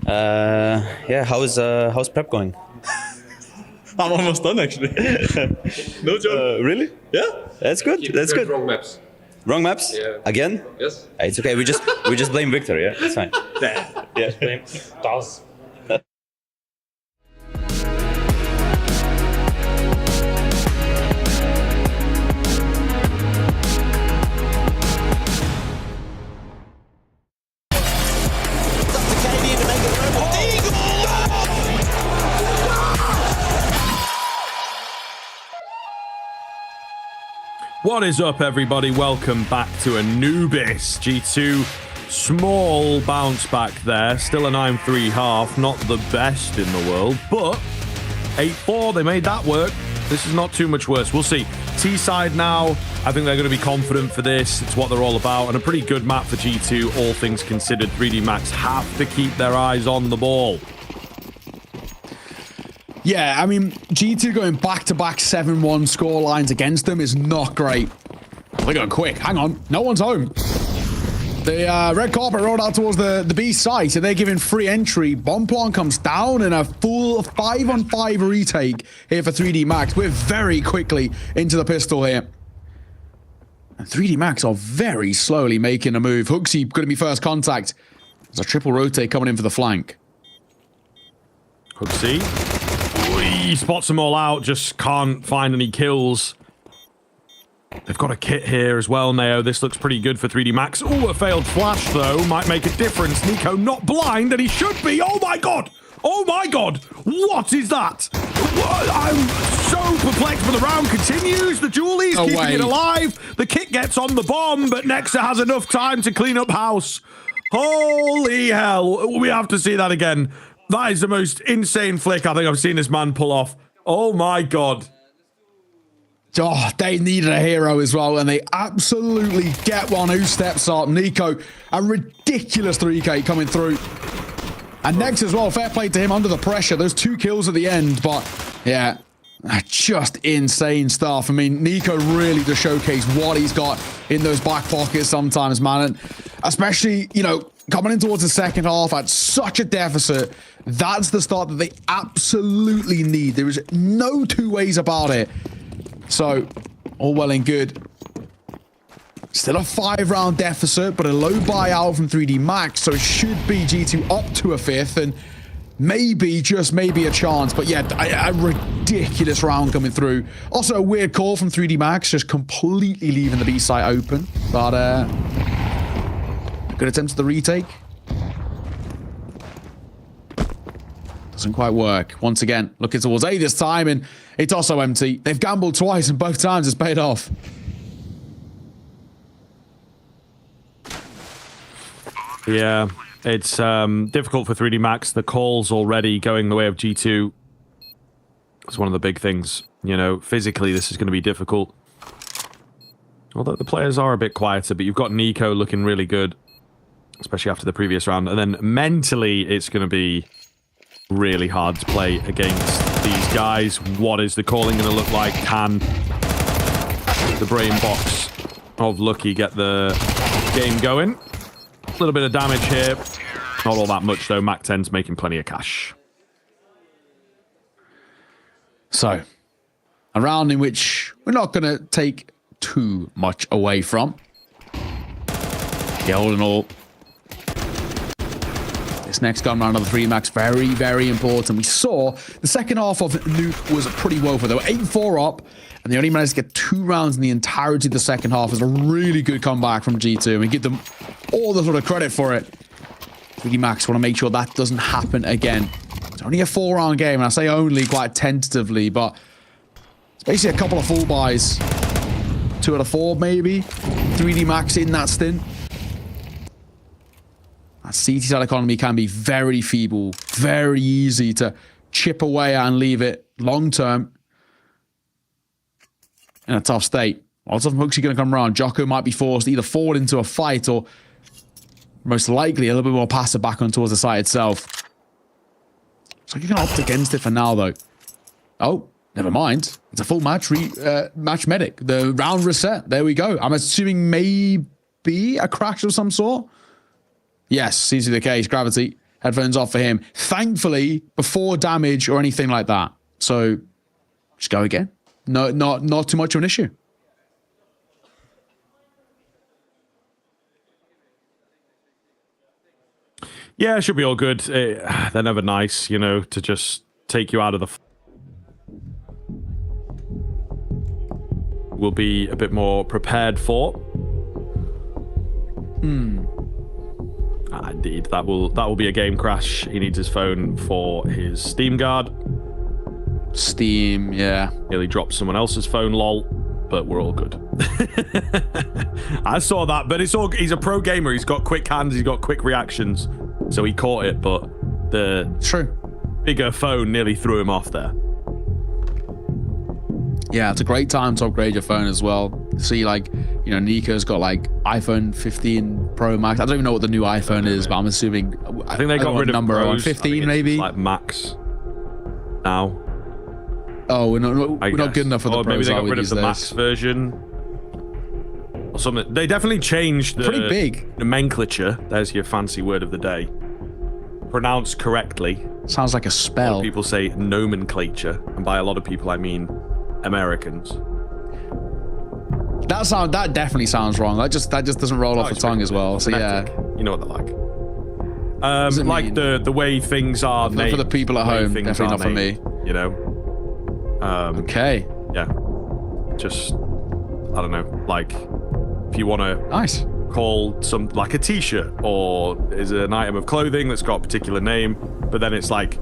Yeah, how's prep going? I'm almost done actually. No joke. Really? Yeah. That's good. That's good. Wrong maps. Wrong maps? Yeah. Again? Yes. It's okay. We just blame Victor. Yeah, it's fine. Yeah, blame Daz. What is up, everybody? Welcome back to Anubis. G2, small bounce back there. Still a 9-3 half. Not the best in the world, but 8-4, they made that work. This is not too much worse. We'll see. T-side now, I think they're going to be confident for this. It's what they're all about. And a pretty good map for G2, all things considered. 3D Max have to keep their eyes on the ball. Yeah, I mean, G2 going back-to-back 7-1 score lines against them is not great. They're going quick. Hang on. No one's home. The red carpet rolled out towards the B site, so they're giving free entry. Bonplan comes down in a full 5-on-5 retake here for 3D Max. We're very quickly into the pistol here. And 3D Max are very slowly making a move. Hooksy going to be first contact. There's a triple rotate coming in for the flank. Hooksy. He spots them all out, just can't find any kills. They've got a kit here as well, Neo. This looks pretty good for 3D Max. Oh, a failed flash, though. Might make a difference. Nico not blind, and he should be. Oh, my God. Oh, my God. What is that? I'm so perplexed, but the round continues. The Julie's keeping it alive. The kit gets on the bomb, but Nexa has enough time to clean up house. Holy hell. We have to see that again. That is the most insane flick I think I've seen this man pull off. Oh, my God. Oh, they needed a hero as well, and they absolutely get one who steps up. Nico, a ridiculous 3K coming through. And next as well, fair play to him under the pressure. Those 2 kills at the end, but yeah, just insane stuff. I mean, Nico really to showcase what he's got in those back pockets sometimes, man. And especially, you know, coming in towards the second half at such a deficit, that's the start that they absolutely need. There is no 2 ways about it. So, all well and good. Still a 5-round deficit, but a low buyout from 3D Max, so it should be G2 up to a 5th, and maybe, just maybe a chance. But yeah, a ridiculous round coming through. Also, a weird call from 3D Max, just completely leaving the B site open. But, good attempt at the retake. Doesn't quite work. Once again, looking towards A this time, and it's also empty. They've gambled twice, and both times it's paid off. Yeah, it's difficult for 3D Max. The call's already going the way of G2. It's one of the big things. You know, physically, this is going to be difficult. Although the players are a bit quieter, but you've got Nico looking really good, especially after the previous round. And then mentally, it's going to be really hard to play against these guys. What is the calling going to look like? Can the brain box of Lucky get the game going? A little bit of damage here. Not all that much, though. Mac 10's making plenty of cash. So, a round in which we're not going to take too much away from. Yeah, all in all, this next gun round of the 3 Max, very, very important. We saw the second half of Nuke was pretty woeful. They were 8-4 up, and they only managed to get 2 rounds in the entirety of the second half. It was a really good comeback from G2, and we give them all the sort of credit for it. 3D Max want to make sure that doesn't happen again. It's only a 4-round game, and I say only quite tentatively, but it's basically a couple of full buys. 2 out of 4, maybe. 3D Max in that stint. That CT side economy can be very feeble, very easy to chip away and leave it long-term in a tough state. Lots of hooks are going to come around. Jocko might be forced to either forward into a fight or most likely a little bit more passive back on towards the site itself. So you can opt against it for now, though. Oh, never mind. It's a full match match medic. The round reset. There we go. I'm assuming maybe a crash of some sort. Yes, seems to be the case. Gravity. Headphones off for him. Thankfully, before damage or anything like that. So, just go again. No, not too much of an issue. Yeah, it should be all good. They're never nice, you know, to just take you out of the... We'll be a bit more prepared for. Indeed, that will be a game crash. He needs his phone for his Steam guard. Steam, yeah. Nearly dropped someone else's phone, lol. But we're all good. I saw that, but it's all. He's a pro gamer. He's got quick hands. He's got quick reactions. So he caught it, but the bigger phone nearly threw him off there. Yeah, it's a great time to upgrade your phone as well. See, like, you know, Nico's got like iPhone 15 Pro Max. I don't even know what the new iPhone is, but I'm assuming. I think they got rid of number Pros. 15, maybe. Like Max now. Oh, we're not good enough for the Pros. Maybe they got rid of the Max version or something. They definitely changed the pretty big nomenclature. There's your fancy word of the day. Pronounced correctly. Sounds like a spell. A lot of people say nomenclature, and by a lot of people I mean Americans. That definitely sounds wrong. That just doesn't roll off the tongue as well. So yeah, you know what they're like. Like the way things are named. For the people at home, definitely not for me. You know. Okay. Yeah. Just I don't know. Like if you want to call some like a T-shirt or is an item of clothing that's got a particular name, but then it's like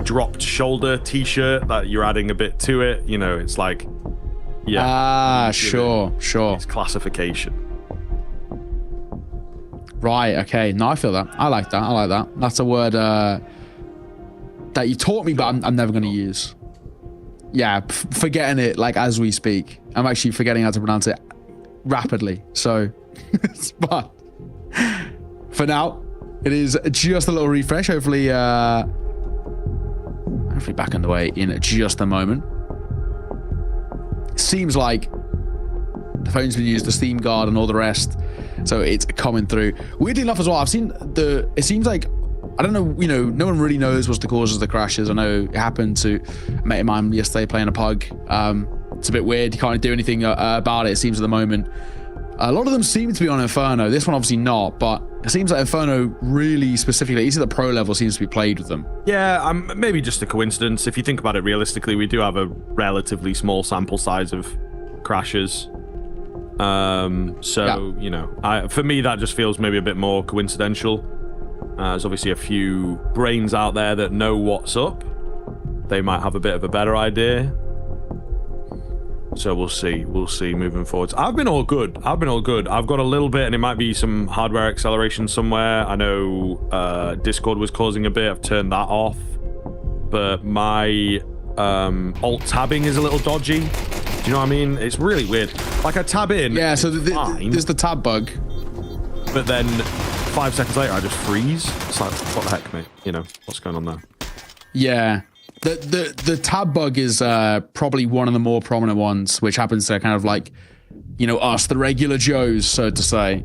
dropped shoulder T-shirt that you're adding a bit to it. You know, it's like sure. It's classification. Right. Okay. No, I feel that. I like that. That's a word that you taught me, but I'm never going to use. Yeah, forgetting it like as we speak. I'm actually forgetting how to pronounce it rapidly. So, but for now, it is just a little refresh. Hopefully back underway in just a moment. Seems like the phone's been used, the Steam Guard and all the rest, so it's coming through. Weirdly enough as well, I've seen it seems like, I don't know, you know, no one really knows what's the causes of the crashes. I know it happened to a mate of mine yesterday playing a pug. It's a bit weird. You can't do anything about it, it seems, at the moment. A lot of them seem to be on Inferno. This one obviously not, but it seems like Inferno really specifically, at least at the pro level, seems to be played with them. Yeah, maybe just a coincidence. If you think about it realistically, we do have a relatively small sample size of crashes. You know, for me, that just feels maybe a bit more coincidental. There's obviously a few brains out there that know what's up. They might have a bit of a better idea. So we'll see. We'll see moving forwards. I've been all good. I've got a little bit, and it might be some hardware acceleration somewhere. I know Discord was causing a bit. I've turned that off. But my alt tabbing is a little dodgy. Do you know what I mean? It's really weird. Like I tab in. Yeah, so there's the tab bug. But then 5 seconds later, I just freeze. It's like, what the heck, mate? You know, what's going on there? Yeah. The tab bug is probably one of the more prominent ones, which happens to kind of like, you know, us, the regular Joes, so to say.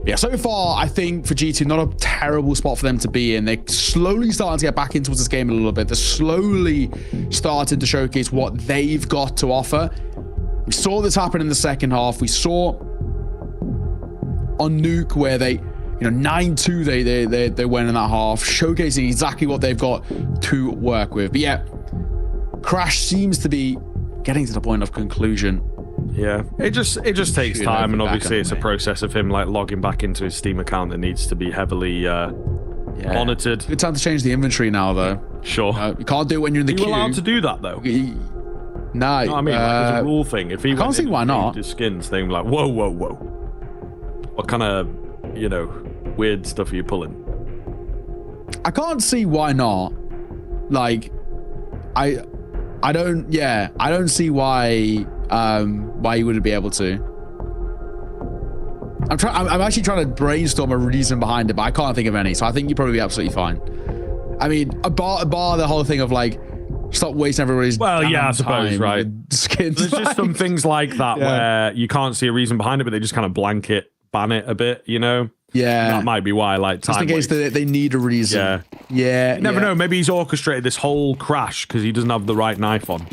Yeah, so far, I think for G2, not a terrible spot for them to be in. They're slowly starting to get back into this game a little bit. They're slowly starting to showcase what they've got to offer. We saw this happen in the second half. We saw on Nuke where they, you know, 9-2 they went in that half, showcasing exactly what they've got to work with. But yeah, Crash seems to be getting to the point of conclusion. Yeah, it just takes time, and obviously it's a process of him like logging back into his Steam account that needs to be heavily monitored. Good time to change the inventory now, though. Sure. You can't do it when you're in the queue. Are you allowed to do that though? Nah, you know what I mean, like, it's a rule thing. If he can't see why not. His skins thing, like whoa, what kind of, you know, weird stuff are you pulling? I can't see why not. Like, I don't see why you wouldn't be able to. I'm actually trying to brainstorm a reason behind it, but I can't think of any. So I think you'd probably be absolutely fine. I mean, bar the whole thing of like, stop wasting everybody's I suppose, right? Skins. There's just some things like that where you can't see a reason behind it, but they just kind of blanket ban it a bit, you know? Yeah. That might be why, like, just in case they need a reason. Yeah. You never know. Maybe he's orchestrated this whole crash because he doesn't have the right knife on.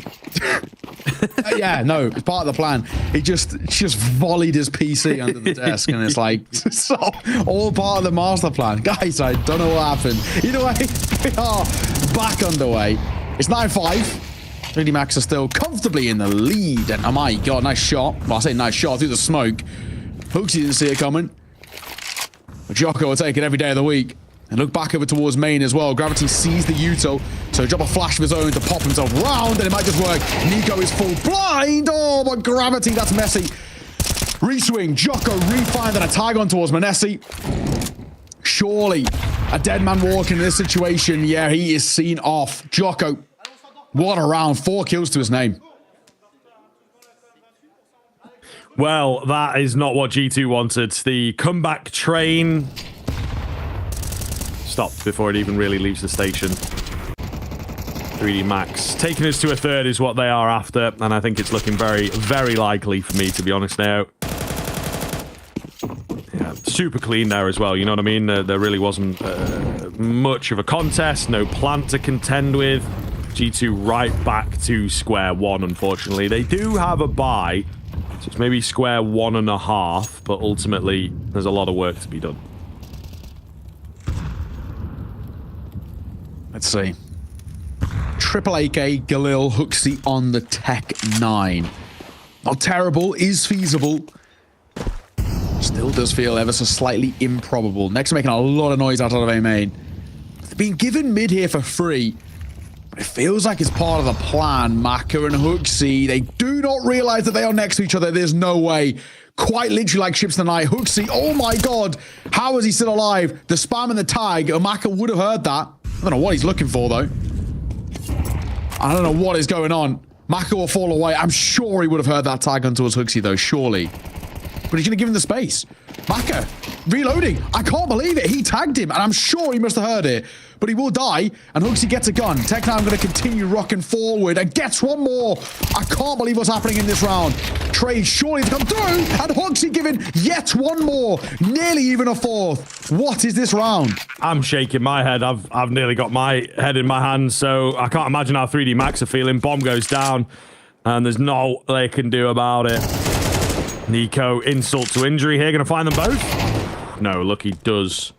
Yeah, no, it's part of the plan. He just volleyed his PC under the desk, and it's like, it's all part of the master plan. Guys, I don't know what happened. Either way, we are back underway. It's 9-5. 3D Max are still comfortably in the lead, and oh my god, nice shot. Well, I say nice shot through the smoke. Hooksy didn't see it coming. But Jocko will take it every day of the week. And look back over towards main as well. Gravity sees the Uto, so drop a flash of his own to pop himself round, and it might just work. Nico is full blind. Oh, but Gravity, that's messy. Reswing, Jocko refined, and a tag on towards Manesi. Surely a dead man walking in this situation. Yeah, he is seen off. Jocko, what a round. 4 kills to his name. Well, that is not what G2 wanted. The comeback train stopped before it even really leaves the station. 3D Max taking us to a third is what they are after, and I think it's looking very, very likely for me, to be honest now. Yeah, super clean there as well, you know what I mean? There really wasn't much of a contest, no plant to contend with. G2 right back to square one, unfortunately. They do have a bye, so it's maybe square 1.5, but ultimately there's a lot of work to be done. Let's see. Triple AK, Galil, Hooksy on the Tech 9. Not terrible, is feasible. Still does feel ever so slightly improbable. Next making a lot of noise out of A main. They've been given mid here for free. But it feels like it's part of the plan. Maka and Hooksy, they do not realize that they are next to each other. There's no way. Quite literally like ships in the night. Hooksy, oh my god. How is he still alive? The spam and the tag. Maka would have heard that. I don't know what he's looking for, though. I don't know what is going on. Maka will fall away. I'm sure he would have heard that tag on towards Hooksy, though, surely. But he's going to give him the space. Maka, reloading. I can't believe it. He tagged him, and I'm sure he must have heard it. But he will die, and Hooksy gets a gun. Tech9 going to continue rocking forward, and gets one more. I can't believe what's happening in this round. Trade surely to come through, and Hooksy giving yet one more. Nearly even a fourth. What is this round? I'm shaking my head. I've nearly got my head in my hands, so I can't imagine how 3D Max are feeling. Bomb goes down, and there's no they can do about it. Nico, insult to injury here. Going to find them both? No, Lucky does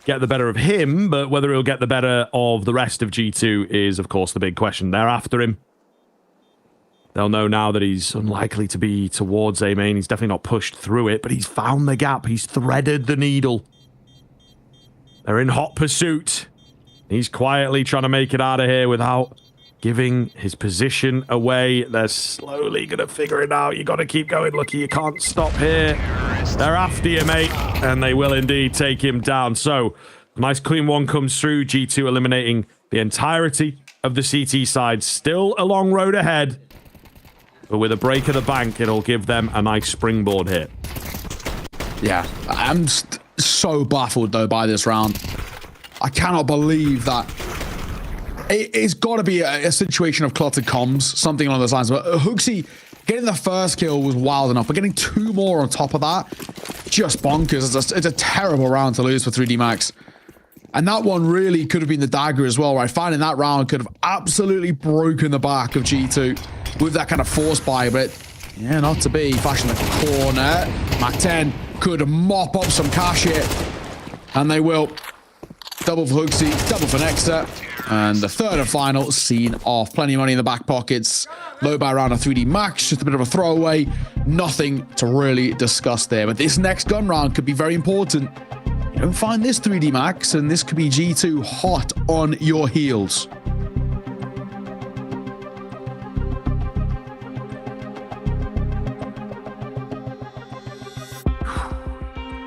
get the better of him, but whether he'll get the better of the rest of G2 is, of course, the big question. They're after him. They'll know now that he's unlikely to be towards A main. He's definitely not pushed through it, but he's found the gap. He's threaded the needle. They're in hot pursuit. He's quietly trying to make it out of here without giving his position away. They're slowly going to figure it out. You got to keep going, Lucky. You can't stop here. They're after you, mate, and they will indeed take him down. So, nice clean one comes through. G2 eliminating the entirety of the CT side. Still a long road ahead, but with a break of the bank, it'll give them a nice springboard hit. Yeah, I'm so baffled, though, by this round. I cannot believe that. It's got to be a situation of cluttered comms, something along those lines. But Hooksy getting the first kill was wild enough, but getting 2 more on top of that, just bonkers. It's a terrible round to lose for 3D Max. And that one really could have been the dagger as well, right? Finding that round could have absolutely broken the back of G2 with that kind of force buy, but yeah, not to be. Flashing the corner. Mac 10 could mop up some cash here, and they will. Double for Hooksy, double for Nexter. And the third and final scene off. Plenty of money in the back pockets. Low by round of 3D Max. Just a bit of a throwaway. Nothing to really discuss there. But this next gun round could be very important. You don't find this 3D Max, and this could be G2 hot on your heels.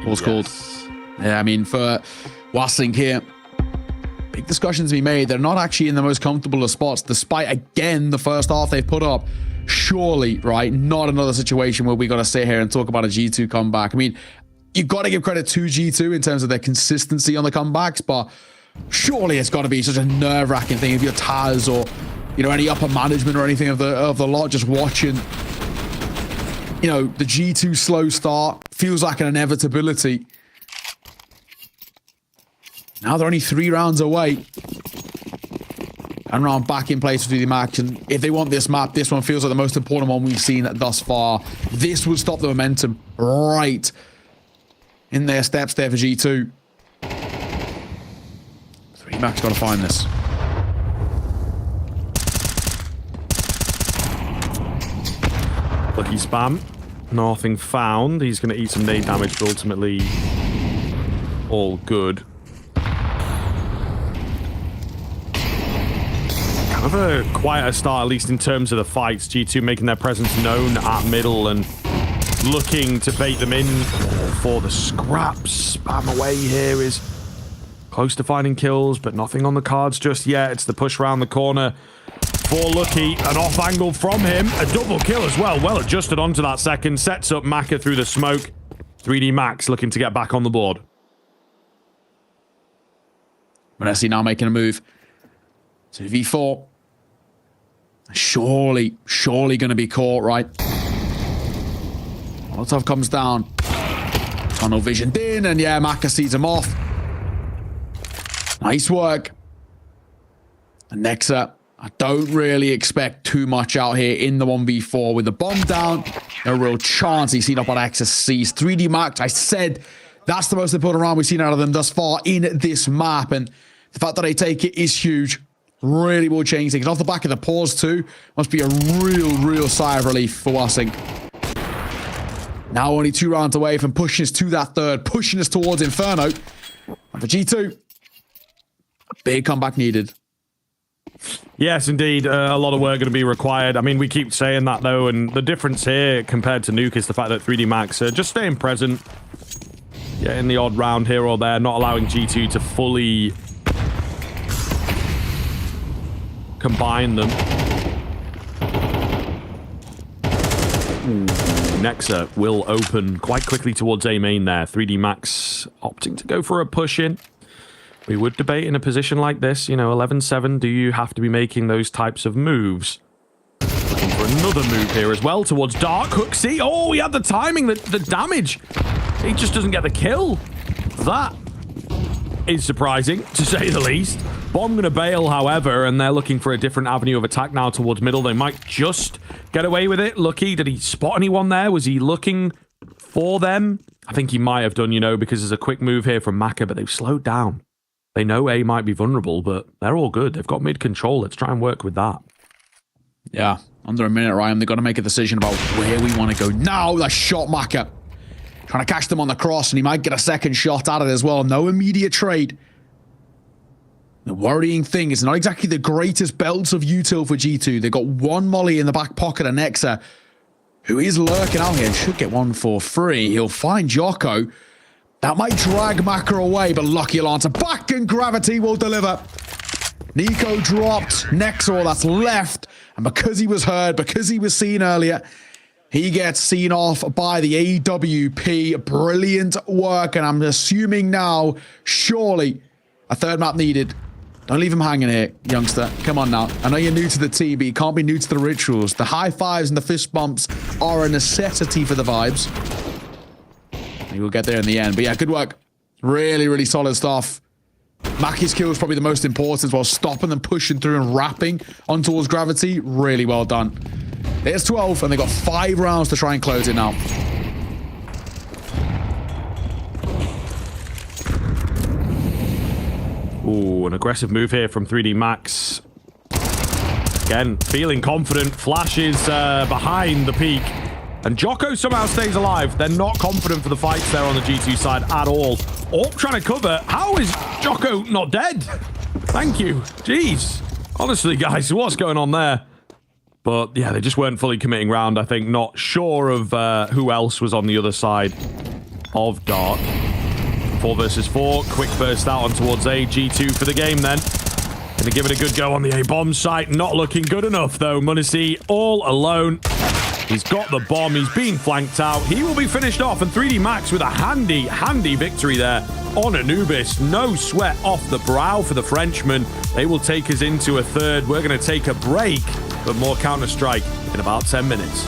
What's called? Yeah, I mean, for Wassink here, big discussions to be made. They're not actually in the most comfortable of spots, despite, again, the first half they've put up. Surely, right, not another situation where we got to sit here and talk about a G2 comeback. I mean, you've got to give credit to G2 in terms of their consistency on the comebacks, but surely it's got to be such a nerve-wracking thing if you're Taz or, you know, any upper management or anything of the lot just watching, you know, the G2 slow start feels like an inevitability. Now they're only 3 rounds away. And round back in place for the Max. And if they want this map, this one feels like the most important one we've seen thus far. This would stop the momentum right in their steps there for G2. 3 Max got to find this. Lucky spam. Nothing found. He's going to eat some nade damage, but ultimately all good. Kind of a quieter start, at least in terms of the fights. G2 making their presence known at middle and looking to bait them in for the scraps. Spam away here is close to finding kills, but nothing on the cards just yet. It's the push round the corner for Lucky. An off angle from him. A double kill as well. Well adjusted onto that second. Sets up Maka through the smoke. 3D Max looking to get back on the board. Manesi now making a move to V4. Surely going to be caught, right? Molotov comes down. Tunnel visioned in, and yeah, Maka sees him off. Nice work. And Nexa, I don't really expect too much out here in the 1v4 with the bomb down. No real chance he's seen up on Axis C's 3D Max. I said that's the most important round we've seen out of them thus far in this map, and the fact that they take it is huge. Really will change things. Off the back of the pause too, must be a real sigh of relief for Wassink. Now only 2 rounds away from pushing us to that third, pushing us towards Inferno. And for G2, a big comeback needed. Yes, indeed. A lot of work going to be required. I mean, we keep saying that, though, and the difference here compared to Nuke is the fact that 3D Max are just staying present, getting the odd round here or there, not allowing G2 to fully combine them. Nexa will open quite quickly towards A main there. 3D Max opting to go for a push in. We would debate in a position like this, you know, 11-7, do you have to be making those types of moves? Looking for another move here as well towards Dark Hooksy. Oh, he had the timing, the damage. He just doesn't get the kill. That is surprising, to say the least. Bomb going to bail, however, and they're looking for a different avenue of attack now towards middle. They might just get away with it. Lucky, did he spot anyone there? Was he looking for them? I think he might have done, you know, because there's a quick move here from Maka, but they've slowed down. They know A might be vulnerable, but they're all good. They've got mid control. Let's try and work with that. Yeah, under a minute, Ryan. They've got to make a decision about where we want to go. Now, the shot Maka. Trying to catch them on the cross, and he might get a second shot at it as well. No immediate trade. The worrying thing is not exactly the greatest belts of util for G2. They've got one molly in the back pocket of Nexa, who is lurking out here and should get one for free. He'll find Jocko. That might drag Maka away, but Lucky Alanta back and Gravity will deliver. Nico dropped. Nexa all that's left. And because he was heard, because he was seen earlier, he gets seen off by the AWP. Brilliant work. And I'm assuming now, surely, a third map needed. Don't leave him hanging here, youngster. Come on now. I know you're new to the team, but you can't be new to the rituals. The high fives and the fist bumps are a necessity for the vibes. He will get there in the end. But yeah, good work. Really, really solid stuff. Maki's kill is probably the most important, while stopping them, pushing through and wrapping on towards Gravity. Really well done. There's 12, and they've got 5 rounds to try and close it now. Ooh, an aggressive move here from 3D Max. Again, feeling confident, flashes behind the peak. And Jocko somehow stays alive. They're not confident for the fights there on the G2 side at all. Orp trying to cover. How is Jocko not dead? Thank you. Jeez. Honestly, guys, what's going on there? But yeah, they just weren't fully committing round, I think. Not sure of who else was on the other side of Dark. 4 versus 4. Quick burst out on towards A. G2 for the game then. Gonna give it a good go on the A bomb site. Not looking good enough though. munisi all alone. He's got the bomb. He's being flanked out. He will be finished off. And 3D Max with a handy victory there on Anubis. No sweat off the brow for the Frenchman. They will take us into a third. We're going to take a break, but more Counter-Strike in about 10 minutes.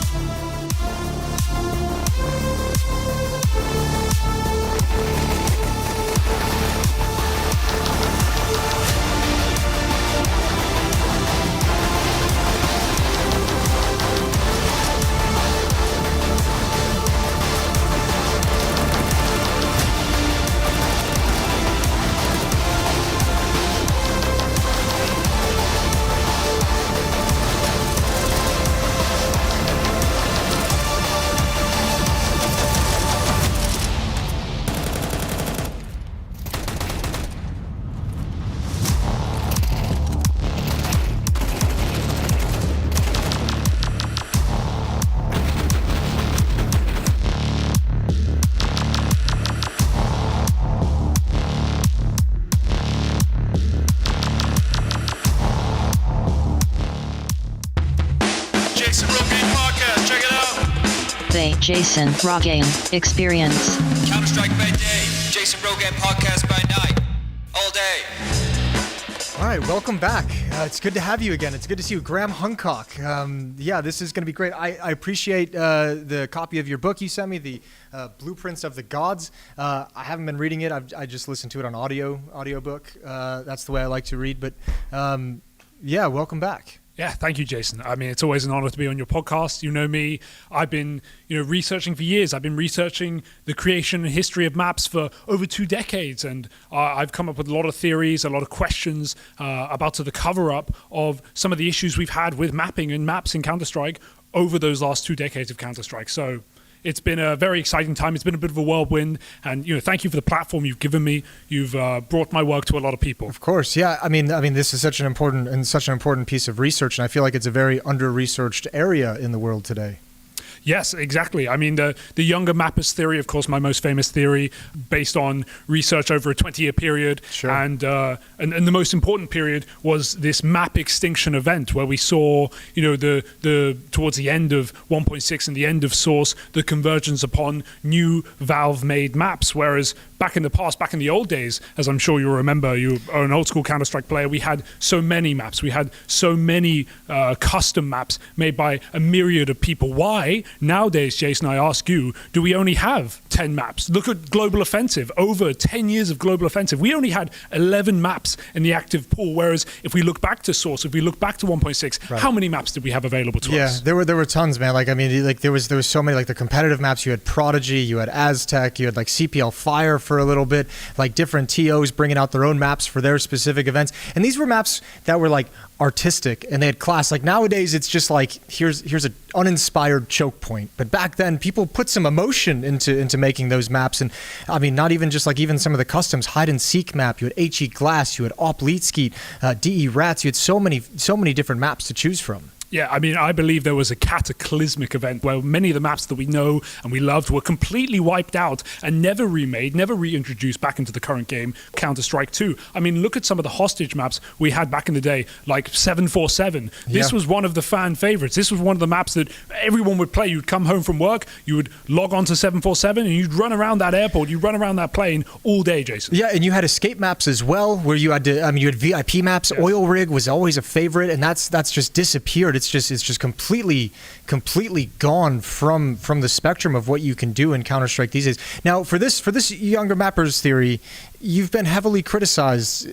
Jason Rogaine Experience. Counter-Strike by day, Jason Rogaine podcast by night, all day. All right, welcome back. It's good to have you again. It's good to see you, Graham Hancock. Yeah, this is going to be great. I appreciate the copy of your book you sent me, the Blueprints of the Gods. I haven't been reading it. I just listened to it on audiobook. That's the way I like to read. But yeah, welcome back. Yeah, thank you, Jason. I mean, it's always an honor to be on your podcast. You know me. I've been, researching for years. I've been researching the creation and history of maps for over 2 decades, and I've come up with a lot of theories, a lot of questions about the cover-up of some of the issues we've had with mapping and maps in Counter-Strike over those last 2 decades of Counter-Strike. So it's been a very exciting time. It's been a bit of a whirlwind, and thank you for the platform you've given me. You've brought my work to a lot of people. Of course, yeah. I mean, this is such an important piece of research, and I feel like it's a very under-researched area in the world today. Yes, exactly. I mean, the younger mappers theory, of course, my most famous theory, based on research over a 20-year period. Sure. And the most important period was this map extinction event, where we saw, the towards the end of 1.6 and the end of Source, the convergence upon new Valve-made maps. Whereas back in the past, back in the old days, as I'm sure you'll remember, you are an old-school Counter-Strike player, we had so many maps. We had so many custom maps made by a myriad of people. Why? Nowadays, Jason, I ask you, do we only have 10 maps? Look at Global Offensive. Over 10 years of Global Offensive, we only had 11 maps in the active pool, whereas if we look back to Source, if we look back to 1.6, right, how many maps did we have available to us? Yeah, there were tons, man. There was so many, the competitive maps. You had Prodigy, you had Aztec, you had CPL Fire for a little bit, different TOs bringing out their own maps for their specific events. And these were maps that were artistic, and they had class. Nowadays, it's just here's an uninspired choke point. But back then, people put some emotion into making those maps. And I mean, not even just like even some of the customs, hide and seek map. You had HE Glass, you had Op Leetskeet, DE Rats. You had so many different maps to choose from. Yeah, I mean, I believe there was a cataclysmic event where many of the maps that we know and we loved were completely wiped out and never remade, never reintroduced back into the current game, Counter-Strike 2. I mean, look at some of the hostage maps we had back in the day, like 747. This was one of the fan favorites. This was one of the maps that everyone would play. You'd come home from work, you would log on to 747, and you'd run around that airport, you'd run around that plane all day, Jason. Yeah, and you had escape maps as well, where you had to, I mean, you had VIP maps. Yeah. Oil rig was always a favorite, and that's just disappeared. It's just completely gone from the spectrum of what you can do in Counter-Strike these days. Now, for this younger mappers theory, you've been heavily criticized.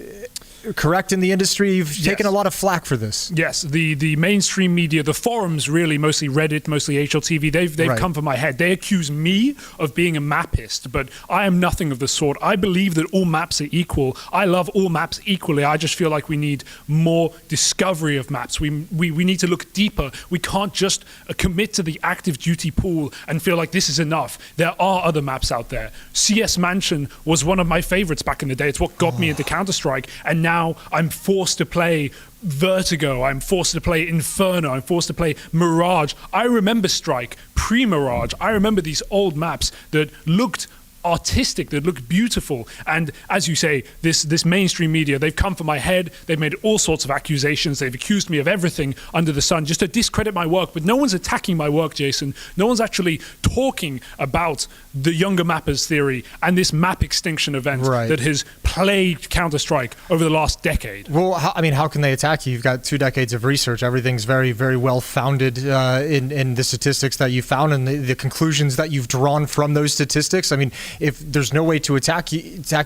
Correct, in the industry, you've taken a lot of flack for this. Yes, the mainstream media, the forums, really, mostly Reddit, mostly HLTV, they've come for my head. They accuse me of being a mapist, but I am nothing of the sort. I believe that all maps are equal. I love all maps equally. I just feel like we need more discovery of maps. We need to look deeper. We can't just commit to the active duty pool and feel like this is enough. There are other maps out there. CS Mansion was one of my favorites back in the day. It's what got me into Counter-Strike, and now I'm forced to play Vertigo, I'm forced to play Inferno, I'm forced to play Mirage. I remember Strike, pre-Mirage. I remember these old maps that looked artistic, that looked beautiful. And as you say, this mainstream media, they've come for my head. They've made all sorts of accusations. They've accused me of everything under the sun just to discredit my work. But no one's attacking my work, Jason. No one's actually talking about the younger mappers theory and this map extinction event that has plagued Counter-Strike over the last decade. Well, how can they attack you? You've got 2 decades of research. Everything's very, very well founded in the statistics that you found and the conclusions that you've drawn from those statistics. I mean, if there's no way to attack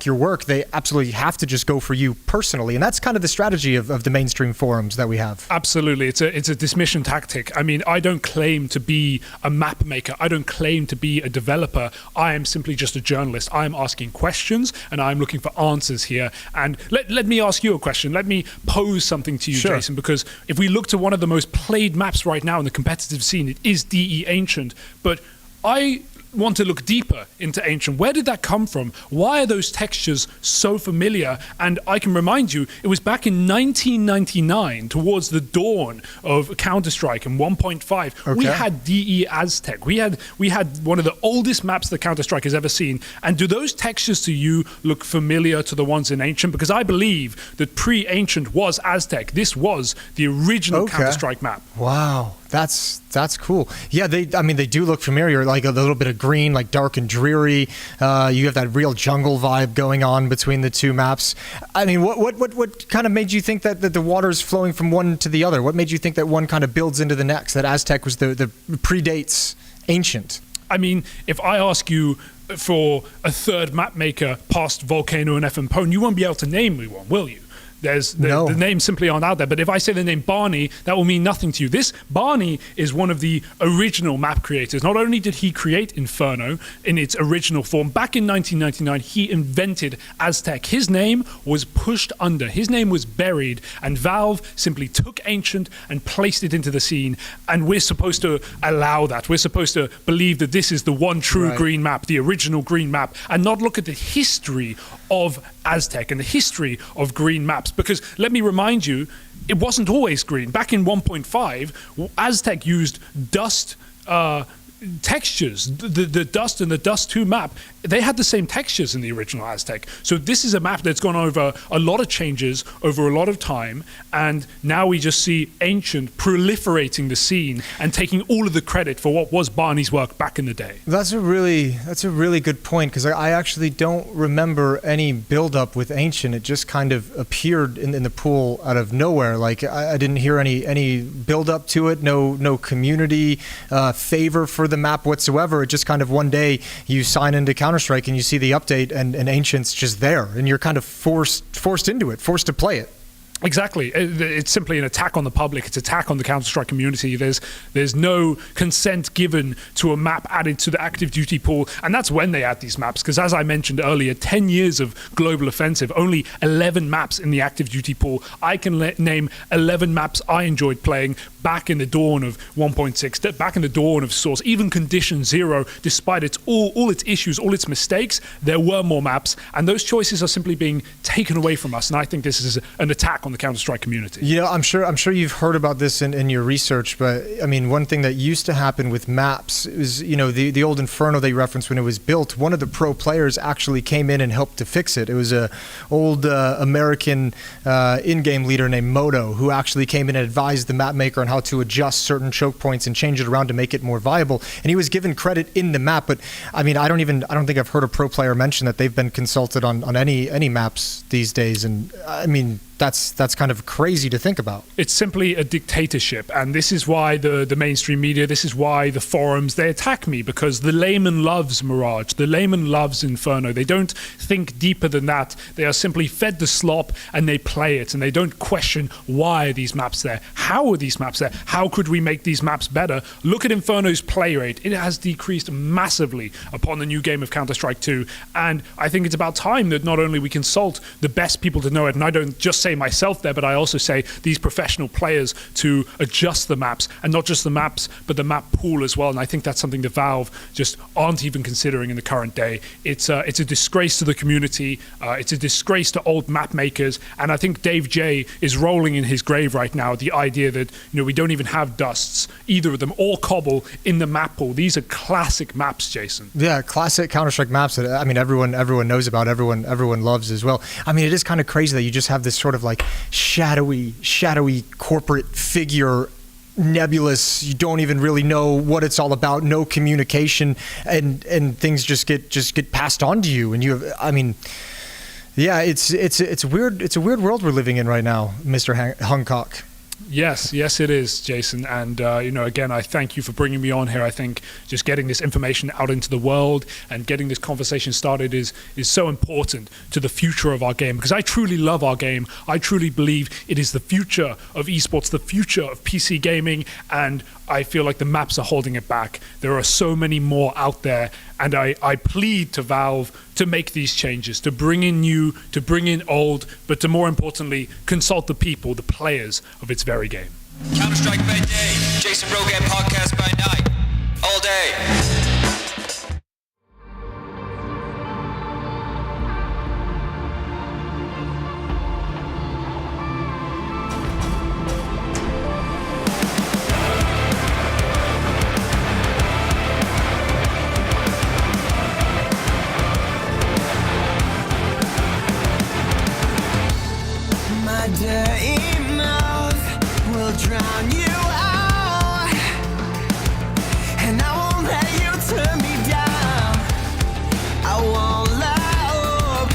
your work, they absolutely have to just go for you personally. And that's kind of the strategy of the mainstream forums that we have. Absolutely. It's a dismission tactic. I mean, I don't claim to be a map maker. I don't claim to be a developer. I am simply just a journalist. I am asking questions and I'm looking for answers here. And let me ask you a question. Let me pose something to you, Jason, because if we look to one of the most played maps right now in the competitive scene, it is DE Ancient. But I want to look deeper into Ancient. Where did that come from? Why are those textures so familiar? And I can remind you, it was back in 1999, towards the dawn of Counter-Strike and 1.5. We had DE Aztec. We had one of the oldest maps that Counter-Strike has ever seen. And do those textures to you look familiar to the ones in Ancient? Because I believe that pre-Ancient was Aztec. This was the original Counter-Strike map. Wow. That's cool. Yeah, they do look familiar, like a little bit of green, like dark and dreary. You have that real jungle vibe going on between the two maps. I mean, what kind of made you think that the water's flowing from one to the other? What made you think that one kind of builds into the next, that Aztec was the predates Ancient? I mean, if I ask you for a third map maker past Volcano and FM Pwn, you won't be able to name me one, will you? The names simply aren't out there. But if I say the name Barney, that will mean nothing to you. This Barney is one of the original map creators. Not only did he create Inferno in its original form, back in 1999, he invented Aztec. His name was pushed under. His name was buried. And Valve simply took Ancient and placed it into the scene. And we're supposed to allow that. We're supposed to believe that this is the one true green map, the original green map, and not look at the history of Aztec and the history of green maps. Because let me remind you, it wasn't always green. Back in 1.5, Aztec used dust textures. The Dust and the Dust 2 map, they had the same textures in the original Aztec. So this is a map that's gone over a lot of changes over a lot of time, and now we just see Ancient proliferating the scene and taking all of the credit for what was Barney's work back in the day. That's a really good point, because I actually don't remember any build-up with Ancient. It just kind of appeared in the pool out of nowhere. Like I didn't hear any build-up to it, no community favor for the map whatsoever. It just kind of one day you sign into Counter-Strike and you see the update and Ancient's just there, and you're kind of forced into it, forced to play it. Exactly. It's simply an attack on the public. It's an attack on the Counter-Strike community. There's no consent given to a map added to the active duty pool. And that's when they add these maps. Because as I mentioned earlier, 10 years of Global Offensive, only 11 maps in the active duty pool. I can name 11 maps I enjoyed playing back in the dawn of 1.6, back in the dawn of Source, even Condition Zero, despite all its issues, all its mistakes, there were more maps. And those choices are simply being taken away from us. And I think this is an attack on the Counter-Strike community. You know, I'm sure you've heard about this in your research, but I mean, one thing that used to happen with maps is, you know, the old Inferno they referenced when it was built, one of the pro players actually came in and helped to fix it. It was a old American in-game leader named Moto who actually came in and advised the map maker on how to adjust certain choke points and change it around to make it more viable. And he was given credit in the map, but I mean, I don't think I've heard a pro player mention that they've been consulted on any maps these days. And I mean, that's kind of crazy to think about. It's simply a dictatorship, and this is why the mainstream media, this is why the forums, they attack me, because the layman loves Mirage, the layman loves Inferno. They don't think deeper than that. They are simply fed the slop and they play it, and they don't question why are these maps there, how are these maps there, how could we make these maps better. Look at Inferno's play rate. It has decreased massively upon the new game of Counter-Strike 2, and I think it's about time that not only we consult the best people to know it, and I don't just say myself there, but I also say these professional players to adjust the maps, and not just the maps, but the map pool as well. And I think that's something that Valve just aren't even considering in the current day. It's a disgrace to the community. It's a disgrace to old map makers. And I think Dave J is rolling in his grave right now. The idea that, you know, we don't even have Dusts, either of them, or Cobble in the map pool. These are classic maps, Jason. Yeah, classic Counter-Strike maps that I mean everyone knows about, everyone loves as well. I mean, it is kind of crazy that you just have this sort of like shadowy corporate figure, nebulous. You don't even really know what it's all about. No communication, and things just get passed on to you. And you have, I mean, yeah, it's weird. It's a weird world we're living in right now, Mr. Hancock. Yes, it is, Jason. And, you know, again, I thank you for bringing me on here. I think just getting this information out into the world and getting this conversation started is so important to the future of our game, because I truly love our game. I truly believe it is the future of esports, the future of PC gaming, and I feel like the maps are holding it back. There are so many more out there, and I plead to Valve to make these changes, to bring in new, to bring in old, but to more importantly, consult the people, the players of its very game. Counter-Strike by day, Jason Rogan podcast by night, all day. Drown you out, and I won't let you turn me down. I won't let up.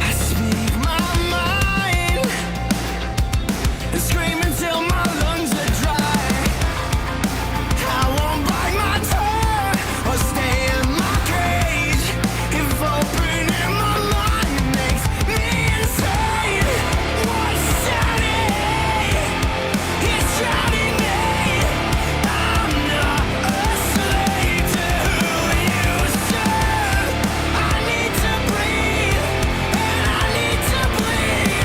I speak my mind and scream until my lungs are dry. I won't bite my tongue or stay in my cage. If opening my mind makes me insane, what's sanity? It's drowning me. I'm not a slave to who you serve. I need to breathe, and I need to bleed.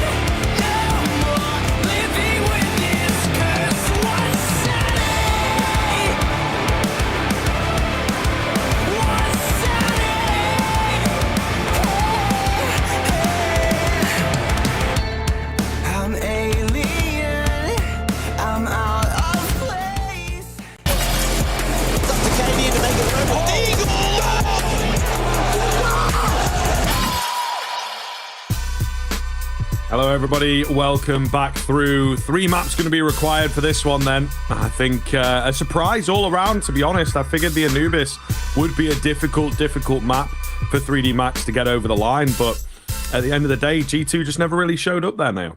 No more living with this curse. What's sanity? What's sanity? I'm alien. I'm out of place. Dr. Katie to make it over. Hello, everybody. Welcome back through. 3 maps going to be required for this one, then. I think a surprise all around, to be honest. I figured the Anubis would be a difficult map for 3D Max to get over the line, but at the end of the day, G2 just never really showed up there now.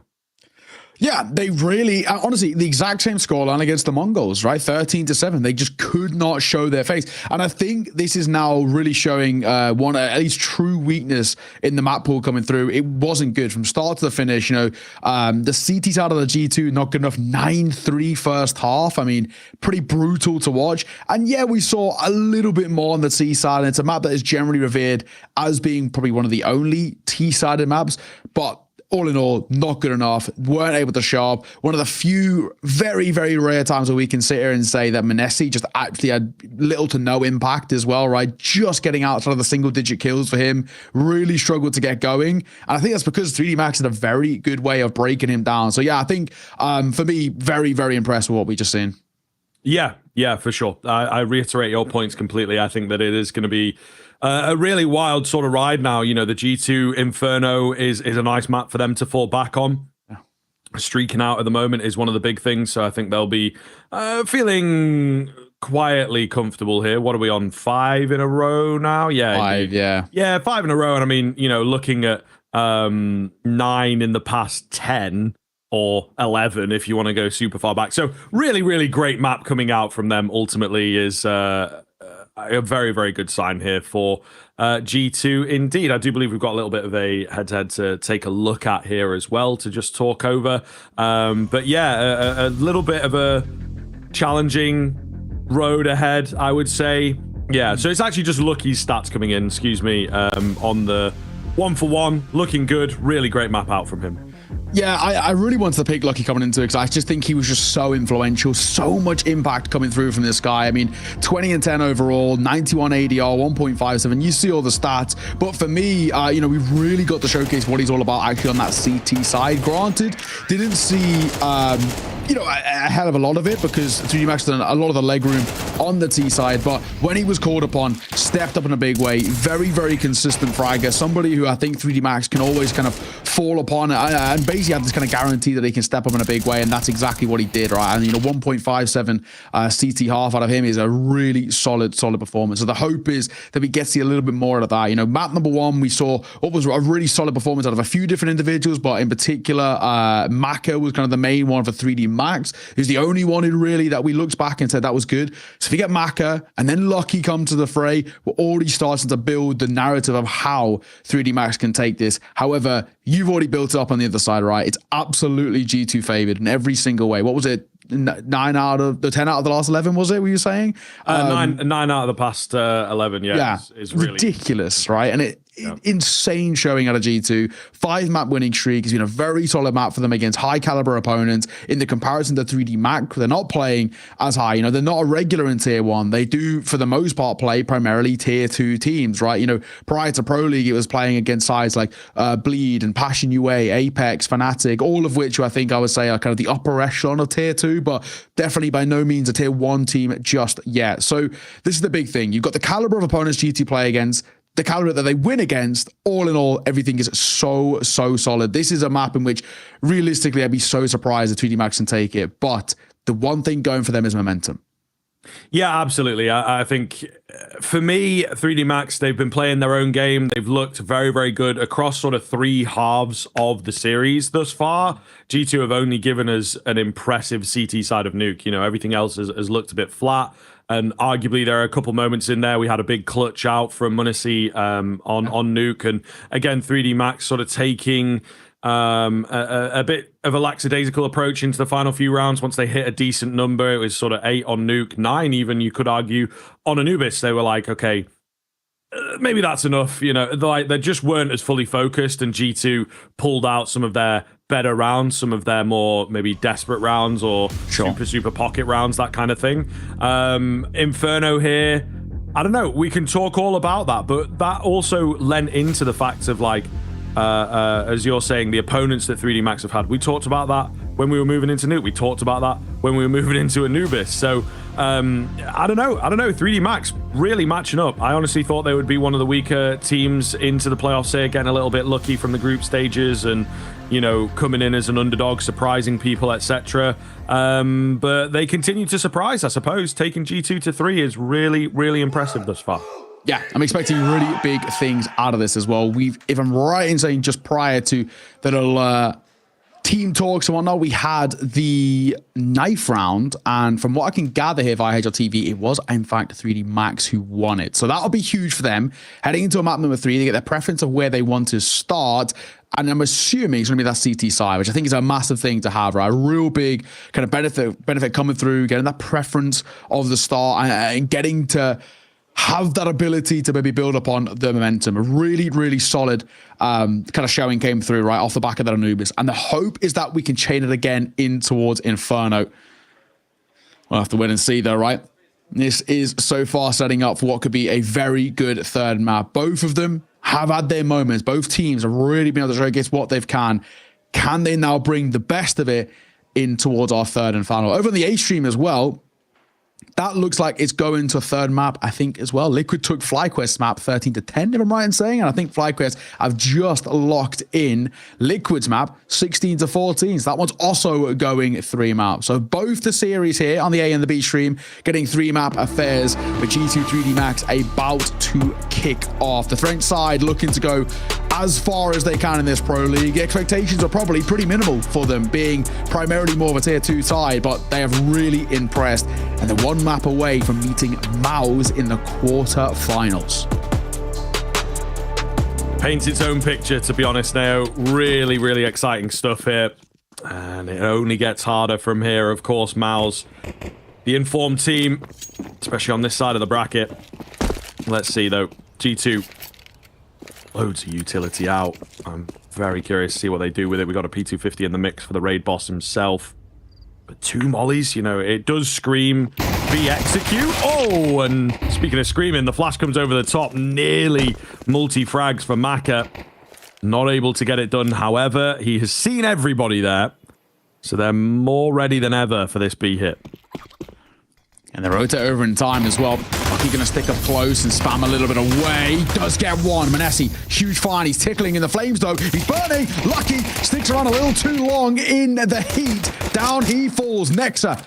Yeah, they really, honestly, the exact same scoreline against the Mongols, right? 13-7. They just could not show their face. And I think this is now really showing one, at least true weakness in the map pool coming through. It wasn't good from start to the finish. The CT side of the G2, not good enough. 9-3 first half. I mean, pretty brutal to watch. And yeah, we saw a little bit more on the T side. And it's a map that is generally revered as being probably one of the only T-sided maps. But all in all, not good enough. Weren't able to show up. One of the few very, very rare times where we can sit here and say that Manesi just actually had little to no impact as well, right? Just getting outside of the single-digit kills for him. Really struggled to get going. And I think that's because 3D Max had a very good way of breaking him down. So yeah, I think for me, very, very impressed with what we just seen. Yeah, for sure. I reiterate your points completely. I think that it is going to be a really wild sort of ride now. The G2 Inferno is a nice map for them to fall back on. Yeah. Streaking out at the moment is one of the big things, so I think they'll be feeling quietly comfortable here. What are we on? 5 in a row now? Yeah. 5, yeah. Yeah, 5 in a row. And I mean, looking at 9 in the past 10 or 11 if you want to go super far back. So really, really great map coming out from them ultimately is a very, very good sign here for G2 indeed. I do believe we've got a little bit of a head-to-head to take a look at here as well to just talk over. But yeah, a little bit of a challenging road ahead, I would say. Yeah, so it's actually just Lucky's stats coming in, on the 1-for-1. Looking good. Really great map out from him. Yeah, I really wanted to pick Lucky coming into it because I just think he was just so influential, so much impact coming through from this guy. I mean, 20 and 10 overall, 91 ADR, 1.57. You see all the stats. But for me, we've really got to showcase what he's all about actually on that CT side. Granted, didn't see, a hell of a lot of it because 3D Max done a lot of the leg room on the T side. But when he was called upon, stepped up in a big way. Very, very consistent fragger. Somebody who I think 3D Max can always kind of fall upon and basically have this kind of guarantee that he can step up in a big way, and that's exactly what he did, right? And 1.57 CT half out of him is a really solid performance. So the hope is that we get to see a little bit more of that. Map number 1, we saw what was a really solid performance out of a few different individuals, but in particular, Maka was kind of the main one for 3D Max. He's the only one who really that we looked back and said that was good. So if you get Maka and then Lucky come to the fray, we're already starting to build the narrative of how 3D Max can take this. However, you've already built it up on the other side, right? It's absolutely G2 favored in every single way. What was it? 9 out of the 10 out of the last 11, was it? Were you saying? 9 out of the past 11, yeah. Is really ridiculous, right? And insane showing out of G2. 5 map winning streak has been a very solid map for them against high caliber opponents. In the comparison to 3D Mac, they're not playing as high. They're not a regular in tier 1. They do, for the most part, play primarily tier 2 teams, right? Prior to Pro League, it was playing against sides like Bleed and Passion UA, Apex, Fnatic, all of which I think I would say are kind of the upper echelon of tier 2, but definitely by no means a tier 1 team just yet. So this is the big thing. You've got the caliber of opponents G2 play against, the caliber that they win against. All in all, everything is so solid. This is a map in which realistically I'd be so surprised if 3D Max can take it, but the one thing going for them is momentum. Yeah, absolutely. I think for me, 3D Max, they've been playing their own game. They've looked very, very good across sort of 3 halves of the series thus far. G2 have only given us an impressive CT side of Nuke. Everything else has looked a bit flat. And arguably, there are a couple moments in there. We had a big clutch out from MongolZ on Nuke. And again, 3D Max sort of taking a bit of a lackadaisical approach into the final few rounds. Once they hit a decent number, it was sort of 8 on Nuke, 9 even, you could argue, on Anubis. They were like, okay, maybe that's enough. They just weren't as fully focused, and G2 pulled out some of their better rounds, some of their more maybe desperate rounds or super pocket rounds, that kind of thing. Inferno here, I don't know, we can talk all about that, but that also lent into the fact of as you're saying, the opponents that 3D Max have had. We talked about that when we were moving into Nuke. We talked about that when we were moving into Anubis. So I don't know. 3D Max really matching up. I honestly thought they would be one of the weaker teams into the playoffs here, getting a little bit lucky from the group stages and coming in as an underdog, surprising people, etc. But they continue to surprise, I suppose. Taking G2 to 3 is really, really impressive thus far. Yeah, I'm expecting really big things out of this as well. If I'm right in saying just prior to that, team talks and whatnot, we had the knife round, and from what I can gather here via HLTV, it was in fact 3D Max who won it. So that'll be huge for them. Heading into a map number 3, they get their preference of where they want to start, and I'm assuming it's going to be that CT side, which I think is a massive thing to have, right? A real big kind of benefit coming through, getting that preference of the start and getting to have that ability to maybe build upon the momentum. A really, really solid kind of showing came through right off the back of that Anubis. And the hope is that we can chain it again in towards Inferno. We'll have to wait and see though, right? This is so far setting up for what could be a very good third map. Both of them have had their moments. Both teams have really been able to showcase what they've can. Can they now bring the best of it in towards our third and final? Over on the A stream as well, that looks like it's going to a third map, I think, as well. Liquid took FlyQuest's map 13-10, if I'm right in saying. And I think FlyQuest have just locked in Liquid's map 16-14. So that one's also going 3 maps. So both the series here on the A and the B stream getting 3 map affairs with G2 3D Max about to kick off. The French side looking to go as far as they can in this Pro League. Expectations are probably pretty minimal for them, being primarily more of a tier 2 side, but they have really impressed. And they're 1 map away from meeting MongolZ in the quarter-finals. Paints its own picture, to be honest now. Really, really exciting stuff here. And it only gets harder from here. Of course, MongolZ, the informed team, especially on this side of the bracket. Let's see, though. G2, loads of utility out. I'm very curious to see what they do with it. We got a P250 in the mix for the raid boss himself. But 2 mollies, you know, it does scream be execute. Oh, and speaking of screaming, the flash comes over the top. Nearly multi-frags for Maka. Not able to get it done. However, he has seen everybody there. So they're more ready than ever for this B hit. And they rotate over in time as well. Lucky going to stick up close and spam a little bit away. He does get one. Manesi, huge find. He's tickling in the flames though. He's burning. Lucky sticks around a little too long in the heat. Down he falls. Nexa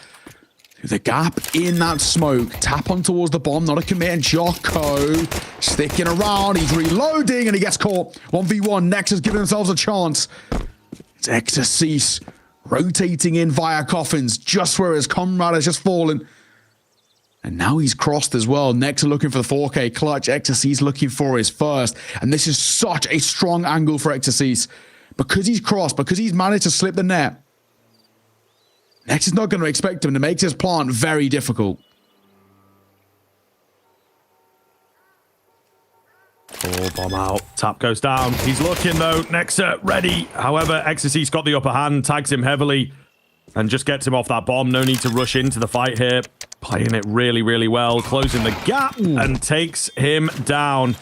through the gap in that smoke. Tap on towards the bomb. Not a commit. And Jocko sticking around. He's reloading and he gets caught. 1v1. Nexa's giving themselves a chance. It's Exorcist rotating in via coffins just where his comrade has just fallen. And now he's crossed as well. Nexa looking for the 4K clutch. Exorcist looking for his first. And this is such a strong angle for Exorcist. Because he's crossed, because he's managed to slip the net. Nexa's not going to expect him to make his plant very difficult. Oh, bomb out. Tap goes down. He's looking though. Nexa ready. However, Exorcist got the upper hand, tags him heavily, and just gets him off that bomb. No need to rush into the fight here. Playing it really, really well. Closing the gap and takes him down.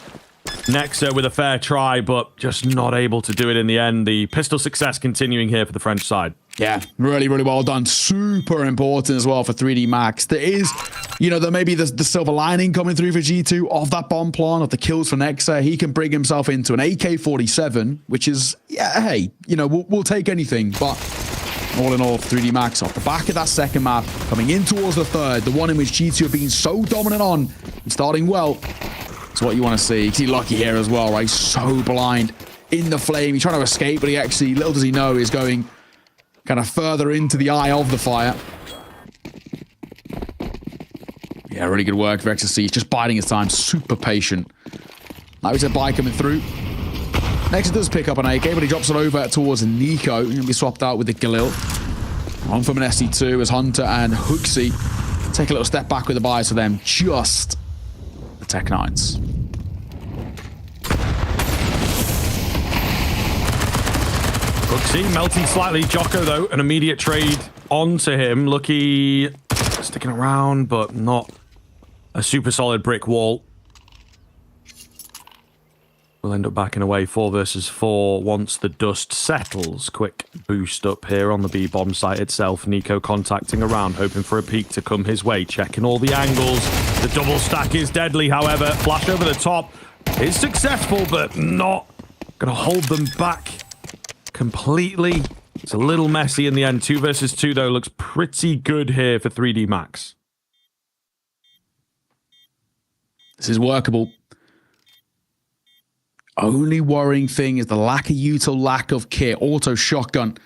Nexa with a fair try, but just not able to do it in the end. The pistol success continuing here for the French side. Yeah, really, really well done. Super important as well for 3D Max. There is, you know, there may be the silver lining coming through for G2 of that bomb plan, of the kills for Nexa. He can bring himself into an AK-47, which is, yeah, hey, you know, we'll take anything, but all in all, 3D Max off the back of that second map, coming in towards the third, the one in which G2 have been so dominant on, and starting well. It's what you want to see. You see Lucky here as well, right? So blind in the flame. He's trying to escape, but he actually, little does he know, is going kind of further into the eye of the fire. Yeah, really good work for Exorcist. Just biding his time, super patient. Like we said, buy coming through. Next, does pick up an AK, but he drops it over towards Nico. He'll be swapped out with the Galil. On from an SC2 as Hunter and Hooksy take a little step back with the buys for them. Just the Tech 9s. Hooksy melting slightly. Jocko, though, an immediate trade onto him. Lucky sticking around, but not a super solid brick wall. We'll end up backing away 4 versus 4 once the dust settles. Quick boost up here on the B-bomb site itself. Nico contacting around, hoping for a peek to come his way. Checking all the angles. The double stack is deadly, however. Flash over the top is successful, but not going to hold them back completely. It's a little messy in the end. 2 versus 2, though, looks pretty good here for 3D Max. This is workable. Only worrying thing is the lack of util, lack of kit. Auto shotgun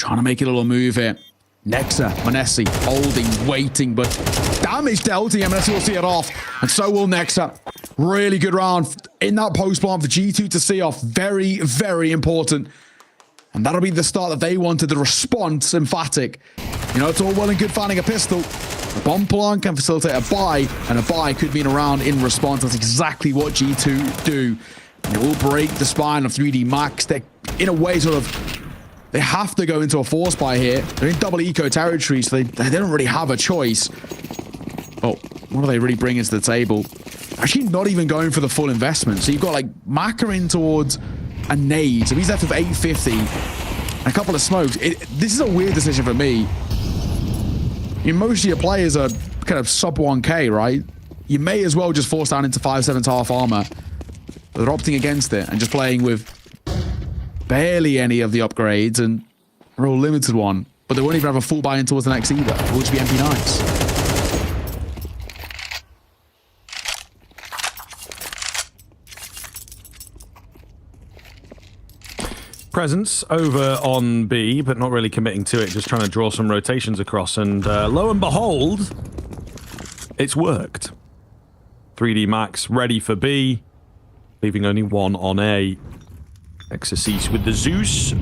trying to make a little move here. Nexa, Manesi, holding, waiting, but damage dealt. Manesi will see it off, and so will Nexa. Really good round in that post plant for G2 to see off. Very, very important. And that'll be the start that they wanted, the response, emphatic. You know, it's all well and good finding a pistol. A bomb plant can facilitate a buy, and a buy could mean a round in response. That's exactly what G2 do. And it will break the spine of 3D Max. They're, in a way, sort of... They have to go into a force buy here. They're in double eco territory, so they don't really have a choice. Oh, what are they really bringing to the table? Actually not even going for the full investment. So you've got like Maka in towards a nade. So he's left with 850 and a couple of smokes. This is a weird decision for me. Most of your players are kind of sub 1k, right? You may as well just force down into 5/7 half armor. But they're opting against it and just playing with barely any of the upgrades and a real limited one. But they won't even have a full buy-in towards the next either. It will just be MP9s. Presence over on B, but not really committing to it, just trying to draw some rotations across. And lo and behold, it's worked. 3D Max ready for B, leaving only one on A. Exorcise with the Zeus.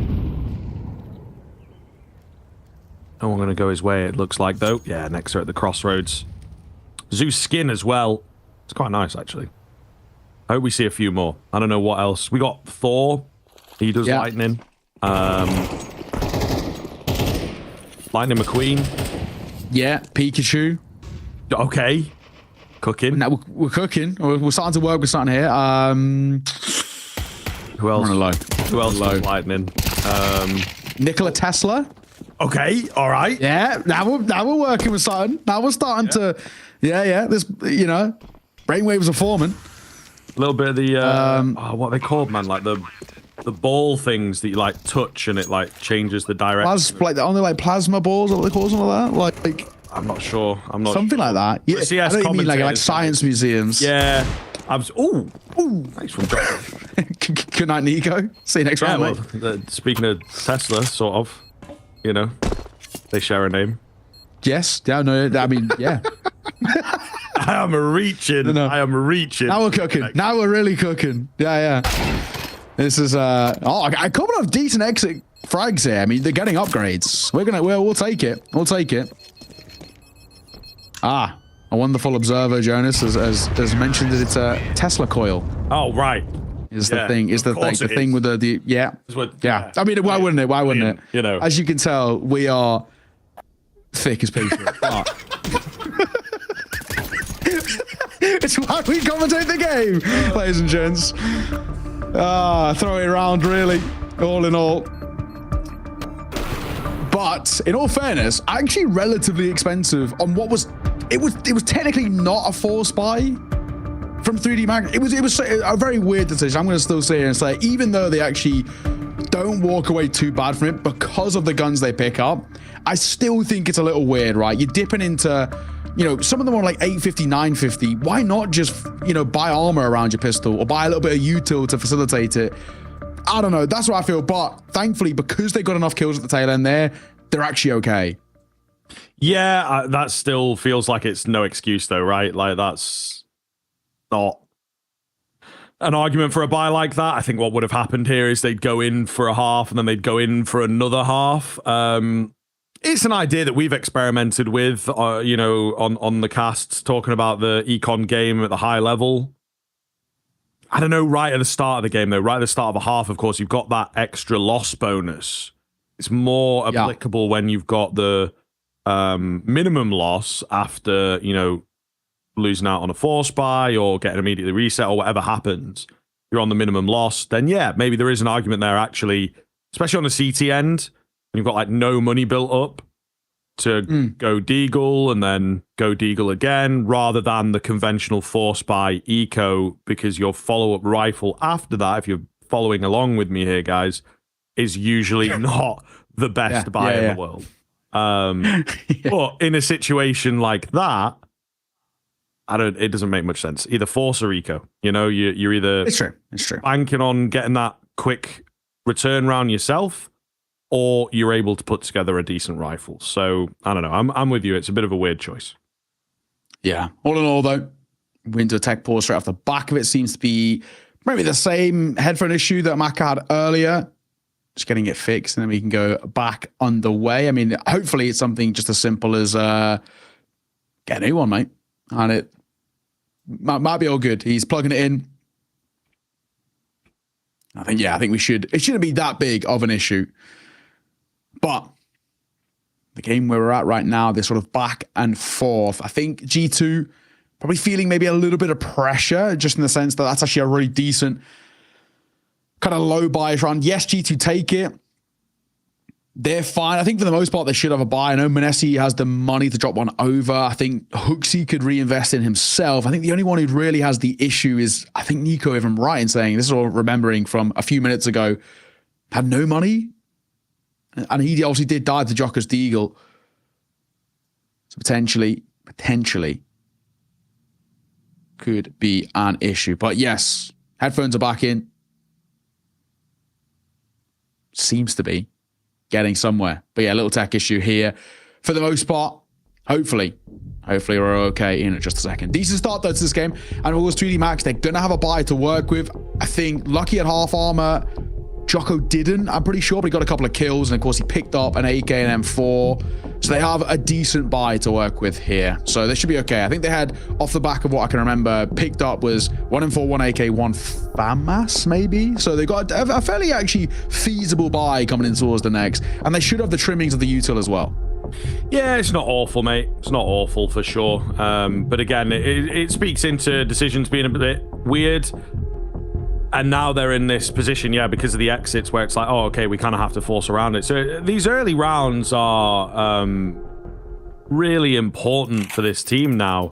No one going to go his way, it looks like, though. Yeah, Nexa at the crossroads. Zeus skin as well. It's quite nice, actually. I hope we see a few more. I don't know what else. We got Thor. He does lightning. Lightning McQueen. Yeah, Pikachu. Okay. Cooking. Now we're cooking. We're starting to work with something here. Who else? Low. Who else does lightning? Nikola Tesla. Okay, all right. Yeah, now we're working with something. Now we're starting to, this, you know, brainwaves are forming. A little bit of the, what are they called, man? Like the ball things that you like touch and it like changes the direction. Like only like plasma balls, what they call something like that? Like I'm not sure. I'm not something sure. like that. Yeah, CS I don't mean like science museums. Yeah. Ooh, thanks for dropping. Good night, Nico. See you next round, mate. Speaking of Tesla, sort of, you know, they share a name. Yes. Yeah. No. I mean, yeah. I am reaching. No. I am reaching. Now we're cooking. Now we're really cooking. Yeah. This is a couple of decent exit frags here. I mean, they're getting upgrades. We'll take it. We'll take it. A wonderful observer, Jonas, as mentioned that it's a Tesla coil. Oh, right. Is the thing? Is the thing with the yeah. Yeah. I mean, why wouldn't it? Why wouldn't it? You know, as you can tell, we are thick as people. It's why we commentate the game, ladies and gents. Throw it around, really, all in all. But in all fairness, actually relatively expensive on what was it was technically not a force buy from 3D Max. It was a very weird decision. I'm going to still say and say, even though they actually don't walk away too bad from it because of the guns they pick up, I still think it's a little weird, right? You're dipping into, you know, some of them are like 850, 950. Why not just, you know, buy armor around your pistol or buy a little bit of util to facilitate it? I don't know. That's what I feel. But thankfully, because they got enough kills at the tail end there, they're actually okay. Yeah, that still feels like it's no excuse though, right? Like that's not an argument for a buy like that. I think what would have happened here is they'd go in for a half and then they'd go in for another half. It's an idea that we've experimented with, you know, on the casts, talking about the econ game at the high level. I don't know, right at the start of the game, though, right at the start of a half, of course, you've got that extra loss bonus. It's more applicable when you've got the minimum loss after, you know, losing out on a force buy or getting immediately reset or whatever happens. You're on the minimum loss. Then, yeah, maybe there is an argument there, actually, especially on the CT end. You've got like no money built up to go deagle and then go deagle again, rather than the conventional force buy eco, because your follow-up rifle after that, if you're following along with me here, guys, is usually not the best buy in the world. But in a situation like that, it doesn't make much sense. Either force or eco. You know, you're either it's true. banking on getting that quick return round yourself, or you're able to put together a decent rifle. So I don't know. I'm with you. It's a bit of a weird choice. Yeah. All in all, though, win to attack pause straight off the back of it seems to be maybe the same headphone issue that Maka had earlier. Just getting it fixed, and then we can go back underway. I mean, hopefully it's something just as simple as get a new one, mate. And it might be all good. He's plugging it in. I think we should. It shouldn't be that big of an issue. But the game where we're at right now, this sort of back and forth, I think G2 probably feeling maybe a little bit of pressure, just in the sense that that's actually a really decent kind of low bias round. Yes, G2 take it. They're fine. I think for the most part, they should have a buy. I know Manesi has the money to drop one over. I think Hooksy could reinvest in himself. I think the only one who really has the issue is, I think Nico, if I'm right in saying, this is all remembering from a few minutes ago, had no money. And he obviously did die to Joker's Deagle. So potentially could be an issue. But yes, headphones are back in. Seems to be getting somewhere. But yeah, a little tech issue here. For the most part, hopefully we're okay in just a second. Decent start though to this game. And all those 3D Max, they're going to have a buy to work with. I think Lucky at half armor. Jocko didn't, I'm pretty sure, but he got a couple of kills. And of course, he picked up an AK and M4. So they have a decent buy to work with here. So they should be okay. I think they had, off the back of what I can remember, picked up was 1 M4, 1 AK, 1 FAMAS, maybe. So they got a fairly actually feasible buy coming in towards the next. And they should have the trimmings of the util as well. Yeah, it's not awful, mate. It's not awful for sure. But again, it speaks into decisions being a bit weird. And now they're in this position, yeah, because of the exits where it's like, oh, okay, we kind of have to force around it. So these early rounds are really important for this team now.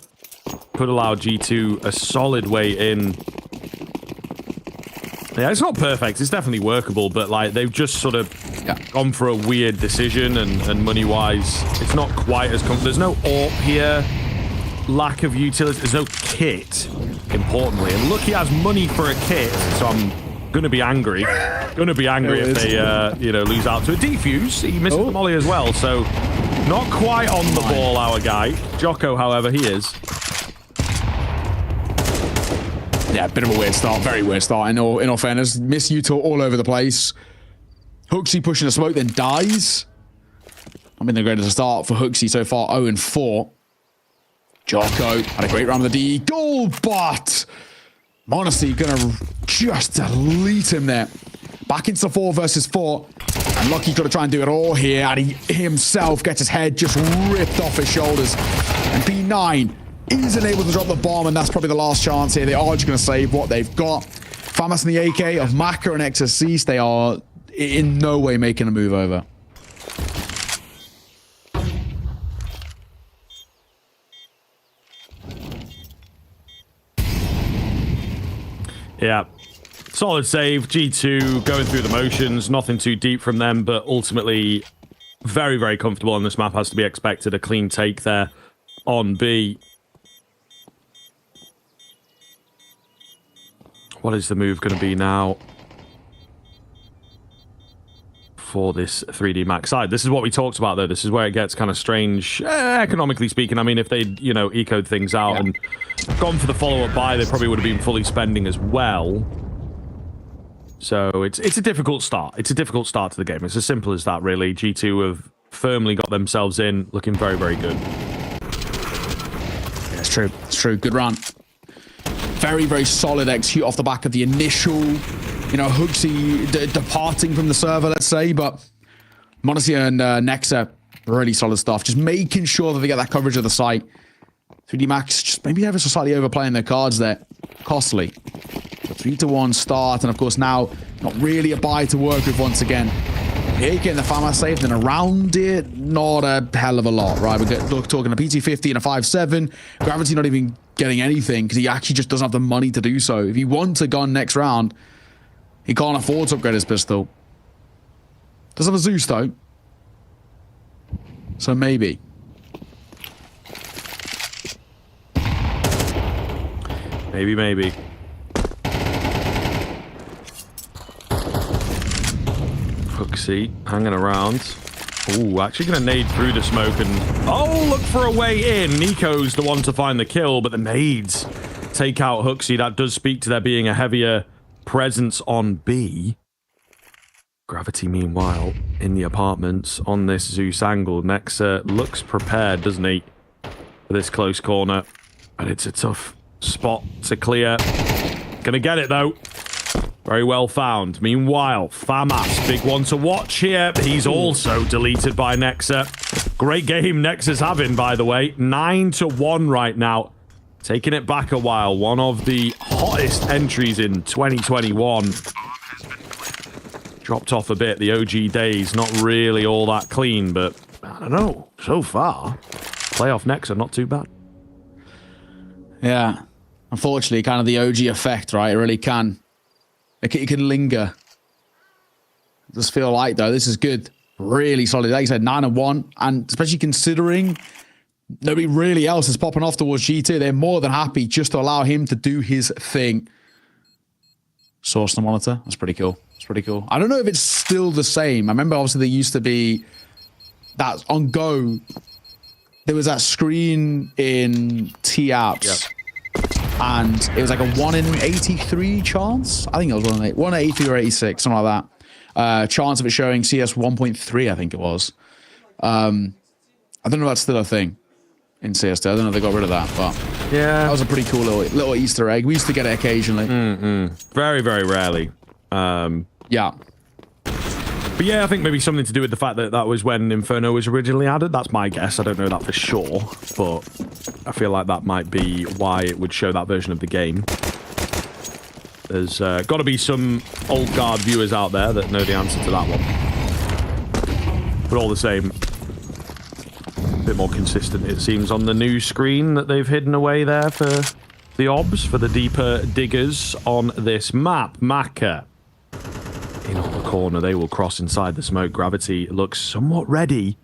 Could allow G2 a solid way in. Yeah, it's not perfect. It's definitely workable, but like they've just sort of gone for a weird decision, and money-wise, it's not quite as comfortable. There's no AWP here. Lack of utility. There's no kit, importantly. And Lucky has money for a kit, so I'm going to be angry. If they, lose out to a defuse. He misses the molly as well, so not quite on the ball, our guy. Jocko, however, he is. Yeah, bit of a weird start. Very weird start. In all fairness, miss util all over the place. Hooksy pushing a smoke, then dies. I mean, the greatest start for Hooksy so far, 0-4. Jocko had a great round with the Deagle, but MongolZ gonna just delete him there. Back into 4 versus 4. And Lucky's got to try and do it all here. And he himself gets his head just ripped off his shoulders. And B9 isn't able to drop the bomb, and that's probably the last chance here. They are just going to save what they've got. FAMAS and the AK of Maka and XSC, they are in no way making a move over. Yeah. Solid save. G2 going through the motions. Nothing too deep from them, but ultimately very, very comfortable on this map. Has to be expected. A clean take there on B. What is the move going to be now for this 3D Max side? This is what we talked about, though. This is where it gets kind of strange, economically speaking. I mean, if they'd, ecoed things out and gone for the follow-up buy, they probably would have been fully spending as well. So it's a difficult start. It's a difficult start to the game. It's as simple as that, really. G2 have firmly got themselves in, looking very, very good. Yeah, it's true. It's true. Good run. Very, very solid execute off the back of the initial, Hooksy departing from the server, let's say. But MongolZ and Nexa, really solid stuff. Just making sure that they get that coverage of the site. 3D Max just maybe ever so slightly overplaying their cards there. Costly. 3-1 start, and of course now not really a buy to work with once again. Here getting the FAMAS safe, then around it, not a hell of a lot, right? We're talking a PT50 and a 5.7. Gravity not even getting anything because he actually just doesn't have the money to do so. If he wants a gun next round, he can't afford to upgrade his pistol. Does have a Zeus though. So maybe. Maybe. Hooksy hanging around. Ooh, actually going to nade through the smoke and... Oh, look for a way in. Nico's the one to find the kill, but the nades take out Hooksy. That does speak to there being a heavier presence on B. Gravity, meanwhile, in the apartments on this Zeus angle. Nexa looks prepared, doesn't he, for this close corner. But it's a tough spot to clear. Gonna get it, though. Very well found. Meanwhile, Famas, big one to watch here. He's also deleted by Nexa. Great game Nexa's having, by the way. 9-1 right now. Taking it back a while. One of the hottest entries in 2021. Dropped off a bit. The OG days, not really all that clean, but I don't know. So far, playoff Nexa, not too bad. Yeah. Unfortunately, kind of the OG effect, right? It really can. It can linger. It does feel like, though, this is good. Really solid. Like you said, 9-1. And especially considering nobody really else is popping off towards G2, they're more than happy just to allow him to do his thing. Source the monitor. That's pretty cool. It's pretty cool. I don't know if it's still the same. I remember, obviously, there used to be that on Go. There was that screen in T-Apps. Yep. And it was like a 1 in 83 chance. I think it was 1 in 83 or 86, something like that. Chance of it showing CS 1.3, I think it was. I don't know if that's still a thing in CS2. I don't know if they got rid of that, but yeah, that was a pretty cool little Easter egg. We used to get it occasionally. Very, very rarely. Yeah. But yeah, I think maybe something to do with the fact that that was when Inferno was originally added. That's my guess. I don't know that for sure, but I feel like that might be why it would show that version of the game. There's got to be some old guard viewers out there that know the answer to that one. But all the same, a bit more consistent, it seems, on the new screen that they've hidden away there for the obs, for the deeper diggers on this map. Maka in on the corner. They will cross inside the smoke. Gravity looks somewhat ready.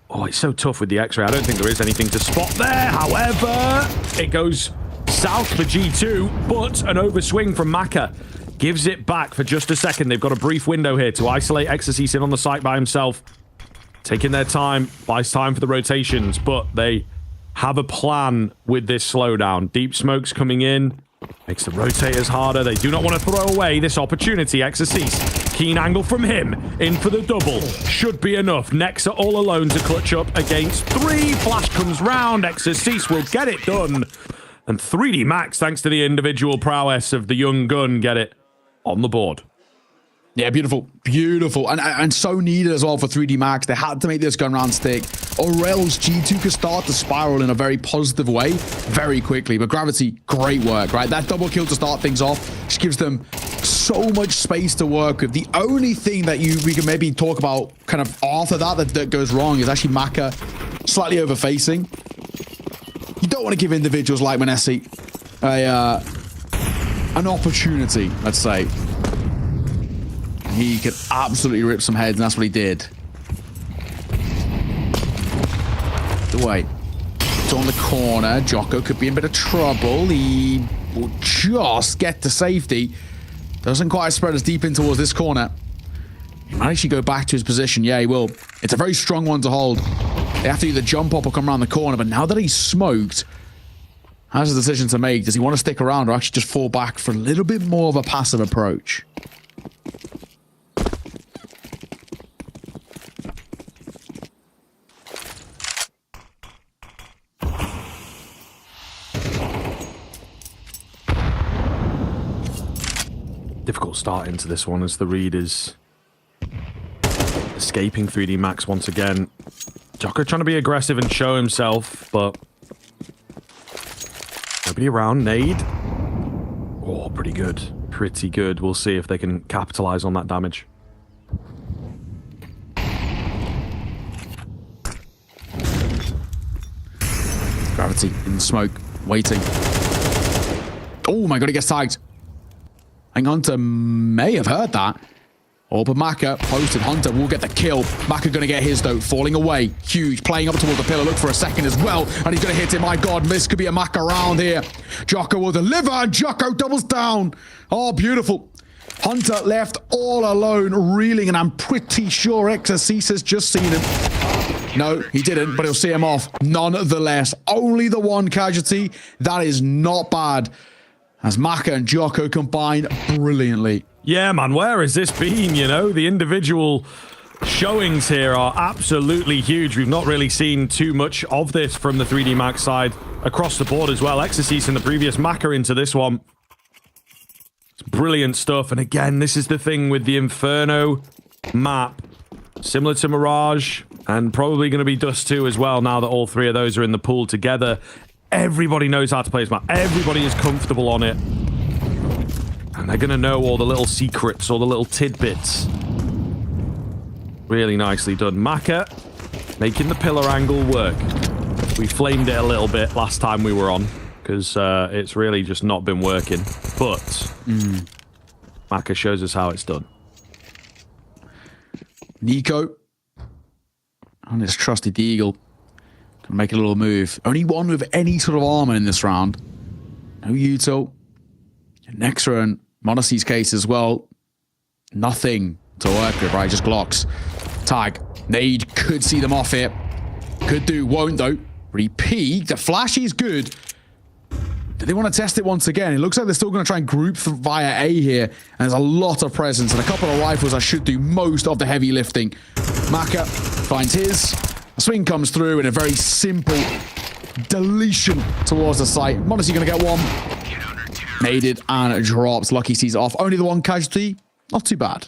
Oh, it's so tough with the X-ray. I don't think there is anything to spot there. However, it goes south for G2, but an overswing from Maka gives it back for just a second. They've got a brief window here to isolate Exorcist in on the site by himself. Taking their time, buys time for the rotations, but they have a plan with this slowdown. Deep smoke's coming in. Makes the rotators harder. They do not want to throw away this opportunity. Exorcist, keen angle from him. In for the double. Should be enough. Nexa all alone to clutch up against 3. Flash comes round. Exorcist will get it done. And 3D Max, thanks to the individual prowess of the young gun, get it on the board. Yeah, beautiful. Beautiful. And so needed as well for 3D Max. They had to make this gun round stick, or else G2 could start to spiral in a very positive way very quickly. But Gravity, great work, right? That double kill to start things off just gives them so much space to work with. The only thing that we can maybe talk about kind of after that goes wrong is actually Maka slightly over-facing. You don't want to give individuals like Manesi an opportunity, let's say. He could absolutely rip some heads, and that's what he did. Wait. It's on the corner. Jocko could be in a bit of trouble. He will just get to safety. Doesn't quite spread as deep in towards this corner. He might actually go back to his position. Yeah, he will. It's a very strong one to hold. They have to either jump up or come around the corner, but now that he's smoked, has a decision to make. Does he want to stick around or actually just fall back for a little bit more of a passive approach? Difficult start into this one as the read is escaping 3D Max once again. Jocko trying to be aggressive and show himself, but nobody around. Nade. Oh, pretty good. Pretty good. We'll see if they can capitalize on that damage. Gravity in smoke, waiting. Oh my god, he gets tagged. I think Hunter may have heard that. Oh, but Maka posted. Hunter will get the kill. Maka going to get his, though. Falling away. Huge. Playing up towards the pillar. Look for a second as well. And he's going to hit it. My god, this could be a Maka round here. Jocko will deliver. And Jocko doubles down. Oh, beautiful. Hunter left all alone, reeling, and I'm pretty sure Exorcist has just seen him. No, he didn't, but he'll see him off nonetheless. Only the one casualty. That is not bad. As Maka and Jocko combine brilliantly. Yeah, man, where has this been? You know, the individual showings here are absolutely huge. We've not really seen too much of this from the 3D Max side across the board as well. Exorcist in the previous, Maka into this one. It's brilliant stuff. And again, this is the thing with the Inferno map. Similar to Mirage, and probably going to be Dust 2 as well, now that all three of those are in the pool together. Everybody knows how to play this map. Everybody is comfortable on it. And they're going to know all the little secrets, all the little tidbits. Really nicely done. Maka making the pillar angle work. We flamed it a little bit last time we were on, because it's really just not been working. But Maka shows us how it's done. Nico on his trusty Deagle. Gonna make a little move. Only one with any sort of armor in this round. No Yuto. Nexa and Monacy's case as well. Nothing to work with, right? Just Glocks. Tag. Nade could see them off here. Could do, won't though. Repeat. The flash is good. Do they want to test it once again? It looks like they're still going to try and group via A here. And there's a lot of presence and a couple of rifles that should do most of the heavy lifting. Maka finds his. A swing comes through in a very simple deletion towards the site. Monacy going to get one. Naded and drops. Lucky sees it off. Only the one casualty. Not too bad.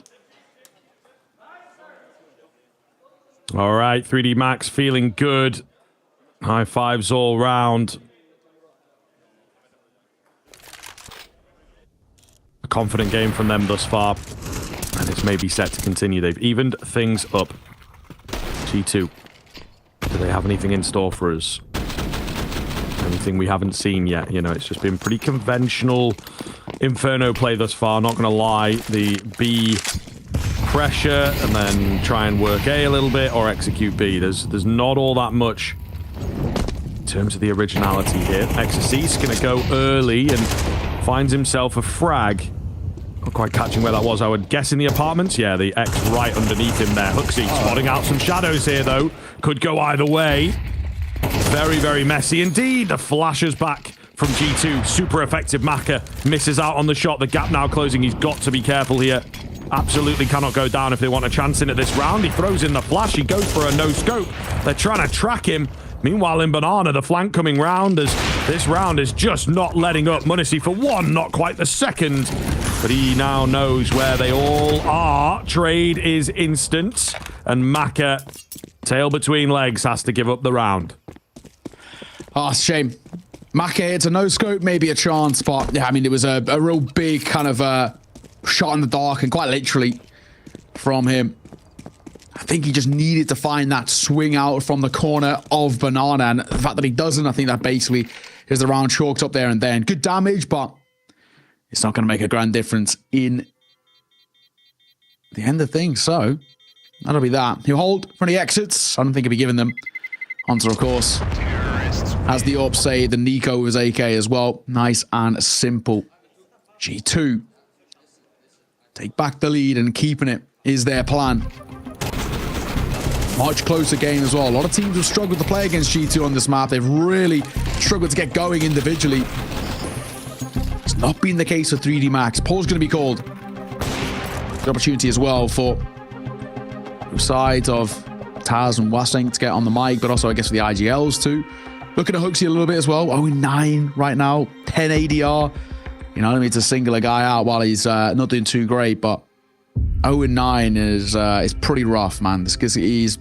All right, 3D Max feeling good. High fives all round. A confident game from them thus far. And it's maybe set to continue. They've evened things up. G2. Do they have anything in store for us? Anything we haven't seen yet? You know, it's just been pretty conventional Inferno play thus far. Not going to lie. The B pressure and then try and work A little bit or execute B. There's not all that much in terms of the originality here. Exorcist going to go early and finds himself a frag. Not quite catching where that was. I would guess in the apartments. Yeah, the X right underneath him there. Hooksy spotting out some shadows here, though. Could go either way. Very, very messy indeed. The flashes back from G2. Super effective. Maka misses out on the shot. The gap now closing. He's got to be careful here. Absolutely cannot go down if they want a chance in at this round. He throws in the flash. He goes for a no-scope. They're trying to track him. Meanwhile, in Banana, the flank coming round as this round is just not letting up. Monacy for one, not quite the second. But he now knows where they all are. Trade is instant. And Maka, tail between legs, has to give up the round. Oh, it's a shame. Maka hits a no-scope, maybe a chance, but yeah, I mean, it was a real big kind of shot in the dark, and quite literally from him. I think he just needed to find that swing out from the corner of Banana, and the fact that he doesn't, I think that basically is the round chalked up there and then. Good damage, but it's not going to make a grand difference in the end of things, so that'll be that. He'll hold for any exits. I don't think he'll be giving them. Hunter, of course, has the up say the Nico with his AK as well. Nice and simple. G2 take back the lead, and keeping it is their plan. Much closer game as well. A lot of teams have struggled to play against G2 on this map. They've really struggled to get going individually. It's not been the case for 3D Max. Paul's going to be called. Good opportunity as well for both sides of Taz and Wasing to get on the mic, but also I guess for the IGLs too. Looking at Hooksy a little bit as well. 0-9 right now. 10 ADR. You know, I don't mean to single a guy out while he's not doing too great, but 0-9 is pretty rough, man. This because he's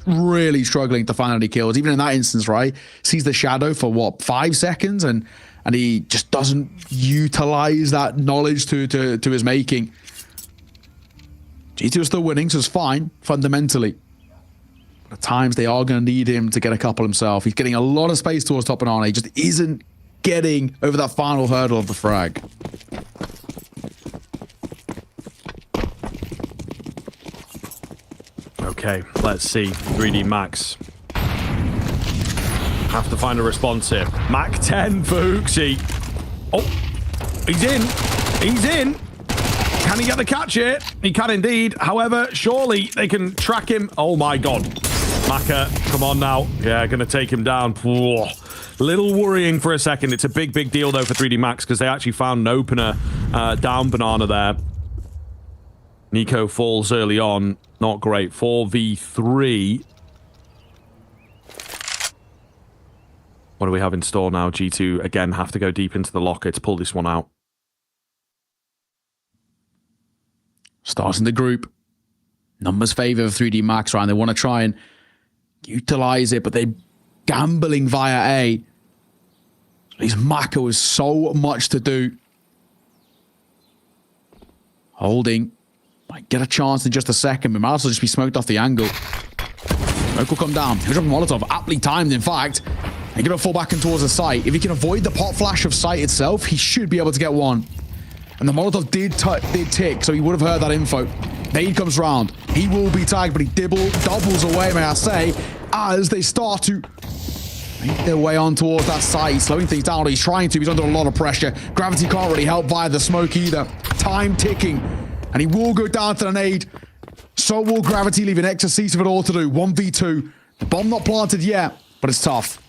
really struggling to find any kills. Even in that instance, right? Sees the shadow for what, 5 seconds, and he just doesn't utilize that knowledge to his making. G2 is still winning, so it's fine fundamentally. But at times they are going to need him to get a couple himself. He's getting a lot of space towards top and on. He just isn't getting over that final hurdle of the frag. Okay, let's see. 3D Max. Have to find a response here. Mac 10 for Hooksy. Oh, he's in. He's in. Can he get the catch here? He can indeed. However, surely they can track him. Oh my god. Maka, come on now. Yeah, gonna take him down. Whoa. Little worrying for a second. It's a big, big deal though for 3D Max because they actually found an opener down Banana there. Nico falls early on. Not great. 4v3. What do we have in store now? G2 again have to go deep into the locker to pull this one out. Starting the group. Numbers favor 3D Max, right? They want to try and utilize it, but they're gambling via A. These Maka with so much to do. Holding. Might get a chance in just a second, but might also just be smoked off the angle. Smoke will come down. He'll drop a Molotov. Aptly timed, in fact. He's going to fall back in towards the site. If he can avoid the pot flash of sight itself, he should be able to get one. And the Molotov did tick, so he would have heard that info. Nade comes round. He will be tagged, but he doubles away, may I say, as they start to make their way on towards that site. He's slowing things down. He's trying to. He's under a lot of pressure. Gravity can't really help via the smoke either. Time ticking. And he will go down to the nade. So will Gravity, leaving Exorcist of it all to do. 1v2. The bomb not planted yet, but it's tough.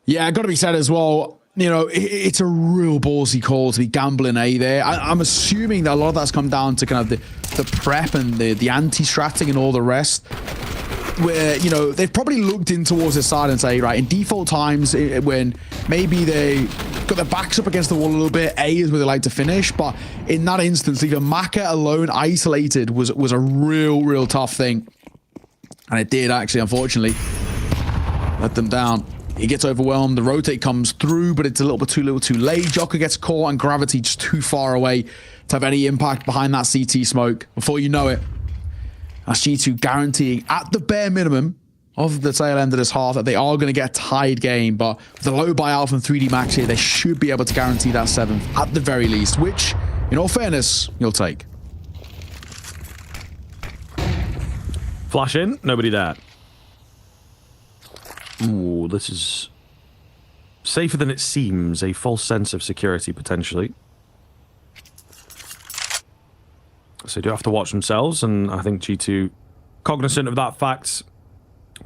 Yeah, got to be said as well, you know, it's a real ballsy call to be gambling A there. I'm assuming that a lot of that's come down to kind of the prep and the anti-stratting and all the rest, where, you know, they've probably looked in towards the side and say, right, in default times, when maybe they got their backs up against the wall a little bit, A is where they like to finish, but in that instance, leaving Maka alone, isolated, was a real tough thing. And it did, actually, unfortunately, let them down. He gets overwhelmed. The rotate comes through, but it's a little bit too late. Joker gets caught, and Gravity just too far away to have any impact behind that CT smoke. Before you know it, that's G2 guaranteeing at the bare minimum of the tail end of this half that they are going to get a tied game. But with the low buyout from 3D Max here, they should be able to guarantee that 7th at the very least, which, in all fairness, you'll take. Flash in, nobody there. Ooh, this is safer than it seems. A false sense of security, potentially. So they do have to watch themselves, and I think G2, cognizant of that fact,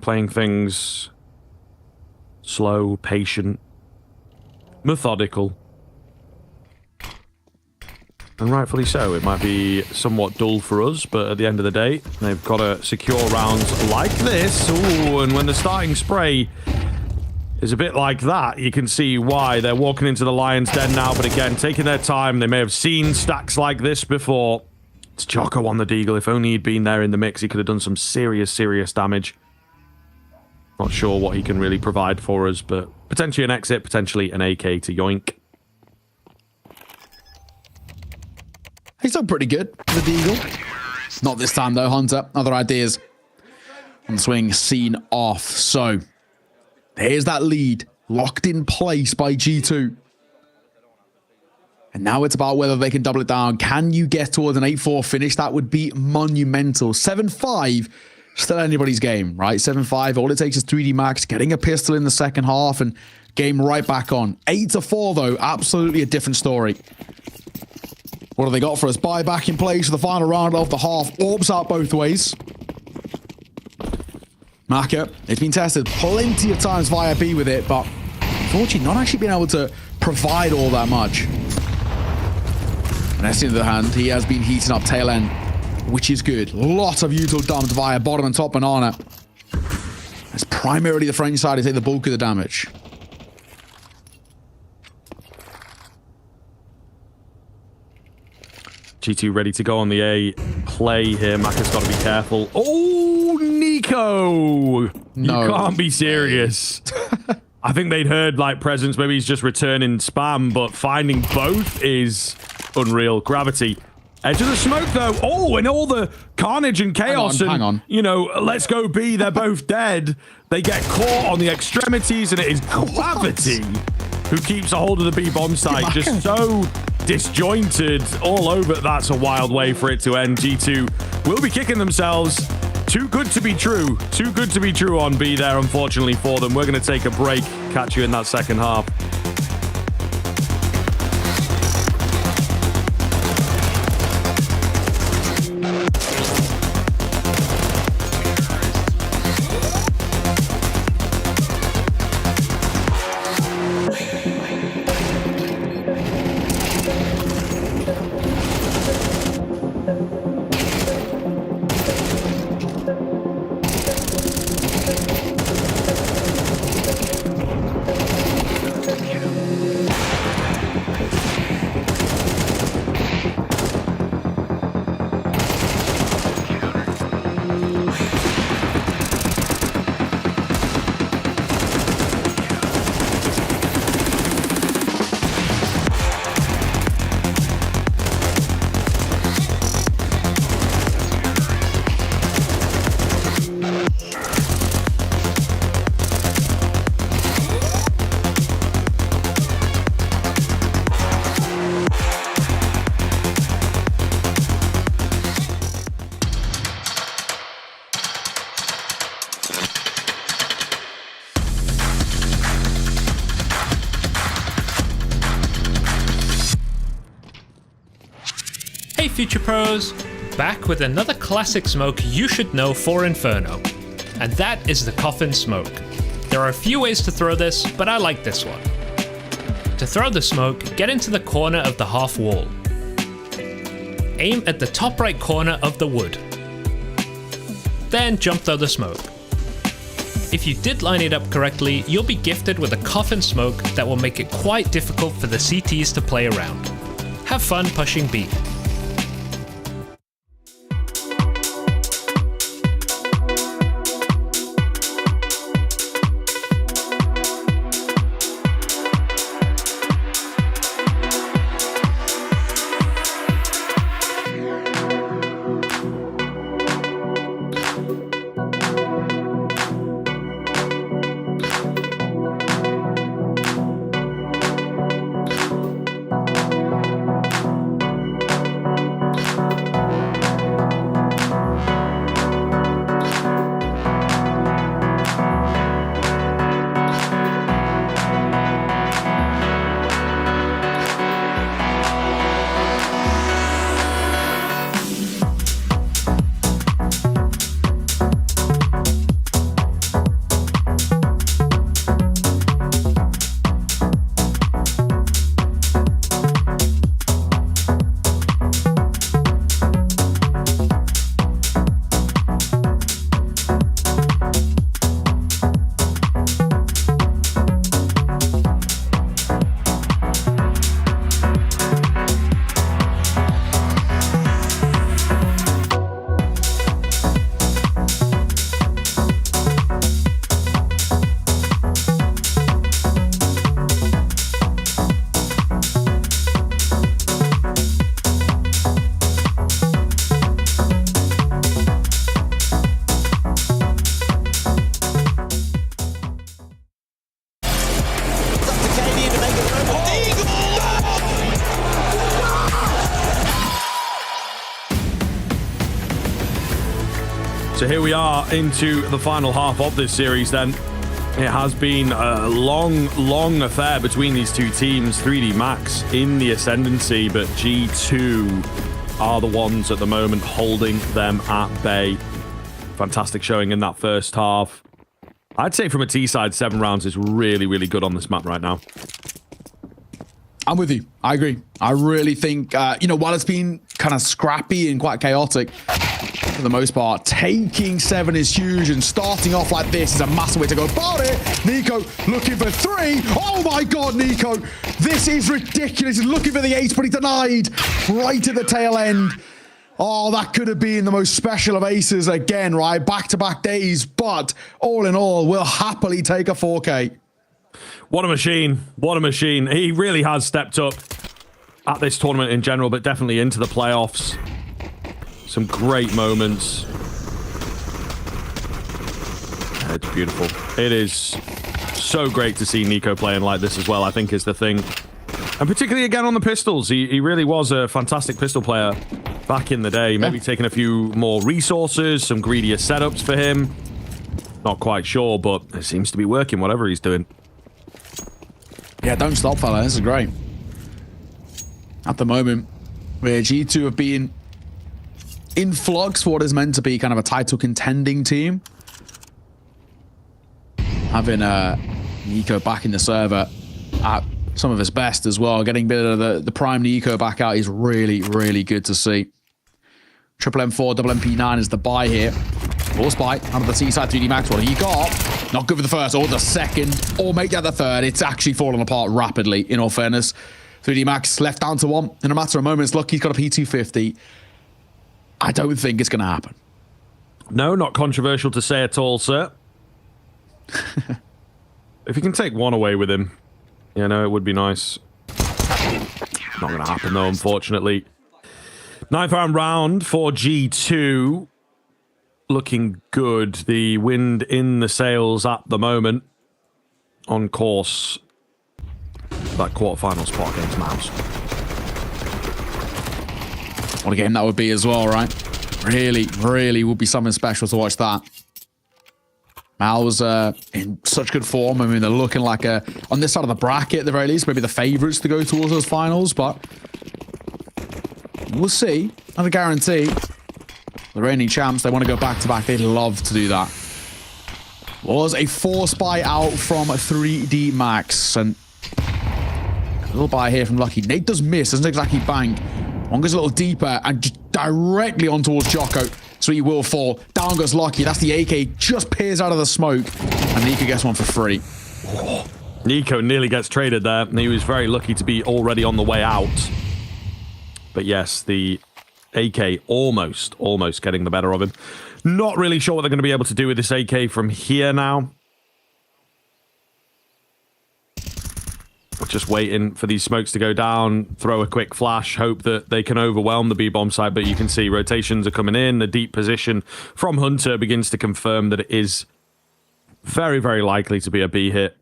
playing things slow, patient, methodical. And rightfully so. It might be somewhat dull for us, but at the end of the day, they've got to secure rounds like this. Ooh, and when the starting spray is a bit like that, you can see why they're walking into the Lion's Den now. But again, taking their time. They may have seen stacks like this before. It's Jocko on the Deagle. If only he'd been there in the mix, he could have done some serious damage. Not sure what he can really provide for us, but potentially an exit, potentially an AK to yoink. He's done pretty good, the Deagle. Not this time, though, Hunter. Other ideas on the swing, seen off. So, there's that lead, locked in place by G2. And now it's about whether they can double it down. Can you get towards an 8-4 finish? That would be monumental. 7-5, still anybody's game, right? 7-5, all it takes is 3D Max, getting a pistol in the second half, and game right back on. 8-4, though, absolutely a different story. What have they got for us? Buy back in place for the final round of the half. Orbs out both ways. Maka, it's been tested plenty of times via B with it, but unfortunately not actually been able to provide all that much. And Essie, on the other hand, he has been heating up tail end, which is good. Lots of util dumped via bottom and top Banana. It's primarily the French side to take the bulk of the damage. G2 ready to go on the A play here. Maka's got to be careful. Oh, Nico! No. You can't be serious. I think they'd heard like presence. Maybe he's just returning spam, but finding both is unreal. Gravity. Edge of the smoke, though. Oh, and all the carnage and chaos. Hang on. You know, let's go B. They're both dead. They get caught on the extremities, and it is Gravity who keeps a hold of the B bomb site. Just so disjointed all over. That's a wild way for it to end. G2 will be kicking themselves. Too good to be true. Too good to be true on B there, unfortunately, for them. We're going to take a break. Catch you in that second half. Hey Future Pros! Back with another classic smoke you should know for Inferno. And that is the coffin smoke. There are a few ways to throw this, but I like this one. To throw the smoke, get into the corner of the half wall. Aim at the top right corner of the wood. Then jump throw the smoke. If you did line it up correctly, you'll be gifted with a coffin smoke that will make it quite difficult for the CTs to play around. Have fun pushing B. So here we are into the final half of this series then. It has been a long affair between these two teams. 3D Max in the ascendancy, but G2 are the ones at the moment holding them at bay. Fantastic showing in that first half. I'd say from a T side, 7 rounds is really, really good on this map right now. I'm with you. I agree. I really think, while it's been kind of scrappy and quite chaotic, for the most part, taking 7 is huge, and starting off like this is a massive way to go about it. Nico looking for 3. Oh my God, Nico. This is ridiculous. He's looking for the ace, but he denied right at the tail end. Oh, that could have been the most special of aces again, right? Back-to-back days, but all in all, we'll happily take a 4K. What a machine. What a machine. He really has stepped up at this tournament in general, but definitely into the playoffs. Some great moments. It's beautiful. It is so great to see Nico playing like this as well, I think is the thing. And particularly again on the pistols. He really was a fantastic pistol player back in the day. Maybe taking a few more resources, some greedier setups for him. Not quite sure, but it seems to be working, whatever he's doing. Yeah, don't stop, fella. This is great. At the moment, where G2 have been in flux for what is meant to be kind of a title contending team. Having Nico back in the server at some of his best as well. Getting a bit of the prime Nico back out is really, really good to see. Triple M4, double MP9 is the buy here. Force buy out of the T-side 3D Max. What have you got? Not good for the first or the second, or make that the third. It's actually falling apart rapidly, in all fairness. 3D Max left down to 1 in a matter of moments. Lucky's got a P250. I don't think it's going to happen. No, not controversial to say at all, sir. If you can take one away with him, you know, it would be nice. Not going to happen, though, unfortunately. 9th round for G2. Looking good. The wind in the sails at the moment. On course. That quarterfinal spot against Mouse. What a game that would be as well, right? Really, really would be something special to watch that. Mal's in such good form. I mean, they're looking like on this side of the bracket at the very least, maybe the favourites to go towards those finals, but we'll see. Not a guarantee. The reigning champs, they want to go back-to-back. They'd love to do that. Was a force buy out from 3D Max, and a little buy here from Lucky. Nate does miss, doesn't exactly bank. One goes a little deeper and just directly on towards Jocko. So he will fall. Down goes Lucky. That's the AK. Just peers out of the smoke. And Nico gets one for free. Oh, Nico nearly gets traded there. He was very lucky to be already on the way out. But yes, the AK almost getting the better of him. Not really sure what they're going to be able to do with this AK from here now. Just waiting for these smokes to go down, throw a quick flash, hope that they can overwhelm the B-bomb side, but you can see rotations are coming in. The deep position from Hunter begins to confirm that it is very, very likely to be a B hit.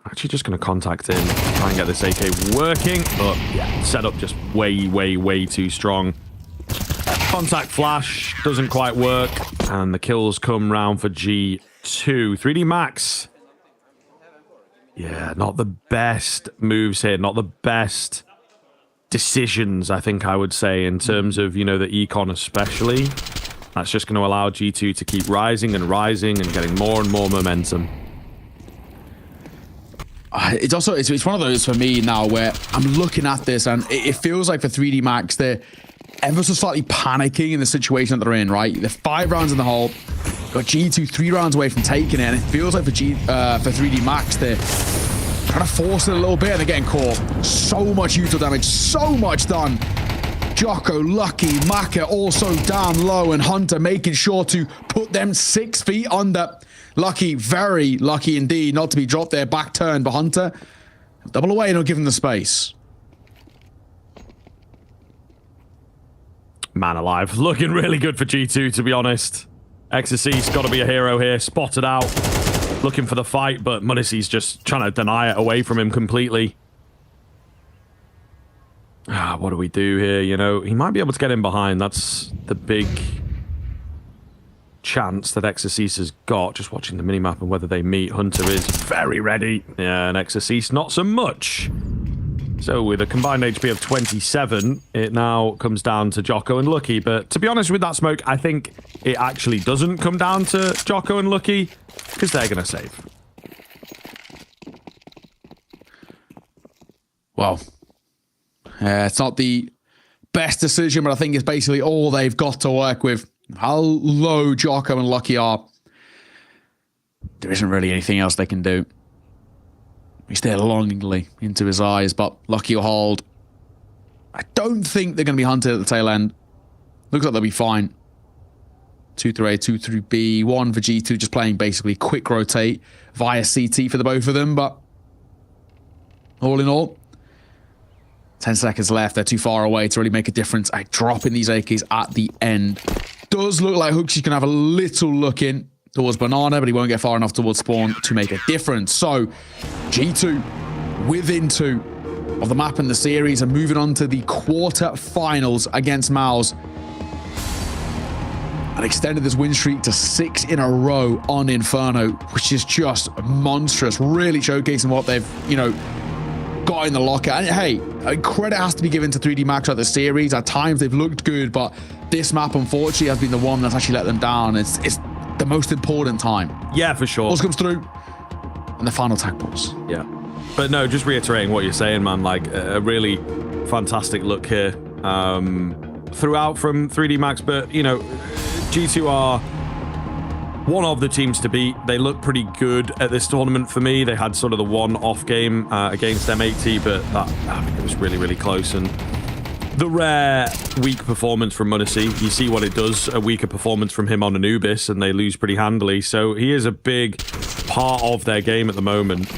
Actually just going to contact in, try and get this AK working, but yeah, setup just way, way, way too strong. Contact flash doesn't quite work, and the kills come round for G2. 3D Max. Yeah, not the best moves here, not the best decisions, I think I would say, in terms of, you know, the econ especially. That's just going to allow G2 to keep rising and getting more and more momentum. It's also, it's one of those for me now where I'm looking at this and it feels like for 3D Max, they're ever so slightly panicking in the situation that they're in, right? They're 5 rounds in the hole. Got G2 3 rounds away from taking it, and it feels like for 3D Max, they're trying to force it a little bit, and they're getting caught. So much util damage, so much done. Jocko, Lucky, Maka also down low, and Hunter making sure to put them 6 feet under. Lucky, very lucky indeed, not to be dropped there. Back turn, but Hunter, double away and not give him the space. Man alive, looking really good for G2, to be honest. Exorcist's got to be a hero here, spotted out, looking for the fight, but Munissy's just trying to deny it away from him completely. What do we do here? You know, he might be able to get in behind. That's the big chance that Exorcist has got. Just watching the minimap and whether they meet. Hunter is very ready. Yeah, and Exorcist not so much. So with a combined HP of 27, it now comes down to Jocko and Lucky. But to be honest with that smoke, I think it actually doesn't come down to Jocko and Lucky because they're going to save. Well, it's not the best decision, but I think it's basically all they've got to work with. How low Jocko and Lucky are. There isn't really anything else they can do. He stared longingly into his eyes, but Lucky will hold. I don't think they're going to be hunted at the tail end. Looks like they'll be fine. 2 through A, 2 through B, 1 for G2, just playing basically quick rotate via CT for the both of them. But all in all, 10 seconds left. They're too far away to really make a difference. Dropping these AKs at the end. Does look like Hooksy's going to have a little look in towards Banana, but he won't get far enough towards spawn to make a difference. So G2 within 2 of the map in the series and moving on to the quarter-finals against MongolZ. And extended this win streak to 6 in a row on Inferno, which is just monstrous. Really showcasing what they've, got in the locker. And hey, credit has to be given to 3D Max throughout the series. At times they've looked good, but this map unfortunately has been the one that's actually let them down. It's the most important time. Yeah, for sure. Pulse comes through, and the final tag pulse. Yeah. But no, just reiterating what you're saying, man, like a really fantastic look here throughout from 3D Max. But, G2 are one of the teams to beat. They look pretty good at this tournament for me. They had sort of the one-off game against M80, but it was really, really close. And the rare weak performance from MongolZ, you see what it does, a weaker performance from him on Anubis, and they lose pretty handily. So he is a big part of their game at the moment.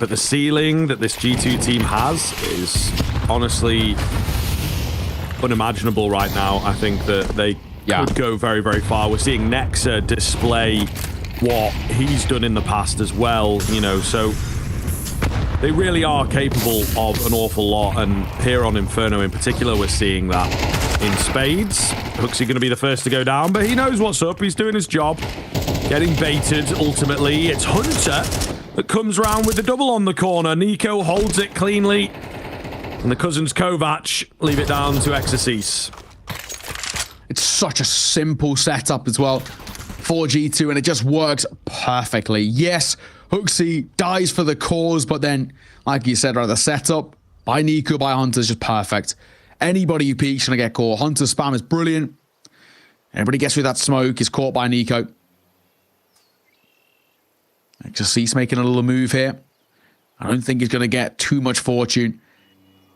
But the ceiling that this G2 team has is honestly unimaginable right now. I think that they could go very, very far. We're seeing Nexa display what he's done in the past as well, so they really are capable of an awful lot. And here on Inferno in particular, we're seeing that in spades. Hooksy going to be the first to go down, but he knows what's up. He's doing his job. Getting baited, ultimately. It's Hunter that comes around with the double on the corner. Nico holds it cleanly. And the cousins Kovac leave it down to Exercise. It's such a simple setup as well for G2, and it just works perfectly. Yes, Hooksy dies for the cause, but then, like you said, right, the setup by Nico, by Hunter is just perfect. Anybody who peeks going to get caught. Hunter's spam is brilliant. Everybody gets through that smoke, is caught by Nico. Exercise making a little move here. I don't think he's going to get too much fortune.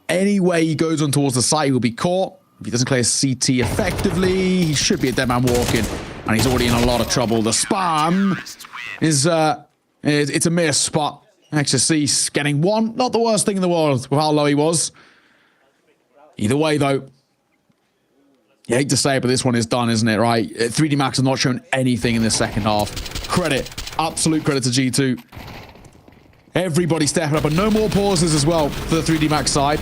Anyway he goes on towards the site, he'll be caught. If he doesn't clear CT effectively, he should be a dead man walking. And he's already in a lot of trouble. The spam is, it's a miss, but Exercise getting one. Not the worst thing in the world with how low he was. Either way, though, you hate to say it, but this one is done, isn't it, right? 3D Max has not shown anything in the second half. Credit, absolute credit to G2. Everybody stepping up, and no more pauses as well for the 3D Max side.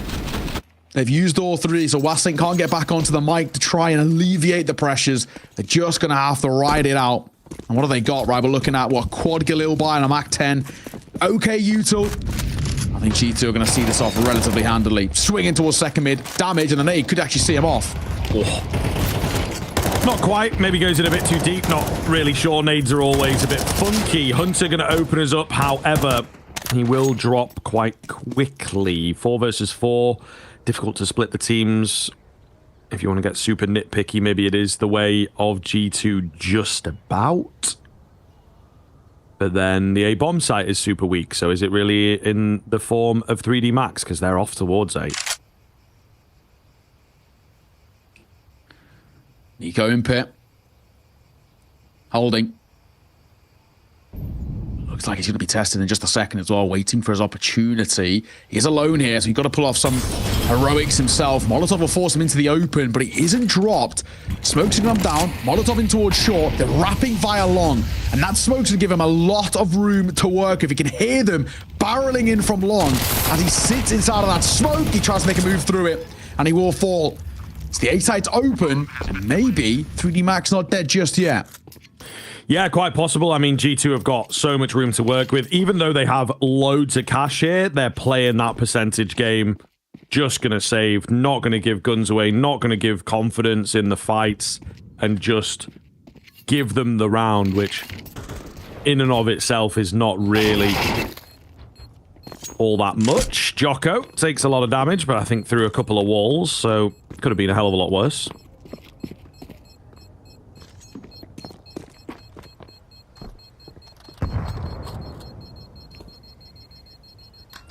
They've used all three, so Wasink can't get back onto the mic to try and alleviate the pressures. They're just going to have to ride it out. And what have they got, right? We're looking at, Quad Galil by and a Mac 10. Okay, util. I think G2 are going to see this off relatively handily. Swinging towards second mid. Damage, and the nade could actually see him off. Oh. Not quite. Maybe goes in a bit too deep. Not really sure. Nades are always a bit funky. Hunter going to open us up. However, he will drop quite quickly. 4 versus 4. Difficult to split the teams. If you want to get super nitpicky, maybe it is the way of G2 just about. But then the A-bomb site is super weak. So is it really in the form of 3D Max? Because they're off towards A. Nico in pit. Holding. Looks like he's going to be tested in just a second as well, waiting for his opportunity. He's alone here, so he's got to pull off some heroics himself. Molotov will force him into the open, but he isn't dropped. Smoke's going to come down. Molotov in towards short. They're wrapping via long, and that smoke's going to give him a lot of room to work. If he can hear them barreling in from long, as he sits inside of that smoke, he tries to make a move through it, and he will fall. It's the A site's open, and maybe 3D Max not dead just yet. Yeah, quite possible. I mean, G2 have got so much room to work with. Even though they have loads of cash here, they're playing that percentage game. Just going to save, not going to give guns away, not going to give confidence in the fights, and just give them the round, which in and of itself is not really all that much. Jocko takes a lot of damage, but I think through a couple of walls, so could have been a hell of a lot worse.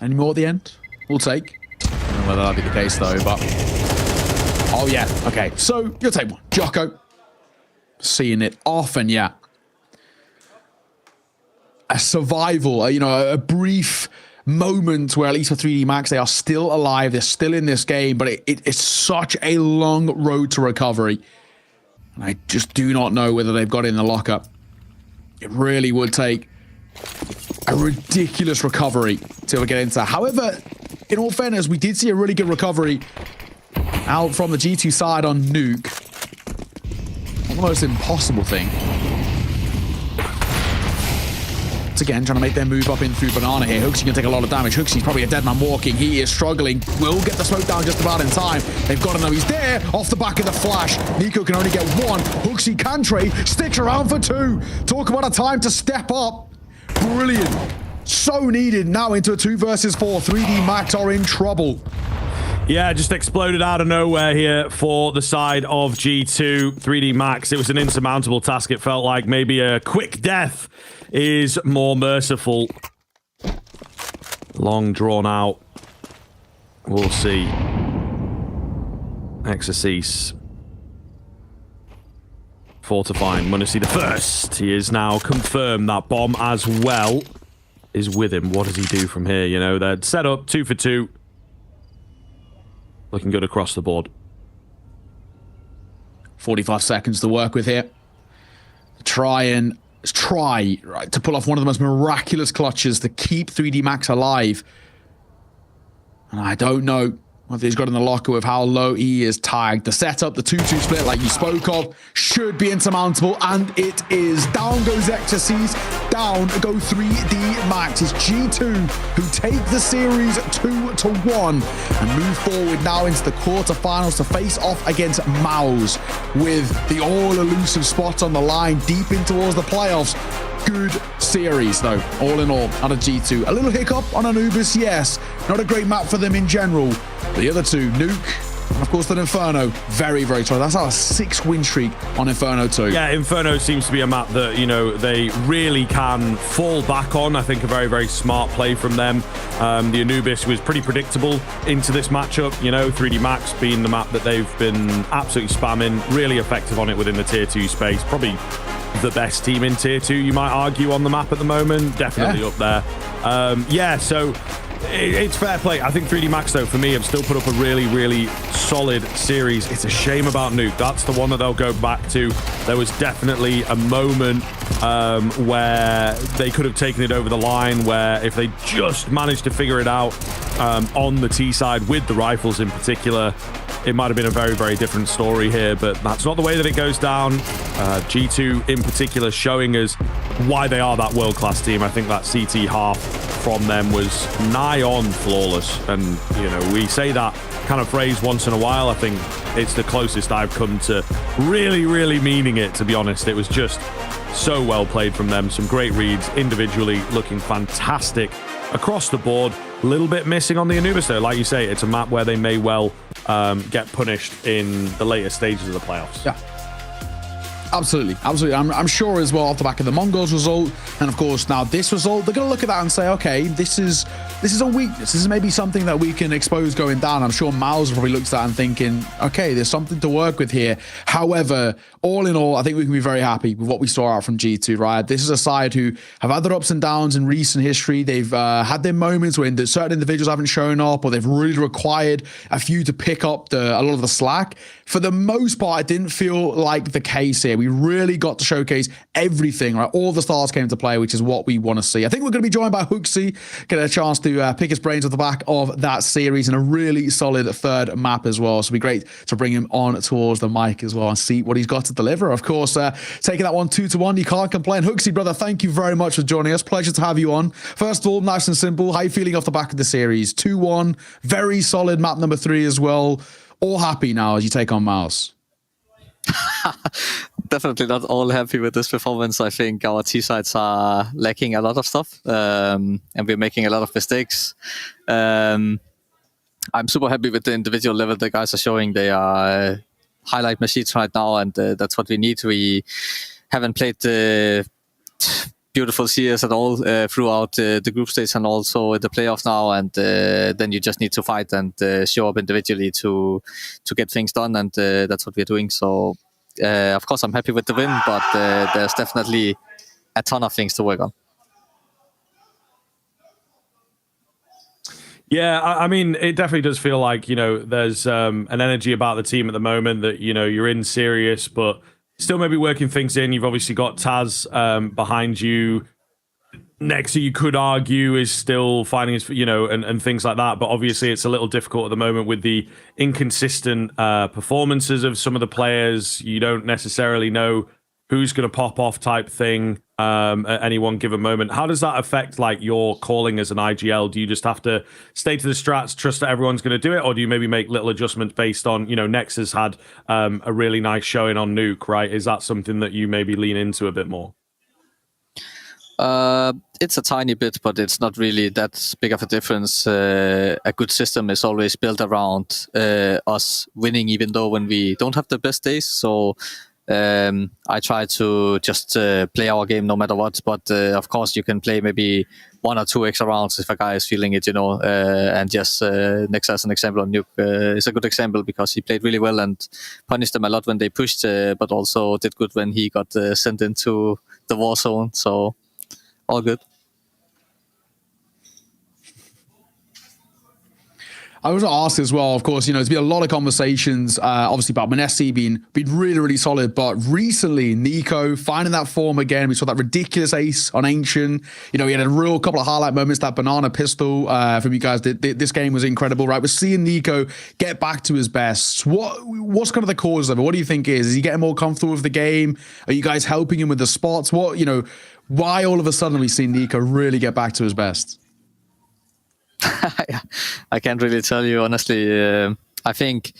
Any more at the end? We'll take. I don't know whether that'll be the case, though, but... Oh, yeah. Okay, so you'll take one. Jocko. seeing it often, yeah. A survival, a brief moment where at least for 3D Max, they are still alive, they're still in this game, but it's such a long road to recovery. And I just do not know whether they've got it in the locker. It really would take a ridiculous recovery to get into that. However, in all fairness, we did see a really good recovery out from the G2 side on Nuke. Not the most impossible thing. Once again, trying to make their move up in through Banana here. Hooksy can take a lot of damage. Hooksey's probably a dead man walking. He is struggling. Will get the smoke down just about in time. They've got to know he's there. Off the back of the flash. Nico can only get one. Hooksy can trade. Sticks around for two. Talk about a time to step up. Brilliant. So needed now into a 2 versus 4. 3D Max are in trouble. Yeah, just exploded out of nowhere here for the side of G2. 3D Max, it was an insurmountable task. It felt like maybe a quick death is more merciful. Long drawn out. We'll see. Exorcise. Fortifying Munacy the first. He is now confirmed that bomb as well is with him. What does he do from here? They're set up 2 for 2. Looking good across the board. 45 seconds to work with here. Try to pull off one of the most miraculous clutches to keep 3D Max alive. And I don't know what he's got in the locker with how low he is tagged. The setup, the 2-2 split like you spoke of, should be insurmountable, and it is. Down goes Exorcise, down go 3D Max. It's G2 who take the series 2-1 and move forward now into the quarterfinals to face off against MongolZ with the all-elusive spot on the line deep in towards the playoffs. Good series, though, all in all, out of G2. A little hiccup on Anubis, yes. Not a great map for them in general. The other two, Nuke, and of course, the Inferno, very, very strong. That's our 6-win streak on Inferno 2. Yeah, Inferno seems to be a map that, they really can fall back on. I think a very, very smart play from them. The Anubis was pretty predictable into this matchup. 3D Max being the map that they've been absolutely spamming, really effective on it within the tier 2 space. Probably the best team in tier 2, you might argue, on the map at the moment. Definitely up there. So it's fair play. I think 3D Max, though, for me, have still put up a really, really solid series. It's a shame about Nuke. That's the one that they'll go back to. There was definitely a moment where they could have taken it over the line, where if they just managed to figure it out on the T side with the rifles in particular, it might have been a very, very different story here, but that's not the way that it goes down. G2 in particular showing us why they are that world-class team. I think that CT half from them was nigh on flawless, and we say that kind of phrase once in a while. I think it's the closest I've come to really, really meaning it, to be honest. It was just so well played from them. Some great reads individually, looking fantastic across the board. A little bit missing on the Anubis, though. Like you say, it's a map where they may well get punished in the later stages of the playoffs. Yeah. Absolutely. I'm sure as well off the back of the MongolZ result, and of course now this result, they're going to look at that and say, okay, this is a weakness. This is maybe something that we can expose going down. I'm sure Miles probably looks at that and thinking, okay, there's something to work with here. However, all in all, I think we can be very happy with what we saw out from G2, right? This is a side who have had their ups and downs in recent history. They've had their moments when certain individuals haven't shown up, or they've really required a few to pick up a lot of the slack. For the most part, it didn't feel like the case here. We really got to showcase everything, right? All the stars came to play, which is what we want to see. I think we're going to be joined by Hooksy, get a chance to pick his brains off the back of that series, and a really solid third map as well. So it'll be great to bring him on towards the mic as well and see what he's got to deliver. Of course, taking that one 2-1, you can't complain. Hooksy, brother, thank you very much for joining us. Pleasure to have you on. First of all, nice and simple, how are you feeling off the back of the series? 2-1, very solid map number 3 as well. All happy now as you take on Mouse? Definitely not all happy with this performance. I think our T-sides are lacking a lot of stuff, and we're making a lot of mistakes. I'm super happy with the individual level the guys are showing. They are highlight machines right now, and that's what we need. We haven't played the beautiful CS at all throughout the group stage and also the playoffs now, and then you just need to fight and show up individually to get things done, and that's what we're doing. So Of course, I'm happy with the win, but there's definitely a ton of things to work on. Yeah, I mean, it definitely does feel like, there's an energy about the team at the moment that, you're in serious, but still maybe working things in. You've obviously got Taz behind you. Nexa, you could argue, is still finding his, and things like that. But obviously, it's a little difficult at the moment with the inconsistent performances of some of the players. You don't necessarily know who's going to pop off type thing at any one given moment. How does that affect like your calling as an IGL? Do you just have to stay to the strats, trust that everyone's going to do it, or do you maybe make little adjustments based on, Nexa's had a really nice showing on Nuke, right? Is that something that you maybe lean into a bit more? It's a tiny bit, but it's not really that big of a difference. A good system is always built around us winning, even though when we don't have the best days. So I try to just play our game no matter what. But of course, you can play maybe 1 or 2 extra rounds if a guy is feeling it, and just Nexa as an example on Nuke is a good example because he played really well and punished them a lot when they pushed, but also did good when he got sent into the war zone. So all good. I was going to ask as well, of course, there's been a lot of conversations, obviously, about m0NESY being really, really solid. But recently, Nico finding that form again. We saw that ridiculous ace on Ancient. He had a real couple of highlight moments. That banana pistol from you guys. This game was incredible, right? We're seeing Nico get back to his best. What's kind of the cause of it? What do you think is? Is he getting more comfortable with the game? Are you guys helping him with the spots? Why all of a sudden we see Nico really get back to his best? I can't really tell you, honestly. I think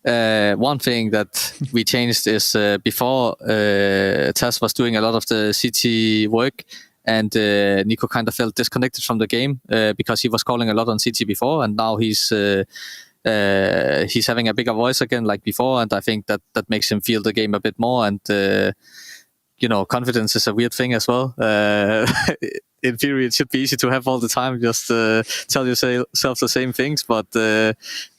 one thing that we changed is before Taz was doing a lot of the CT work, and Nico kind of felt disconnected from the game because he was calling a lot on CT before, and now he's having a bigger voice again like before, and I think that makes him feel the game a bit more. And confidence is a weird thing as well. In theory, it should be easy to have all the time. Just tell yourself the same things. But I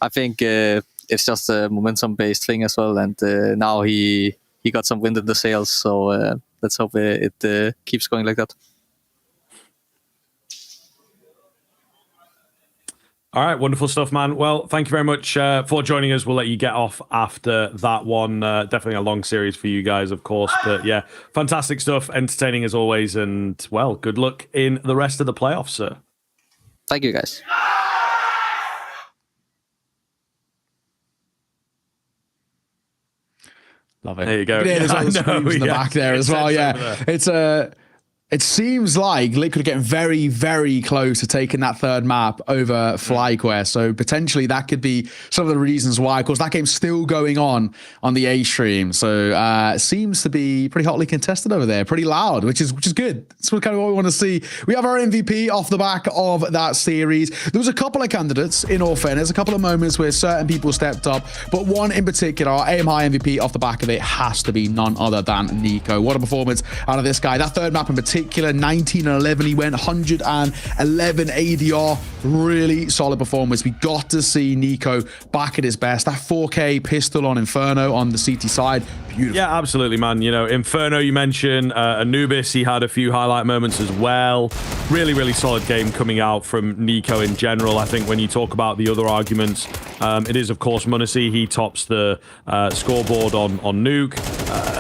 think it's just a momentum-based thing as well. And now he got some wind in the sails. So let's hope it keeps going like that. All right, wonderful stuff, man. Well, thank you very much for joining us. We'll let you get off after that one. Definitely a long series for you guys, of course. But yeah, fantastic stuff, entertaining as always. And, well, good luck in the rest of the playoffs, sir. Thank you, guys. Love it. There you go. Yeah, there's all the screams in the back there as well. Yeah, it seems like Liquid are getting very, very close to taking that third map over FlyQuest. So potentially that could be some of the reasons why. Of course, that game's still going on the A stream. So it seems to be pretty hotly contested over there, pretty loud, which is good. That's kind of what we want to see. We have our MVP off the back of that series. There was a couple of candidates, in all fairness, a couple of moments where certain people stepped up, but one in particular, our AIM High MVP off the back of it has to be none other than Nico. What a performance out of this guy. That third map in particular, 19 and 11, he went 111 ADR. Really solid performance. We got to see Nico back at his best. That 4K pistol on Inferno on the CT side, beautiful. Yeah, absolutely, man. Inferno, you mentioned Anubis, he had a few highlight moments as well. Really, really solid game coming out from Nico in general. I think when you talk about the other arguments, it is, of course, m0NESY. He tops the scoreboard on Nuke.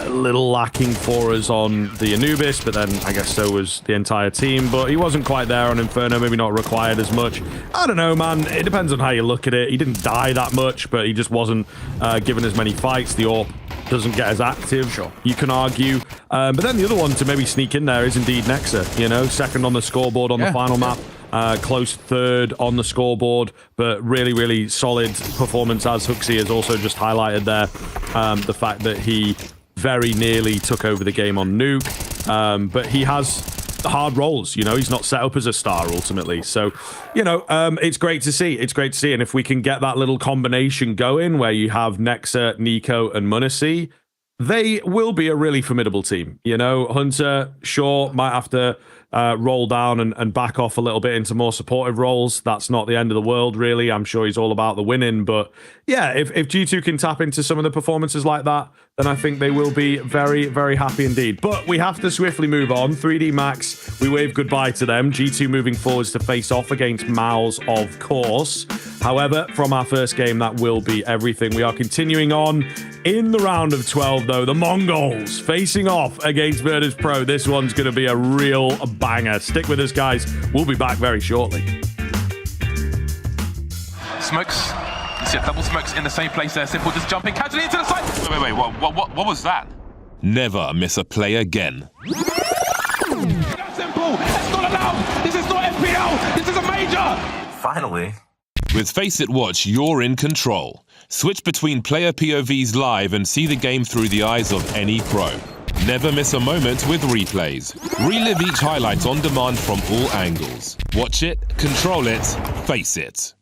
A little lacking for us on the Anubis, but then I guess so was the entire team. But he wasn't quite there on Inferno, maybe not required as much. I don't know, man. It depends on how you look at it. He didn't die that much, but he just wasn't given as many fights. The AWP doesn't get as active, sure, you can argue. But then the other one to maybe sneak in there is indeed Nexa. Second on the scoreboard on the final map. Close third on the scoreboard, but really, really solid performance, as Huxley has also just highlighted there. The fact that he very nearly took over the game on Nuke, but he has hard roles. He's not set up as a star ultimately. So, it's great to see. It's great to see. And if we can get that little combination going where you have Nexa, Nico, and m0NESY, they will be a really formidable team. Hunter, sure, might have to roll down and back off a little bit into more supportive roles. That's not the end of the world, really. I'm sure he's all about the winning. But yeah, if G2 can tap into some of the performances like that, then I think they will be very, very happy indeed. But we have to swiftly move on. 3D Max, we wave goodbye to them. G2 moving forwards to face off against MongolZ, of course. However, from our first game, that will be everything. We are continuing on in the round of 12, though. The MongolZ facing off against Virtus.pro. This one's going to be a real banger. Stick with us, guys. We'll be back very shortly. Smokes. You see double smokes in the same place there. Simple just jumping casually into the side. Wait. What was that? Never miss a play again. Simple. It's not allowed. This is not FPL. This is a major. Finally. With Faceit Watch, you're in control. Switch between player POVs live and see the game through the eyes of any pro. Never miss a moment with replays. Relive each highlight on demand from all angles. Watch it, control it, face it.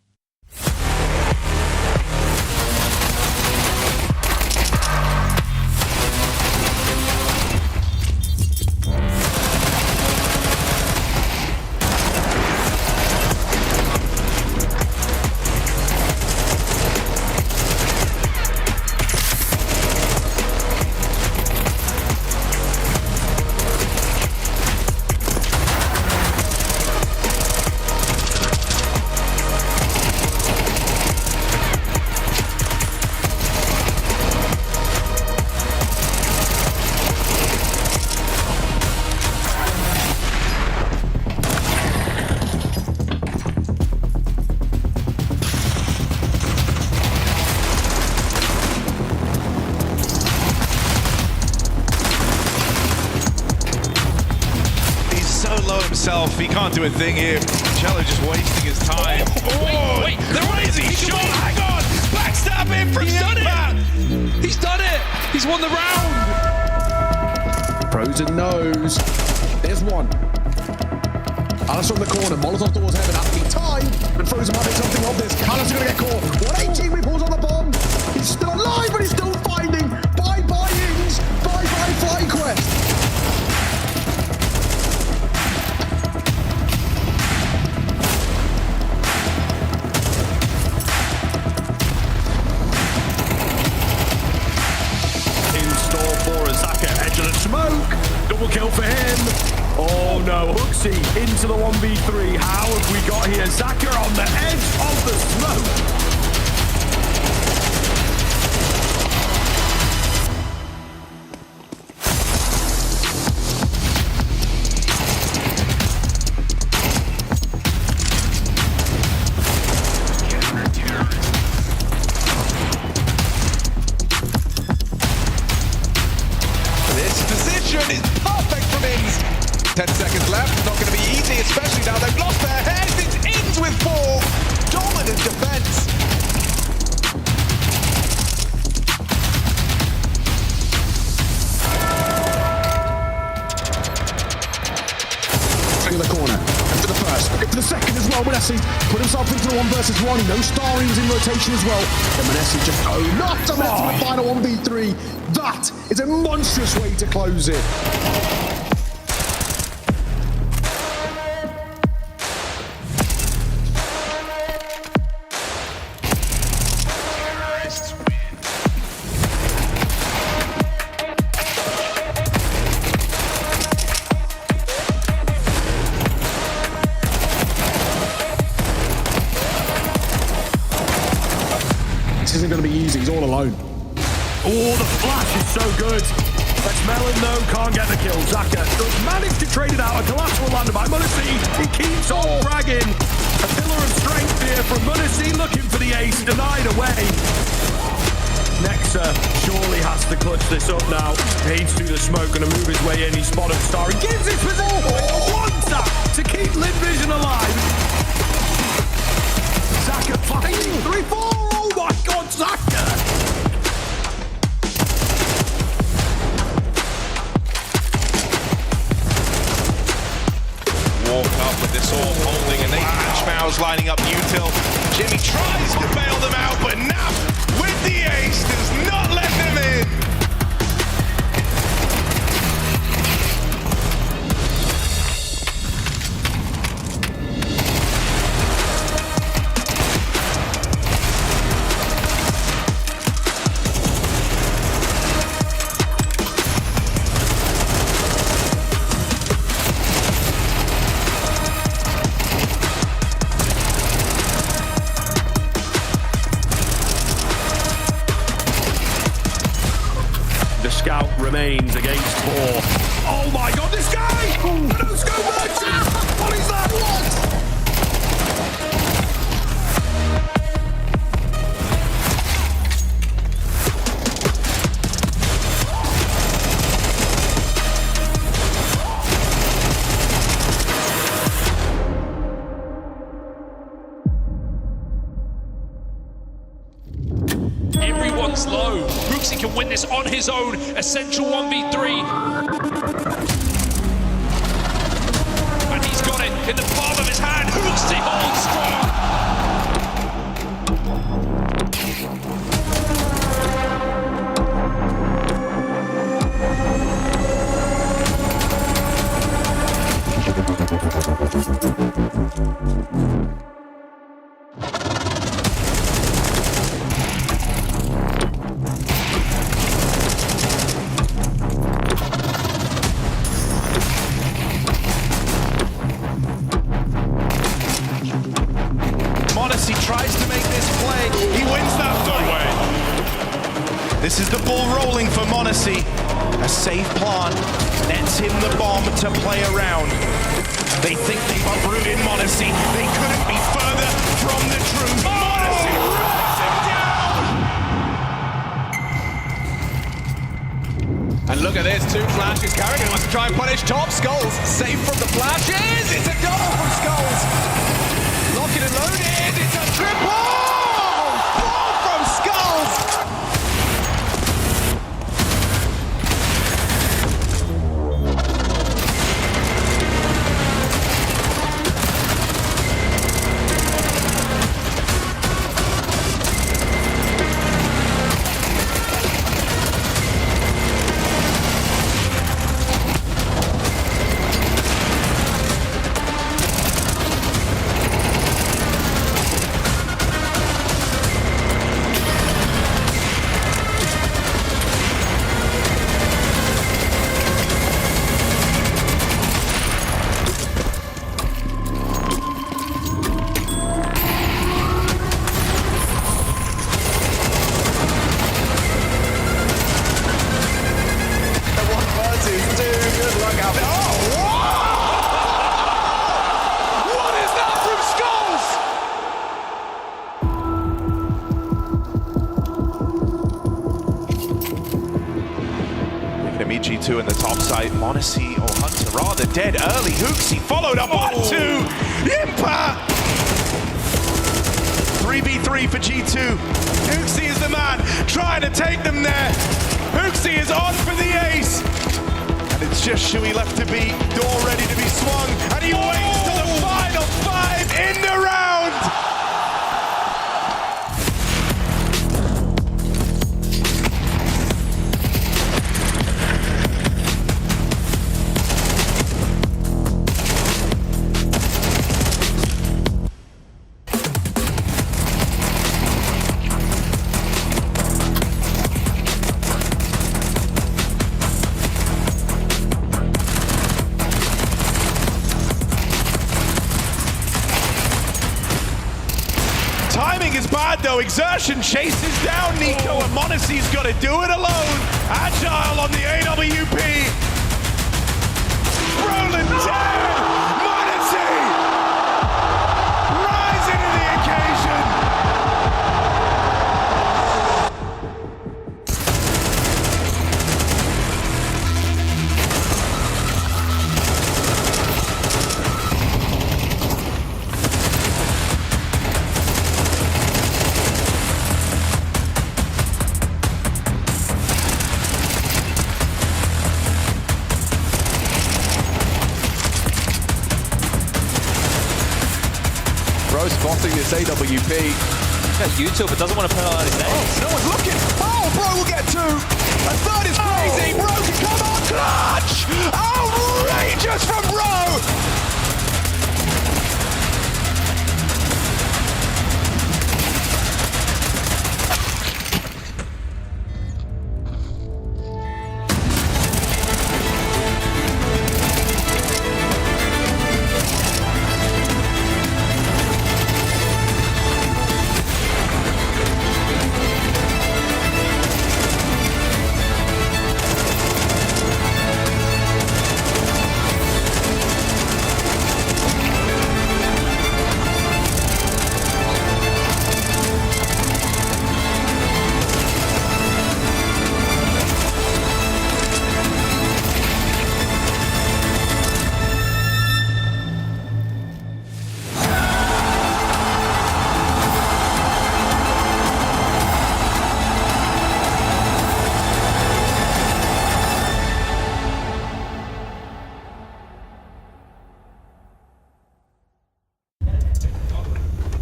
He can't do a thing here. Cello just wasting his time. Wait, they're crazy shot. Hang on. Backstab him from He's He's done it. He's won the round. Pros and no's. There's one. Alice on the corner. Molotov towards heaven. Has to be time. But Frozen might make something of this. Alice is going to get caught. 118 repulls on the bomb. He's still alive, but he's still finding. Bye-bye Ings. Bye-bye FlyQuest. Smoke! Double kill for him! Oh no, Hooksy into the 1v3. How have we got here? Zaka on the edge of the smoke! Is perfect from Ings. 10 seconds left. Not going to be easy, especially now they've lost their heads. It's Ings with 4. Dominant defense. In the corner. Into the first. Into the second as well. Manesi put himself into the 1 versus 1. No Starings in rotation as well. And Manesi just not to Manesi the final 1v3. That is a monstrous way to close it. This isn't going to be easy. He's all alone. Oh, the flash is so good. Let's Melon, though, can't get the kill. Zaka does manage to trade it out. A collateral landed by MongolZ. He keeps on dragging. A pillar of strength here from MongolZ, looking for the ace, denied away. Nexa surely has to clutch this up now. He's through the smoke, going to move his way in. He spotted Star. He gives his position one tap to keep Lid Vision alive. Zaka finding 3-4. Oh my God, Zaka. Walk up with this all holding, and they Matchmaus lining up Util. Jimmy tries to bail them out, but Nap with the ace does not let them in. remains against 4. Oh my god, this guy! No scope merchant! What is that? What? Everyone's low. Hooksy can win this on his own. Essential 1v3. And he's got it in the palm of his hand. Hooksy holds MongolZ tries to make this play. He wins that fight. This is the ball rolling for MongolZ. A safe plant nets him the bomb to play around. They think they've uprooted MongolZ. They couldn't be further from the truth. MongolZ runs him down! And look at this, 2 flashes. Carrigan wants to try and punish top. Skulls safe from the flashes. It's a double from Skulls. Lock it and loaded. It's a triple. 4 from Skulls. G2 in the top side. MongolZ or Hunter rather dead early. Hooksy followed up 1-2. Impact! 3v3 for G2. Hooksy is the man trying to take them there. Hooksy is on for the ace. And it's just Shui left to beat. Door ready to be swung. And he waits to the final 5 in the round. Timing is bad though. Exertion chases down Nico and MongolZ's got to do it alone. Agile on the AWP. Roland down. MongolZ rising to the occasion. Bro spotting this AWP. That's YouTube, but doesn't want to penalize his ace. No one's looking. Oh, Bro will get 2. A third is crazy. Bro can come on. Clutch! Outrageous from Bro!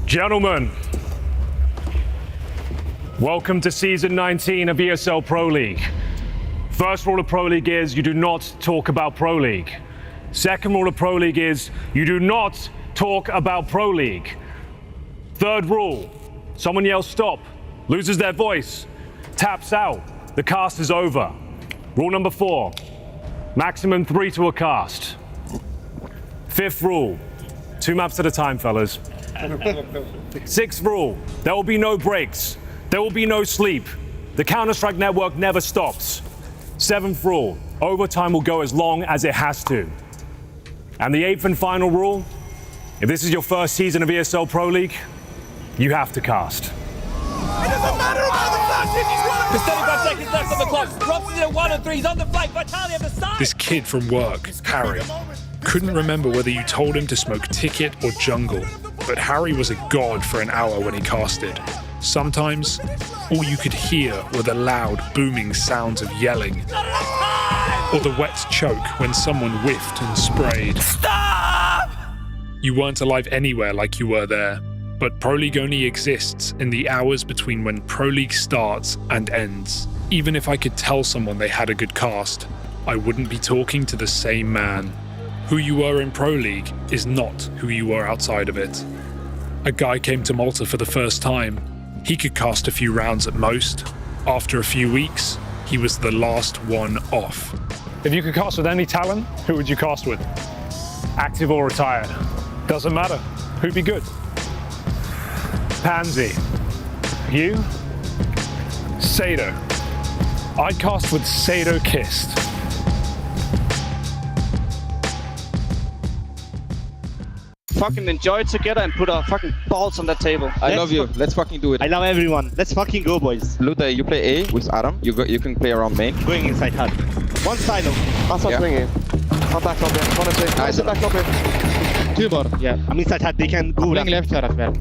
Gentlemen, welcome to Season 19 of ESL Pro League. First rule of Pro League is you do not talk about Pro League. Second rule of Pro League is you do not talk about Pro League. Third rule, someone yells stop, loses their voice, taps out, the cast is over. Rule number 4, maximum 3 to a cast. Fifth rule, 2 maps at a time, fellas. Sixth rule, there will be no breaks. There will be no sleep. The Counter-Strike network never stops. Seventh rule, overtime will go as long as it has to. And the 8th and final rule, if this is your first season of ESL Pro League, you have to cast. It doesn't matter about the flashes, he's running. There's 35 seconds left on the clock. Drops it at 1 and 3, he's on the flank. Vitality at the side. This kid from work, Harry, couldn't remember whether you told him to smoke Ticket or Jungle, but Harry was a god for an hour when he casted. Sometimes, all you could hear were the loud, booming sounds of yelling, or the wet choke when someone whiffed and sprayed. Stop! You weren't alive anywhere like you were there, but Pro League only exists in the hours between when Pro League starts and ends. Even if I could tell someone they had a good cast, I wouldn't be talking to the same man. Who you were in Pro League is not who you were outside of it. A guy came to Malta for the first time. He could cast a few rounds at most. After a few weeks, he was the last one off. If you could cast with any talent, who would you cast with? Active or retired? Doesn't matter. Who'd be good? Pansy. You? Sado. I'd cast with Sado Kist. Fucking enjoy it together and put our fucking balls on that table. I love you. Let's fucking do it. I love everyone. Let's fucking go, boys. Luda, you play A with Adam. You can play around main. Going inside hut. One silo. I'll start swinging. I'm back up there. Honestly. Nice. Back up there. 2 bar. Yeah. I'm inside hut. They can go left side as well.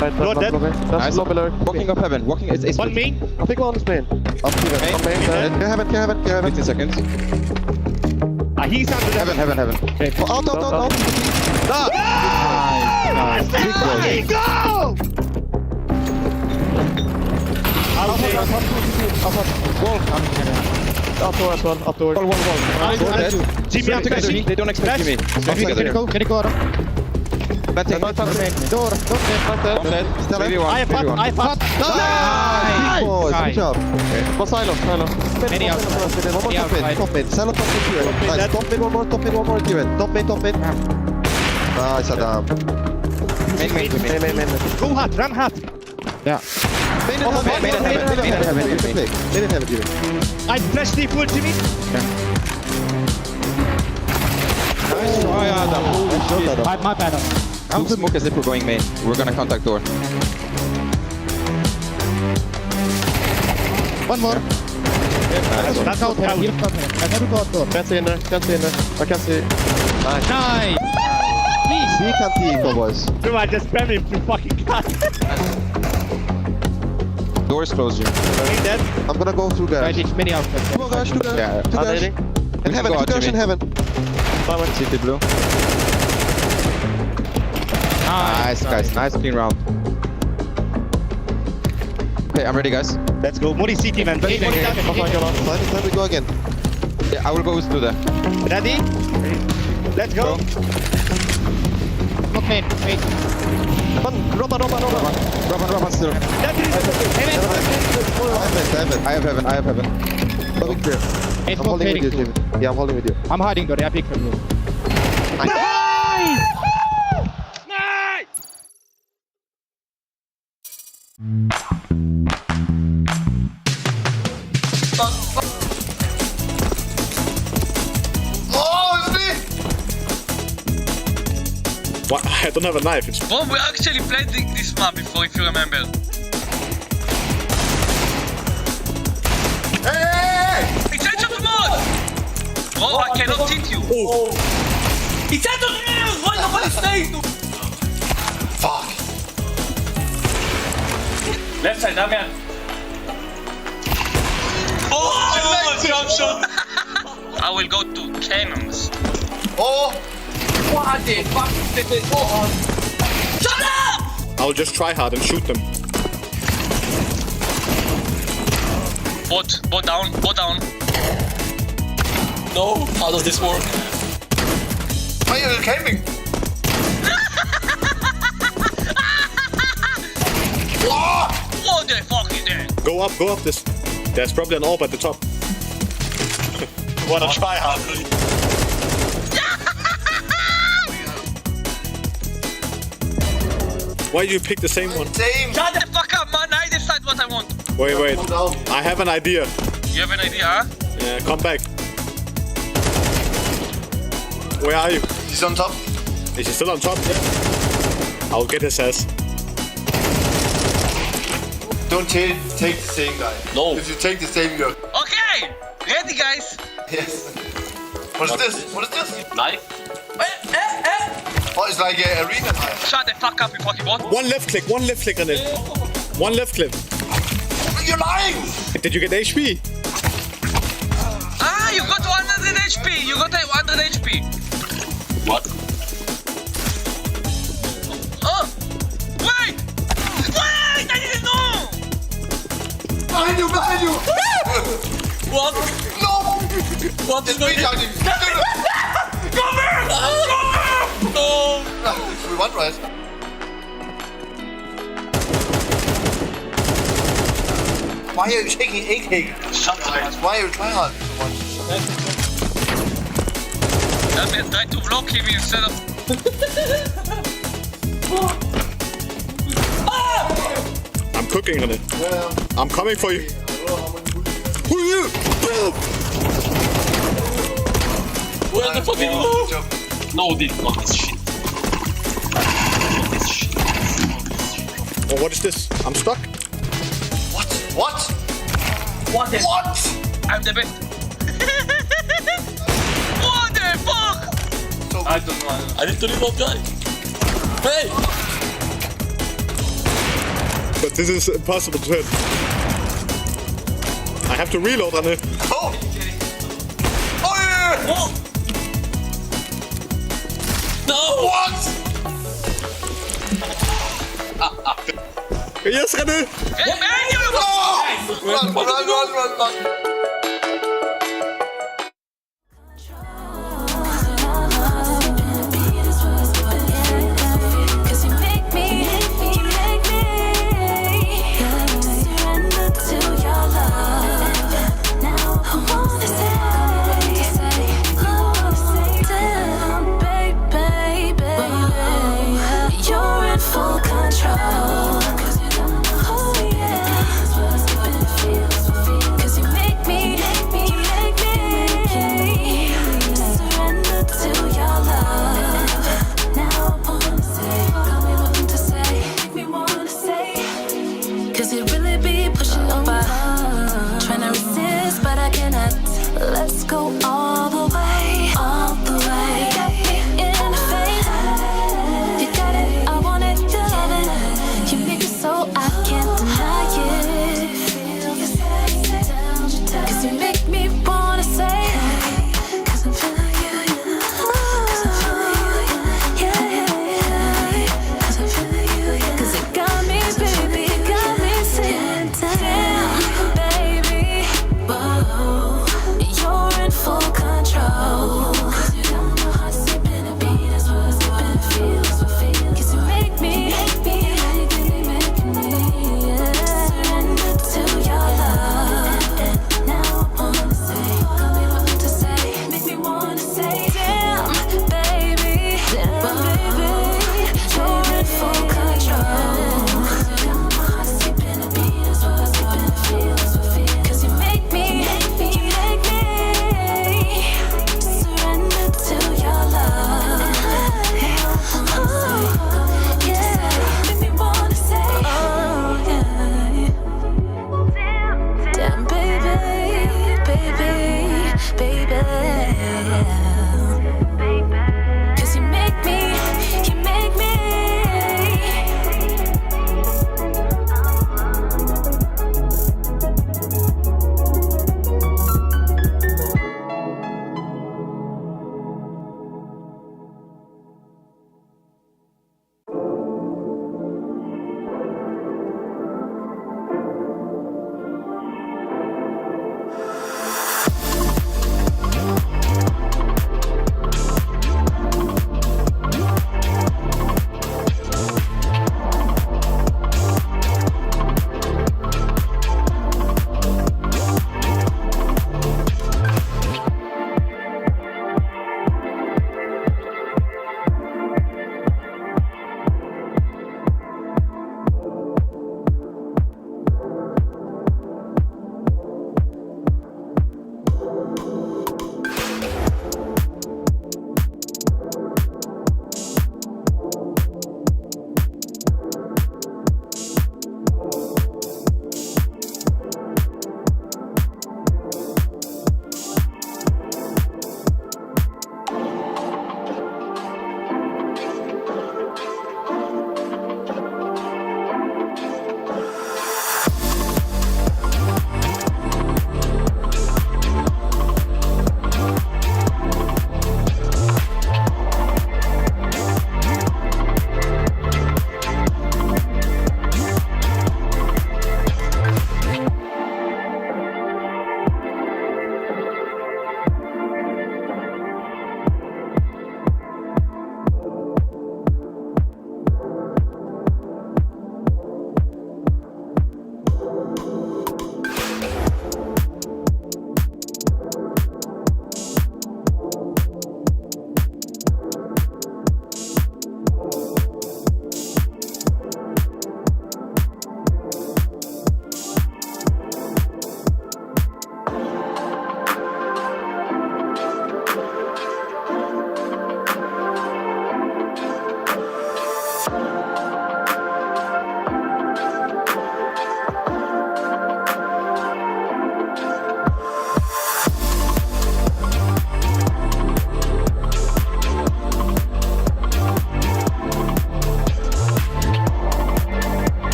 Not dead. Nice. Walking up heaven. Walking. It's one main. I think one is main. Up to main. Can have it. 15 seconds. He's under heaven. Okay. Out. Nice. Let's go! Upward. Wall. Jimmy together. They don't expect Jimmy. Can you go Adam? Planting. Door. Maybe one. I have Nice. Good job. One silo. Many outside. Top mid. Silo top mid. Nice. Top mid one more. Top mid. Nice, Adam. Main. Go hard, run hard. Yeah. Main and heaven. I flash the full Jimmy. Nice try, Adam. My bad, Adam. I'll smoke as if we're going main. We're gonna contact door. One more. That's out. I never got door. Can't see in there. I can't see. Nice. Please. He can't see equal, boys. Bro, I just spam him to fucking cut. Door is closed, Jim. I'm gonna go through garage. Right, many outside. Come on, guys, two garage. In heaven, two garage in heaven. City blue. Nice, guys. Nice clean round. Okay, I'm ready, guys. Let's go. Mori CT, man. Time we go again. Yeah, I will go with Luda. Ready? Let's go. Okay, wait. Robin still. I have heaven. Loving clear. I'm holding with you, Jimmy. Yeah, I'm holding with you. I'm hiding door. I pick from you. Nice! What? I don't have a knife. It's... Bro, we actually played this map before, if you remember. Hey! It's headshot to mod! Bro, I cannot hit you. Oh. It's headshot to me! Why nobody stays? Fuck. Left side, Damian. Oh, jump shot. I will go to cannons. Oh! What the fuck did this go on? Shut up! I'll just try hard and shoot them. Bot down, bot down. No, how does this work? Why are you camping? What the fuck is that? Go up. There's probably an orb at the top. Wanna try hard? Why do you pick the same one? Same. Shut the fuck up, man. I decide what I want. Wait. I have an idea. You have an idea, huh? Yeah, come back. Where are you? He's on top. Is he still on top? Yeah. I'll get his ass. Don't take the same guy. No. If you take the same, you're... Okay, ready, guys? Yes. What is this? What is this? Knife. Oh, it's like an arena knife. Shut the fuck up, you fucking bot. One left click on it. One left click. You're lying! Did you get HP? Ah, you got 100 HP. You got 100 HP. What? Oh! Wait! I didn't know! Behind you! What? No! What is going on? Come here! No! We won, right? Why are you taking AK? Shut up. Why are you trying hard? I tried to block him instead of... I'm cooking on it. Yeah. I'm coming for you. Where the fuck did you go? No, this not this shit. Oh, what is this? I'm stuck. What? What? I'm the best. What the fuck? I don't know. I need to reload, guy. Hey! But this is impossible to hit. I have to reload on it. Oh! Oh yeah! Oh. No! What? Yes, René! Hey, man, you Run! Cause you make me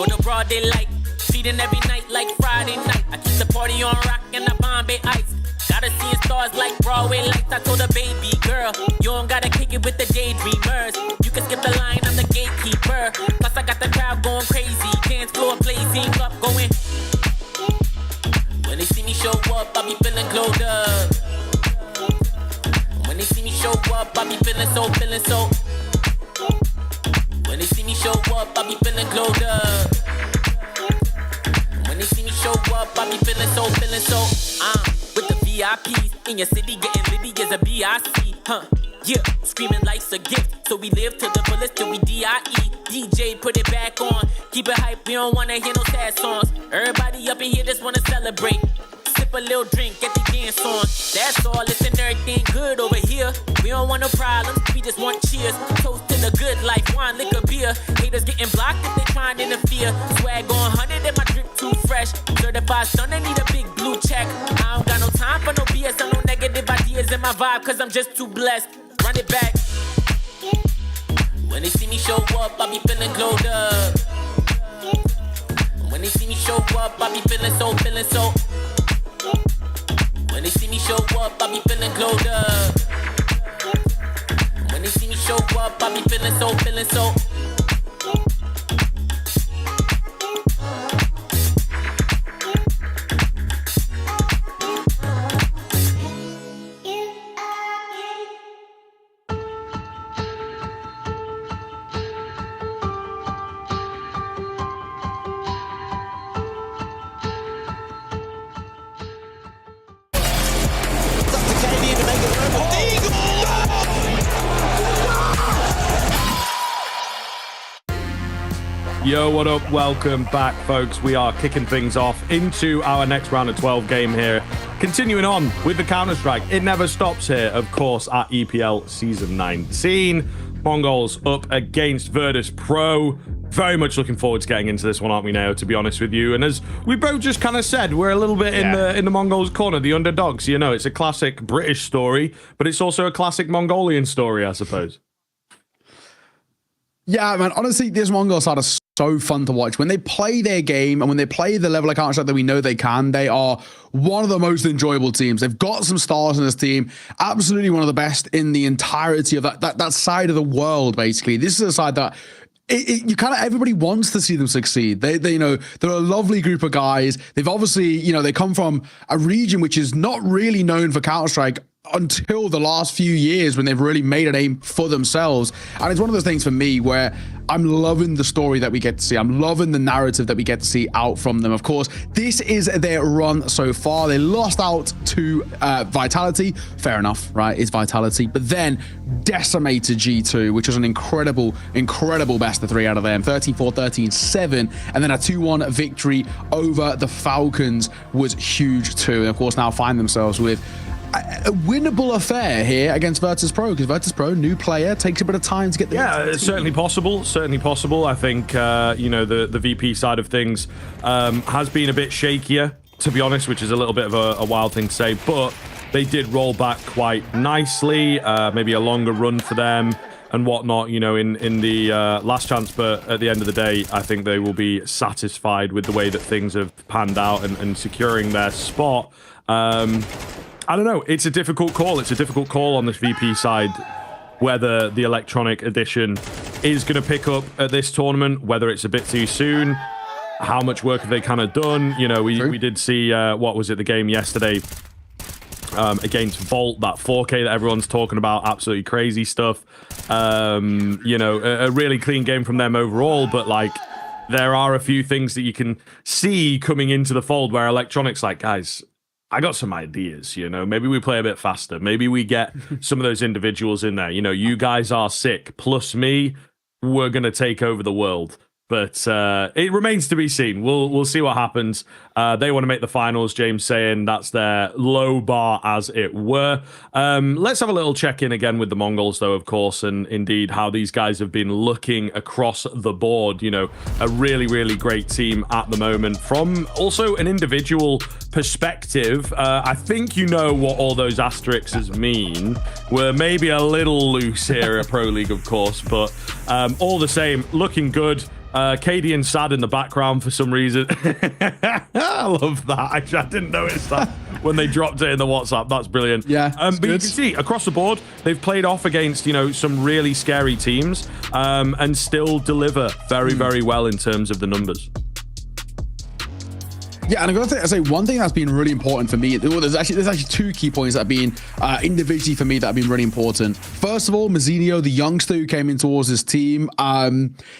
go to broad daylight. Feeding every night like Friday night. I keep the party on rock and the Bombay ice. Gotta see stars like Broadway lights. I told a baby girl, you don't gotta kick it with the daydreamers. You can skip the line, I'm the gatekeeper. Plus I got the crowd going crazy. Dance floor blazing up, going. When they see me show up, I be feeling glowed up. When they see me show up, I be feeling so. When they see me show up, I be feeling glowed up. When they see me show up, I be feeling so. With the VIPs in your city, getting litty as a BIC, huh? Yeah, screaming life's a gift, so we live to the fullest till we DIE. DJ, put it back on, keep it hype, we don't wanna hear no sad songs. Everybody up in here just wanna celebrate. Sip a little drink, get the dance on. That's all, listen, everything good over here. We don't want no problems, we just want cheers. Toast to the good life, wine, liquor, beer. Haters getting blocked if they trying to interfere. Swag on 100 and my drip too fresh. Certified stunner, need a big blue check. I don't got no time for no BS or no negative ideas in my vibe, cause I'm just too blessed. Run it back. When they see me show up, I be feeling glowed up. When they see me show up, I be feeling so. When they see me show up, I be feeling glowed up. When they see me show up, I be feeling so. Yo, what up? Welcome back, folks. We are kicking things off into our next round of 12 game here. Continuing on with the Counter-Strike. It never stops here, of course, at EPL Season 19. MongolZ up against Virtus.pro. Very much looking forward to getting into this one, aren't we, now, to be honest with you? And as we both just kind of said, we're a little bit in the MongolZ corner, the underdogs. You know, it's a classic British story, but it's also a classic Mongolian story, I suppose. Yeah, man, honestly, this MongolZ side is so fun to watch. When they play their game and when they play the level of Counter-Strike that we know they can, they are one of the most enjoyable teams. They've got some stars in this team. Absolutely one of the best in the entirety of that side of the world, basically. This is a side that you kind of, everybody wants to see them succeed. They you know, they're a lovely group of guys. They've obviously, you know, they come from a region which is not really known for Counter-Strike until the last few years when they've really made a name for themselves. And it's one of those things for me where I'm loving the story that we get to see. I'm loving the narrative that we get to see out from them. Of course, this is their run so far. They lost out to Vitality. Fair enough, right? It's Vitality. But then decimated G2, which was an incredible best of 3 out of them. 13-4, 13-7. And then a 2-1 victory over the Falcons was huge too. And of course, now find themselves with a winnable affair here against Virtus.pro, because Virtus.pro, new player, takes a bit of time to get the it's certainly possible. I think you know, the VP side of things has been a bit shakier, to be honest, which is a little bit of a wild thing to say, but they did roll back quite nicely. Maybe a longer run for them and whatnot, you know, in the last chance, but at the end of the day, I think they will be satisfied with the way that things have panned out and securing their spot. I don't know. It's a difficult call. It's a difficult call on this VP side, whether the electronic edition is going to pick up at this tournament, whether it's a bit too soon, how much work have they kind of done. You know, we did see, what was it, the game yesterday against Volt, that 4K that everyone's talking about, absolutely crazy stuff. You know, a really clean game from them overall, but like, there are a few things that you can see coming into the fold where electronics like, guys, I got some ideas, you know, maybe we play a bit faster. Maybe we get some of those individuals in there. You know, you guys are sick. Plus me, we're going to take over the world. But it remains to be seen. We'll see what happens. They want to make the finals, James saying that's their low bar, as it were. Let's have a little check-in again with the MongolZ, though, of course, and indeed how these guys have been looking across the board. You know, a really great team at the moment. From also an individual perspective, I think you know what all those asterisks mean. We're maybe a little loose here at Pro League, of course, but all the same, looking good. Katie and Sad in the background for some reason. I love that. Actually, I didn't notice that when they dropped it in the WhatsApp. That's brilliant. Yeah, but you can see across the board, they've played off against, you know, some really scary teams and still deliver very, very well in terms of the numbers. Yeah, and I'm going to say one thing that's been really important for me. Well, there's actually two key points that have been individually for me that have been really important. First of all, Mazzinho, the youngster who came in towards his team,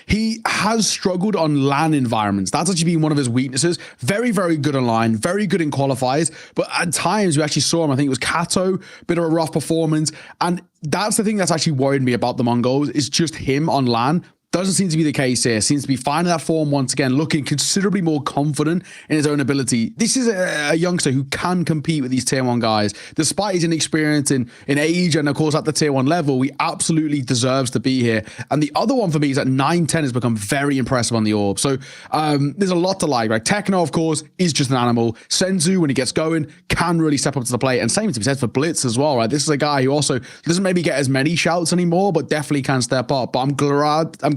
he has struggled on LAN environments. That's actually been one of his weaknesses. Very, very good online, very good in qualifiers, but at times we actually saw him. I think it was Kato, bit of a rough performance, and that's the thing that's actually worried me about the Mongols. Is just him on LAN. Doesn't seem to be the case here. Seems to be finding that form once again, looking considerably more confident in his own ability. This is a youngster who can compete with these tier 1 guys. Despite his inexperience in age and, of course, at the tier 1 level, he absolutely deserves to be here. And the other one for me is that 9-10 has become very impressive on the orb. So there's a lot to like, right? Techno, of course, is just an animal. Senzu, when he gets going, can really step up to the plate. And same to be said for Blitz as well, right? This is a guy who also doesn't maybe get as many shouts anymore, but definitely can step up. But I'm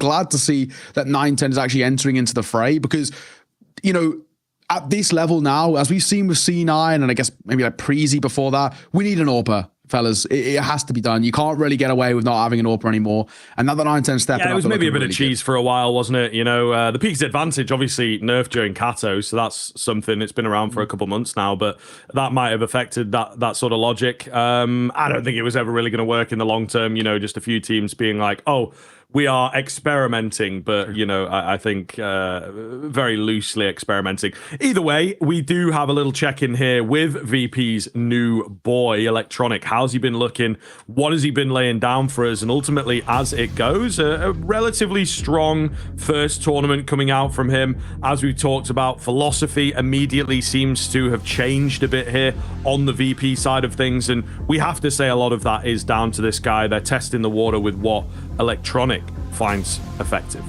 glad to see that 9-10 is actually entering into the fray because, you know, at this level now, as we've seen with C9 and I guess maybe like Preezy before that, we need an AWPer, fellas. It has to be done. You can't really get away with not having an AWPer anymore. And now that 9-10 stepping up, it was maybe a bit of cheese for a while, wasn't it? You know, the Peak's advantage obviously nerfed during Kato, so that's something. It's been around for a couple months now, but that might have affected that sort of logic. I don't think it was ever really going to work in the long term. You know, just a few teams being like, oh, we are experimenting, but, you know, I think very loosely experimenting. Either way, we do have a little check-in here with VP's new boy, Electronic. How's he been looking? What has he been laying down for us? And ultimately, as it goes, a relatively strong first tournament coming out from him. As we talked about, philosophy immediately seems to have changed a bit here on the VP side of things. And we have to say a lot of that is down to this guy. They're testing the water with what Electronic finds effective.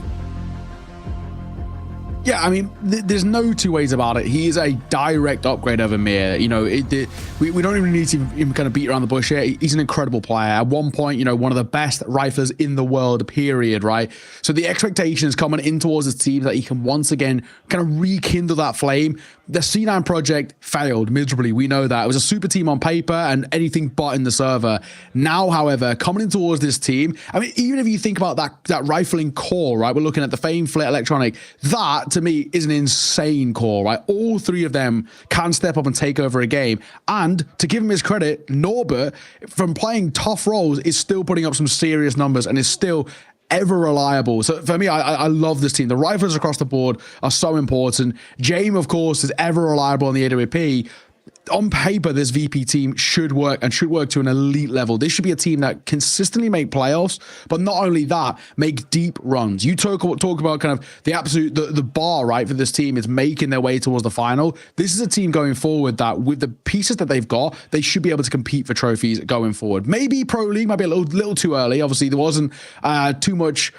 Yeah, I mean, there's no two ways about it. He is a direct upgrade over Mir. You know, we don't even need to even kind of beat around the bush here. He's an incredible player. At one point, you know, one of the best riflers in the world, period, right? So the expectations coming in towards his team that he can once again kind of rekindle that flame. The C9 project failed miserably. We know that. It was a super team on paper and anything but in the server. Now, however, coming in towards this team, I mean, even if you think about that rifling core, right? We're looking at the Fame, Flit, Electronic. That, to me, is an insane core, right? All three of them can step up and take over a game. And to give him his credit, Norbert, from playing tough roles, is still putting up some serious numbers and is still ever reliable. So for me, I love this team. The rifles across the board are so important. James, of course, is ever reliable on the AWP. On paper, this VP team should work and should work to an elite level. This should be a team that consistently make playoffs, but not only that, make deep runs. You talk about kind of the absolute, the bar, right, for this team is making their way towards the final. This is a team going forward that with the pieces that they've got, they should be able to compete for trophies going forward. Maybe Pro League might be a little too early. Obviously, there wasn't too much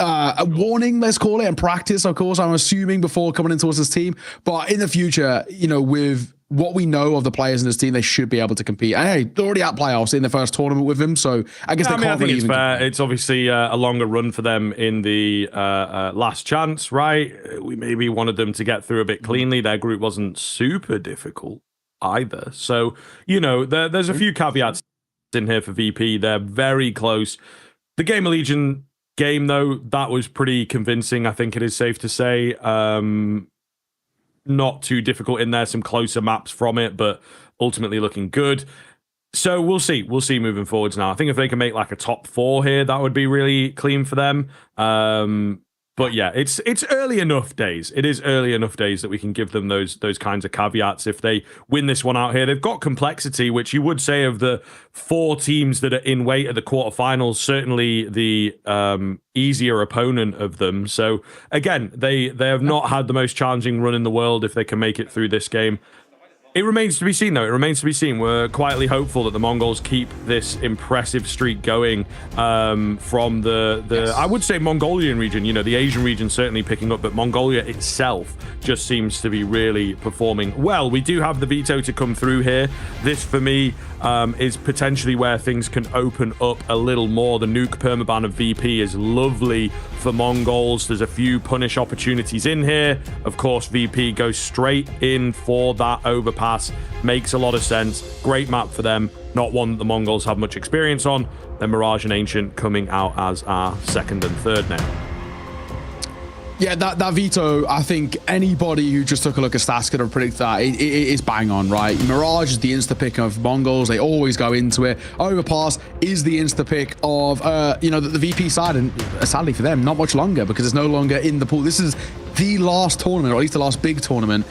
a warning, let's call it, and practice, of course, I'm assuming, before coming in towards this team. But in the future, you know, with what we know of the players in this team, they should be able to compete. And hey, they're already at playoffs in the first tournament with him, so I guess they can't I think really it's even fair. compete. It's obviously a longer run for them in the last chance, right? We maybe wanted them to get through a bit cleanly. Their group wasn't super difficult either. So, you know, there's a few caveats in here for VP. They're very close. The Game of Legion game, though, that was pretty convincing, I think it is safe to say. Not too difficult in there, some closer maps from it, but ultimately looking good. So we'll see moving forwards now. I think if they can make like a top 4 here, that would be really clean for them. But yeah, it's early enough days. It is early enough days that we can give them those kinds of caveats. If they win this one out here, they've got complexity, which you would say of the 4 teams that are in weight at the quarterfinals, certainly the easier opponent of them. So again, they have not had the most challenging run in the world. If they can make it through this game, It remains to be seen, though. It remains to be seen. We're quietly hopeful that the Mongols keep this impressive streak going from the I would say, Mongolian region. You know, the Asian region certainly picking up, but Mongolia itself just seems to be really performing well. We do have the veto to come through here. This, for me, is potentially where things can open up a little more. The nuke permaban of VP is lovely for Mongols. There's a few punish opportunities in here. Of course, VP goes straight in for that overpass. Makes a lot of sense. Great map for them. Not one that the Mongols have much experience on. Then Mirage and Ancient coming out as our second and third now. Yeah, that veto, I think anybody who just took a look at stats could have predicted that. It is bang on, right? Mirage is the insta-pick of Mongols. They always go into it. Overpass is the insta-pick of, the VP side. And sadly for them, not much longer because it's no longer in the pool. This is the last tournament, or at least the last big tournament,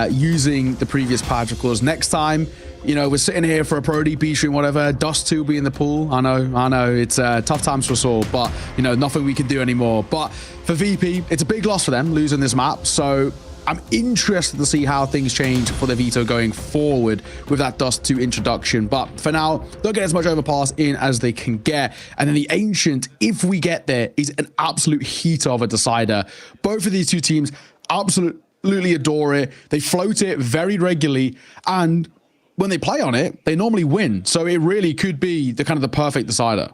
using the previous patch. Of course, next time, we're sitting here for a Pro DP stream, whatever. Dust 2 will be in the pool. I know. It's tough times for us all, but, nothing we can do anymore. But for VP, it's a big loss for them, losing this map. So I'm interested to see how things change for the veto going forward with that Dust 2 introduction. But for now, they'll get as much overpass in as they can get. And then the Ancient, if we get there, is an absolute heater of a decider. Both of these two teams absolutely adore it. They float it very regularly, and when they play on it, they normally win. So it really could be the perfect decider.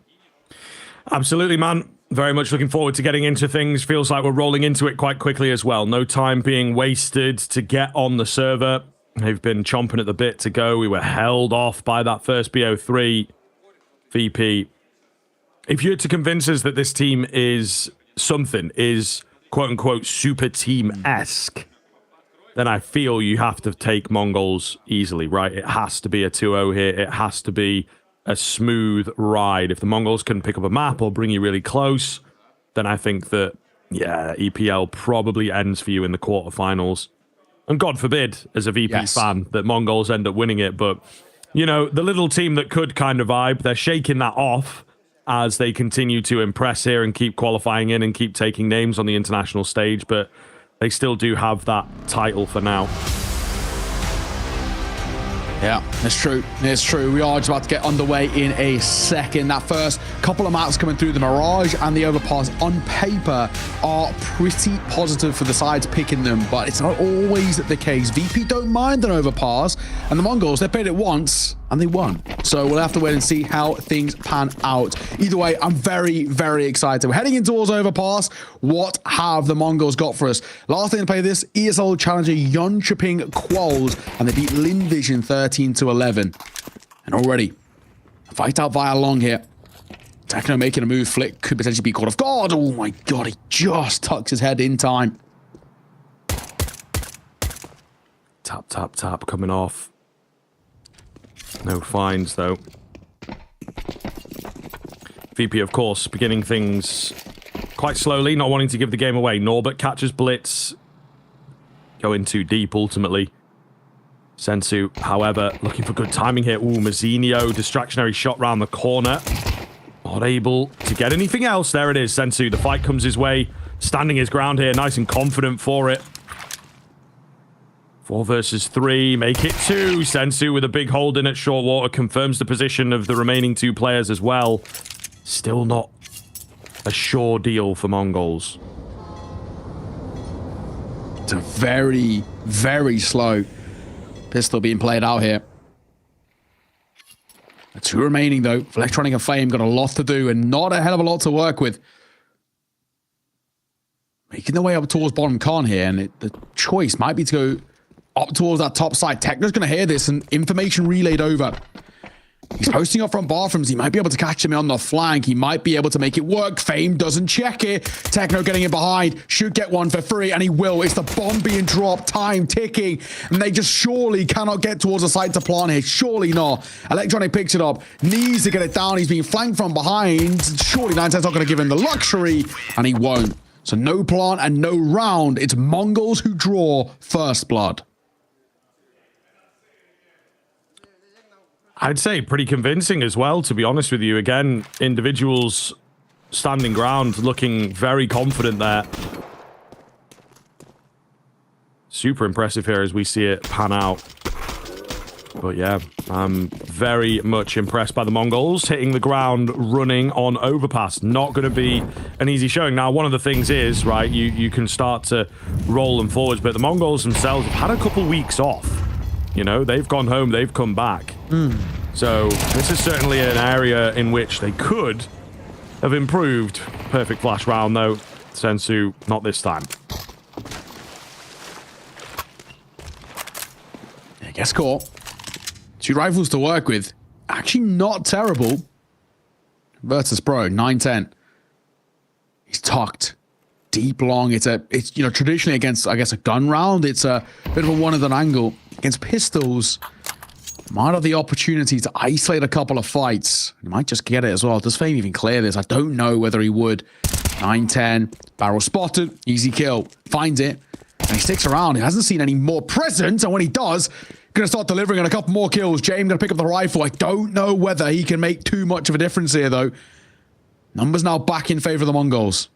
Absolutely, man. Very much looking forward to getting into things. Feels like we're rolling into it quite quickly as well. No time being wasted to get on the server. They've been chomping at the bit to go. We were held off by that first BO3. VP, if you were to convince us that this team is quote-unquote super team-esque, then I feel you have to take Mongols easily, right? It has to be a 2-0 here. It has to be a smooth ride. If the Mongols can pick up a map or bring you really close, then I think that, EPL probably ends for you in the quarterfinals. And God forbid, as a VP fan, that Mongols end up winning it. But, the little team that could kind of vibe, they're shaking that off as they continue to impress here and keep qualifying in and keep taking names on the international stage. But they still do have that title for now. Yeah, it's true. It's true. We are just about to get underway in a second. That first couple of maps coming through, the Mirage and the Overpass on paper are pretty positive for the sides picking them, but it's not always the case. VP don't mind an Overpass, and the Mongols, they played it once and they won. So we'll have to wait and see how things pan out. Either way, I'm very, very excited. We're heading in towards Overpass. What have the Mongols got for us? Last thing to play this, ESL challenger Jönköping Quals, and they beat Linvision 13-11. And already, a fight out via long here. Techno making a move. Flick could potentially be caught off guard. Oh my god, he just tucks his head in time. Tap, tap, tap coming off. No fines, though. VP, of course, beginning things quite slowly, not wanting to give the game away. Norbert catches Blitz. Going too deep, ultimately. Sensu, however, looking for good timing here. Ooh, Mazzinho, distractionary shot round the corner. Not able to get anything else. There it is, Sensu. The fight comes his way. Standing his ground here, nice and confident for it. 4 versus 3, make it 2. Sensu with a big hold in at short water confirms the position of the remaining 2 players as well. Still not a sure deal for Mongols. It's a very, very slow pistol being played out here. 2 remaining though. Electronic and Flame got a lot to do and not a hell of a lot to work with. Making their way up towards bottom con here, and the choice might be to go up towards that top side. Techno's going to hear this and information relayed over. He's posting up front bathrooms. He might be able to catch him on the flank. He might be able to make it work. Fame doesn't check it. Techno getting in behind. Should get one for free, and he will. It's the bomb being dropped. Time ticking. And they just surely cannot get towards the site to plant here. Surely not. Electronic picks it up. Needs to get it down. He's being flanked from behind. Surely 910's not going to give him the luxury, and he won't. So no plant and no round. It's Mongols who draw first blood. I'd say pretty convincing as well, to be honest with you. Again, individuals standing ground, looking very confident there. Super impressive here as we see it pan out. But yeah, I'm very much impressed by the Mongols hitting the ground running on overpass. Not going to be an easy showing. Now, one of the things is, right, you can start to roll them forwards, but the Mongols themselves have had a couple weeks off. You know, they've gone home, they've come back. So this is certainly an area in which they could have improved. Perfect flash round, though. Sensu, not this time. Yeah, gets caught. 2 rifles to work with. Actually not terrible. Virtus.pro, 9-10. He's tucked. Deep long. It's you know, traditionally against, I guess, a gun round, it's a bit of a one at an angle. Against pistols, might have the opportunity to isolate a couple of fights. He might just get it as well. Does Fame even clear this? I don't know whether he would. 9-10. Barrel spotted. Easy kill. Finds it. And he sticks around. He hasn't seen any more presence. And when he does, going to start delivering on a couple more kills. James going to pick up the rifle. I don't know whether he can make too much of a difference here, though. Numbers now back in favor of the Mongols.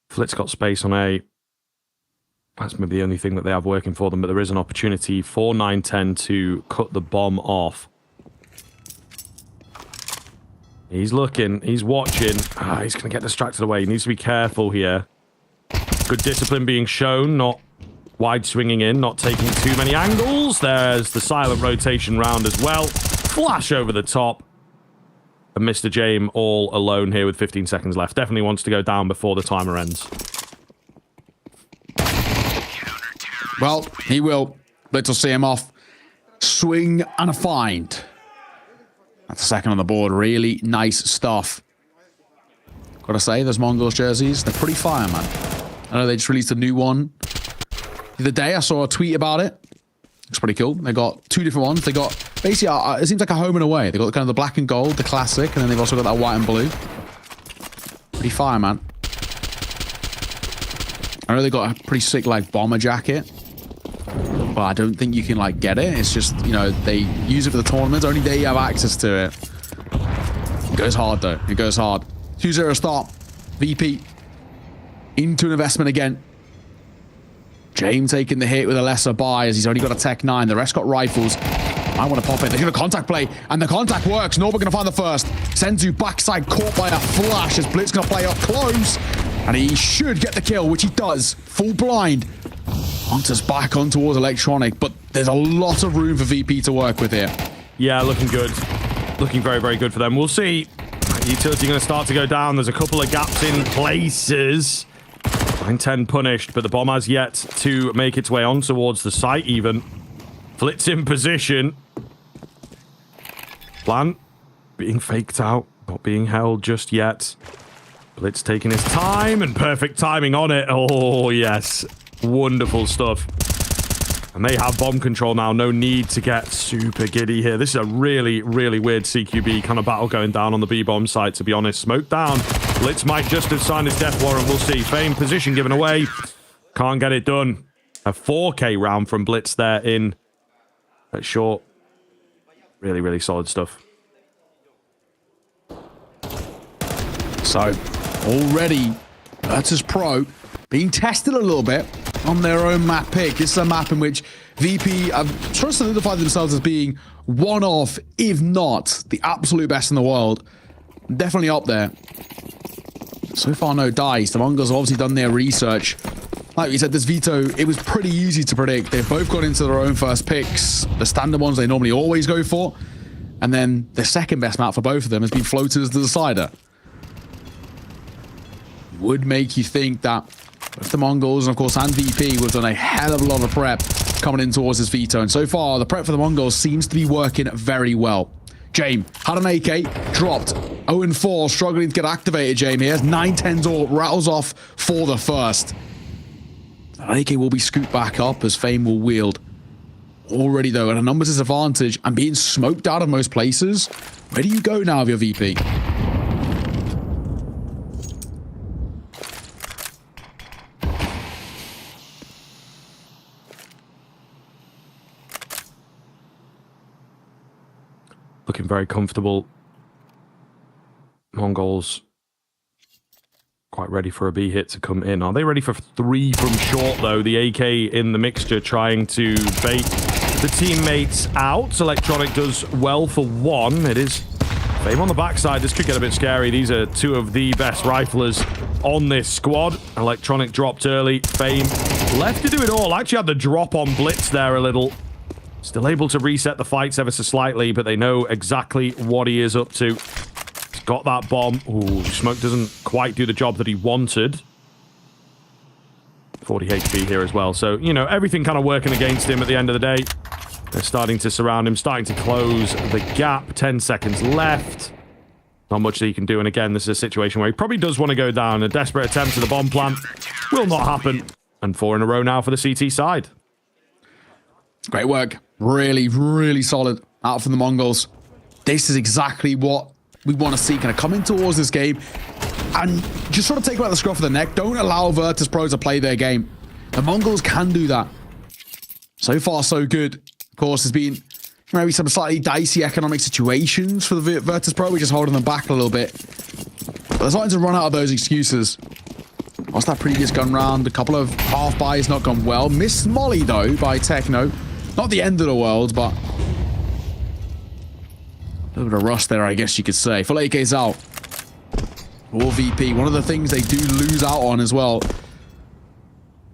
Flit's got space on A. That's maybe the only thing that they have working for them, but there is an opportunity for 9-10 to cut the bomb off. He's looking. He's watching. He's going to get distracted away. He needs to be careful here. Good discipline being shown, not wide swinging in, not taking too many angles. There's the silent rotation round as well. Flash over the top. And Mr. James all alone here with 15 seconds left. Definitely wants to go down before the timer ends. Well, he will. Blitz will see him off. Swing and a find. That's a second on the board. Really nice stuff. Gotta say, those Mongols jerseys, they're pretty fire, man. I know they just released a new one the other day. I saw a tweet about it. Looks pretty cool. They got 2 different ones. They got basically, it seems like a home and away. They got kind of the black and gold, the classic, and then they've also got that white and blue. Pretty fire, man. I know they got a pretty sick, like, bomber jacket. But I don't think you can, like, get it. It's just, you know, they use it for the tournaments. Only they have access to it. It goes hard, though. It goes hard. 2-0 start. VP. Into an investment again. James taking the hit with a lesser buy as he's only got a Tech 9. The rest got rifles. I want to pop it. They're going to contact play, and the contact works. Norba going to find the first. Senzu backside caught by a flash as Blitz going to play up close. And he should get the kill, which he does. Full blind. Hunter's back on towards Electronic, but there's a lot of room for VP to work with here. Yeah, looking good. Looking very, very good for them. We'll see. Utility going to start to go down. There's a couple of gaps in places. 9-10 punished, but the bomb has yet to make its way on towards the site even. Flitz in position. Plan being faked out, not being held just yet. Blitz taking his time and perfect timing on it. Oh, yes. Wonderful stuff. And they have bomb control now. No need to get super giddy here. This is a really, really weird CQB kind of battle going down on the B-bomb site, to be honest. Smoke down. Blitz might just have signed his death warrant. We'll see. Fame position given away. Can't get it done. A 4K round from Blitz there in at short. Really, really solid stuff. So, already, Virtus.pro being tested a little bit on their own map pick. This is a map in which VP have tried to solidify themselves as being one of, if not, the absolute best in the world. Definitely up there. So far, no dice. The Mongols have obviously done their research. Like we said, this veto, it was pretty easy to predict. They've both got into their own first picks. The standard ones they normally always go for. And then the second best map for both of them has been floated as the decider. Would make you think that with the Mongols and, of course, and VP, we've done a hell of a lot of prep coming in towards this veto. And so far, the prep for the Mongols seems to be working very well. James had an AK, dropped. 0-4, struggling to get activated, James here. 9-10's all, rattles off for the first. That AK will be scooped back up as Fame will wield. Already, though, at a numbers disadvantage and being smoked out of most places. Where do you go now with your VP? Looking very comfortable. Mongols quite quite ready for a B hit to come in. Are they ready for 3 from short, though? The AK in the mixture trying to bait the teammates out. Electronic does well for 1. It is Fame on the backside. This could get a bit scary. These are 2 of the best riflers on this squad. Electronic dropped early. Fame left to do it all. Actually had the drop on Blitz there a little. Still able to reset the fights ever so slightly, but they know exactly what he is up to. He's got that bomb. Ooh, Smoke doesn't quite do the job that he wanted. 40 HP here as well. So, you know, everything kind of working against him at the end of the day. They're starting to surround him, starting to close the gap. 10 seconds left. Not much that he can do. And again, this is a situation where he probably does want to go down. A desperate attempt to the bomb plant will not happen. And 4 in a row now for the CT side. Great work. Really, really solid out from the Mongols. This is exactly what we want to see kind of coming towards this game. And just sort of take out the scruff of the neck. Don't allow Virtus.pro to play their game. The Mongols can do that. So far, so good. Of course, there's been maybe some slightly dicey economic situations for the Virtus.pro, which is holding them back a little bit. But they're starting to run out of those excuses. Lost that previous gun round. A couple of half buys not gone well. Missed Molly, though, by Techno. Not the end of the world, but a little bit of rust there, I guess you could say. Full AK's out. Or VP. One of the things they do lose out on as well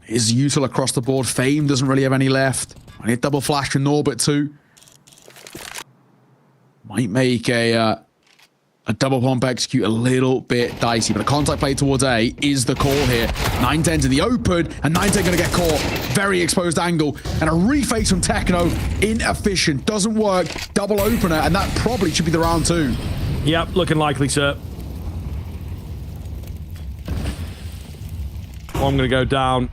is util across the board. Fame doesn't really have any left. I need a double flash from Norbert too. Might make a double pump execute a little bit dicey, but a contact play towards A is the call here. 910's in the open, and 910 gonna get caught. Very exposed angle, and a reface from Techno. Inefficient, doesn't work. Double opener, and that probably should be the round 2. Yep, looking likely, sir. I'm gonna go down.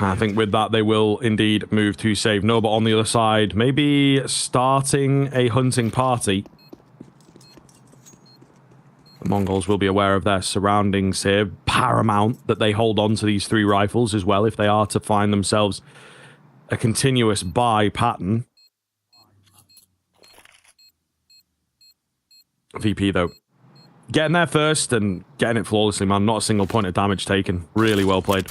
I think with that, they will indeed move to save Norbert on the other side. Maybe starting a hunting party. The Mongols will be aware of their surroundings here. Paramount that they hold on to these 3 rifles as well if they are to find themselves a continuous buy pattern. VP, though, getting there first and getting it flawlessly, man. Not a single point of damage taken. Really well played.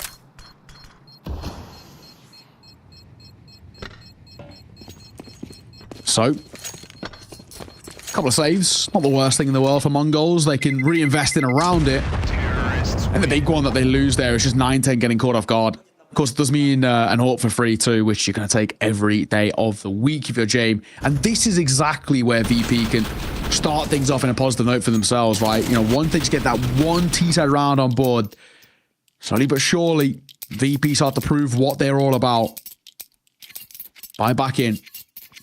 So, a couple of saves. Not the worst thing in the world for Mongols. They can reinvest in around it. And the big one that they lose there is just 910 getting caught off guard. Of course, it does mean an Hawk for free too, which you're going to take every day of the week if you're Jame. And this is exactly where VP can start things off in a positive note for themselves, right? You know, once they just get that one T-side round on board, slowly but surely, VP start to prove what they're all about. Buy back in.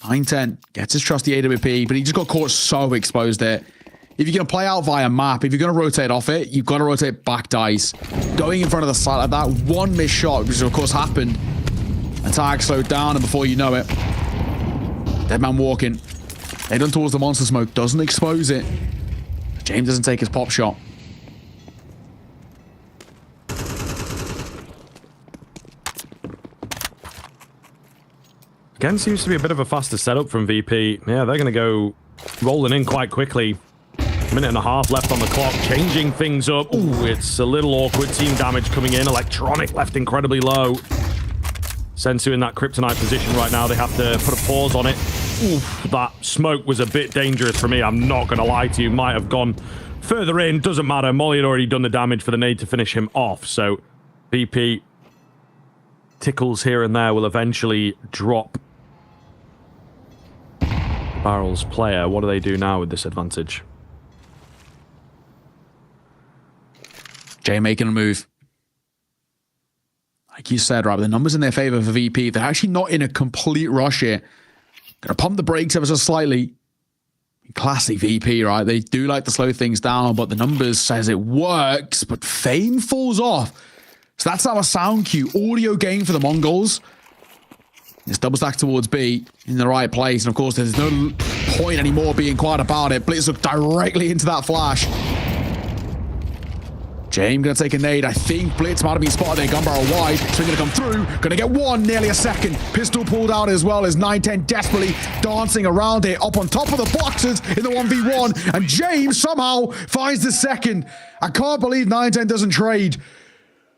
910 gets his trusty AWP, but he just got caught so exposed there. If you're going to play out via map, if you're going to rotate off it, you've got to rotate back dice. Going in front of the site like that, one missed shot, which of course happened. Attack slowed down, and before you know it, dead man walking. They done towards the monster smoke, doesn't expose it. James doesn't take his pop shot. Again, seems to be a bit of a faster setup from VP. Yeah, they're going to go rolling in quite quickly. Minute and a half left on the clock, changing things up. Ooh, it's a little awkward. Team damage coming in. Electronic left incredibly low. Sensu in that kryptonite position right now. They have to put a pause on it. Oof, that smoke was a bit dangerous for me. I'm not going to lie to you. Might have gone further in. Doesn't matter. Molly had already done the damage for the nade to finish him off. So VP tickles here and there will eventually drop Barrel's player. What do they do now with this advantage? Jay making a move. Like you said, right, the numbers in their favor for VP. They're actually not in a complete rush here. Gonna pump the brakes ever so slightly. Classic VP, right? They do like to slow things down, but the numbers says it works, but Fame falls off. So that's our sound cue. Audio gain for the Mongols. It's double stack towards B in the right place. And of course, there's no point anymore being quiet about it. Blitz look directly into that flash. James gonna take a nade. I think Blitz might have been spotted there. Gun barrel wide. So gonna come through. Gonna get one, nearly a second. Pistol pulled out as well as 910 desperately dancing around it. Up on top of the boxers in the 1v1. And James somehow finds the second. I can't believe 910 doesn't trade.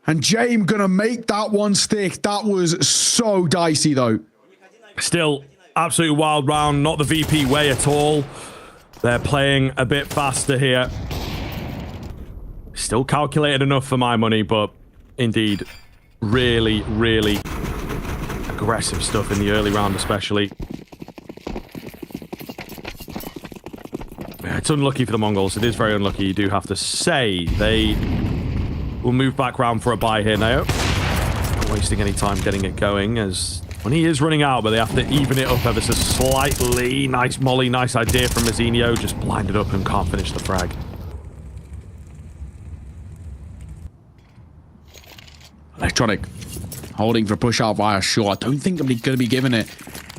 And James gonna make that one stick. That was so dicey though. Still, absolutely wild round. Not the VP way at all. They're playing a bit faster here. Still calculated enough for my money, but indeed, really, really aggressive stuff in the early round especially. Yeah, it's unlucky for the Mongols. It is very unlucky, you do have to say. They will move back round for a buy here now. Not wasting any time getting it going, as when he is running out, but they have to even it up ever so slightly. Nice molly, nice idea from Mazinho. Just blinded up and can't finish the frag. Electronic holding for push out via short. I don't think I'm going to be giving it.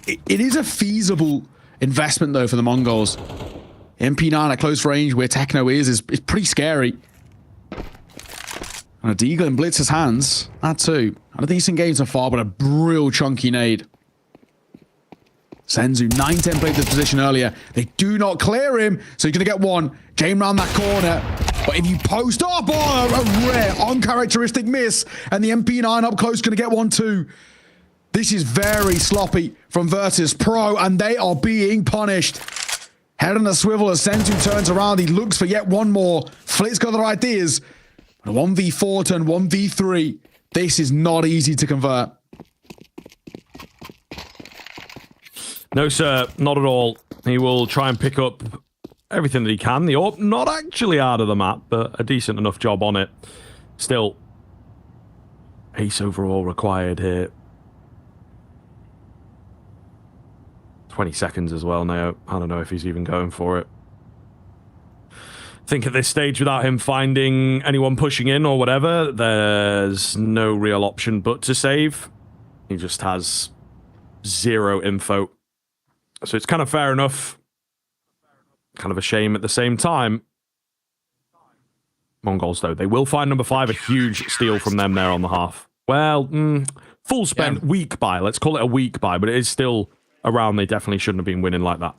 It is a feasible investment though for the Mongols. MP9 at close range where Techno is pretty scary. And a Deagle in Blitz's hands. That too. Not a decent game so far, but a real chunky nade. Senzu, 910 played this position earlier. They do not clear him, so he's going to get one. James round that corner. But if you post up, a rare, uncharacteristic miss. And the MP9 up close going to get one too. This is very sloppy from Virtus.pro, and they are being punished. Head on a swivel as Senzu turns around. He looks for yet one more. Flit's got other ideas. But a 1v4 turn 1v3. This is not easy to convert. No, sir, not at all. He will try and pick up everything that he can. The AWP not actually out of the map, but a decent enough job on it. Still, ace overall required here. 20 seconds as well now. I don't know if he's even going for it. I think at this stage, without him finding anyone pushing in or whatever, there's no real option but to save. He just has zero info. So it's kind of fair enough. Kind of a shame at the same time. Mongols, though, they will find number 5. A huge steal from them there on the half. Well, full spend, yeah. Weak buy. Let's call it a weak buy, but it is still around. They definitely shouldn't have been winning like that.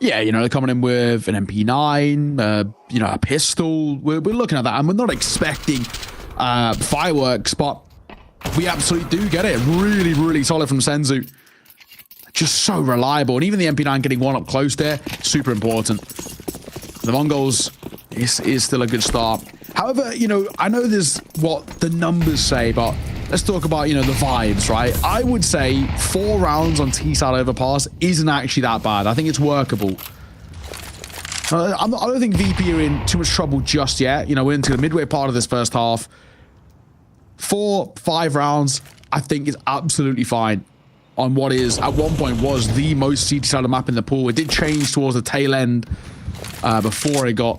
Yeah, you know, they're coming in with an MP9, you know, a pistol. We're looking at that, and we're not expecting fireworks, but we absolutely do get it. Really, really solid from Senzu. Just so reliable. And even the MP9 getting one up close there, super important. The Mongols is still a good start. However, you know, I know there's what the numbers say, but let's talk about, you know, the vibes, right? I would say 4 rounds on T-side overpass isn't actually that bad. I think it's workable. I don't think VP are in too much trouble just yet. You know, we're into the midway part of this first half. 4, 5 rounds, I think is absolutely fine on what is, at one point, was the most CT-sided map in the pool. It did change towards the tail end before it got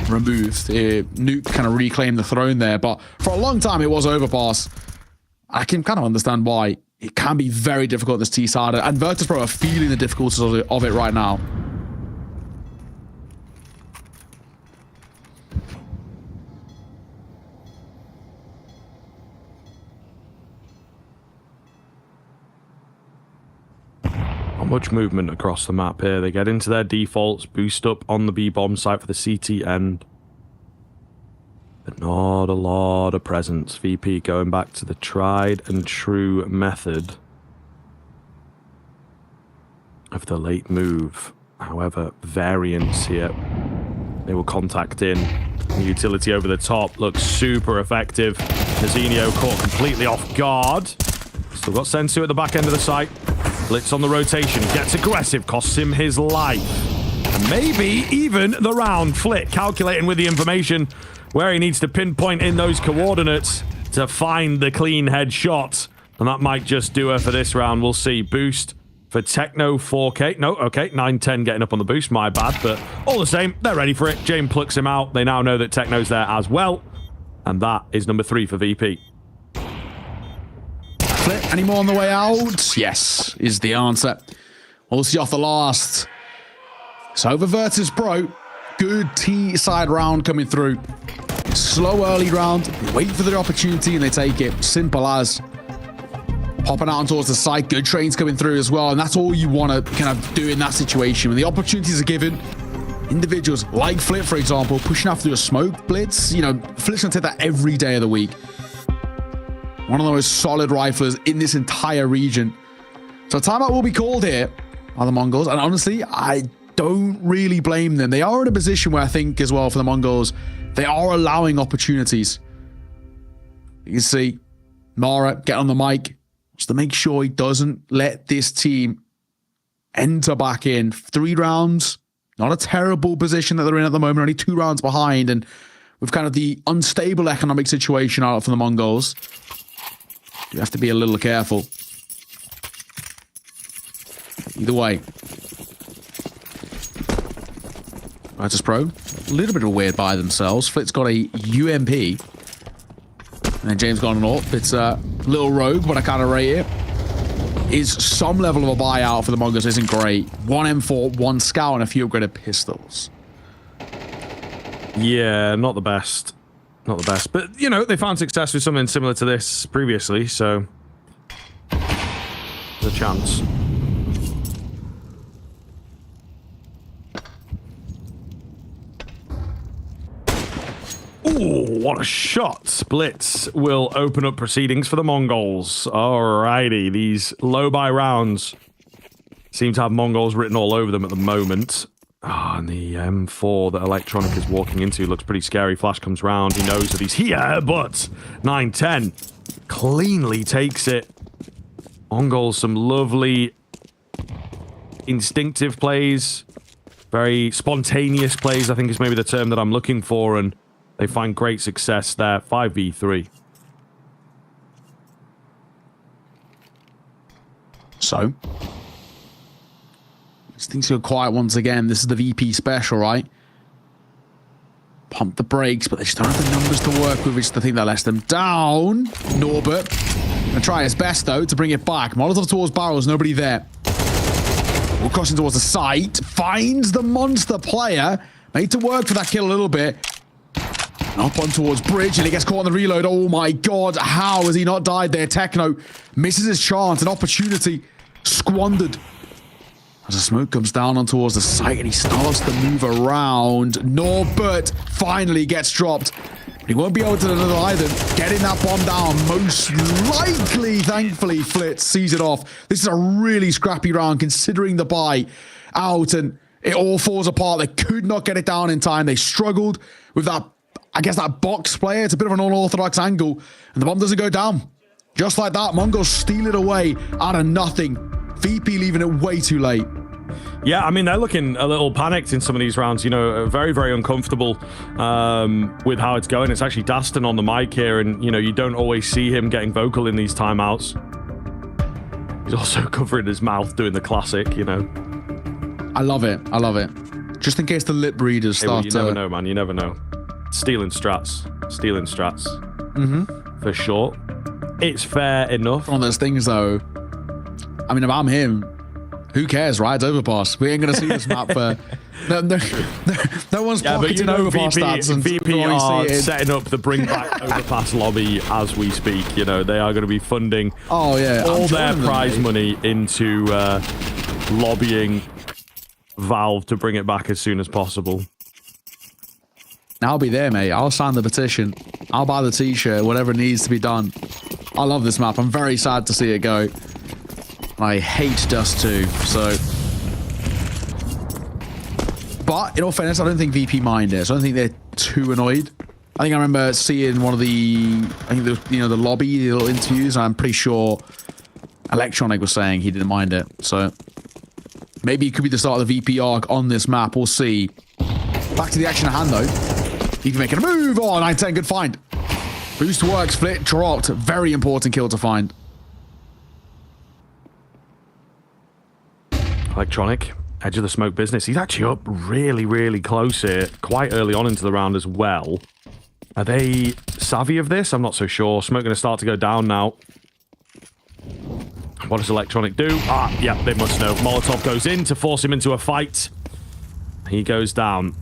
removed. Nuke kind of reclaimed the throne there, but for a long time it was overpass. I can kind of understand why. It can be very difficult this T-side, and Virtus.pro are feeling the difficulties of it right now. Not much movement across the map here. They get into their defaults, boost up on the B-bomb site for the CT end. But not a lot of presence. VP going back to the tried and true method of the late move. However, variance here. They will contact in. The utility over the top looks super effective. Mazinho caught completely off guard. Still got Sensu at the back end of the site. Blitz on the rotation. Gets aggressive. Costs him his life. And maybe even the round. Flit calculating with the information where he needs to pinpoint in those coordinates to find the clean headshot. And that might just do her for this round. We'll see. Boost for Techno 4K. No, okay. 9-10 getting up on the boost. My bad. But all the same, they're ready for it. James plucks him out. They now know that Techno's there as well. And that is number 3 for VP. Flit, any more on the way out? Yes, is the answer. We'll see off the last. So over Virtus.pro. good T-side round coming through. Slow early round, wait for the opportunity and they take it. Simple as. Popping out towards the side, good trains coming through as well, and that's all you want to kind of do in that situation. When the opportunities are given, individuals like Flip, for example, pushing out through a smoke blitz, you know, Flip's going to take that every day of the week. One of the most solid riflers in this entire region. So timeout will be called here by the Mongols, and honestly, I don't really blame them. They are in a position where I think as well for the Mongols, they are allowing opportunities. You can see Mara get on the mic just to make sure he doesn't let this team enter back in. 3 rounds, not a terrible position that they're in at the moment, only 2 rounds behind, and with kind of the unstable economic situation out for the Mongols, you have to be a little careful. Either way. Virtus.pro, a little bit of a weird buy themselves. Flit's got a UMP. And then James got an AWP. It's a little rogue, but I kind of rate it. Is some level of a buyout for the Mongols isn't great. 1 M4, 1 Scout, and a few upgraded pistols. Yeah, not the best. Not the best. But, you know, they found success with something similar to this previously, so... there's a chance. Ooh, what a shot. Splits will open up proceedings for the Mongols. Alrighty, these low-buy rounds seem to have Mongols written all over them at the moment. And the M4 that Electronic is walking into looks pretty scary. Flash comes round, he knows that he's here, but 9-10 cleanly takes it. Mongols, some lovely instinctive plays, very spontaneous plays, I think is maybe the term that I'm looking for, and they find great success there. 5v3. So, things go quiet once again. This is the VP special, right? Pump the brakes, but they just don't have the numbers to work with, which is the thing that lets them down. Norbert gonna try his best, though, to bring it back. Molotov towards barrels, nobody there. We're crossing towards the site. Finds the monster player. Made to work for that kill a little bit. Up on towards bridge, and he gets caught on the reload. Oh my god, how has he not died there? Techno misses his chance, an opportunity squandered. As the smoke comes down on towards the site, and he starts to move around. Norbert finally gets dropped. But he won't be able to do another either. Getting that bomb down, most likely, thankfully, Flitz sees it off. This is a really scrappy round, considering the buy out, and it all falls apart. They could not get it down in time. They struggled with that, I guess, that box play. It's a bit of an unorthodox angle, and the bomb doesn't go down. Just like that, Mongols steal it away out of nothing. VP leaving it way too late. Yeah, I mean, they're looking a little panicked in some of these rounds, you know, very, very uncomfortable with how it's going. It's actually Daston on the mic here, and, you know, you don't always see him getting vocal in these timeouts. He's also covering his mouth doing the classic, you know. I love it. I love it. Just in case the lip readers start you never know, man. You never know. Stealing strats. Stealing strats. Mm-hmm. For sure. It's fair enough. One of those things, though. I mean, if I'm him, who cares, right? It's overpass. We ain't going to see this map for... No one's pocketing overpass stats. And VP are setting up the bring back overpass lobby as we speak. You know, they are going to be funding all their prize money into lobbying Valve to bring it back as soon as possible. I'll be there, mate. I'll sign the petition. I'll buy the t-shirt, whatever needs to be done. I love this map. I'm very sad to see it go. I hate Dust 2, so... But, in all fairness, I don't think VP mind it. So I don't think they're too annoyed. I think I remember seeing one of the... I think, the lobby, the little interviews, and I'm pretty sure Electronic was saying he didn't mind it. So, maybe it could be the start of the VP arc on this map. We'll see. Back to the action at hand, though. VP making a move. Oh, 9-10, good find. Boost works, Flit dropped. Very important kill to find. Electronic, edge of the smoke business. He's actually up really, really close here, quite early on into the round as well. Are they savvy of this? I'm not so sure. Smoke going to start to go down now. What does Electronic do? Ah, yeah, they must know. Molotov goes in to force him into a fight. He goes down.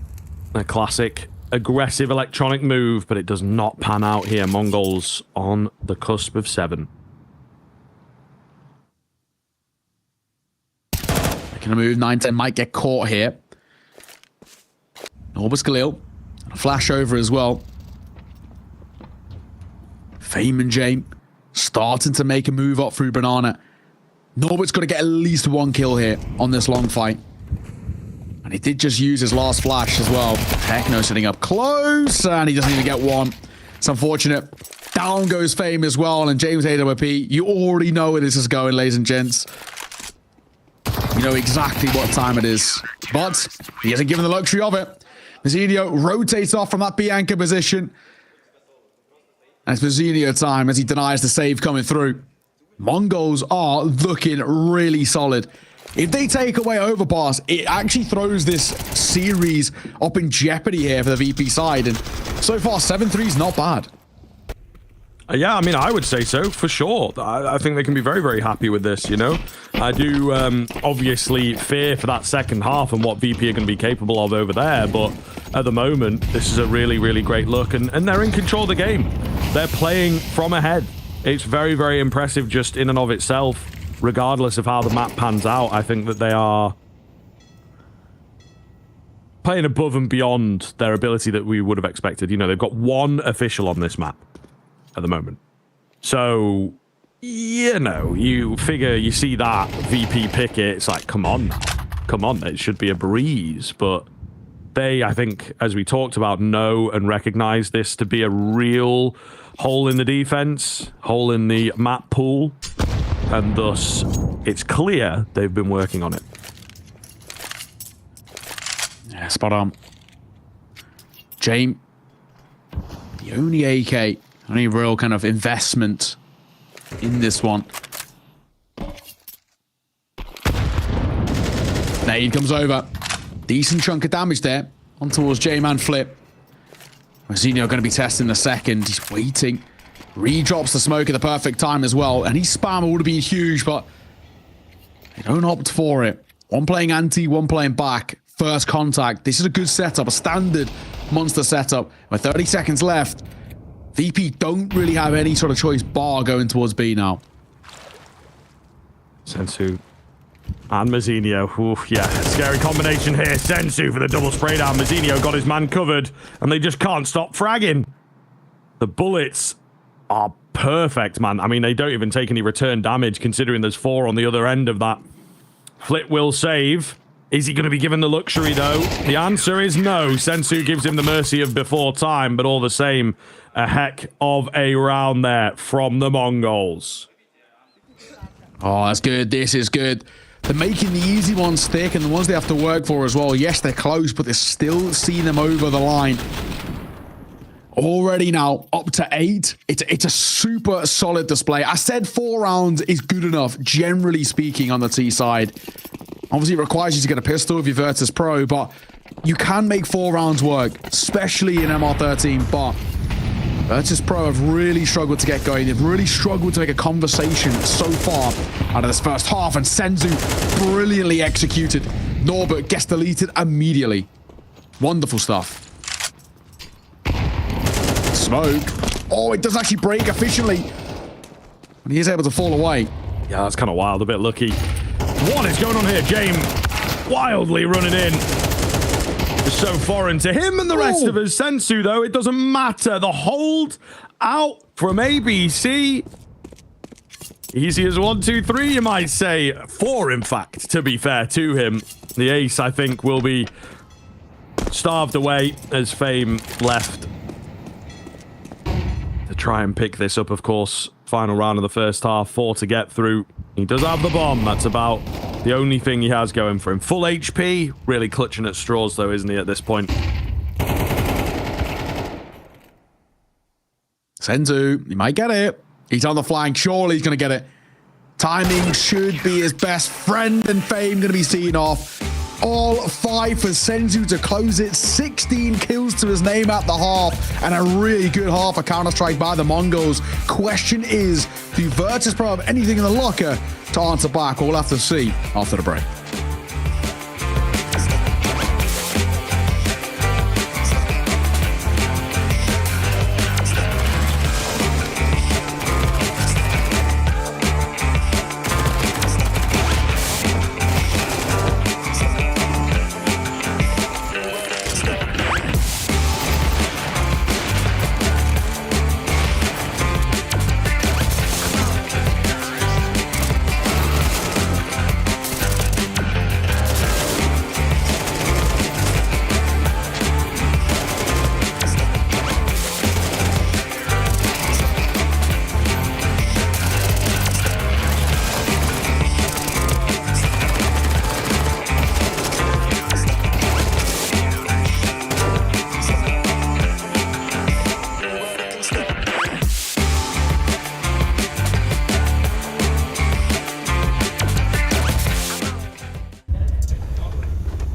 A classic aggressive electronic move, but it does not pan out here. MongolZ on the cusp of 7. Making a move, 9-10 might get caught here. Norbert Khalil, a flash over as well. Fame and Jane starting to make a move up through Banana. Norbert's got to get at least 1 kill here on this long fight. And he did just use his last flash as well. Techno sitting up close, and he doesn't even get 1. It's unfortunate. Down goes Fame as well, and James AWP, you already know where this is going, ladies and gents. You know exactly what time it is. But he hasn't given the luxury of it. Mazzinho rotates off from that B anchor position. And it's Mazzinho time as he denies the save coming through. MongolZ are looking really solid. If they take away overpass, it actually throws this series up in jeopardy here for the VP side. And so far, 7-3 is not bad. Yeah, I mean, I would say so, for sure. I think they can be very, very happy with this, you know? I do obviously fear for that second half and what VP are going to be capable of over there, but at the moment, this is a really, really great look, and they're in control of the game. They're playing from ahead. It's very, very impressive just in and of itself, regardless of how the map pans out. I think that they are playing above and beyond their ability that we would have expected. You know, they've got 1 official on this map at the moment. So, you know, you figure you see that VP pick it, it's like, come on, it should be a breeze. But they, I think, as we talked about, know and recognize this to be a real hole in the defense, hole in the map pool, and thus it's clear they've been working on it. Yeah, spot on. Jane, the only AK, only real kind of investment in this one. Nade comes over. Decent chunk of damage there on towards J-Man Flip. Mazzinho going to be testing the second. He's waiting. Redrops the smoke at the perfect time as well. And his spam would have been huge, but they don't opt for it. One playing anti, one playing back. First contact. This is a good setup, a standard monster setup. With 30 seconds left, VP don't really have any sort of choice bar going towards B now. Sensu and Mazzinho. Ooh, yeah, scary combination here. Sensu for the double spray down. Mazzinho got his man covered, and they just can't stop fragging. The bullets are perfect, man. I mean, they don't even take any return damage, considering there's 4 on the other end of that. Flip will save. Is he going to be given the luxury, though? The answer is no. Sensu gives him the mercy of before time, but all the same, a heck of a round there from the MongolZ. Oh, that's good. This is good. They're making the easy ones thick and the ones they have to work for as well. Yes, they're close, but they're still seeing them over the line. Already now up to 8. It's a super solid display. I said 4 rounds is good enough, generally speaking, on the T side. Obviously, it requires you to get a pistol if you're Virtus.pro, but you can make 4 rounds work, especially in MR13. But Virtus.pro have really struggled to get going. They've really struggled to make a conversation so far out of this first half, and Sensu brilliantly executed. Norbert gets deleted immediately. Wonderful stuff. Smoke. Oh, it does actually break efficiently. And he is able to fall away. Yeah, that's kind of wild. A bit lucky. What is going on here? James wildly running in. It's so foreign to him and the rest of us. Sensu, though, it doesn't matter. The hold out from ABC. Easy as 1, 2, 3, you might say. 4, in fact, to be fair to him. The ace, I think, will be starved away as Fame left to try and pick this up, of course. Final round of the first half, 4 to get through. He does have the bomb. That's about the only thing he has going for him. Full HP. Really clutching at straws, though, isn't he, at this point? Sensu, he might get it. He's on the flank. Surely he's going to get it. Timing should be his best friend, and Fame going to be seen off. All 5 for Sensu to close it. 16 kills to his name at the half, and a really good half of Counter-Strike by the MongolZ. Question is, do Virtus.pro have anything in the locker to answer back? We'll have to see after the break.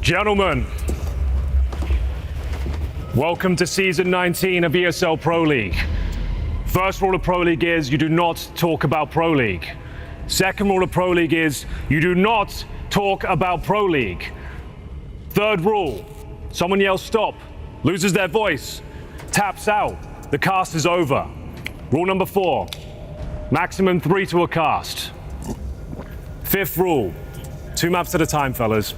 Gentlemen, welcome to Season 19 of ESL Pro League. First rule of Pro League is you do not talk about Pro League. Second rule of Pro League is you do not talk about Pro League. Third rule, someone yells stop, loses their voice, taps out, the cast is over. Rule number 4, maximum 3 to a cast. Fifth rule, 2 maps at a time, fellas.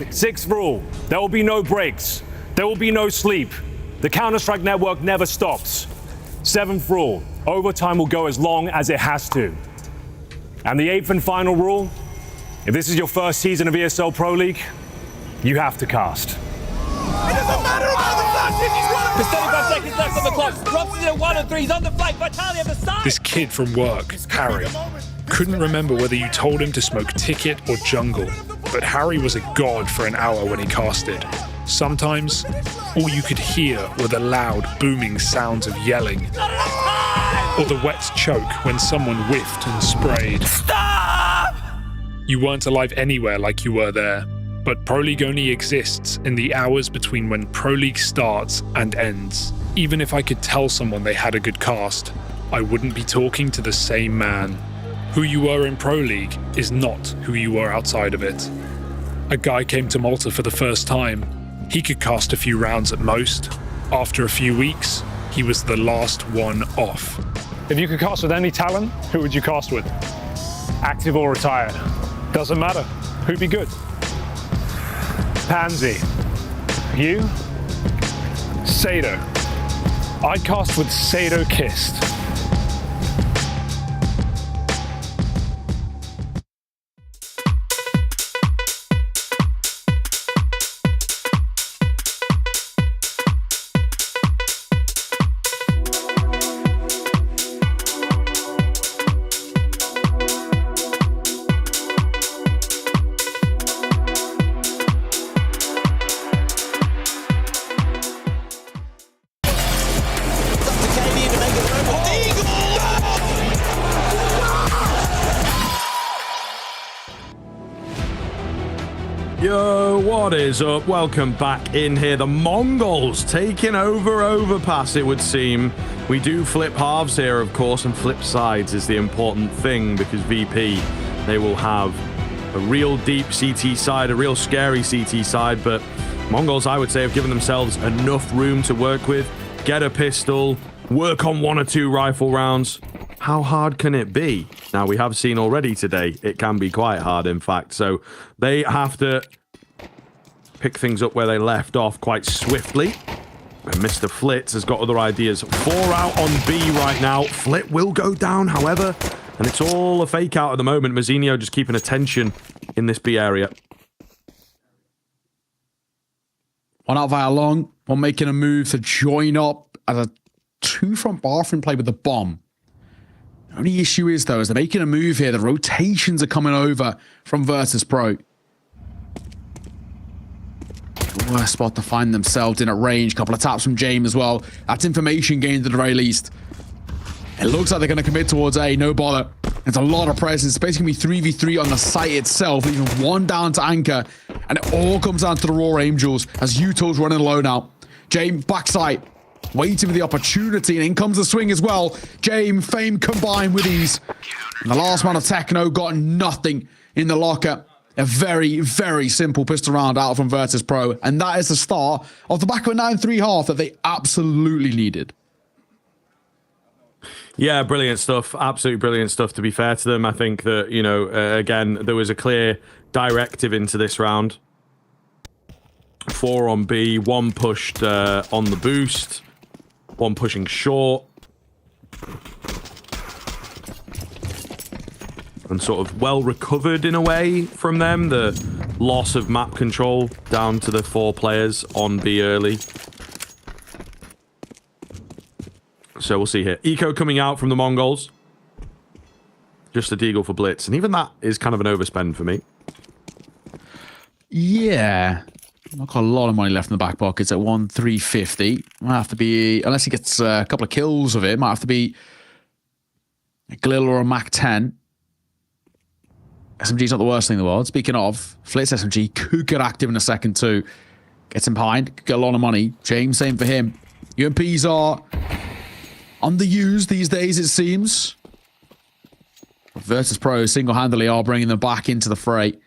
Sixth rule, there will be no breaks. There will be no sleep. The Counter-Strike network never stops. Seventh rule, overtime will go as long as it has to. And the 8th and final rule, if this is your first season of ESL Pro League, you have to cast. It doesn't matter about the flash if he's running. There's 35 seconds left on the clock. Drops it at 1 and 3. He's on the flank. Vitality on the side. This kid from work, Harry, couldn't remember whether you told him to smoke Ticket or Jungle, but Harry was a god for an hour when he casted. Sometimes, all you could hear were the loud, booming sounds of yelling, or the wet choke when someone whiffed and sprayed. Stop! You weren't alive anywhere like you were there, but Pro League only exists in the hours between when Pro League starts and ends. Even if I could tell someone they had a good cast, I wouldn't be talking to the same man. Who you were in Pro League is not who you were outside of it. A guy came to Malta for the first time. He could cast a few rounds at most. After a few weeks, he was the last one off. If you could cast with any talent, who would you cast with? Active or retired? Doesn't matter. Who'd be good? Pansy. You? Sado. I'd cast with Sado Kist. Yo, what is up? Welcome back in here. The MongolZ taking over Overpass, it would seem. We do flip halves here, of course, and flip sides is the important thing because VP, they will have a real deep CT side, a real scary CT side, but MongolZ, I would say, have given themselves enough room to work with, get a pistol, work on 1 or 2 rifle rounds. How hard can it be? Now, we have seen already today, it can be quite hard, in fact. So they have to pick things up where they left off quite swiftly. And Mr. Flitz has got other ideas. 4 out on B right now. Flit will go down, however, and it's all a fake out at the moment. Mazzinho just keeping attention in this B area. One out via long, one making a move to join up as a 2 front bathroom play with the bomb. The only issue is, though, as they're making a move here, the rotations are coming over from Virtus.pro. Worst spot to find themselves in at range. Couple of taps from James as well. That's information gained at the very least. It looks like they're going to commit towards A. No bother. It's a lot of presence. It's basically going to be 3v3 on the site itself, leaving 1 down to Anchor. And it all comes down to the Raw Angels as Uto's running low now. James, backside. Waiting for the opportunity, and in comes the swing as well. James, Fame combined with ease. And the last one of Techno got nothing in the locker. A very, very simple pistol round out from Virtus.pro. And that is the start of the back of a 9-3 half that they absolutely needed. Yeah, brilliant stuff. Absolutely brilliant stuff, to be fair to them. I think that, you know, again, there was a clear directive into this round. 4 on B, 1 pushed on the boost. 1 pushing short. And sort of well recovered in a way from them. The loss of map control down to the 4 players on B early. So we'll see here. Eco coming out from the MongolZ. Just a deagle for Blitz. And even that is kind of an overspend for me. Yeah. Not got a lot of money left in the back pockets at 1,350. Might have to be, unless he gets a couple of kills of it, might have to be a Glil or a Mac 10. SMG's not the worst thing in the world. Speaking of, Flitz SMG could get active in a second too. Gets him behind, could get a lot of money. James, same for him. UMPs are underused these days, it seems. Virtus.pro single-handedly are bringing them back into the fray.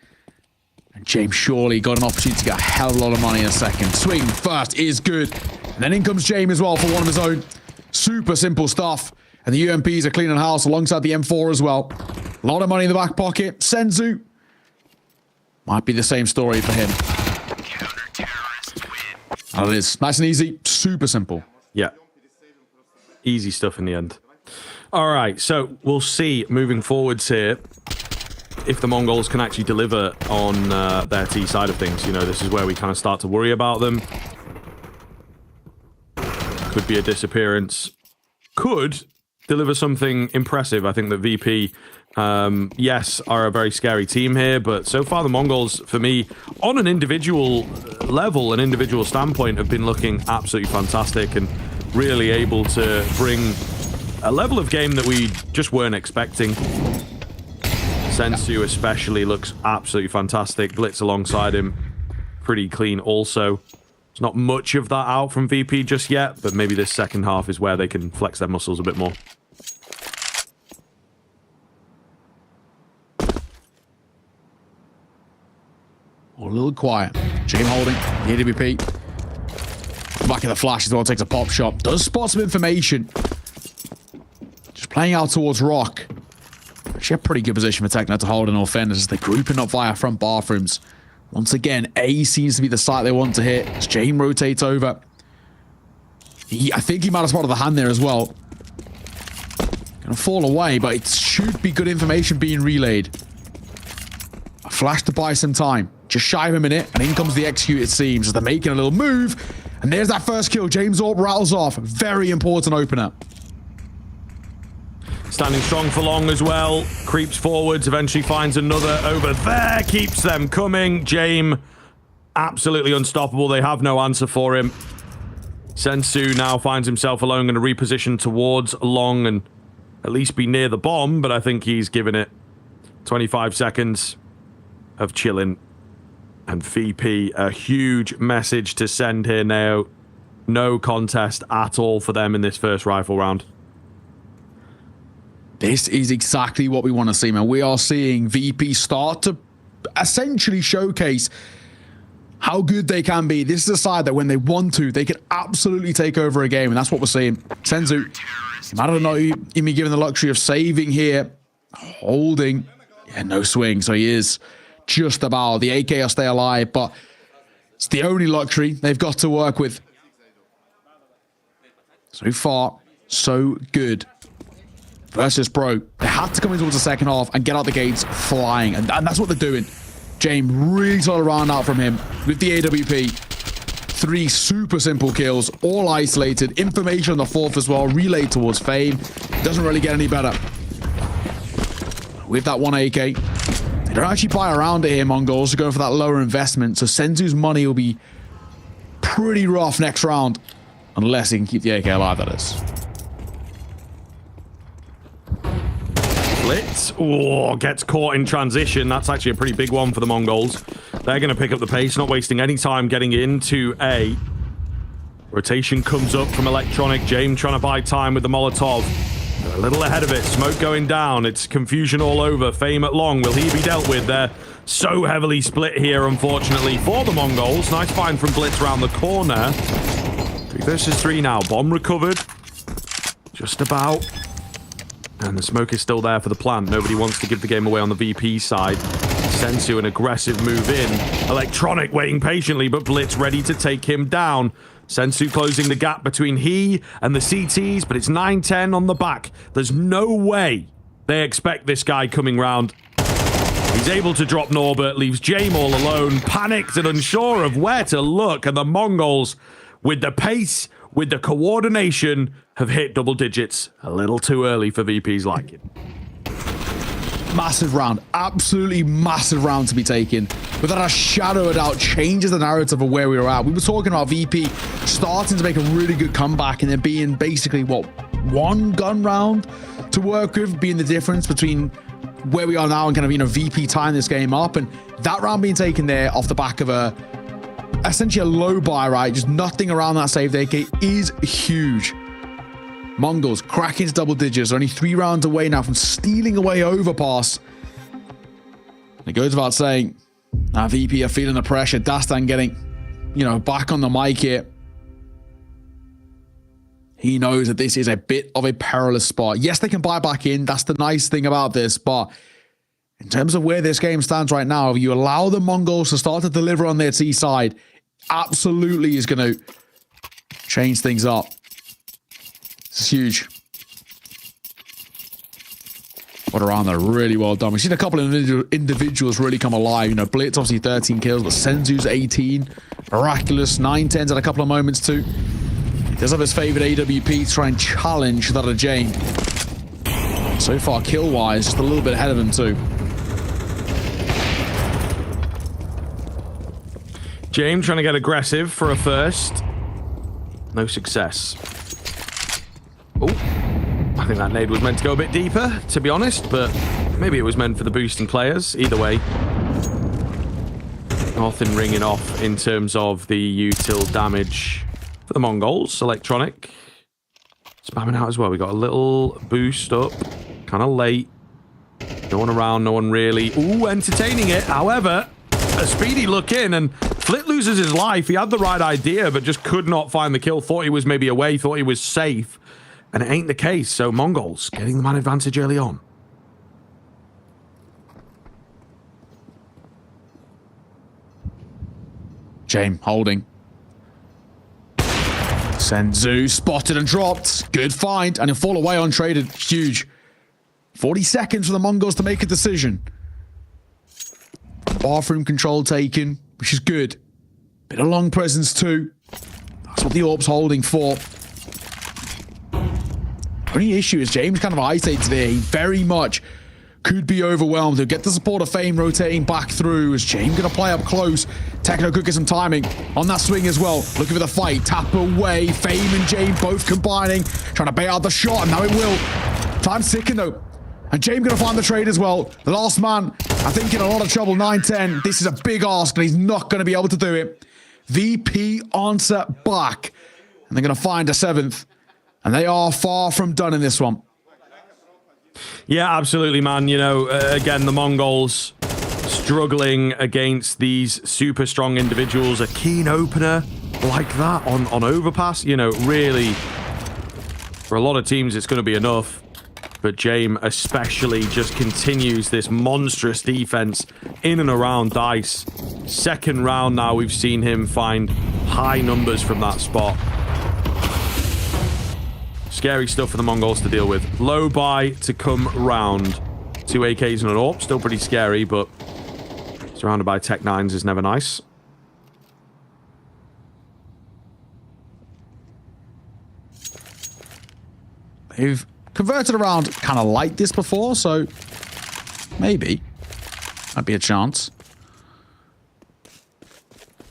And James surely got an opportunity to get a hell of a lot of money in a second. Swing first is good. And then in comes James as well for one of his own. Super simple stuff. And the UMPs are cleaning house alongside the M4 as well. A lot of money in the back pocket. Senzu. Might be the same story for him. And it is. Nice and easy. Super simple. Yeah. Easy stuff in the end. All right. So we'll see moving forwards here if the Mongols can actually deliver on their T side of things. You know, this is where we kind of start to worry about them. Could be a disappearance. Could deliver something impressive. I think that VP, yes, are a very scary team here, but so far the Mongols, for me, on an individual level, an individual standpoint, have been looking absolutely fantastic and really able to bring a level of game that we just weren't expecting. Sensu especially looks absolutely fantastic. Blitz alongside him, pretty clean also. There's not much of that out from VP just yet, but maybe this second half is where they can flex their muscles a bit more. A little quiet. James holding. The AWP. Back in the flash as well. Takes a pop shot. Does spot some information. Just playing out towards Rock. Actually a pretty good position for Tekno to hold in all fairness as they're grouping up via front bathrooms. Once again, A seems to be the site they want to hit as James rotates over. I think he might have spotted the hand there as well. Gonna fall away, but it should be good information being relayed. A flash to buy some time. Just shy of a minute, and in comes the execute, it seems, as they're making a little move. And there's that first kill. James Orp rattles off. Very important opener. Standing strong for long as well. Creeps forwards, eventually finds another over there. Keeps them coming. James, absolutely unstoppable. They have no answer for him. Sensu now finds himself alone, going to reposition towards long and at least be near the bomb, but I think he's given it 25 seconds of chilling. And VP, a huge message to send here now. No contest at all for them in this first rifle round. This is exactly what we want to see, man. We are seeing VP start to essentially showcase how good they can be. This is a side that when they want to, they can absolutely take over a game, and that's what we're seeing. Senzu, I don't know, even given the luxury of saving here, holding. Yeah, no swing, so he is just about. The AK will stay alive, but it's the only luxury they've got to work with. So far, so good. Virtus.pro, they had to come in towards the second half and get out the gates flying, and that's what they're doing. James, really solid round out from him with the AWP. 3 super simple kills, all isolated. Information on the fourth as well, relayed towards Fame. Doesn't really get any better. With that one AK, they don't actually buy around it here, Mongols, to go for that lower investment, so Senzu's money will be pretty rough next round, unless he can keep the AK alive, that is. Blitz, oh, gets caught in transition. That's actually a pretty big one for the Mongols. They're going to pick up the pace, not wasting any time getting into A. Rotation comes up from Electronic. James trying to buy time with the Molotov. They're a little ahead of it. Smoke going down. It's confusion all over. Fame at long. Will he be dealt with? They're so heavily split here, unfortunately, for the Mongols. Nice find from Blitz around the corner. 3 versus 3 now. Bomb recovered. Just about. And the smoke is still there for the plant. Nobody wants to give the game away on the VP side. Sensu, an aggressive move in. Electronic waiting patiently, but Blitz ready to take him down. Sensu closing the gap between he and the CTs, but it's 9-10 on the back. There's no way they expect this guy coming round. He's able to drop Norbert, leaves James all alone, panicked and unsure of where to look, and the Mongols, with the pace, with the coordination, have hit double digits a little too early for VP's liking. Massive round, absolutely massive round to be taken. Without a shadow of a doubt, changes the narrative of where we were at. We were talking about VP starting to make a really good comeback and there being basically, what, 1 gun round to work with, being the difference between where we are now and kind of, you know, VP tying this game up. And that round being taken there off the back of essentially a low buy, right? Just nothing around that save AK is huge. Mongols cracking to double digits, only 3 rounds away now from stealing away Overpass. It goes without saying, now VP are feeling the pressure. Dastan getting, you know, back on the mic here. He knows that this is a bit of a perilous spot. Yes, they can buy back in. That's the nice thing about this. But in terms of where this game stands right now, if you allow the Mongols to start to deliver on their T side, absolutely is going to change things up. This is huge. What a round there. Really well done. We've seen a couple of individuals really come alive. You know, Blitz, obviously 13 kills, but Senzu's 18. Miraculous, 9-10s at a couple of moments too. He does have his favorite AWP to try and challenge that of Jane. So far, kill-wise, just a little bit ahead of him too. James trying to get aggressive for a first. No success. Oh, I think that nade was meant to go a bit deeper, to be honest, but maybe it was meant for the boosting players. Either way, nothing ringing off in terms of the util damage for the Mongols. Electronic spamming out as well. We got a little boost up, kind of late. No one around, no one really. Ooh, entertaining it. However, a speedy look in, and Flit loses his life. He had the right idea, but just could not find the kill. Thought he was maybe away, thought he was safe. And it ain't the case, so Mongols getting the man advantage early on. James holding. Senzu spotted and dropped. Good find, and he'll fall away untraded. Huge. 40 seconds for the Mongols to make a decision. Bathroom control taken, which is good. Bit of long presence too. That's what the Orb's holding for. Only issue is James kind of isolated there. He very much could be overwhelmed. He'll get the support of Fame rotating back through. Is James going to play up close? Techno could get some timing on that swing as well. Looking for the fight. Tap away. Fame and James both combining. Trying to bait out the shot, and now it will. Time's ticking though. And James going to find the trade as well. The last man, I think, in a lot of trouble. 9-10. This is a big ask, and he's not going to be able to do it. VP answer back. And they're going to find a 7th. And they are far from done in this one. Yeah, absolutely, man. You know, again, the Mongols struggling against these super strong individuals. A keen opener like that on Overpass, you know, really, for a lot of teams, it's going to be enough. But James especially just continues this monstrous defense in and around Dice. Second round now, we've seen him find high numbers from that spot. Scary stuff for the Mongols to deal with. Low buy to come round. 2 AKs and an AWP. Still pretty scary, but surrounded by Tech 9s is never nice. They've converted around kind of like this before, so maybe might be a chance.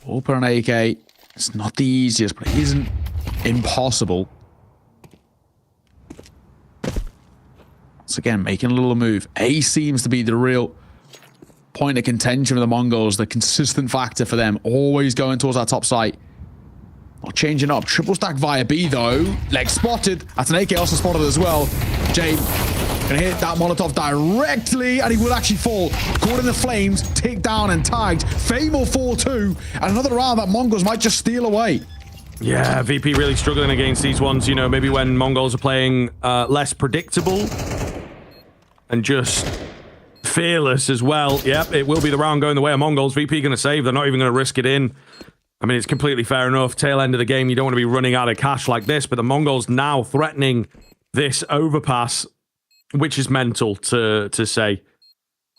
Open an AK. It's not the easiest, but it isn't impossible. Once again, making a little move. A seems to be the real point of contention for the Mongols, the consistent factor for them, always going towards our top site. Not changing up. Triple stack via B, though. Leg spotted. That's an AK also spotted as well. James gonna hit that Molotov directly, and he will actually fall. Caught in the flames, ticked down and tagged. Fame will fall too, and another round that Mongols might just steal away. Yeah, VP really struggling against these ones. You know, maybe when Mongols are playing less predictable and just fearless as well. Yep, it will be the round going the way of Mongols. VP going to save. They're not even going to risk it in. I mean, it's completely fair enough. Tail end of the game, you don't want to be running out of cash like this, but the Mongols now threatening this overpass, which is mental to say.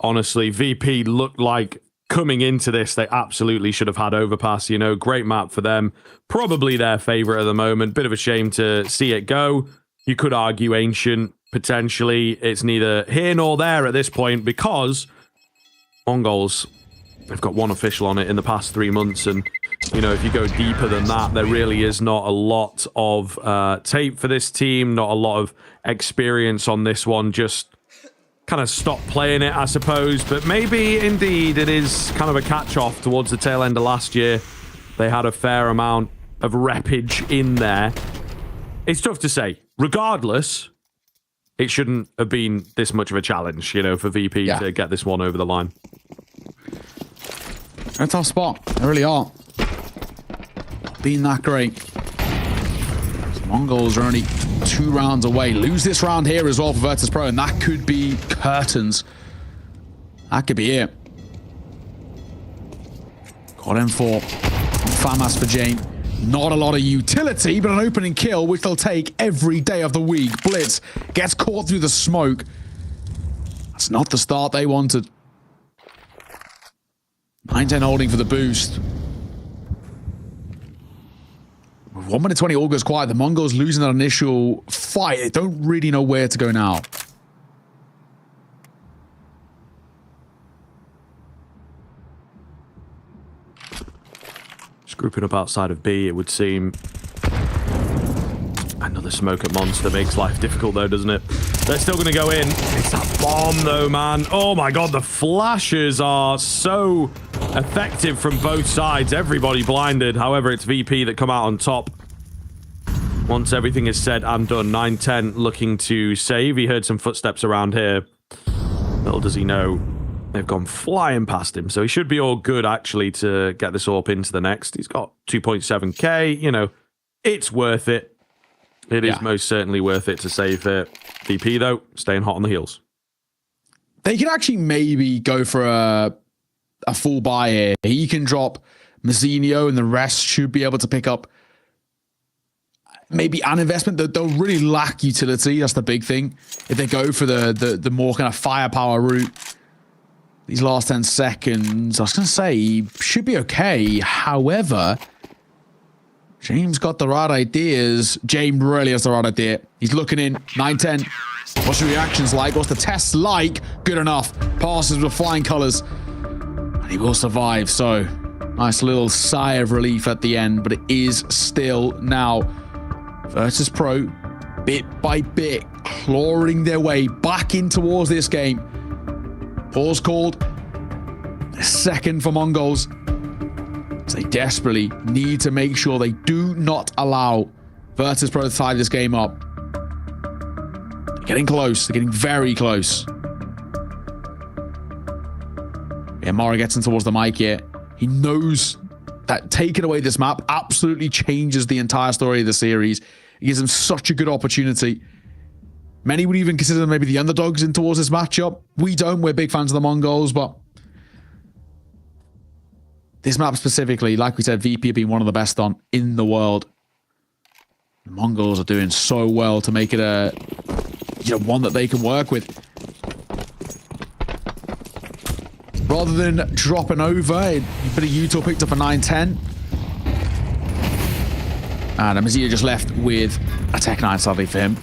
Honestly, VP looked like coming into this, they absolutely should have had overpass. You know, great map for them. Probably their favorite at the moment. Bit of a shame to see it go. You could argue Ancient, potentially. It's neither here nor there at this point because Mongols, they've got one official on it in the past 3 months, and you know, if you go deeper than that, there really is not a lot of tape for this team, not a lot of experience on this one, just kind of stopped playing it, I suppose. But maybe indeed it is kind of a catch-off towards the tail end of last year. They had a fair amount of reppage in there. It's tough to say. Regardless, it shouldn't have been this much of a challenge, you know, for VP to get this one over the line. A tough spot. They really are. Been that great. Mongols are only 2 rounds away. Lose this round here as well for Virtus.pro, and that could be curtains. That could be it. Got him for FAMAS for Jane. Not a lot of utility, but an opening kill, which they'll take every day of the week. Blitz gets caught through the smoke. That's not the start they wanted. 9-10 holding for the boost. With 1 minute 20, all goes quiet. The Mongols losing that initial fight. They don't really know where to go now. Grouping up outside of B, it would seem. Another smoke at Monster makes life difficult though, doesn't it? They're still going to go in. It's that bomb though, man. Oh my god, the flashes are so effective from both sides. Everybody blinded. However, it's VP that come out on top. Once everything is said and done, 9-10 looking to save. He heard some footsteps around here. Little does he know, they've gone flying past him, so he should be all good, actually, to get this AWP into the next. He's got 2.7k, you know, it's worth it. It is most certainly worth it to save it. VP, though, staying hot on the heels. They can actually maybe go for a full buy here. He can drop Mazzinho, and the rest should be able to pick up maybe an investment. They'll really lack utility. That's the big thing. If they go for the more kind of firepower route, these last 10 seconds, I was going to say, he should be okay. However, James got the right ideas. James really has the right idea. He's looking in. 9-10. What's the reactions like? What's the test like? Good enough. Passes with flying colors. And he will survive. So, nice little sigh of relief at the end. But it is still now Virtus.pro, bit by bit, clawing their way back in towards this game. Pause called. Second for Mongols. So they desperately need to make sure they do not allow Virtus.pro to tie this game up. They're getting close. They're getting very close. Yeah, Mara gets in towards the mic here. He knows that taking away this map absolutely changes the entire story of the series. It gives them such a good opportunity. Many would even consider them maybe the underdogs in towards this matchup. We don't. We're big fans of the Mongols, but this map specifically, like we said, VP have been one of the best on in the world. The Mongols are doing so well to make it a one that they can work with. Rather than dropping over, a bit of util picked up a 9-10. And Mazia just left with a Tech 9, sadly for him.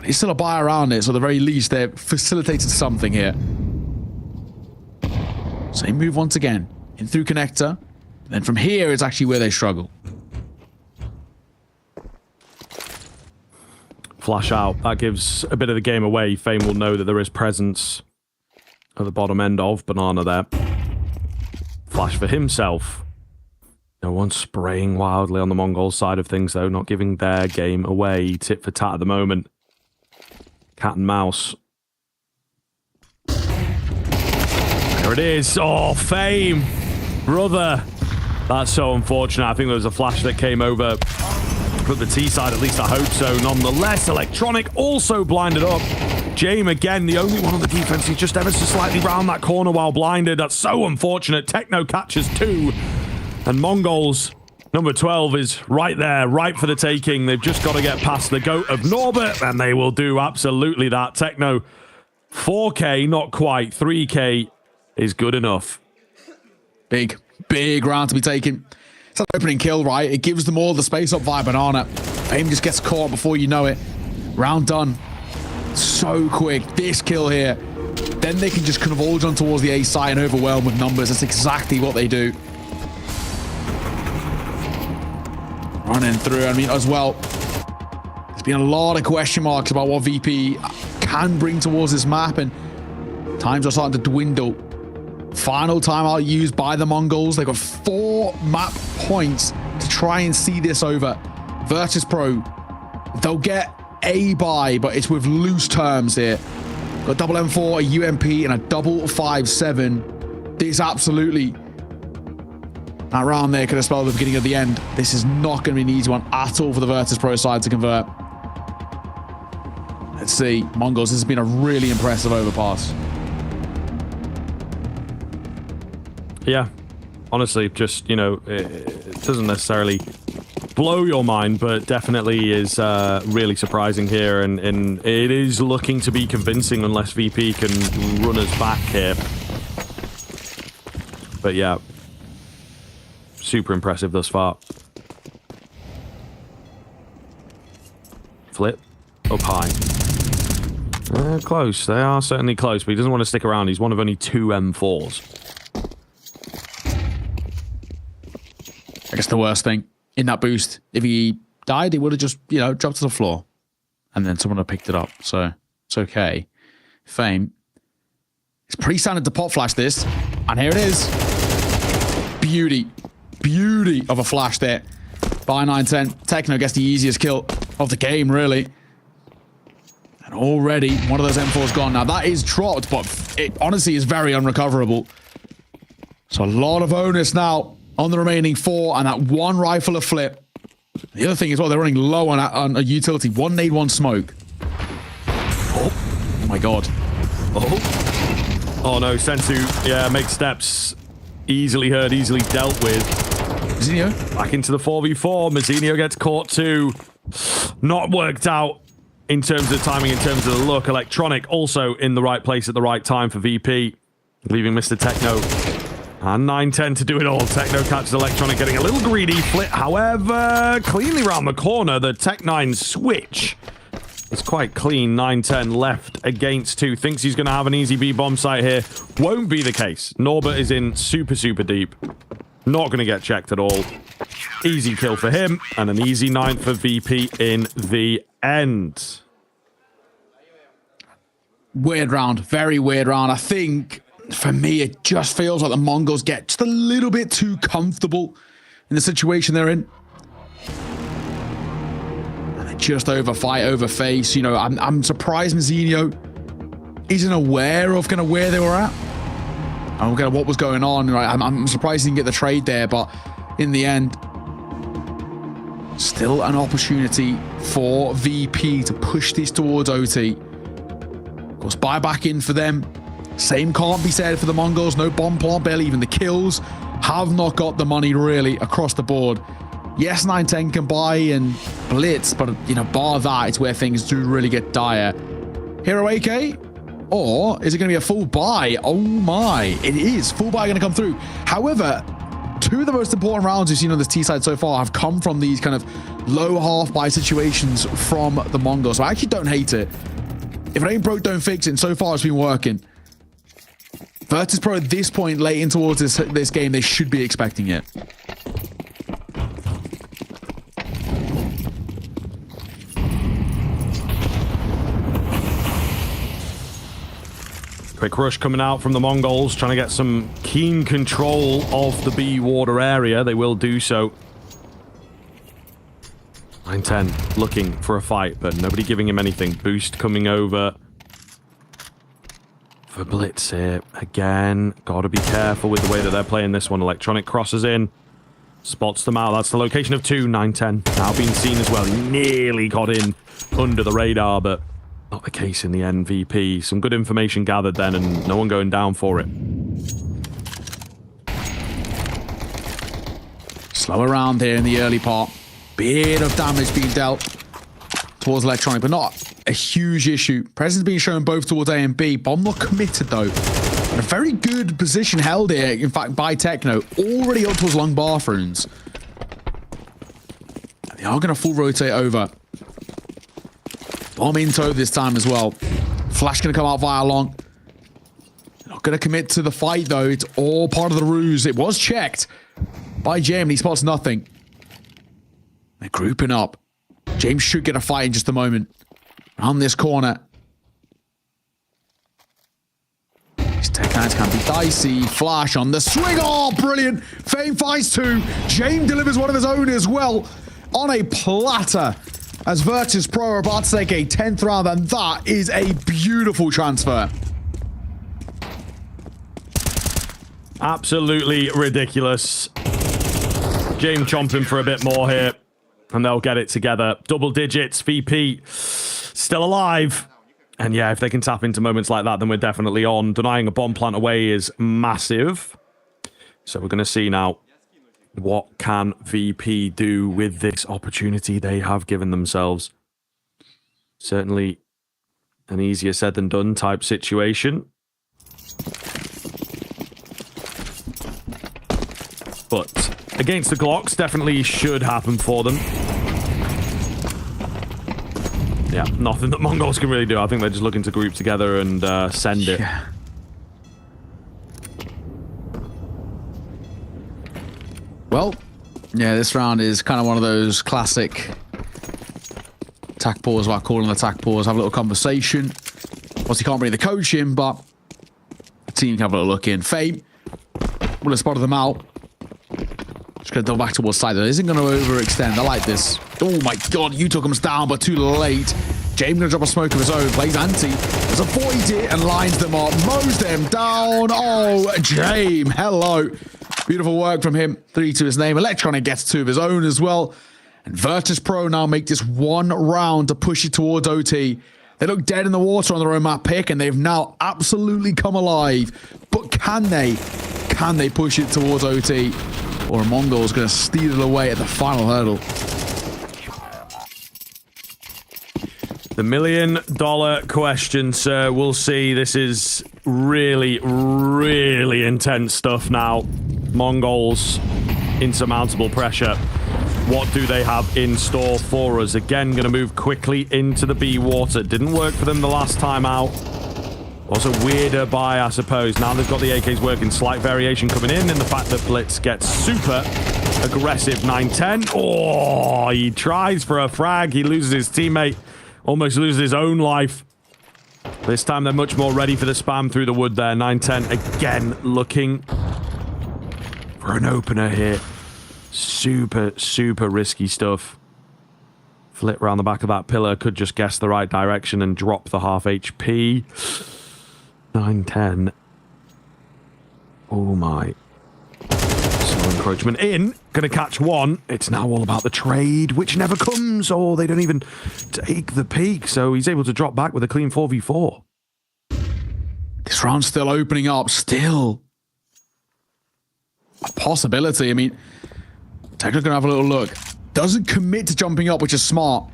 It's still a buy around it, so at the very least, they've facilitated something here. So they move once again in through connector. Then from here, it's actually where they struggle. Flash out. That gives a bit of the game away. Fame will know that there is presence at the bottom end of Banana there. Flash for himself. No one spraying wildly on the Mongol side of things, though. Not giving their game away. Tit for tat at the moment. Cat and mouse. There it is. Oh, Fame. Brother. That's so unfortunate. I think there was a flash that came over from the T side. At least I hope so. Nonetheless, Electronic also blinded up. Jame again, the only one on the defense. He's just ever so slightly round that corner while blinded. That's so unfortunate. Techno catches 2. And Mongols, number 12, is right there, right for the taking. They've just got to get past the GOAT of Norbert, and they will do absolutely that. Techno, 4K, not quite. 3K is good enough. Big round to be taken. It's an opening kill, right? It gives them all the space up via Banana. Fame just gets caught before you know it. Round done. So quick. This kill here. Then they can just converge on towards the A side and overwhelm with numbers. That's exactly what they do. Running through, I mean, as well, there's been a lot of question marks about what VP can bring towards this map, and times are starting to dwindle. Final timeout used by the Mongols. They've got 4 map points to try and see this over. Virtus.pro, they'll get a buy, but it's with loose terms here. Got double M4, a UMP, and a double 5.7. This absolutely, that round there could have spelled the beginning of the end. This is not going to be an easy one at all for the Virtus.pro side to convert. Let's see. MongolZ, this has been a really impressive overpass. Yeah, honestly, just, it doesn't necessarily blow your mind, but definitely is really surprising here, and it is looking to be convincing unless VP can run us back here. But yeah, super impressive thus far. Flip up high. Close. They are certainly close, but he doesn't want to stick around. He's one of only 2 M4s. I guess the worst thing in that boost, if he died, he would have just, dropped to the floor. And then someone would have picked it up. So it's okay. Fame. It's pretty standard to pop flash this. And here it is. Beauty. Beauty of a flash there by 910. Techno gets the easiest kill of the game, really. And already one of those M4s gone. Now that is dropped, but it honestly is very unrecoverable. So a lot of onus now on the remaining 4, and that 1 rifle of flip. The other thing is, well, they're running low on a utility. 1 nade, 1 smoke. Oh my god. Oh no, Sensu, yeah, makes steps. Easily heard, easily dealt with. Mazinho back into the 4v4. Mazinho gets caught too. Not worked out in terms of timing, in terms of the look. Electronic also in the right place at the right time for VP, leaving Mr. Techno and 910 to do it all. Techno catches Electronic, getting a little greedy. Flip, however, cleanly round the corner. The Tech9 switch is quite clean. 910 left against 2. Thinks he's going to have an easy B-bomb site here. Won't be the case. Norbert is in super, super deep. Not going to get checked at all. Easy kill for him, and an easy 9 for VP in the end. Weird round. Very weird round. I think, for me, it just feels like the Mongols get just a little bit too comfortable in the situation they're in. And they just overfight, overface. I'm surprised Mazinho isn't aware of kind of where they were at. And kind of what was going on. Right? I'm surprised he didn't get the trade there, but in the end, still an opportunity for VP to push this towards OT. Of course, buy back in for them. Same can't be said for the Mongols. No bomb plant, barely even the kills. Have not got the money really across the board. Yes, 910 can buy and blitz, but bar that, it's where things do really get dire. Hero AK? Or is it going to be a full buy? Oh my, it is. Full buy going to come through. However, 2 of the most important rounds we've seen on this T side so far have come from these kind of low half buy situations from the Mongols. So I actually don't hate it. If it ain't broke, don't fix it. And so far it's been working. Virtus.pro at this point, late in towards this game, they should be expecting it. Quick rush coming out from the Mongols, trying to get some keen control of the B water area. They will do so. 910 looking for a fight, but nobody giving him anything. Boost coming over for Blitz here. Again, gotta be careful with the way that they're playing this one. Electronic crosses in, spots them out. That's the location of 2. 910 now being seen as well. He nearly got in under the radar, but not the case in the end. VP, some good information gathered then, and no one going down for it. Slow around here in the early part. Bit of damage being dealt towards Electronic, but not a huge issue. Presence being shown both towards A and B. Bomb not committed though. And a very good position held here, in fact, by Techno. Already up towards long bathrooms. And they are going to full rotate over. Bomb in tow this time as well. Flash going to come out via long. They're not going to commit to the fight though. It's all part of the ruse. It was checked by James. He spots nothing. They're grouping up. James should get a fight in just a moment. Around this corner. Tech9's can be dicey. Flash on the swing. Oh, brilliant. Fame finds 2. James delivers one of his own as well on a platter as Virtus.pro are about to take a 10th round, and that is a beautiful transfer. Absolutely ridiculous. James chomping for a bit more here, and they'll get it together. Double digits, VP still alive. And yeah, if they can tap into moments like that, then we're definitely on. Denying a bomb plant away is massive. So we're going to see now, what can VP do with this opportunity they have given themselves? Certainly an easier said than done type situation. But against the Glocks, definitely should happen for them. Yeah, nothing that Mongols can really do. I think they're just looking to group together and send it. Yeah. Well, yeah, this round is kind of one of those classic attack pause, what I call an attack pause, have a little conversation. Obviously, can't bring the coach in, but the team can have a little look in. Fame will have spotted them out. Just going to double back towards side. That isn't going to overextend. I like this. Oh my god, Utah comes down, but too late. James going to drop a smoke of his own. Plays anti. Does avoid it and lines them up. Mows them down. Oh, James. Hello. Beautiful work from him. 3 to his name. Electronic gets 2 of his own as well. And Virtus.pro now make this one round to push it towards OT. They look dead in the water on their own map pick, and they've now absolutely come alive. But can they? Can they push it towards OT? Or Mongols going to steal it away at the final hurdle? The $1 million question, sir. We'll see. This is really, really intense stuff now. Mongols, insurmountable pressure. What do they have in store for us? Again, going to move quickly into the B water. Didn't work for them the last time out. Was a weirder buy, I suppose. Now they've got the AKs working. Slight variation coming in the fact that Blitz gets super aggressive. 9-10. Oh, he tries for a frag. He loses his teammate. Almost loses his own life. This time they're much more ready for the spam through the wood there. 9-10 again looking for an opener here. Super, super risky stuff. Flit around the back of that pillar. Could just guess the right direction and drop the half HP. 9-10. Oh my. Slow encroachment in. Gonna catch one. It's now all about the trade, which never comes. Oh, they don't even take the peak. So he's able to drop back with a clean 4v4. This round's still opening up. Still a possibility. I mean, Tekno's gonna have a little look. Doesn't commit to jumping up, which is smart.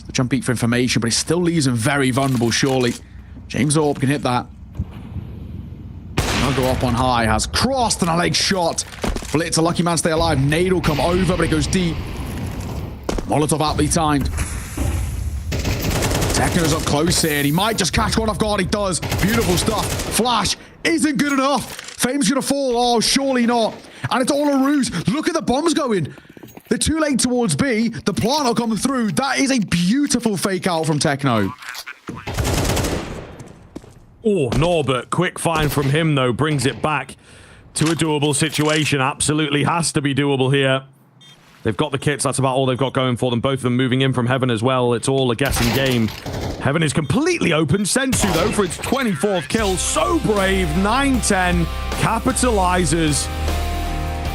The jump peak for information, but it still leaves him very vulnerable, surely. James Orb can hit that. I'll go up on high. Has crossed and a leg shot. Blitz, a lucky man, stay alive. Nade will come over, but it goes deep. Molotov aptly timed. Tekno's up close here, and he might just catch one off guard. He does. Beautiful stuff. Flash isn't good enough. Fame's gonna fall. Oh, surely not. And it's all a ruse. Look at the bombs going. They're too late towards B. The plant will come through. That is a beautiful fake out from Tekno. Oh, Norbert, quick find from him, though, brings it back to a doable situation. Absolutely has to be doable here. They've got the kits. That's about all they've got going for them. Both of them moving in from Heaven as well. It's all a guessing game. Heaven is completely open. Sensu, though, for its 24th kill. So brave. 9-10. Capitalizes.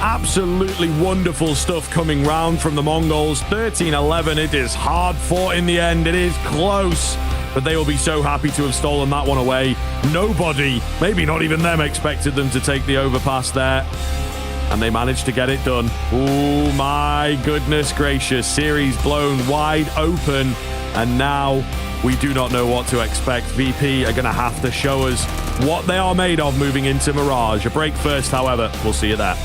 Absolutely wonderful stuff coming round from the Mongols. 13-11. It is hard fought in the end. It is close. But they will be so happy to have stolen that one away. Nobody, maybe not even them, expected them to take the overpass there. And they managed to get it done. Oh my goodness gracious. Series blown wide open. And now we do not know what to expect. VP are going to have to show us what they are made of moving into Mirage. A break first, however. We'll see you there.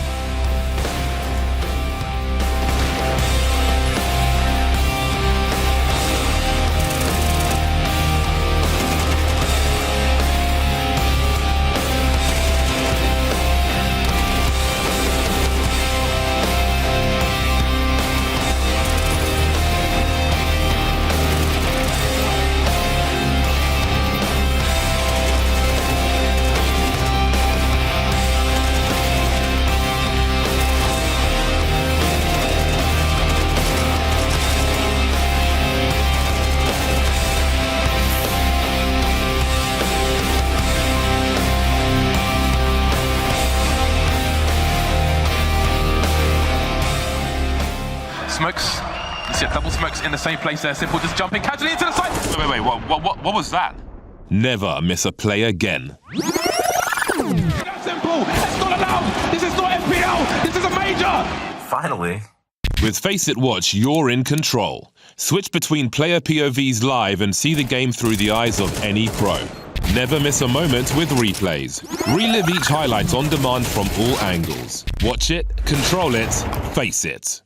smokes. You see a double smokes in the same place there. Simple just jumping casually into the side. Wait, what was that? Never miss a play again. That's Simple. That's not allowed. This is not FPL. This is a major. Finally. With Face It Watch, you're in control. Switch between player POVs live and see the game through the eyes of any pro. Never miss a moment with replays. Relive each highlight on demand from all angles. Watch it, control it, face it.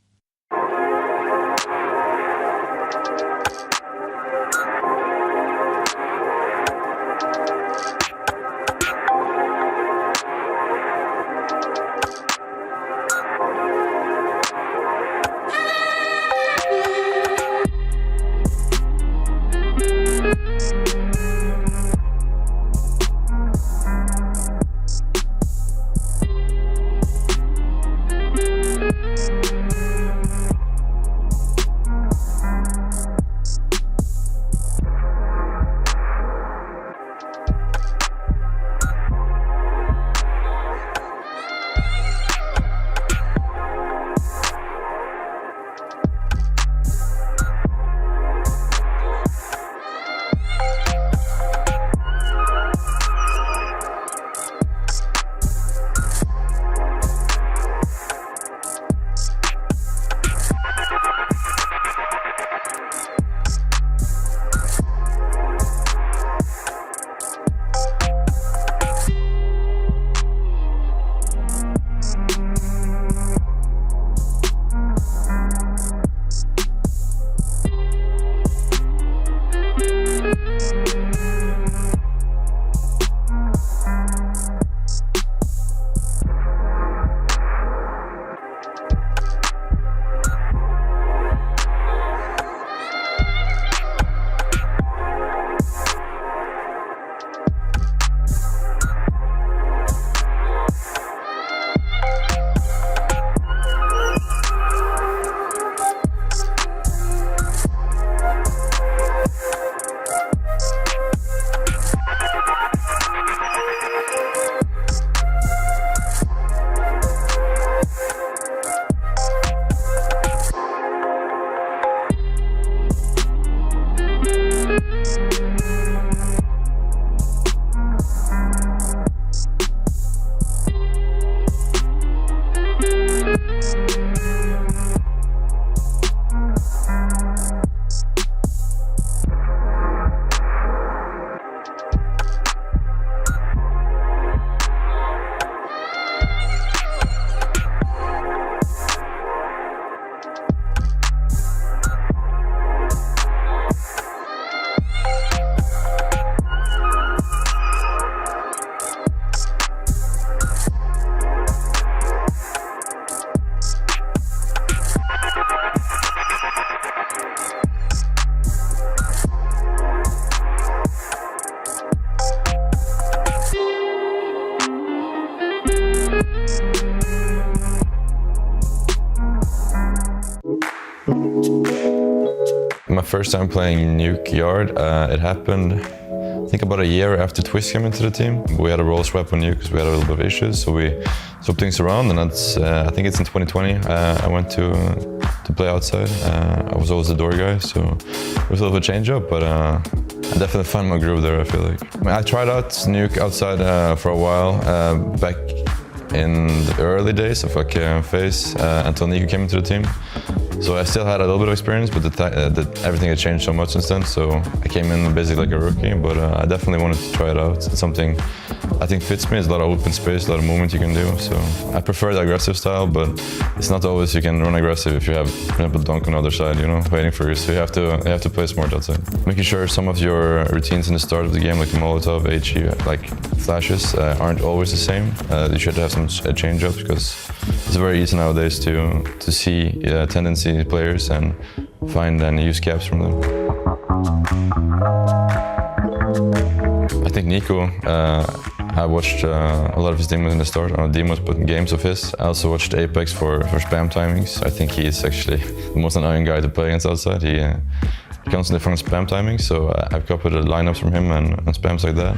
My first time playing Nuke Yard, it happened I think about a year after Twist came into the team. We had a role swap on Nuke because we had a little bit of issues, so we swapped things around, and that's I think it's in 2020. I went to play outside. I was always the door guy, so it was a little bit of a change up, but I definitely found my groove there, I feel like. I tried out Nuke outside for a while, back in the early days of like FaZe, until Nico came into the team. So I still had a little bit of experience, but everything had changed so much since then. So I came in basically like a rookie, but I definitely wanted to try it out. It's something I think fits me. There's a lot of open space, a lot of movement you can do. So I prefer the aggressive style, but it's not always you can run aggressive if you have, for example, Dunk on the other side, you know, waiting for you. So you have to play smart outside. Making sure some of your routines in the start of the game, like the Molotov, HE, like flashes, aren't always the same. You should have some change-ups because it's very easy nowadays to see tendency players and find and use gaps from them. I think Nico, I watched a lot of his demos in the start, not demos but games of his. I also watched Apex for spam timings. I think he is actually the most annoying guy to play against outside. He constantly finds spam timings, so I've copied the lineups from him and spams like that.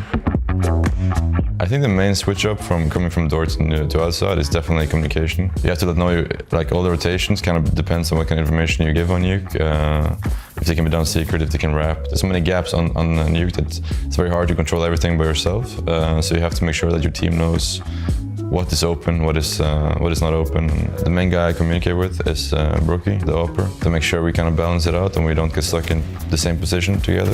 I think the main switch up from coming from door to outside is definitely communication. You have to know, like, all the rotations kind of depends on what kind of information you give on nuke. If they can be done secret, if they can wrap. There's so many gaps on nuke that it's very hard to control everything by yourself. So you have to make sure that your team knows what is open, what is not open. The main guy I communicate with is Brookie, the upper, to make sure we kind of balance it out and we don't get stuck in the same position together.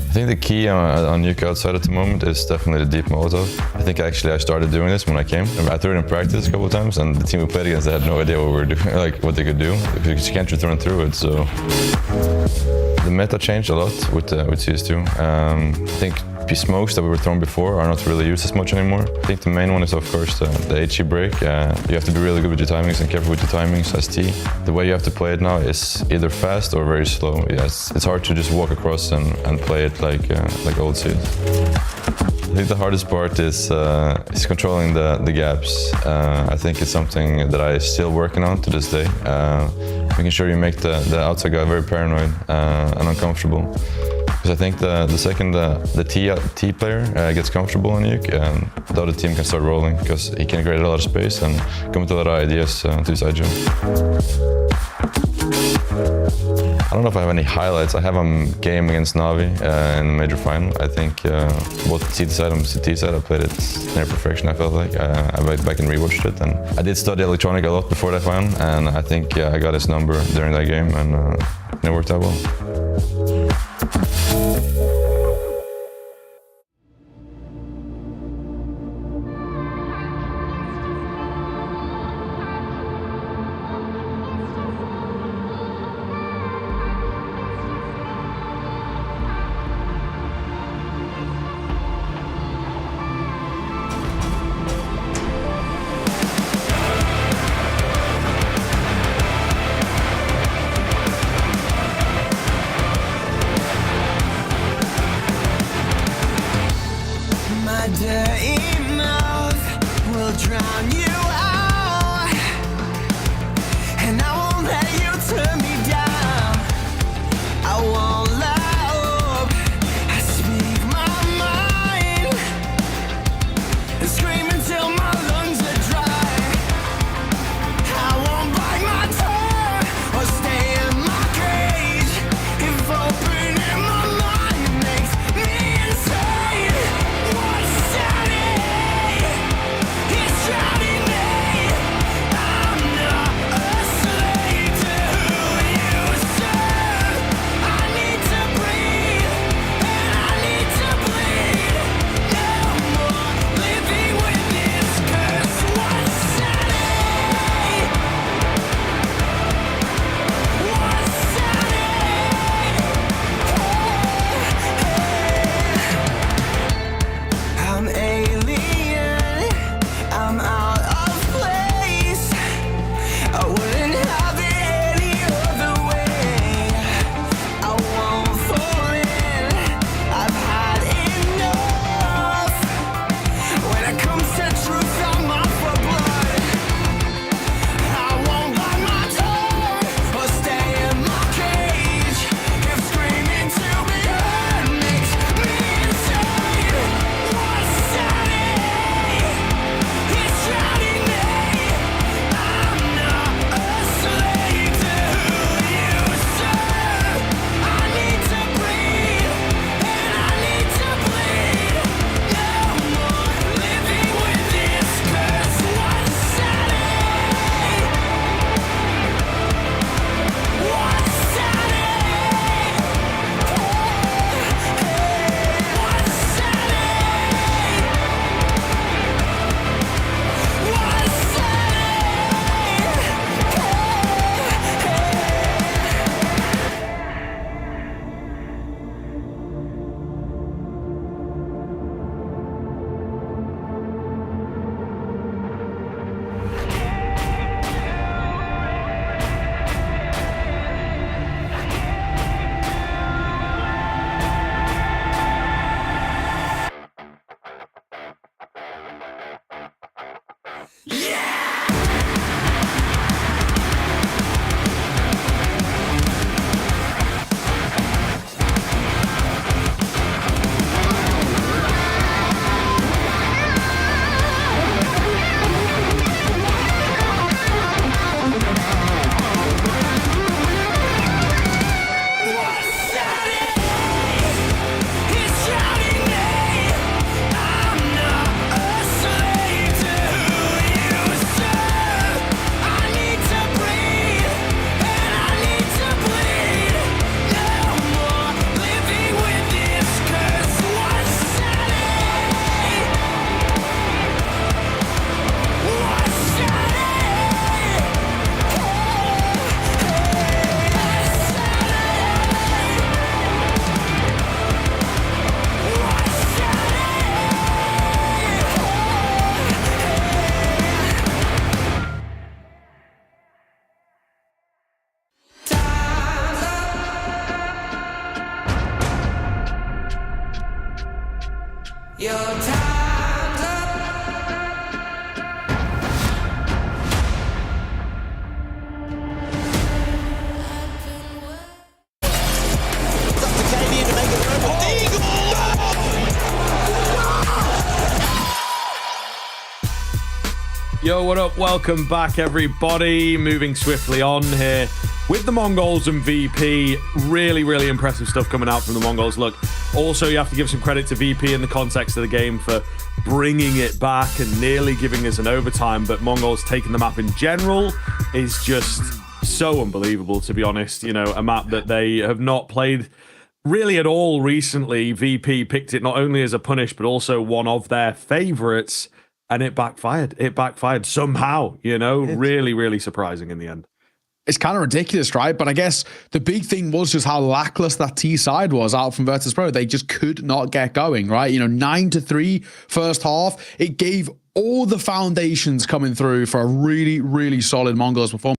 I think the key on nuke outside at the moment is definitely the deep Molotov. I think actually I started doing this when I came. I threw it in practice a couple of times, and the team we played against, they had no idea what we were doing, like what they could do, because you can't just run through it. So the meta changed a lot with CS2. I think smokes that we were throwing before are not really used as much anymore. I think the main one is, of course, the HE break. You have to be really good with your timings and careful with your timings as T. The way you have to play it now is either fast or very slow. Yes, it's hard to just walk across and play it like old CS. I think the hardest part is controlling the gaps. I think it's something that I'm still working on to this day. Making sure you make the outside guy very paranoid and uncomfortable. Because I think the second the T player gets comfortable on nuke, the other team can start rolling, because he can create a lot of space and come with a lot of ideas to his side jump. I don't know if I have any highlights. I have a game against Navi in the major final. I think both CT side and CT side, I played it near perfection, I felt like. I went back and rewatched it, and I did study electronic a lot before that final, and I think I got his number during that game, and it worked out well. Yo, what up? Welcome back, everybody. Moving swiftly on here with the Mongols and VP. Really, really impressive stuff coming out from the Mongols. Look, also, you have to give some credit to VP in the context of the game for bringing it back and nearly giving us an overtime. But Mongols taking the map in general is just so unbelievable, to be honest. You know, a map that they have not played really at all recently. VP picked it not only as a punish, but also one of their favorites. And it backfired. It backfired somehow, you know, really, really surprising in the end. It's kind of ridiculous, right? But I guess the big thing was just how lackluster that T side was out from Virtus.pro. They just could not get going, right? You know, 9-3 first half. It gave all the foundations coming through for a really, really solid Mongols performance.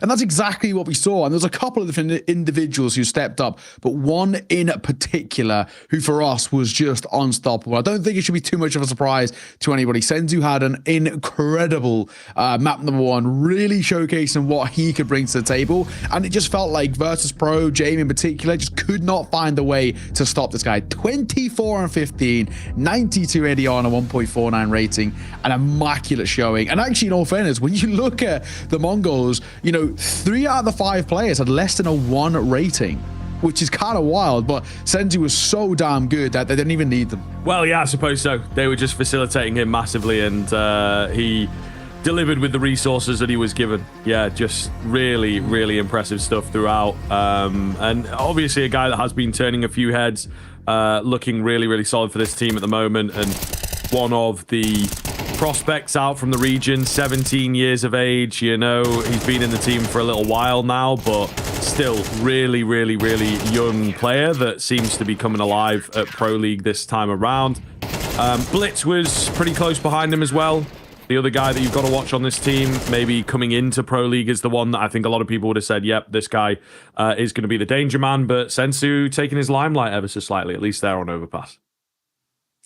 And that's exactly what we saw. And there's a couple of different individuals who stepped up, but one in particular who for us was just unstoppable. I don't think it should be too much of a surprise to anybody. Senzu had an incredible map number 1, really showcasing what he could bring to the table. And it just felt like Virtus.pro, Jamie in particular, just could not find a way to stop this guy. 24-15, 92 ADR on a 1.49 rating, an immaculate showing. And actually, in all fairness, when you look at the Mongols, you know, 3 out of the 5 players had less than a 1 rating, which is kind of wild, but Senzu was so damn good that they didn't even need them. Well, yeah, I suppose so. They were just facilitating him massively, and he delivered with the resources that he was given. Yeah, just really, really impressive stuff throughout. And obviously a guy that has been turning a few heads, looking really, really solid for this team at the moment, and one of the prospects out from the region, 17 years of age. You know, he's been in the team for a little while now, but still really, really, really young player that seems to be coming alive at Pro League this time around. Blitz was pretty close behind him as well. The other guy that you've got to watch on this team, maybe coming into Pro League, is the one that I think a lot of people would have said, yep, this guy is going to be the danger man, but Senzu taking his limelight ever so slightly, at least there on Overpass.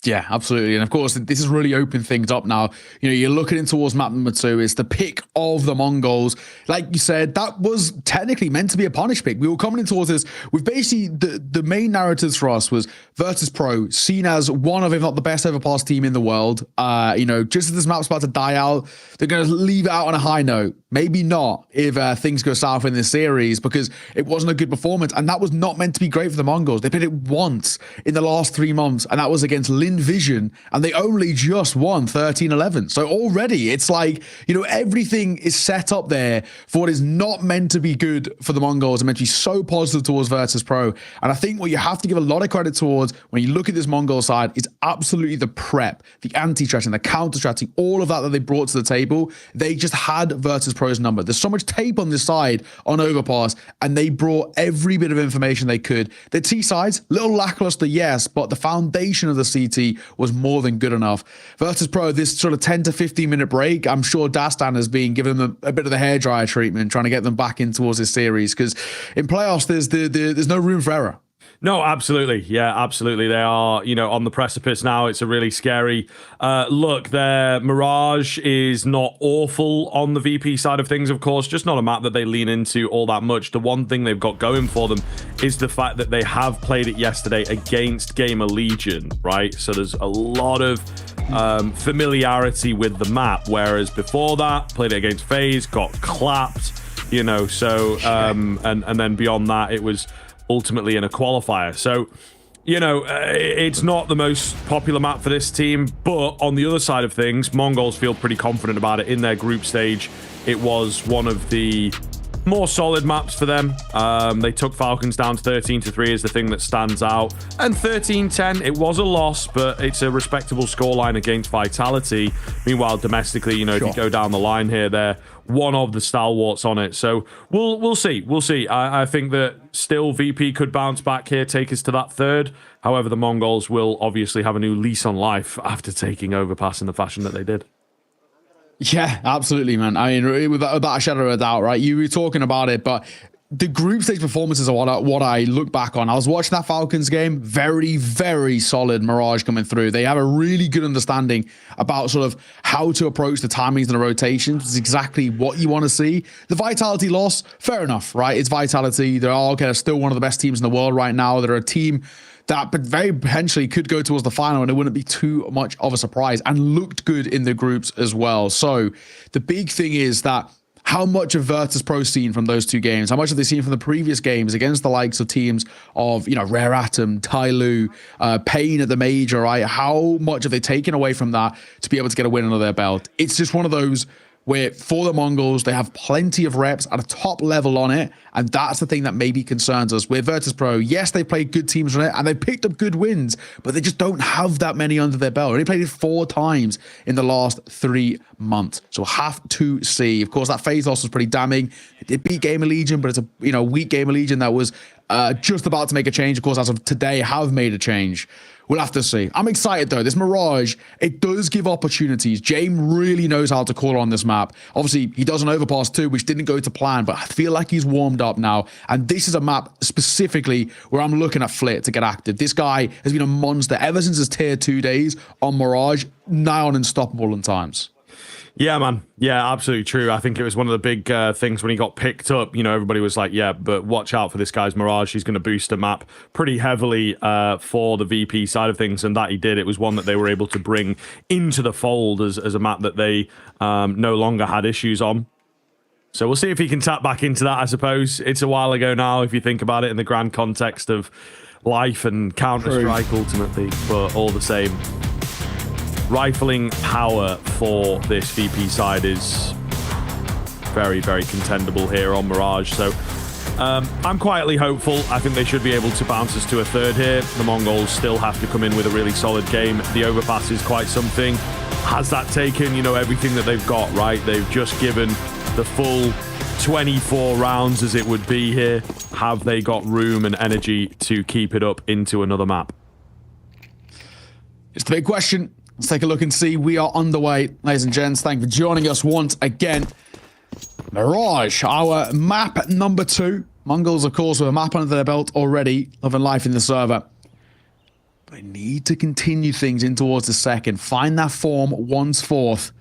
Yeah, absolutely. And of course, this has really opened things up now. You know, you're looking in towards map number 2. It's the pick of the Mongols. Like you said, that was technically meant to be a punish pick. We were coming in towards this with basically the main narratives for us was Virtus.pro, seen as one of, if not the best overpass team in the world. You know, just as this map's about to die out, they're going to leave it out on a high note. Maybe not if things go south in this series, because it wasn't a good performance. And that was not meant to be great for the Mongols. They played it once in the last 3 months, and that was against Vision, and they only just won 13-11. So already it's like, you know, everything is set up there for what is not meant to be good for the Mongols and meant to be so positive towards Virtus.pro. And I think what you have to give a lot of credit towards when you look at this Mongol side is absolutely the prep, the anti-stratting, the counter-stratting, all of that they brought to the table. They just had Virtus.pro's number. There's so much tape on this side on Overpass, and they brought every bit of information they could. The T sides, little lackluster, yes, but the foundation of the CT was more than good enough. Virtus.pro, this sort of 10 to 15 minute break, I'm sure Dastan has been giving them a bit of the hairdryer treatment, trying to get them back in towards this series, because in playoffs, there's no room for error. No, absolutely. Yeah, absolutely. They are, you know, on the precipice now. It's a really scary look. Their Mirage is not awful on the VP side of things, of course, just not a map that they lean into all that much. The one thing they've got going for them is the fact that they have played it yesterday against Gamer Legion, right? So there's a lot of familiarity with the map, whereas before that, played it against FaZe, got clapped, you know, so, and then beyond that, it was ultimately in a qualifier. So, you know, it's not the most popular map for this team, but on the other side of things, Mongols feel pretty confident about it. In their group stage, it was one of the more solid maps for them. They took Falcons down 13-3 is the thing that stands out. And 13-10, it was a loss, but it's a respectable scoreline against Vitality. Meanwhile, domestically, you know, if you go down the line here, they're one of the stalwarts on it. So we'll see. We'll see. I think that still VP could bounce back here, take us to that third. However, the Mongols will obviously have a new lease on life after taking Overpass in the fashion that they did. Yeah, absolutely, man. I mean, without a shadow of a doubt, right? You were talking about it, but the group stage performances are what I look back on. I was watching that Falcons game, very, very solid Mirage coming through. They have a really good understanding about sort of how to approach the timings and the rotations. It's exactly what you want to see. The Vitality loss, fair enough, right? It's Vitality. They are still one of the best teams in the world right now. They're a team that but very potentially could go towards the final, and it wouldn't be too much of a surprise, and looked good in the groups as well. So the big thing is that how much of Virtus.pro seen from those two games? How much have they seen from the previous games against the likes of teams of, you know, Rare Atom, Tyloo, Pain at the major, right? How much have they taken away from that to be able to get a win under their belt? It's just one of those where for the Mongols, they have plenty of reps at a top level on it, and that's the thing that maybe concerns us. With Virtus.pro, yes, they played good teams on it, and they picked up good wins, but they just don't have that many under their belt. They played it 4 times in the last 3 months, so we'll have to see. Of course, that phase loss was pretty damning. It did beat Gamer Legion, but it's a weak Gamer Legion that was just about to make a change. Of course, as of today, have made a change. We'll have to see. I'm excited though. This Mirage, it does give opportunities. James really knows how to call on this map. Obviously, he does an overpass too, which didn't go to plan, but I feel like he's warmed up now. And this is a map specifically where I'm looking at Flit to get active. This guy has been a monster ever since his tier 2 days on Mirage, now on unstoppable in times. Yeah, man. Yeah, absolutely true. I think it was one of the big things when he got picked up. You know, everybody was like, yeah, but watch out for this guy's Mirage. He's going to boost a map pretty heavily for the VP side of things, and that he did. It was one that they were able to bring into the fold as a map that they no longer had issues on. So we'll see if he can tap back into that, I suppose. It's a while ago now, if you think about it in the grand context of life and Counter-Strike ultimately, but all the same. Rifling power for this VP side is very, very contendable here on Mirage. So I'm quietly hopeful. I think they should be able to bounce us to a third here. The Mongols still have to come in with a really solid game. The overpass is quite something. Has that taken, you know, everything that they've got, right? They've just given the full 24 rounds as it would be here. Have they got room and energy to keep it up into another map? It's the big question. Let's take a look and see. We are underway, ladies and gents. Thank you for joining us once again. Mirage, our map number 2. Mongols, of course, with a map under their belt already, loving life in the server. They need to continue things in towards the second. Find that form once fourth.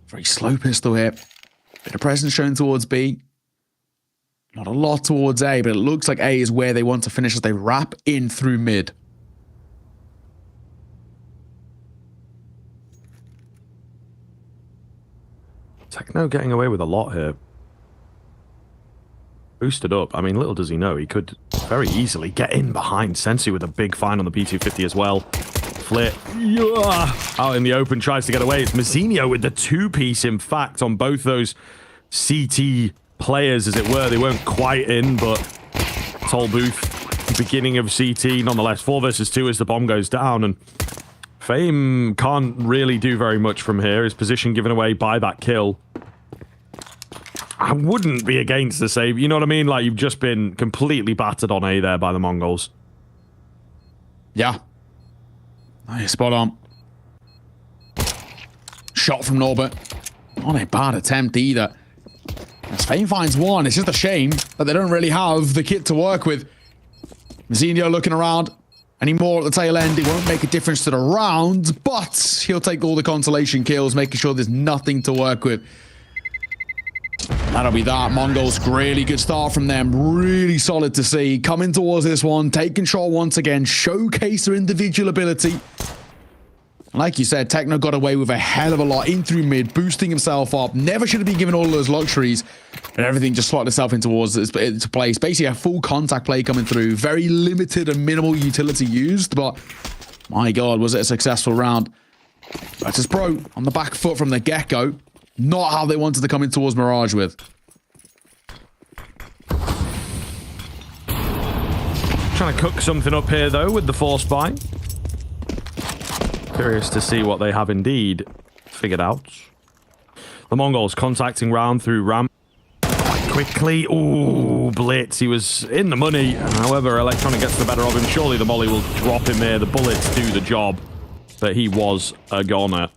Very slow pistol here. Bit of presence shown towards B. Not a lot towards A, but it looks like A is where they want to finish as they wrap in through mid. Techno getting away with a lot here. Boosted up. I mean, little does he know, he could very easily get in behind Sensu with a big find on the P250 as well. Flit. Yeah. Out in the open, tries to get away. It's Mazzinho with the 2-piece, in fact, on both those CT players, as it were. They weren't quite in, but Toll Booth, beginning of CT, nonetheless. 4 versus 2 as the bomb goes down, and Fame can't really do very much from here. His position given away by that kill. I wouldn't be against the save. You know what I mean? Like, you've just been completely battered on A there by the Mongols. Yeah. Nice, spot on. Shot from Norbert. Not a bad attempt either. As Fame finds one, it's just a shame that they don't really have the kit to work with. Mazzinho looking around. Any more at the tail end, it won't make a difference to the round, but he'll take all the consolation kills, making sure there's nothing to work with. That'll be that. Mongols, really good start from them. Really solid to see. Coming towards this one, take control once again, showcase their individual ability. Like you said, Techno got away with a hell of a lot in through mid, boosting himself up. Never should have been given all of those luxuries, and everything just slotted itself in towards its place. Basically, a full contact play coming through. Very limited and minimal utility used, but my God, was it a successful round. Virtus.pro on the back foot from the get-go. Not how they wanted to come in towards Mirage with. Trying to cook something up here, though, with the force buy. Curious to see what they have indeed figured out. The Mongols contacting round through ramp. Quickly. Ooh, blitz. He was in the money. However, Electronic gets the better of him. Surely the molly will drop him here. The bullets do the job. But he was a goner.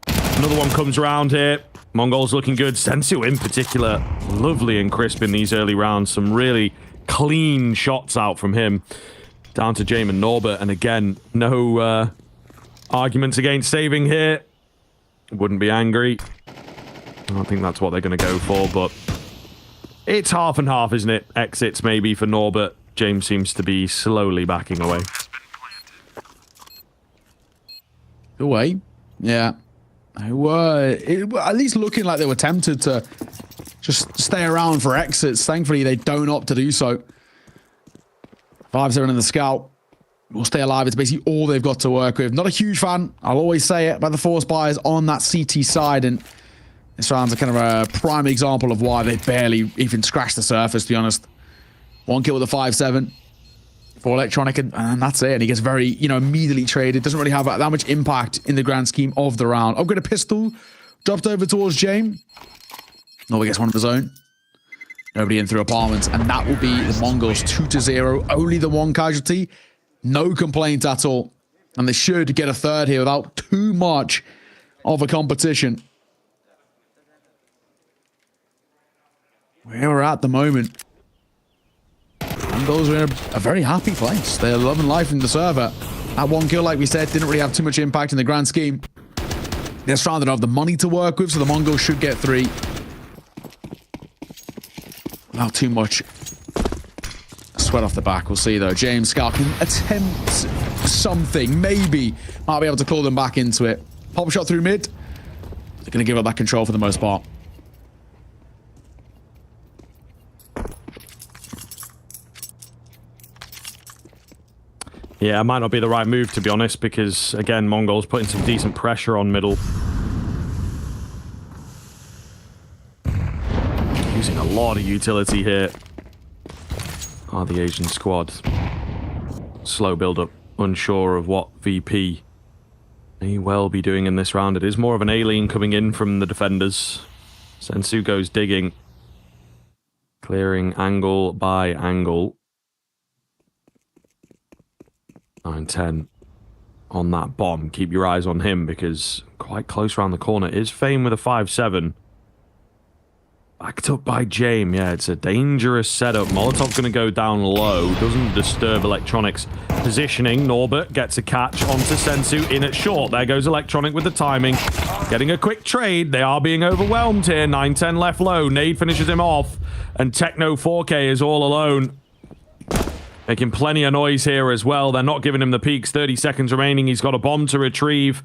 Another one comes around here. Mongols looking good. Sensu in particular. Lovely and crisp in these early rounds. Some really clean shots out from him. Down to James and Norbert. And again, no arguments against saving here. Wouldn't be angry. I don't think that's what they're going to go for, but it's half and half, isn't it? Exits maybe for Norbert. James seems to be slowly backing away. Away. Yeah. They were at least looking like they were tempted to just stay around for exits. Thankfully, they don't opt to do so. 5-7 in the scout. Will stay alive. It's basically all they've got to work with. Not a huge fan, I'll always say it, about the force buyers on that CT side, and this round's a kind of a prime example of why they barely even scratched the surface, to be honest. 1 kill with a 5-7 for Electronic, and that's it. And he gets very, immediately traded. Doesn't really have that much impact in the grand scheme of the round. Upgrade a pistol. Dropped over towards James. Nobody gets one of his own. Nobody in through apartments, and that will be the Mongols 2-0. Only the 1 casualty. No complaint at all. And they should get a third here without too much of a competition. Where we're at the moment. Mongols are in a very happy place. They're loving life in the server. That 1 kill, like we said, didn't really have too much impact in the grand scheme. They're surrounded of the money to work with, so the Mongols should get 3. Not too much sweat off the back. We'll see, though. James Scout can attempt something. Maybe. Might be able to call them back into it. Pop shot through mid. They're going to give up that control for the most part. Yeah, it might not be the right move, to be honest, because, again, Mongols putting some decent pressure on middle. Using a lot of utility here. The Asian squad. Slow build-up. Unsure of what VP may well be doing in this round. It is more of an alien coming in from the defenders. Sensu goes digging. Clearing angle by angle. 9-10 on that bomb. Keep your eyes on him because quite close around the corner is Fame with a 5-7. Backed up by James. Yeah, it's a dangerous setup. Molotov's going to go down low. Doesn't disturb Electronic's positioning. Norbert gets a catch onto Sensu in at short. There goes Electronic with the timing. Getting a quick trade. They are being overwhelmed here. 9-10 left low. Nade finishes him off. And Techno 4K is all alone. Making plenty of noise here as well. They're not giving him the peaks. 30 seconds remaining. He's got a bomb to retrieve.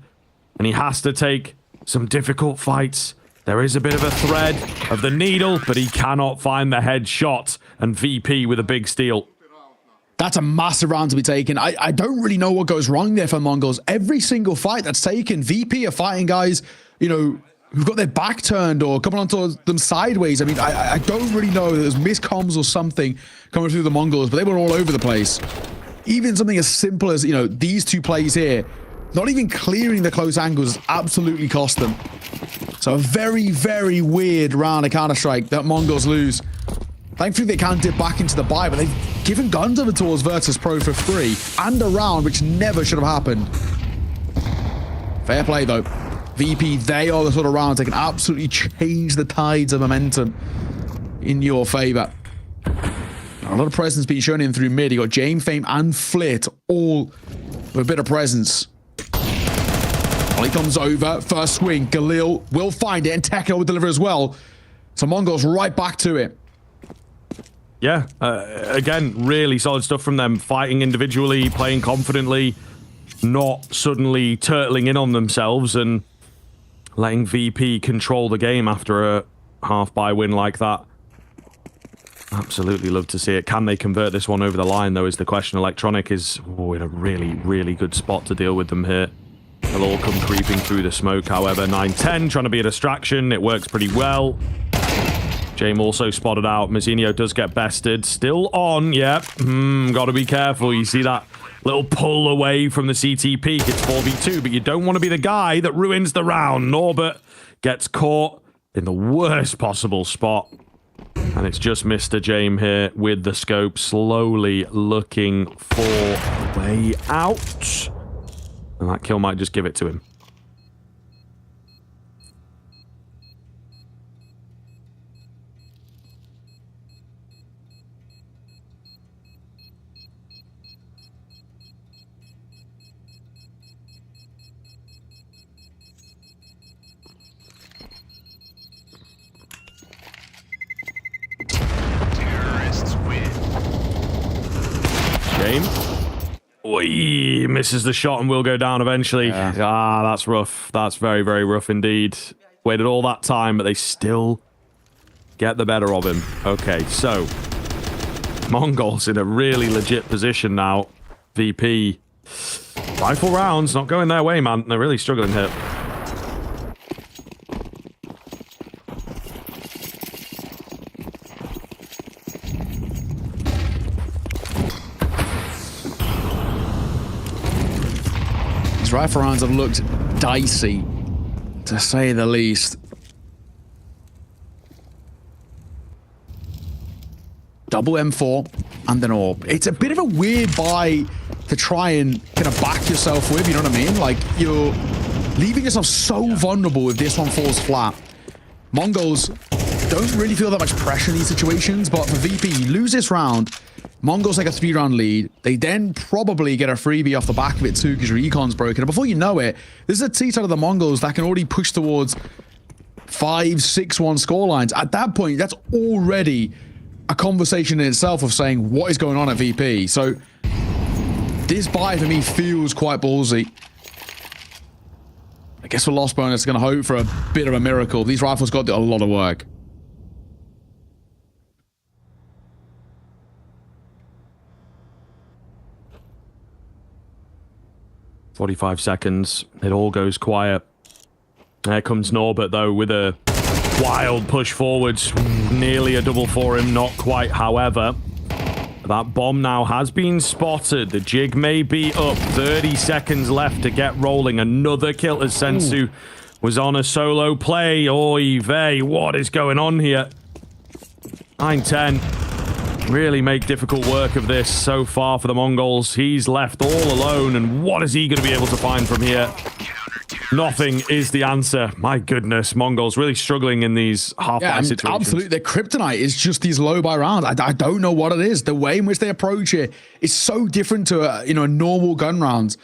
And he has to take some difficult fights. There is a bit of a thread of the needle, but he cannot find the headshot. And VP with a big steal. That's a massive round to be taken. I don't really know what goes wrong there for Mongols. Every single fight that's taken, VP are fighting guys, who've got their back turned or coming onto them sideways. I mean, I don't really know. There's miscomms or something coming through the Mongols, but they were all over the place. Even something as simple as, these 2 plays here, not even clearing the close angles absolutely cost them. So a very, very weird round of Counter-Strike that Mongols lose. Thankfully, they can dip back into the buy, but they've given guns over towards Virtus.pro for free and a round, which never should have happened. Fair play, though. VP, they are the sort of rounds that can absolutely change the tides of momentum in your favor. A lot of presence being shown in through mid. You got James, Fame, and Flit, all with a bit of presence. He comes over, first swing, Galil will find it, and Tekno will deliver as well. So Mongols right back to it. Yeah, again, really solid stuff from them. Fighting individually, playing confidently, not suddenly turtling in on themselves and letting VP control the game after a half-buy win like that. Absolutely love to see it. Can they convert this one over the line, though, is the question. Electronic is in a really, really good spot to deal with them here. They'll all come creeping through the smoke, however. 9-10, trying to be a distraction. It works pretty well. James also spotted out. Mazzinho does get bested. Still on, yep. Gotta be careful. You see that little pull away from the CT peak. It's 4v2, but you don't want to be the guy that ruins the round. Norbert gets caught in the worst possible spot. And it's just Mr. James here with the scope, slowly looking for a way out. And that kill might just give it to him. Terrorists win. Oi, misses the shot and will go down eventually. Yeah. Ah, that's rough. That's very, very rough indeed. Waited all that time, but they still get the better of him. Okay, so MongolZ in a really legit position now. VP. Rifle rounds, not going their way, man. They're really struggling here. These rifle rounds have looked dicey, to say the least. Double M4 and an AWP. It's a bit of a weird buy to try and kind of back yourself with, you know what I mean? Like, you're leaving yourself so vulnerable if this one falls flat. MongolZ don't really feel that much pressure in these situations, but for VP, you lose this round, MongolZ take a 3-round lead. They then probably get a freebie off the back of it too, because Recon's broken. And before you know it, this is a T-side of the MongolZ that can already push towards 5-6-1 scorelines. At that point, that's already a conversation in itself of saying what is going on at VP. So this buy for me feels quite ballsy. I guess for Lost Bonus, going to hope for a bit of a miracle. These rifles got a lot of work. $45 seconds. It all goes quiet. There comes Norbert, though, with a wild push forwards. Nearly a double for him. Not quite, however. That bomb now has been spotted. The jig may be up. 30 seconds left to get rolling. Another kill as Sensu was on a solo play. Oy vey, what is going on here? 9-10. Really make difficult work of this so far for the MongolZ. He's left all alone, and what is he going to be able to find from here? Nothing is the answer. My goodness, MongolZ really struggling in these half-life situations. Absolutely. Their kryptonite is just these low buy rounds. I don't know what it is. The way in which they approach it is so different to a normal gun rounds.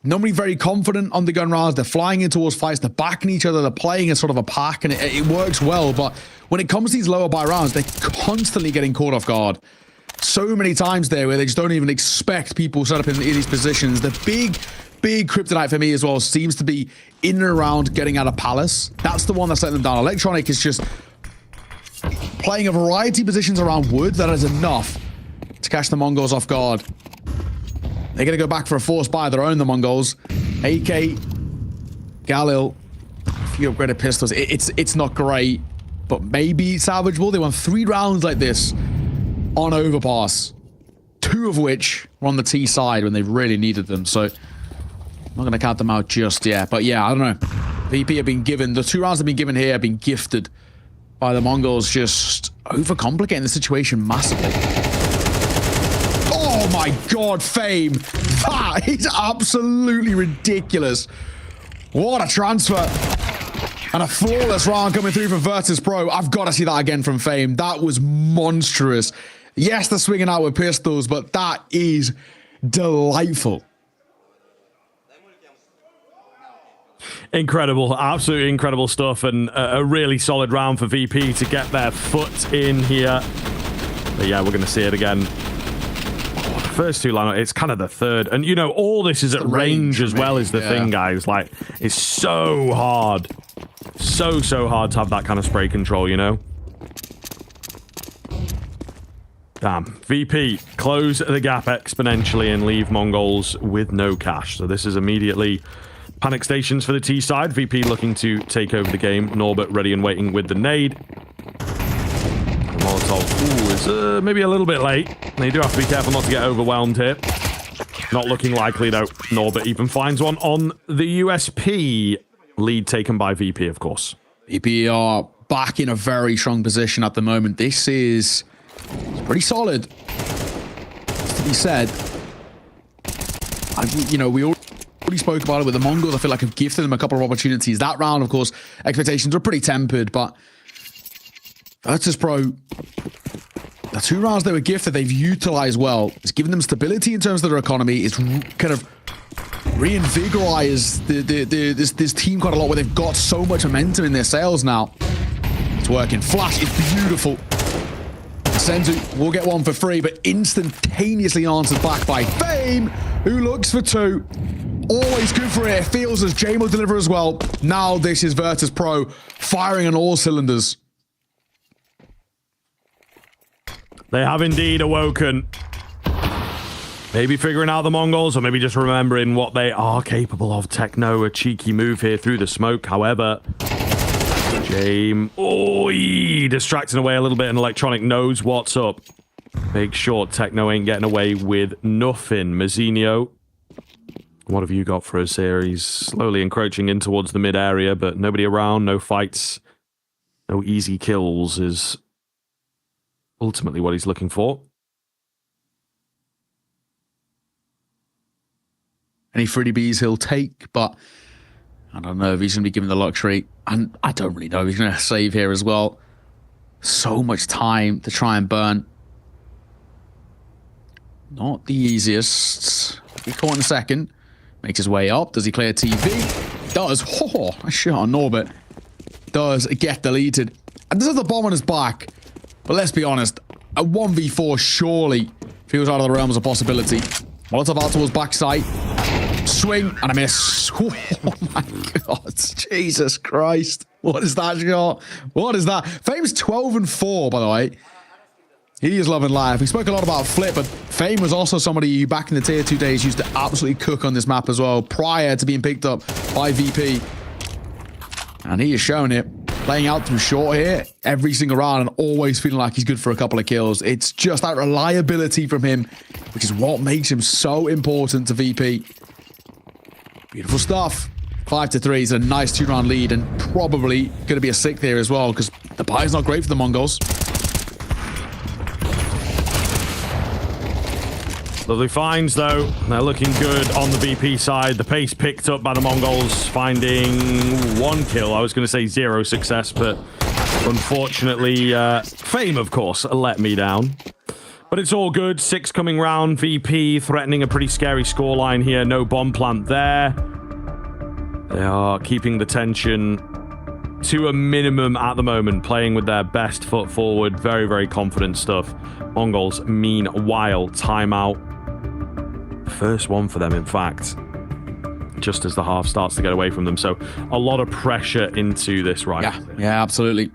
Normally very confident on the gun rounds. They're flying in towards fights. They're backing each other. They're playing as sort of a pack, and it works well. But when it comes to these lower buy rounds, they're constantly getting caught off guard. So many times there where they just don't even expect people set up in these positions. The big kryptonite for me as well seems to be in and around getting out of Palace. That's the one that's letting them down. Electronic is just playing a variety of positions around wood. That is enough to catch the MongolZ off guard. They're going to go back for a forced buy of their own, the MongolZ. AK, Galil, a few upgraded pistols. It's not great, but maybe salvageable. They won 3 rounds like this on Overpass, 2 of which were on the T side when they really needed them. So I'm not going to count them out just yet. But yeah, I don't know. VP have been given, the 2 rounds have been given here have been gifted by the MongolZ, just overcomplicating the situation massively. Oh my god, Fame. That is absolutely ridiculous. What a transfer. And a flawless round coming through from Virtus.pro. I've got to see that again from Fame. That was monstrous. Yes, they're swinging out with pistols, but that is delightful. Incredible, absolutely incredible stuff, and a really solid round for VP to get their foot in here. But yeah, we're going to see it again. First 2 lineup, it's kind of the third, and all this is at range as well is the thing, guys. Like, it's so hard, so hard to have that kind of spray control, Damn. VP close the gap exponentially and leave MongolZ with no cash. So this is immediately panic stations for the T side. VP looking to take over the game. Norbert ready and waiting with the nade. Molotov is maybe a little bit late. They do have to be careful not to get overwhelmed here. Not looking likely, though. Norbert even finds one on the USP. Lead taken by VP, of course. VP are back in a very strong position at the moment. This is pretty solid. To be said, we already spoke about it with the MongolZ. I feel like I've gifted them a couple of opportunities. That round, of course, expectations are pretty tempered, but Virtus.pro, the 2 rounds they were gifted, they've utilized well. It's given them stability in terms of their economy. It's kind of reinvigorized this team quite a lot, where they've got so much momentum in their sales now. It's working. Flash is beautiful. Senzu will get one for free, but instantaneously answered back by Fame. who looks for 2. Always good for it. It feels as Jame will deliver as well. Now this is Virtus.pro firing on all cylinders. They have indeed awoken. Maybe figuring out the Mongols, or maybe just remembering what they are capable of. Techno, a cheeky move here through the smoke. However, Jame, distracting away a little bit, and Electronic knows what's up. Make sure Techno ain't getting away with nothing. Mazzinho, what have you got for us here? He's slowly encroaching in towards the mid area, but nobody around, no fights, no easy kills is ultimately what he's looking for. Any freebies he'll take, but I don't know if he's going to be given the luxury. And I don't really know if he's going to save here as well. So much time to try and burn. Not the easiest. Be caught in a second. Makes his way up. Does he clear TV? Does. Oh, a shot on Norbert. Does get deleted. And this is the bomb on his back. But let's be honest. A 1v4 surely feels out of the realms of possibility. Molotov out towards backside. Swing and a miss. Oh my god. Jesus Christ. What is that shot? What is that? Fame's 12-4, by the way. He is loving life. We spoke a lot about Flip, but Fame was also somebody who back in the tier 2 days used to absolutely cook on this map as well, prior to being picked up by VP. And he is showing it. Playing out through short here every single round and always feeling like he's good for a couple of kills. It's just that reliability from him, which is what makes him so important to VP. Beautiful stuff. 5-3 is a nice 2-round lead and probably going to be a 6th here as well because the buy's not great for the Mongols. Lovely finds, though. They're looking good on the VP side. The pace picked up by the Mongols, finding 1 kill. I was going to say 0 success, but unfortunately, Fame, of course, let me down. But it's all good. 6 coming round. VP threatening a pretty scary scoreline here. No bomb plant there. They are keeping the tension to a minimum at the moment, playing with their best foot forward. Very, very confident stuff. Mongols, meanwhile, timeout. First one for them, in fact, just as the half starts to get away from them. So a lot of pressure into this rifle. Yeah, absolutely.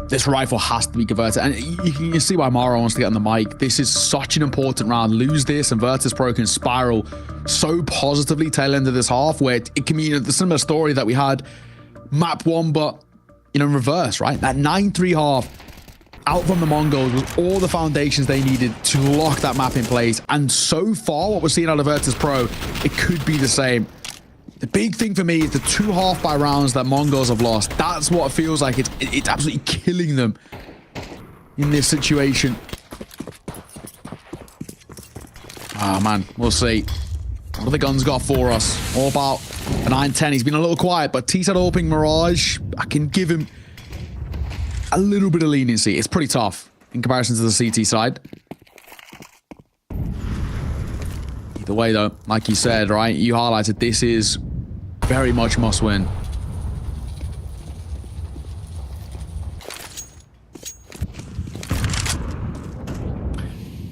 This rifle has to be converted. And you can see why Mara wants to get on the mic. This is such an important round. Lose this and Virtus.pro can spiral so positively tail end of this half, where it can be the similar story that we had map 1, but in reverse, right? That 9-3 half out from the Mongols was all the foundations they needed to lock that map in place. And so far, what we're seeing out of Virtus.pro, it could be the same. The big thing for me is the 2 half-by rounds that Mongols have lost. That's what it feels like. It's absolutely killing them in this situation. Oh, man. We'll see. What have the guns got for us? All about a 9-10. He's been a little quiet, but T-Side opening Mirage, I can give him a little bit of leniency. It's pretty tough in comparison to the CT side. Either way, though, like you said, right? You highlighted this is very much must win.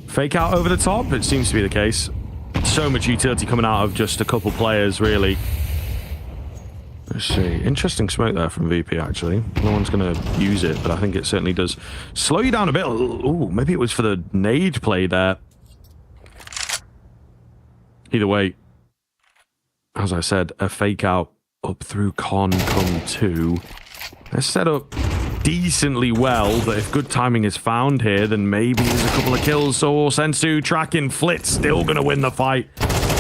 Fake out over the top? It seems to be the case. So much utility coming out of just a couple players, really. Let's see. Interesting smoke there from VP, actually. No one's going to use it, but I think it certainly does slow you down a bit. Ooh, maybe it was for the nade play there. Either way, as I said, a fake out up through Con come 2. They're set up decently well, but if good timing is found here, then maybe there's a couple of kills. So Sensu tracking Flitz, still going to win the fight.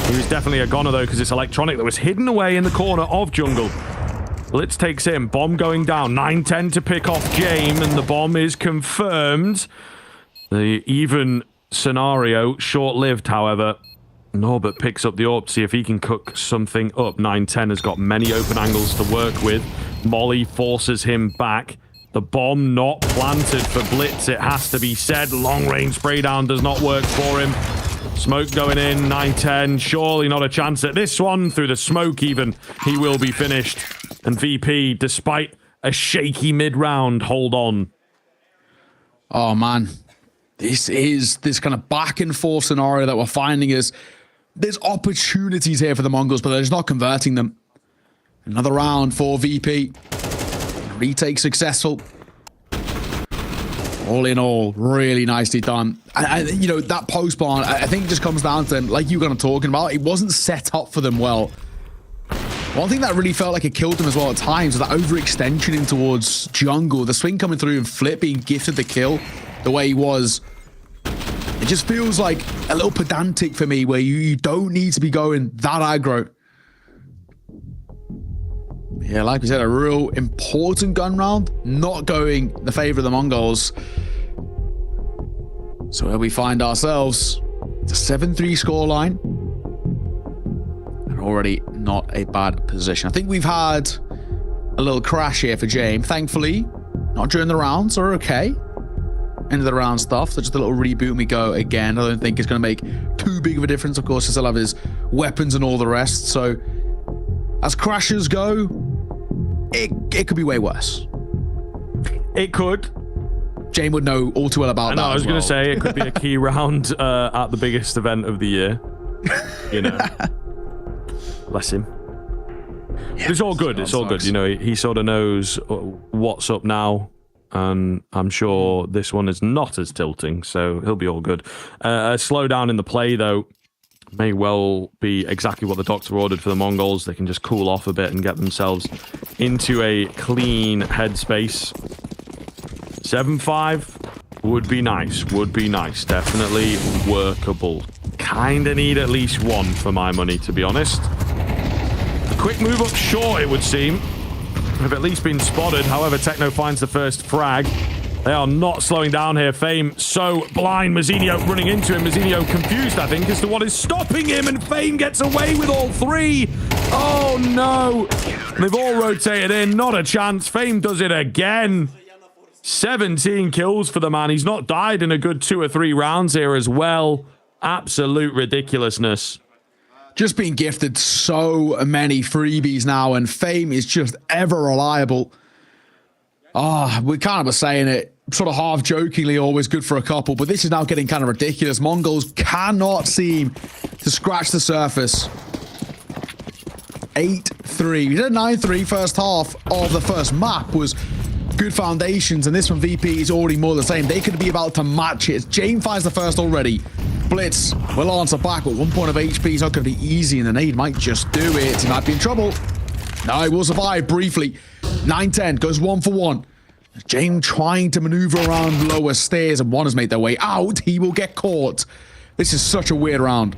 He was definitely a goner, though, because it's Electronic that was hidden away in the corner of jungle. Blitz takes him. Bomb going down. 9-10 to pick off Jame, and the bomb is confirmed. The even scenario, short-lived, however. Norbert picks up the AWP to see if he can cook something up. 9-10 has got many open angles to work with. Molly forces him back. The bomb not planted for Blitz, it has to be said. Long-range spray down does not work for him. Smoke going in, 9-10. Surely not a chance at this one. Through the smoke even, he will be finished. And VP, despite a shaky mid-round, hold on. Oh, man. This is this kind of back and forth scenario that we're finding is there's opportunities here for the Mongols, but they're just not converting them. Another round for VP. Retake successful. All in all, really nicely done. And you know, that post barn, I think just comes down to, like you were kind of talking about, it wasn't set up for them well. One thing that really felt like it killed them as well at times was that overextension in towards jungle. The swing coming through and Flip being gifted the kill the way he was. It just feels like a little pedantic for me, where you don't need to be going that aggro. Yeah, like we said, a real important gun round, not going the favor of the Mongols. So where we find ourselves, it's a 7-3 scoreline. And already not a bad position. I think we've had a little crash here for James. Thankfully, not during the rounds, so we're okay. End of the round stuff, so just a little reboot and we go again. I don't think it's going to make too big of a difference. Of course, he still have his weapons and all the rest. So as crashes go, it could be way worse. It could. Jane would know all too well about that. I was going to say it could be a key round at the biggest event of the year. You know, bless him. Yeah, it's all good. It's all good. You know, he sort of knows what's up now, and I'm sure this one is not as tilting, so he'll be all good. A slowdown in the play, though, may well be exactly what the doctor ordered for the Mongols. They can just cool off a bit and get themselves into a clean headspace. 7-5 would be nice. Would be nice. Definitely workable. Kinda need at least one for my money, to be honest. A quick move up short, it would seem. Have at least been spotted. However, Techno finds the first frag. They are not slowing down here. Fame so blind. Mazzinho running into him. Mazzinho confused, I think, as to what is stopping him, and Fame gets away with all three. Oh, no. They've all rotated in. Not a chance. Fame does it again. 17 kills for the man. He's not died in a good 2 or 3 rounds here as well. Absolute ridiculousness. Just being gifted so many freebies now, and Fame is just ever reliable. We kind of were saying it sort of half jokingly, always good for a couple, but this is now getting kind of ridiculous. Mongols cannot seem to scratch the surface. 8-3. We did a 9-3 first half of the first map, was good foundations, and this from VP is already more the same. They could be about to match it. Jane finds the first already. Blitz will answer back, but 1 point of HP is not going to be easy, and the nade might just do it. He might be in trouble. No, he will survive briefly. 9-10 goes 1 for 1. James trying to maneuver around lower stairs, and one has made their way out. He will get caught. This is such a weird round.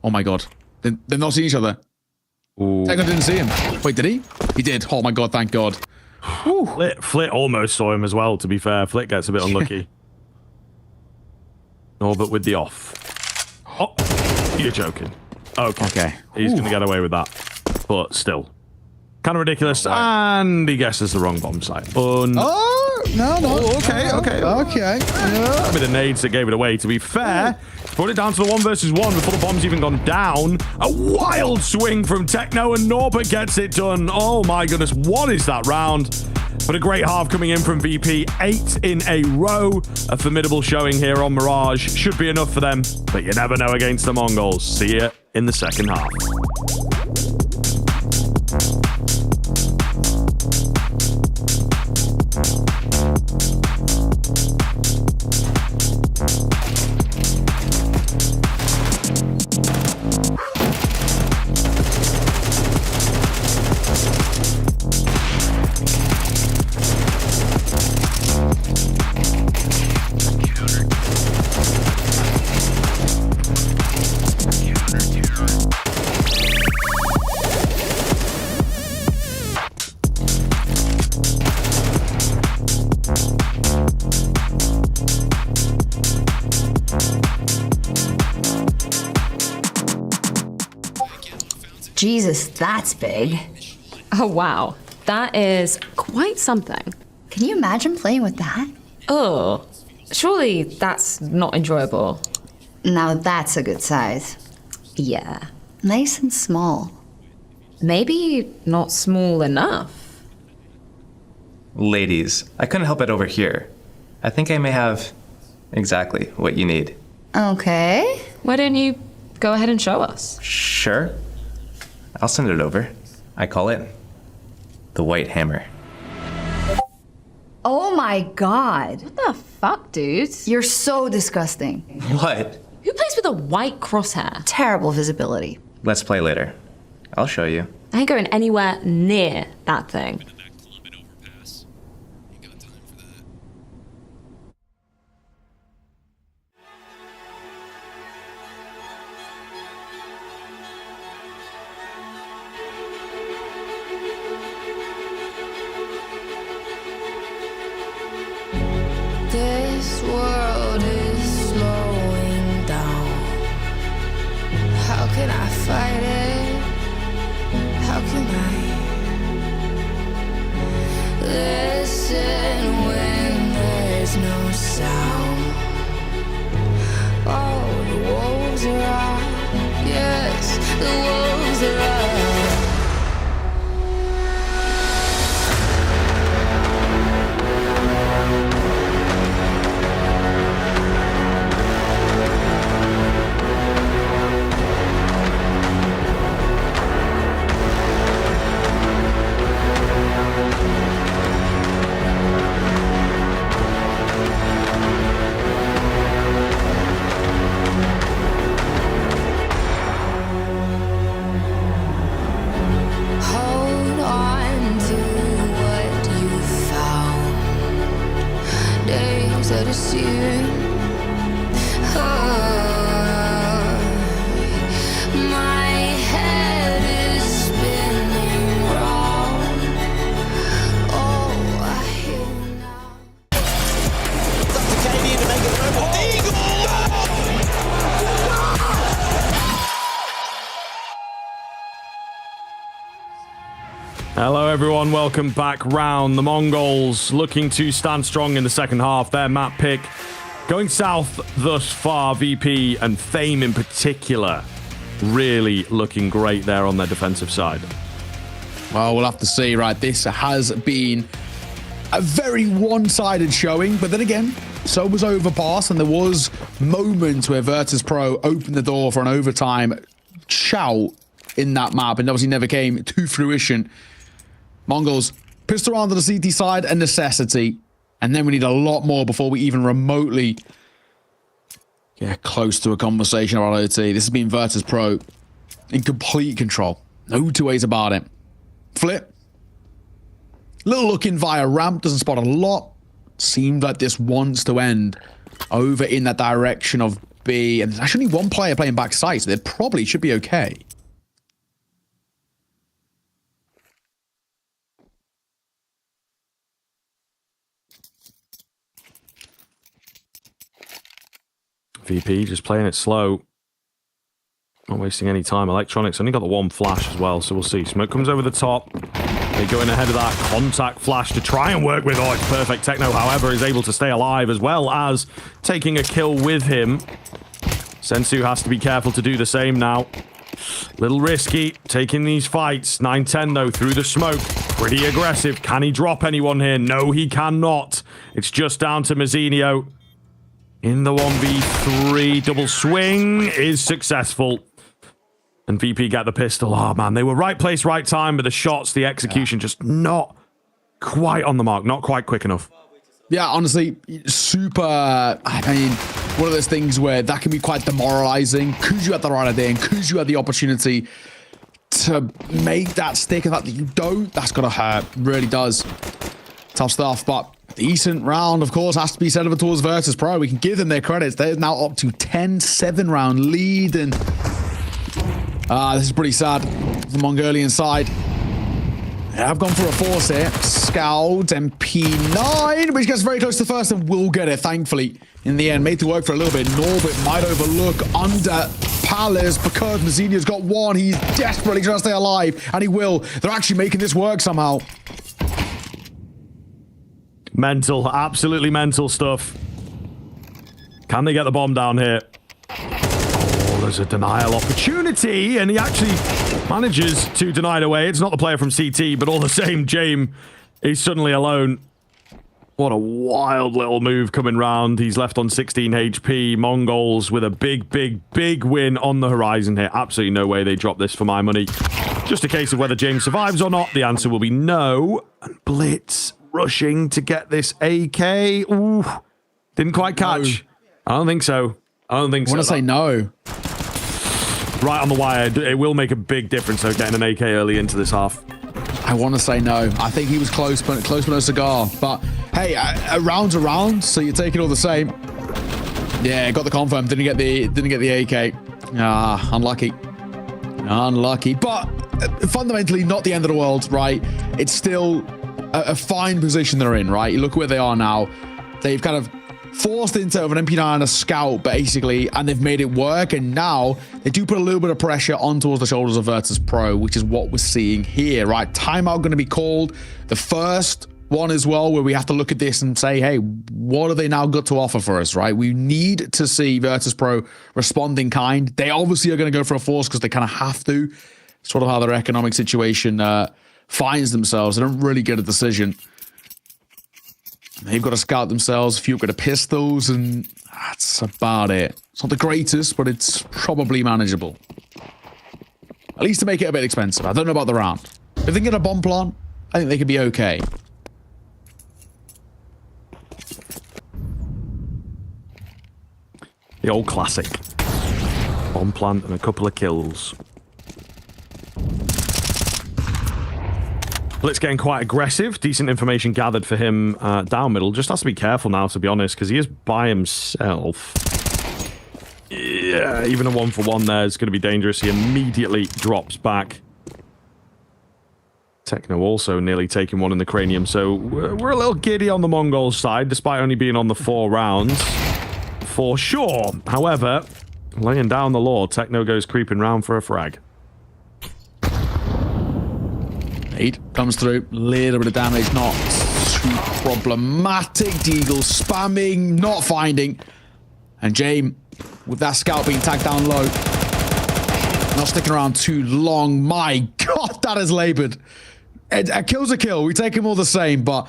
Oh my god. They've not seen each other. Techno didn't see him. Wait, did he? He did. Oh my god, thank god. Flit almost saw him as well, to be fair. Flit gets a bit unlucky. Oh, but with the off. Oh, you're joking. Okay. He's going to get away with that. But still. Kind of ridiculous. And he guesses the wrong bomb site. No. Okay. Yeah. With the nades that gave it away, to be fair. Put it down to the 1 versus 1 before the bomb's even gone down. A wild swing from Techno, and Norbert gets it done. Oh my goodness, what is that round? But a great half coming in from VP. 8 in a row. A formidable showing here on Mirage. Should be enough for them, but you never know against the Mongols. See you in the second half. Jesus, that's big. Oh, wow. That is quite something. Can you imagine playing with that? Oh, surely that's not enjoyable. Now that's a good size. Yeah. Nice and small. Maybe not small enough. Ladies, I couldn't help it over here. I think I may have exactly what you need. Okay. Why don't you Go ahead and show us. Sure. I'll send it over. I call it the White Hammer. Oh my god. What the fuck, dude? You're so disgusting. What? Who plays with a white crosshair? Terrible visibility. Let's play later. I'll show you. I ain't going anywhere near that thing. This world is slowing down. How can I fight it? How can I listen when there's no sound? Oh, the wolves are out. Yes, the wolves are out. Hold on to what you found. Days are deceiving. My head is spinning round. Oh, I hear now. It's up to KD to make it through. Hello everyone, welcome back round. The Mongols looking to stand strong in the second half. Their map pick going south thus far. VP and Fame in particular really looking great there on their defensive side. Well, we'll have to see, right? This has been a very one-sided showing, but then again, so was Overpass, and there was moments where Virtus.pro opened the door for an overtime shout in that map, and obviously never came to fruition. Mongols pistol around to the CT side, a necessity, and then we need a lot more before we even remotely get close to a conversation about OT. This has been Virtus.pro in complete control. No two ways about it. Flip. Little look in via ramp, doesn't spot a lot. Seemed like this wants to end over in that direction of B, and there's actually one player playing backside, so they probably should be okay. VP just playing it slow. Not wasting any time. Electronics only got the one flash as well, so we'll see. Smoke comes over the top. They go in ahead of that contact flash to try and work with. Oh, it's perfect. Techno, however, is able to stay alive as well as taking a kill with him. Sensu has to be careful to do the same now. Little risky, taking these fights. 9-10 though, through the smoke. Pretty aggressive. Can he drop anyone here? No, he cannot. It's just down to Mazzinho. In the 1v3, double swing is successful. And VP get the pistol. Oh, man, they were right place, right time, but the shots, the execution, just not quite on the mark, not quite quick enough. Yeah, honestly, super, I mean, one of those things where that can be quite demoralizing because you had the right idea and because you had the opportunity to make that stick, and that you don't, that's going to hurt. Really does. Tough stuff, but decent round, of course, has to be set over towards Virtus.pro. We can give them their credits. They're now up to 10-7 round lead, and this is pretty sad. The Mongolian side have gone for a force here. Scout and P9, which gets very close to first and will get it, thankfully. In the end, made to work for a little bit. Norbit might overlook under Palace because Mazzinho's got one. He's desperately trying to stay alive, and he will. They're actually making this work somehow. Mental, absolutely mental stuff. Can they get the bomb down here? Oh, there's a denial opportunity, and he actually manages to deny it away. It's not the player from CT, but all the same, James is suddenly alone. What a wild little move coming round. He's left on 16 HP. MongolZ with a big, big, big win on the horizon here. Absolutely no way they drop this for my money. Just a case of whether James survives or not. The answer will be no. And Blitz rushing to get this AK. Ooh, didn't quite catch. I don't think so. I don't think so. I want to say no. Right on the wire. It will make a big difference, though, getting an AK early into this half. I want to say no. I think he was close, but no cigar. But hey, a round's a round, so you take it all the same. Yeah, got the confirm. Didn't get the AK. Ah, unlucky. Unlucky. But fundamentally, not the end of the world, right? It's still a fine position they're in, right? You look where they are now. They've kind of forced into an MP9 and a scout, basically, and they've made it work. And now they do put a little bit of pressure on towards the shoulders of Virtus.pro, which is what we're seeing here, right? Timeout going to be called. The first one as well, where we have to look at this and say, hey, what have they now got to offer for us, right? We need to see Virtus.pro respond in kind. They obviously are going to go for a force because they kind of have to. Sort of how their economic situation finds themselves. They don't really get a decision. They've got to scout themselves, a few got pistols, and that's about it. It's not the greatest, but it's probably manageable. At least to make it a bit expensive. I don't know about the round. If they get a bomb plant, I think they could be okay. The old classic. Bomb plant and a couple of kills. Blitz getting quite aggressive. Decent information gathered for him down middle. Just has to be careful now, to be honest, because he is by himself. Yeah, even a 1-for-1 there is going to be dangerous. He immediately drops back. Techno also nearly taking one in the cranium, so we're a little giddy on the MongolZ side, despite only being on the 4 rounds. For sure. However, laying down the law, Techno goes creeping round for a frag. 8 comes through, little bit of damage, not too problematic. Deagle spamming, not finding. And James, with that scout being tagged down low, not sticking around too long. My God, that is labored. A kill's a kill. We take him all the same, but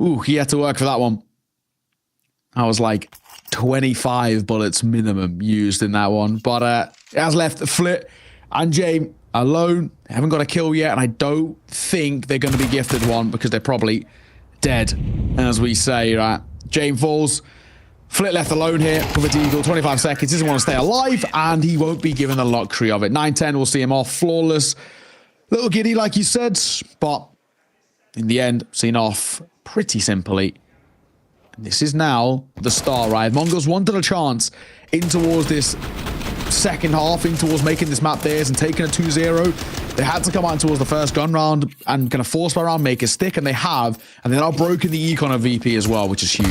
ooh, he had to work for that one. I was like 25 bullets minimum used in that one, but it has left Flit and James alone. They haven't got a kill yet, and I don't think they're going to be gifted one because they're probably dead, as we say, right? James falls. Flit left alone here with a deagle. 25 seconds. Doesn't want to stay alive, and he won't be given the luxury of it. 9-10 will see him off. Flawless. Little giddy, like you said, but in the end, seen off pretty simply. And this is now the start, right? MongolZ wanted a chance in towards this second half, in towards making this map theirs and taking a 2-0. They had to come out towards the first gun round and kind of force by round, make a stick, and they have. And they're now broken the econ of VP as well, which is huge.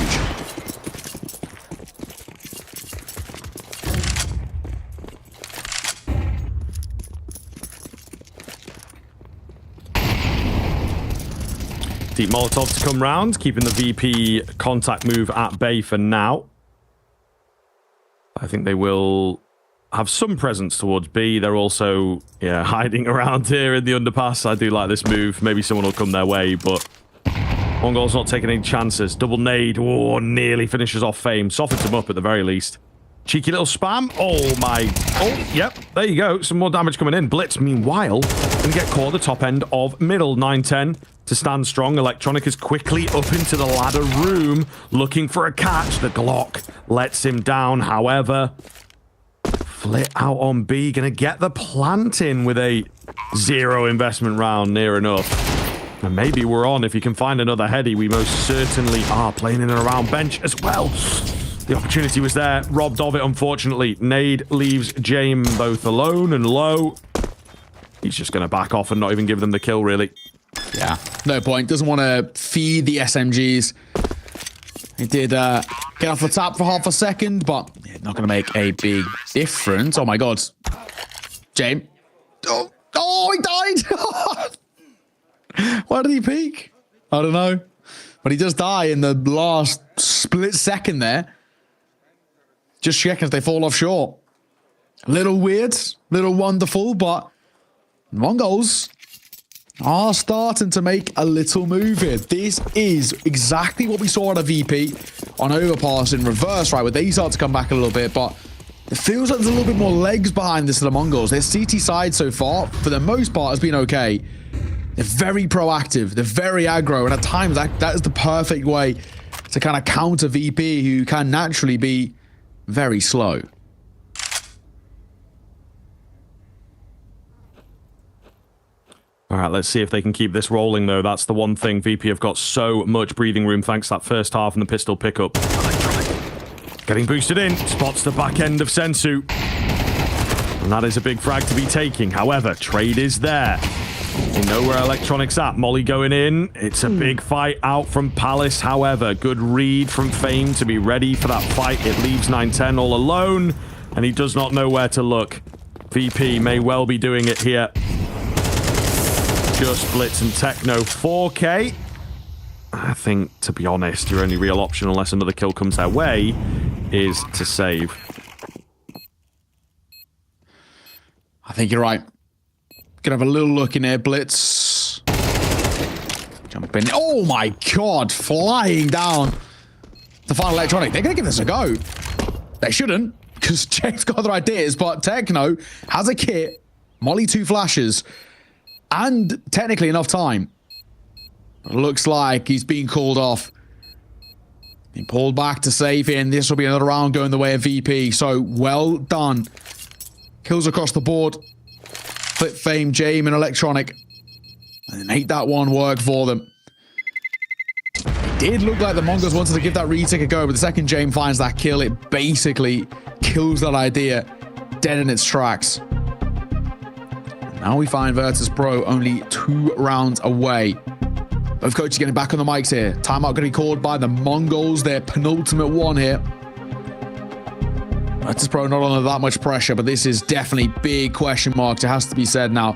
Deep Molotov to come round, keeping the VP contact move at bay for now. I think they will have some presence towards B. They're also, yeah, hiding around here in the underpass. I do like this move. Maybe someone will come their way, but MongolZ not taking any chances. Double nade. Oh, nearly finishes off Fame. Softens him up at the very least. Cheeky little spam. Oh, my. Oh, yep. There you go. Some more damage coming in. Blitz, meanwhile, going to get caught at the top end of middle. 9-10 to stand strong. Electronic is quickly up into the ladder room, looking for a catch. The Glock lets him down. However, Flit out on B. Going to get the plant in with a 0 investment round near enough. And maybe we're on. If you can find another heady, we most certainly are. Playing in and around bench as well. The opportunity was there. Robbed of it, unfortunately. Nade leaves James both alone and low. He's just going to back off and not even give them the kill, really. Yeah, no point. Doesn't want to feed the SMGs. He did get off the tap for half a second, but not going to make a big difference. Oh, my God. James. Oh, he died. Why did he peek? I don't know. But he does die in the last split second there. Just checking if they fall off short. A little weird, little wonderful, but MongolZ are starting to make a little move here. This is exactly what we saw at a VP on Overpass in reverse, right? Where they start to come back a little bit, but it feels like there's a little bit more legs behind this to the Mongols. Their CT side so far, for the most part, has been okay. They're very proactive. They're very aggro. And at times, that is the perfect way to kind of counter VP, who can naturally be very slow. All right, let's see if they can keep this rolling, though. That's the one thing. VP have got so much breathing room thanks to that first half and the pistol pickup. Getting boosted in. Spots the back end of Sensu. And that is a big frag to be taking. However, trade is there. They know where Electronic's at. Molly going in. It's a big fight out from Palace. However, good read from Fame to be ready for that fight. It leaves 910 all alone, and he does not know where to look. VP may well be doing it here. Just Blitz and Techno 4K. I think, to be honest, your only real option, unless another kill comes their way, is to save. I think you're right. Gonna have a little look in there, Blitz. Jump in. Oh my god, flying down the final Electronic. They're gonna give this a go. They shouldn't, because Jake's got other ideas, but Techno has a kit, Molly 2 flashes, and technically enough time. It looks like he's being called off. He pulled back to save in. This will be another round going the way of VP, so well done. Kills across the board. Flip Fame, Jame, and Electronic. And make that one work for them. It did look like the Mongols wanted to give that retake a go, but the second Jame finds that kill, it basically kills that idea dead in its tracks. And now we find Virtus.pro only 2 rounds away. Both coaches getting back on the mics here. Timeout going to be called by the Mongols, their penultimate one here. Virtus.pro not under that much pressure, but this is definitely big question marks. It has to be said now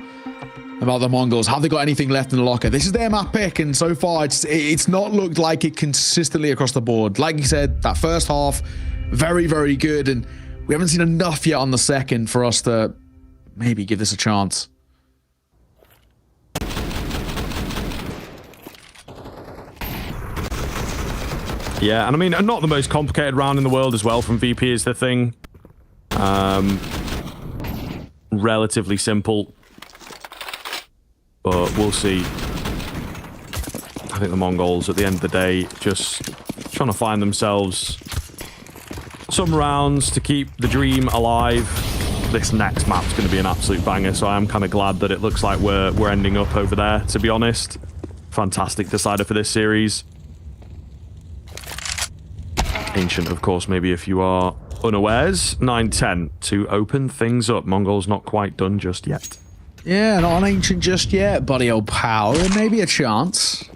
about the Mongols. Have they got anything left in the locker? This is their map pick, and so far it's not looked like it consistently across the board. Like you said, that first half, very, very good, and we haven't seen enough yet on the second for us to maybe give this a chance. Yeah, and I mean, not the most complicated round in the world as well from VP is the thing. Relatively simple. But we'll see. I think the Mongols, at the end of the day, just trying to find themselves some rounds to keep the dream alive. This next map's going to be an absolute banger, so I am kind of glad that it looks like we're ending up over there, to be honest. Fantastic decider for this series. Ancient, of course, maybe if you are unawares. 9-10 to open things up. Mongols not quite done just yet. Yeah, not on Ancient just yet, buddy old pal. There may be a chance.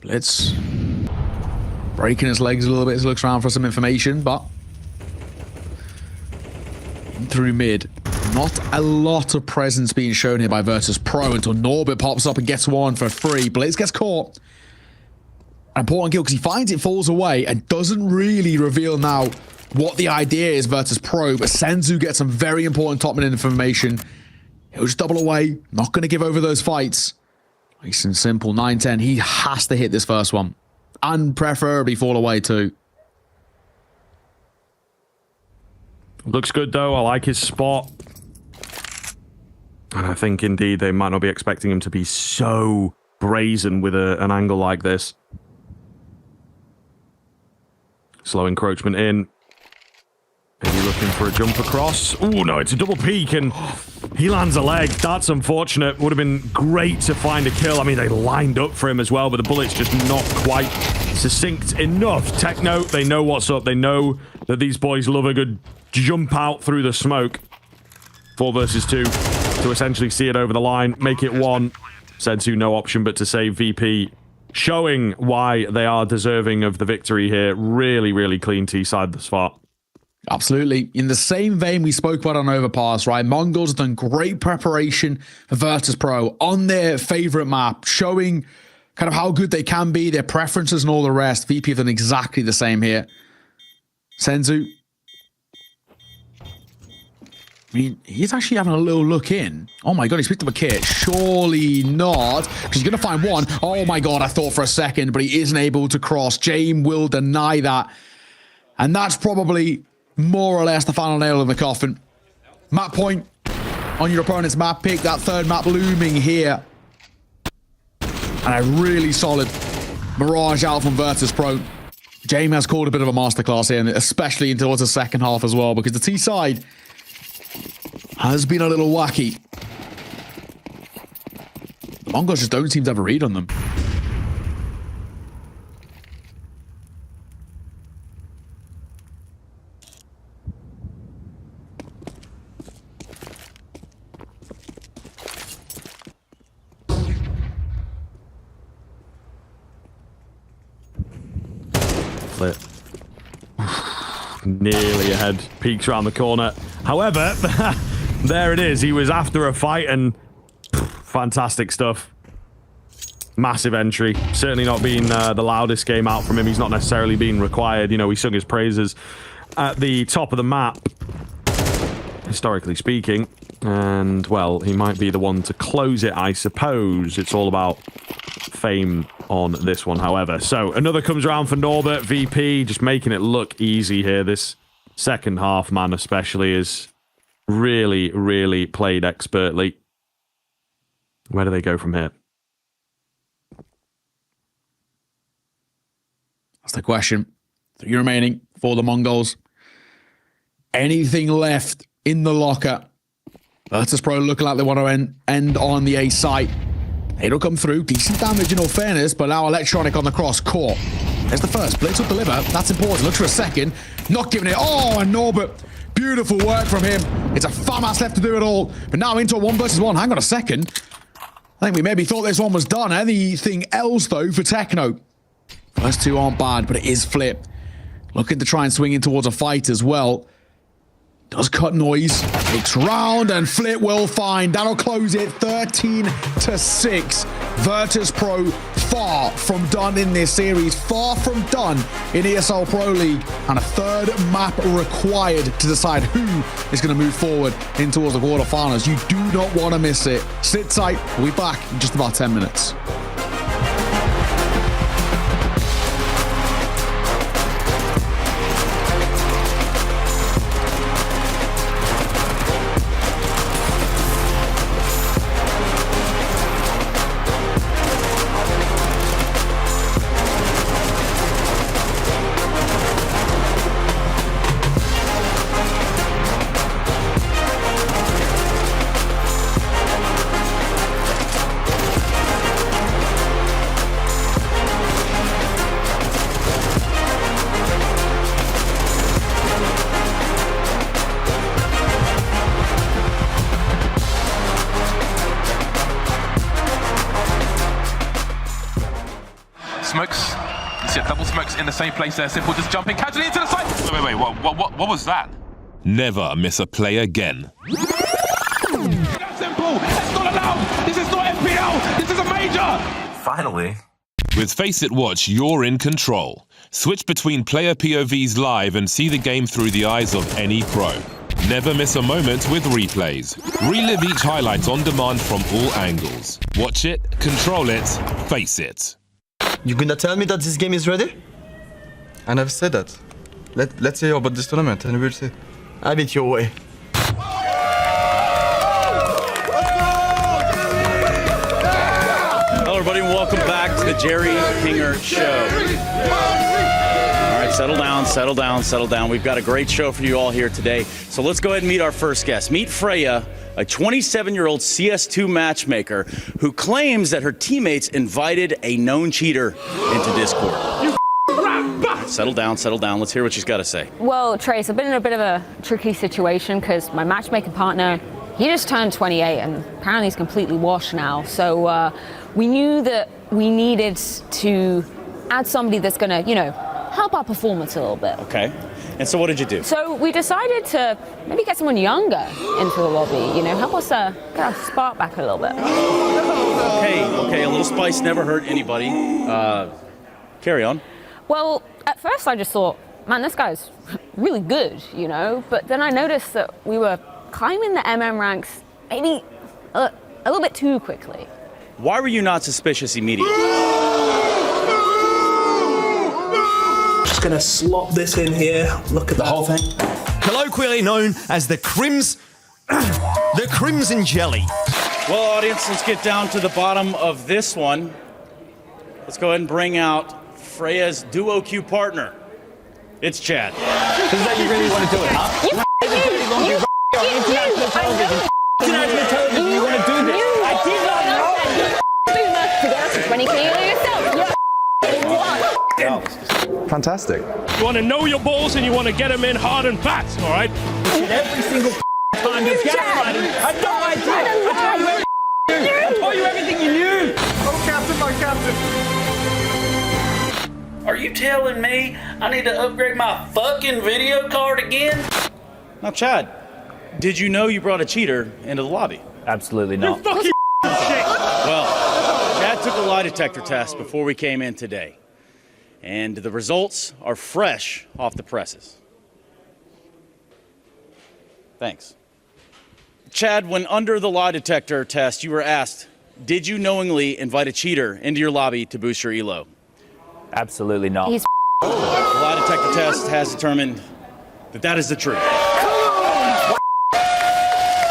Blitz breaking his legs a little bit as he looks around for some information, but through mid. Not a lot of presence being shown here by Virtus.pro until Norbert pops up and gets one for free. Blitz gets caught. An important kill because he finds it, falls away, and doesn't really reveal now what the idea is Virtus.pro, but Senzu gets some very important top mid information. He'll just double away, not going to give over those fights. Nice and simple, 9-10. He has to hit this first one, and preferably fall away too. Looks good though, I like his spot. And I think indeed they might not be expecting him to be so brazen with an angle like this. Slow encroachment in. Maybe looking for a jump across. Oh no, it's a double peek and he lands a leg. That's unfortunate. Would have been great to find a kill. I mean, they lined up for him as well, but the bullet's just not quite succinct enough. Techno, they know what's up. They know that these boys love a good jump out through the smoke. 4 versus 2 to essentially see it over the line, make it 1. Sensu no option but to save VP. Showing why they are deserving of the victory here. Really, really clean T-side thus far. Absolutely. In the same vein we spoke about on Overpass, right? Mongols have done great preparation for Virtus.pro on their favorite map, showing kind of how good they can be, their preferences and all the rest. VP have done exactly the same here. Senzu. I mean, he's actually having a little look in. Oh my god, he's picked up a kit. Surely not, because he's going to find one. Oh my god, I thought for a second, but he isn't able to cross. James will deny that. And that's probably more or less the final nail in the coffin. Map point on your opponent's map pick. That third map looming here. And a really solid Mirage out from Virtus.pro. James has called a bit of a masterclass here, and especially towards the second half as well, because the T side has been a little wacky. The Mongols just don't seem to have a read on them. Flip. Nearly ahead, peeks around the corner. However, there it is. He was after a fight, and fantastic stuff. Massive entry. Certainly not been the loudest game out from him. He's not necessarily been required. You know, he sung his praises at the top of the map, historically speaking. And, well, he might be the one to close it, I suppose. It's all about fame on this one, however. So, another comes around for Norbert. VP just making it look easy here. This second half, man, especially, is really, really played expertly. Where do they go from here? That's the question. 3 remaining for the Mongols. Anything left in the locker? Virtus.pro looking like they want to end on the A site. It'll come through. Decent damage in all fairness, but now Electronic on the cross. Caught. There's the first. Blitz will deliver. That's important. Looks for a second. Not giving it. Oh, and Norbert. Beautiful work from him. It's a FAMAS left to do it all. But now into a 1 versus 1. Hang on a second. I think we maybe thought this one was done. Anything else, though, for Techno? First 2 aren't bad, but it is Flip. Looking to try and swing in towards a fight as well. Does cut noise. Looks round, and Flip will find. That'll close it 13-6. Virtus.pro far from done in this series. Far from done in ESL Pro League. And a third map required to decide who is going to move forward in towards the quarterfinals. You do not want to miss it. Sit tight. We'll be back in just about 10 minutes. Smokes. You see a double smokes in the same place there. Simple just jumping casually into the side. Wait, what was that? Never miss a play again. Simple. That's not allowed. This is not FPL. This is a major. Finally. With Face It Watch, you're in control. Switch between player POVs live and see the game through the eyes of any pro. Never miss a moment with replays. Relive each highlight on demand from all angles. Watch it, control it, face it. You gonna tell me that this game is ready? I never said that. Let's hear about this tournament and we'll see. Have it your way. Hello everybody and welcome back to the Jerry Kinger Show. All right, settle down. We've got a great show for you all here today. So let's go ahead and meet our first guest. Meet Freya, a 27-year-old CS2 matchmaker who claims that her teammates invited a known cheater into Discord. Settle down. Let's hear what she's got to say. Well, Trace, I've been in a bit of a tricky situation because my matchmaking partner, he just turned 28 and apparently he's completely washed now. So we knew that we needed to add somebody that's going to, help our performance a little bit. Okay. And so what did you do? So we decided to maybe get someone younger into the lobby, help us get our spark back a little bit. Okay, a little spice never hurt anybody. Carry on. Well, at first I just thought, man, this guy's really good, but then I noticed that we were climbing the MM ranks maybe a little bit too quickly. Why were you not suspicious immediately? Just gonna slop this in here. Look at the whole thing. Colloquially known as the Crimson Jelly. Well, audience, let's get down to the bottom of this one. Let's go ahead and bring out Freya's duo Q partner. It's Chad. Is that you really want to do it, huh? International television. International television, you want to do this? I did not know. Fantastic. You want to know your balls and you want to get them in hard and fast, all right? Every single time you get right, I had no idea. I told you everything you knew. Oh, Captain, my Captain. Are you telling me I need to upgrade my fucking video card again? Now, Chad, did you know you brought a cheater into the lobby? Absolutely not. You fucking shit. Well, Chad took a lie detector test before we came in today, and the results are fresh off the presses. Thanks. Chad, when under the lie detector test, you were asked, did you knowingly invite a cheater into your lobby to boost your elo? Absolutely not. The lie detector test has determined that that is the truth.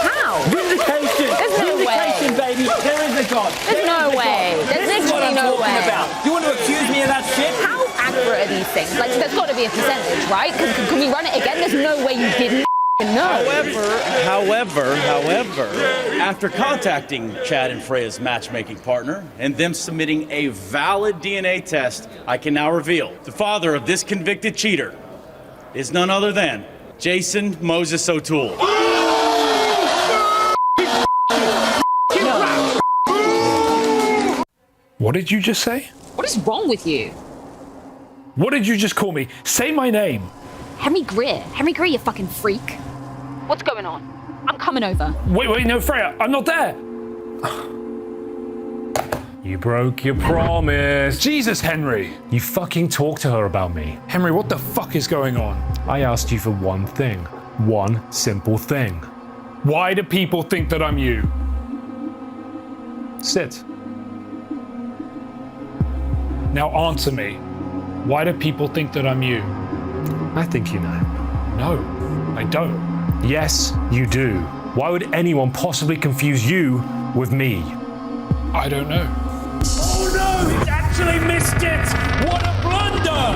How? Vindication! There's no Vindication, way. baby! There is a God! There's no way. There's This is what literally I'm no talking way. about. You want to accuse me of that shit? How accurate are these things? Like, there's got to be a percentage, right? Can we run it again? There's no way you didn't know. However, after contacting Chad and Freya's matchmaking partner and them submitting a valid DNA test, I can now reveal the father of this convicted cheater is none other than Jason Moses O'Toole. What did you just say? What is wrong with you? What did you just call me? Say my name. Henry Greer. Henry Greer, you fucking freak. What's going on? I'm coming over. Wait, no, Freya, I'm not there. You broke your promise. Jesus, Henry. You fucking talked to her about me. Henry, what the fuck is going on? I asked you for one thing. One simple thing. Why do people think that I'm you? Sit. Now answer me. Why do people think that I'm you? I think you know. No, I don't. Yes, you do. Why would anyone possibly confuse you with me? I don't know. Oh no, he's actually missed it! What a blunder!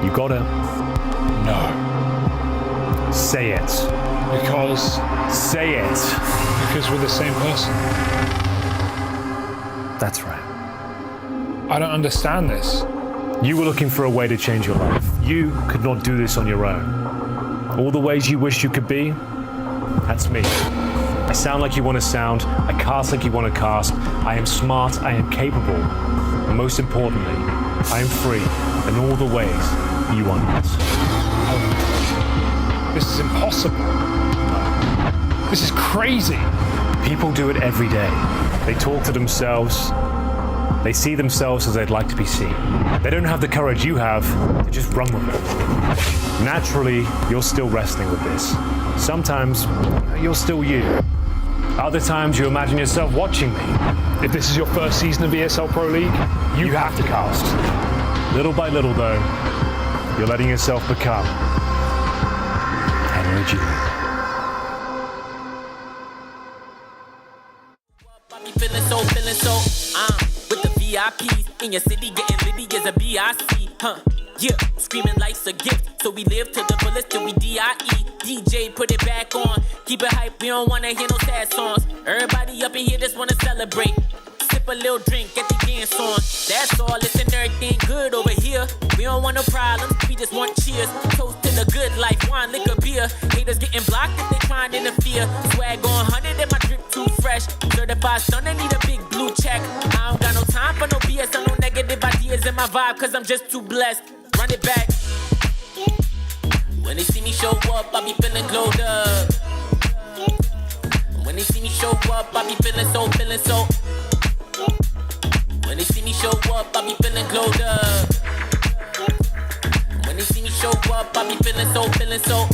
You got it? No. Say it. Because... Say it. Because we're the same person. That's right. I don't understand this. You were looking for a way to change your life. You could not do this on your own. All the ways you wish you could be, that's me. I sound like you want to sound, I cast like you want to cast, I am smart, I am capable, and most importantly, I am free in all the ways you are not. This is impossible. This is crazy. People do it every day. They talk to themselves. They see themselves as they'd like to be seen. They don't have the courage you have to just run with it. Naturally, you're still wrestling with this. Sometimes, you're still you. Other times, you imagine yourself watching me. If this is your first season of ESL Pro League, You have to cast. Little by little, though, you're letting yourself become Henry G. Feeling so, with the VIPs in your city, getting litty as a BIC, yeah, screaming life's a gift, so we live to the fullest till we DIE. DJ, put it back on, keep it hype, we don't wanna hear no sad songs. Everybody up in here just wanna celebrate. Sip a little drink, get the dance on. That's all, listen, everything good over here. We don't want no problems, we just want cheers. Toast to the good life, wine, liquor, beer. Haters getting blocked if they trying to interfere. Swag on 100 and my drip too fresh. Certified stunner, need a big blue check. I don't got no time for no BS or no negative ideas in my vibe, cause I'm just too blessed. Run it back. When they see me show up, I be feeling glowed up. When they see me show up, I be feeling so. When they see me show up, I be feeling glowed up. When they see me show up, I be feeling so.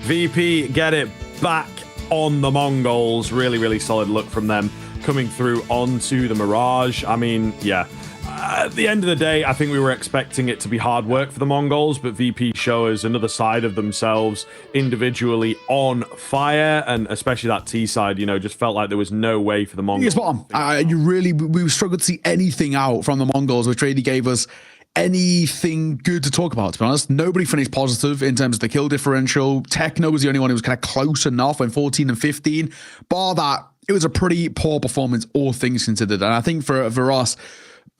VP get it back on the Mongols. Really, really solid look from them coming through onto the Mirage. I mean, yeah. At the end of the day, I think we were expecting it to be hard work for the Mongols, but VP show us another side of themselves individually on fire, and especially that T side, you know, just felt like there was no way for the Mongols. We struggled to see anything out from the Mongols, which really gave us anything good to talk about, to be honest. Nobody finished positive in terms of the kill differential. Techno was the only one who was kind of close enough when 14 and 15. Bar that, it was a pretty poor performance, all things considered. And I think for us,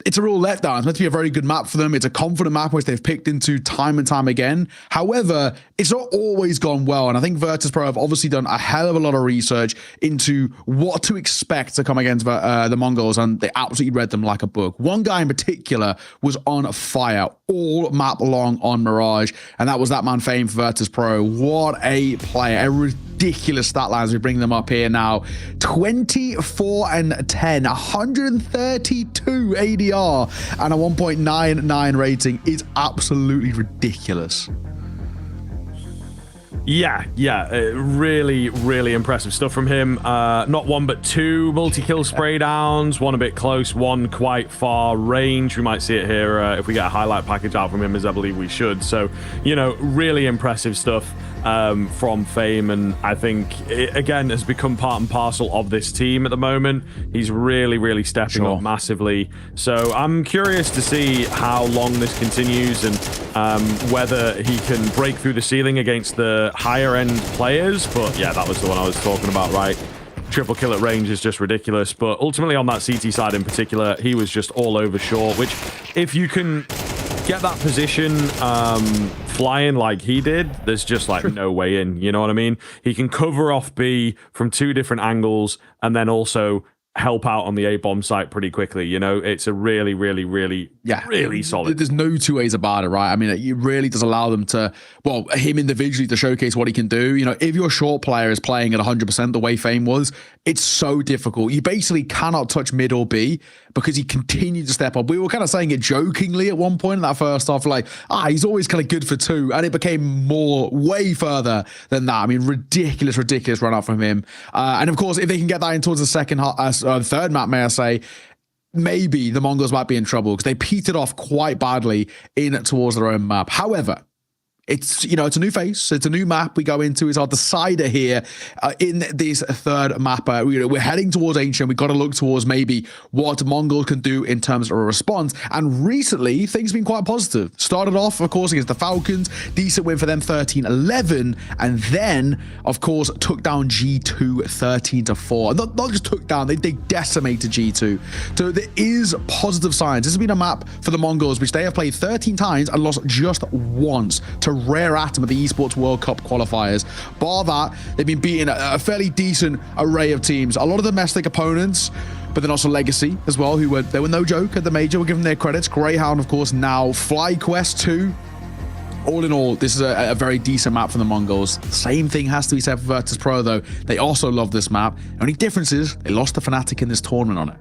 it's a real letdown. It's meant to be a very good map for them. It's a confident map which they've picked into time and time again. However, it's not always gone well. And I think Virtus.pro have obviously done a hell of a lot of research into what to expect to come against the Mongols, and they absolutely read them like a book. One guy in particular was on fire all map long on Mirage, and that was that man Fame for Virtus.pro. What a player. A ridiculous stat lines. We bring them up here now. 24 and 10, 132 ADR, and a 1.99 rating is absolutely ridiculous. Yeah, really, really impressive stuff from him. Not one, but two multi-kill spray downs, one a bit close, one quite far range. We might see it here if we get a highlight package out from him, as I believe we should. So, you know, really impressive stuff from Fame, and I think it, again, has become part and parcel of this team at the moment. He's really, really stepping up massively. So I'm curious to see how long this continues, and whether he can break through the ceiling against the higher end players. But yeah, that was the one I was talking about, right? Triple kill at range is just ridiculous. But ultimately on that CT side in particular, he was just all over short, which if you can get that position flying like he did, there's just like no way in, you know what I mean? He can cover off B from two different angles and then also help out on the A-bomb site pretty quickly. You know, it's a really, really, really, really solid. There's no two ways about it, right? I mean, it really does allow them to, well, him individually to showcase what he can do. You know, if your short player is playing at 100% the way Fame was, it's so difficult. You basically cannot touch mid or B because he continued to step up. We were kind of saying it jokingly at one point in that first half, like, he's always kind of good for two, and it became more, way further than that. I mean, ridiculous run out from him. And of course, if they can get that in towards the second half, third map, may I say, maybe the Mongols might be in trouble because they petered off quite badly in towards their own map. However, it's, you know, it's a new face. It's a new map we go into. It's our decider here in this third map. We're heading towards Ancient. We've got to look towards maybe what Mongols can do in terms of a response. And recently, things have been quite positive. Started off, of course, against the Falcons. Decent win for them, 13-11. And then, of course, took down G2 13-4. Not just took down, they decimated G2. So there is positive signs. This has been a map for the Mongols, which they have played 13 times and lost just once to rare atom of the Esports World Cup qualifiers. Bar that, they've been beating a fairly decent array of teams. A lot of domestic opponents, but then also Legacy as well, they were no joke at the major. We'll give them their credits. Greyhound, of course, now FlyQuest 2. All in all, this is a very decent map for the Mongols. Same thing has to be said for Virtus.pro, though. They also love this map. The only difference is they lost the Fnatic in this tournament on it.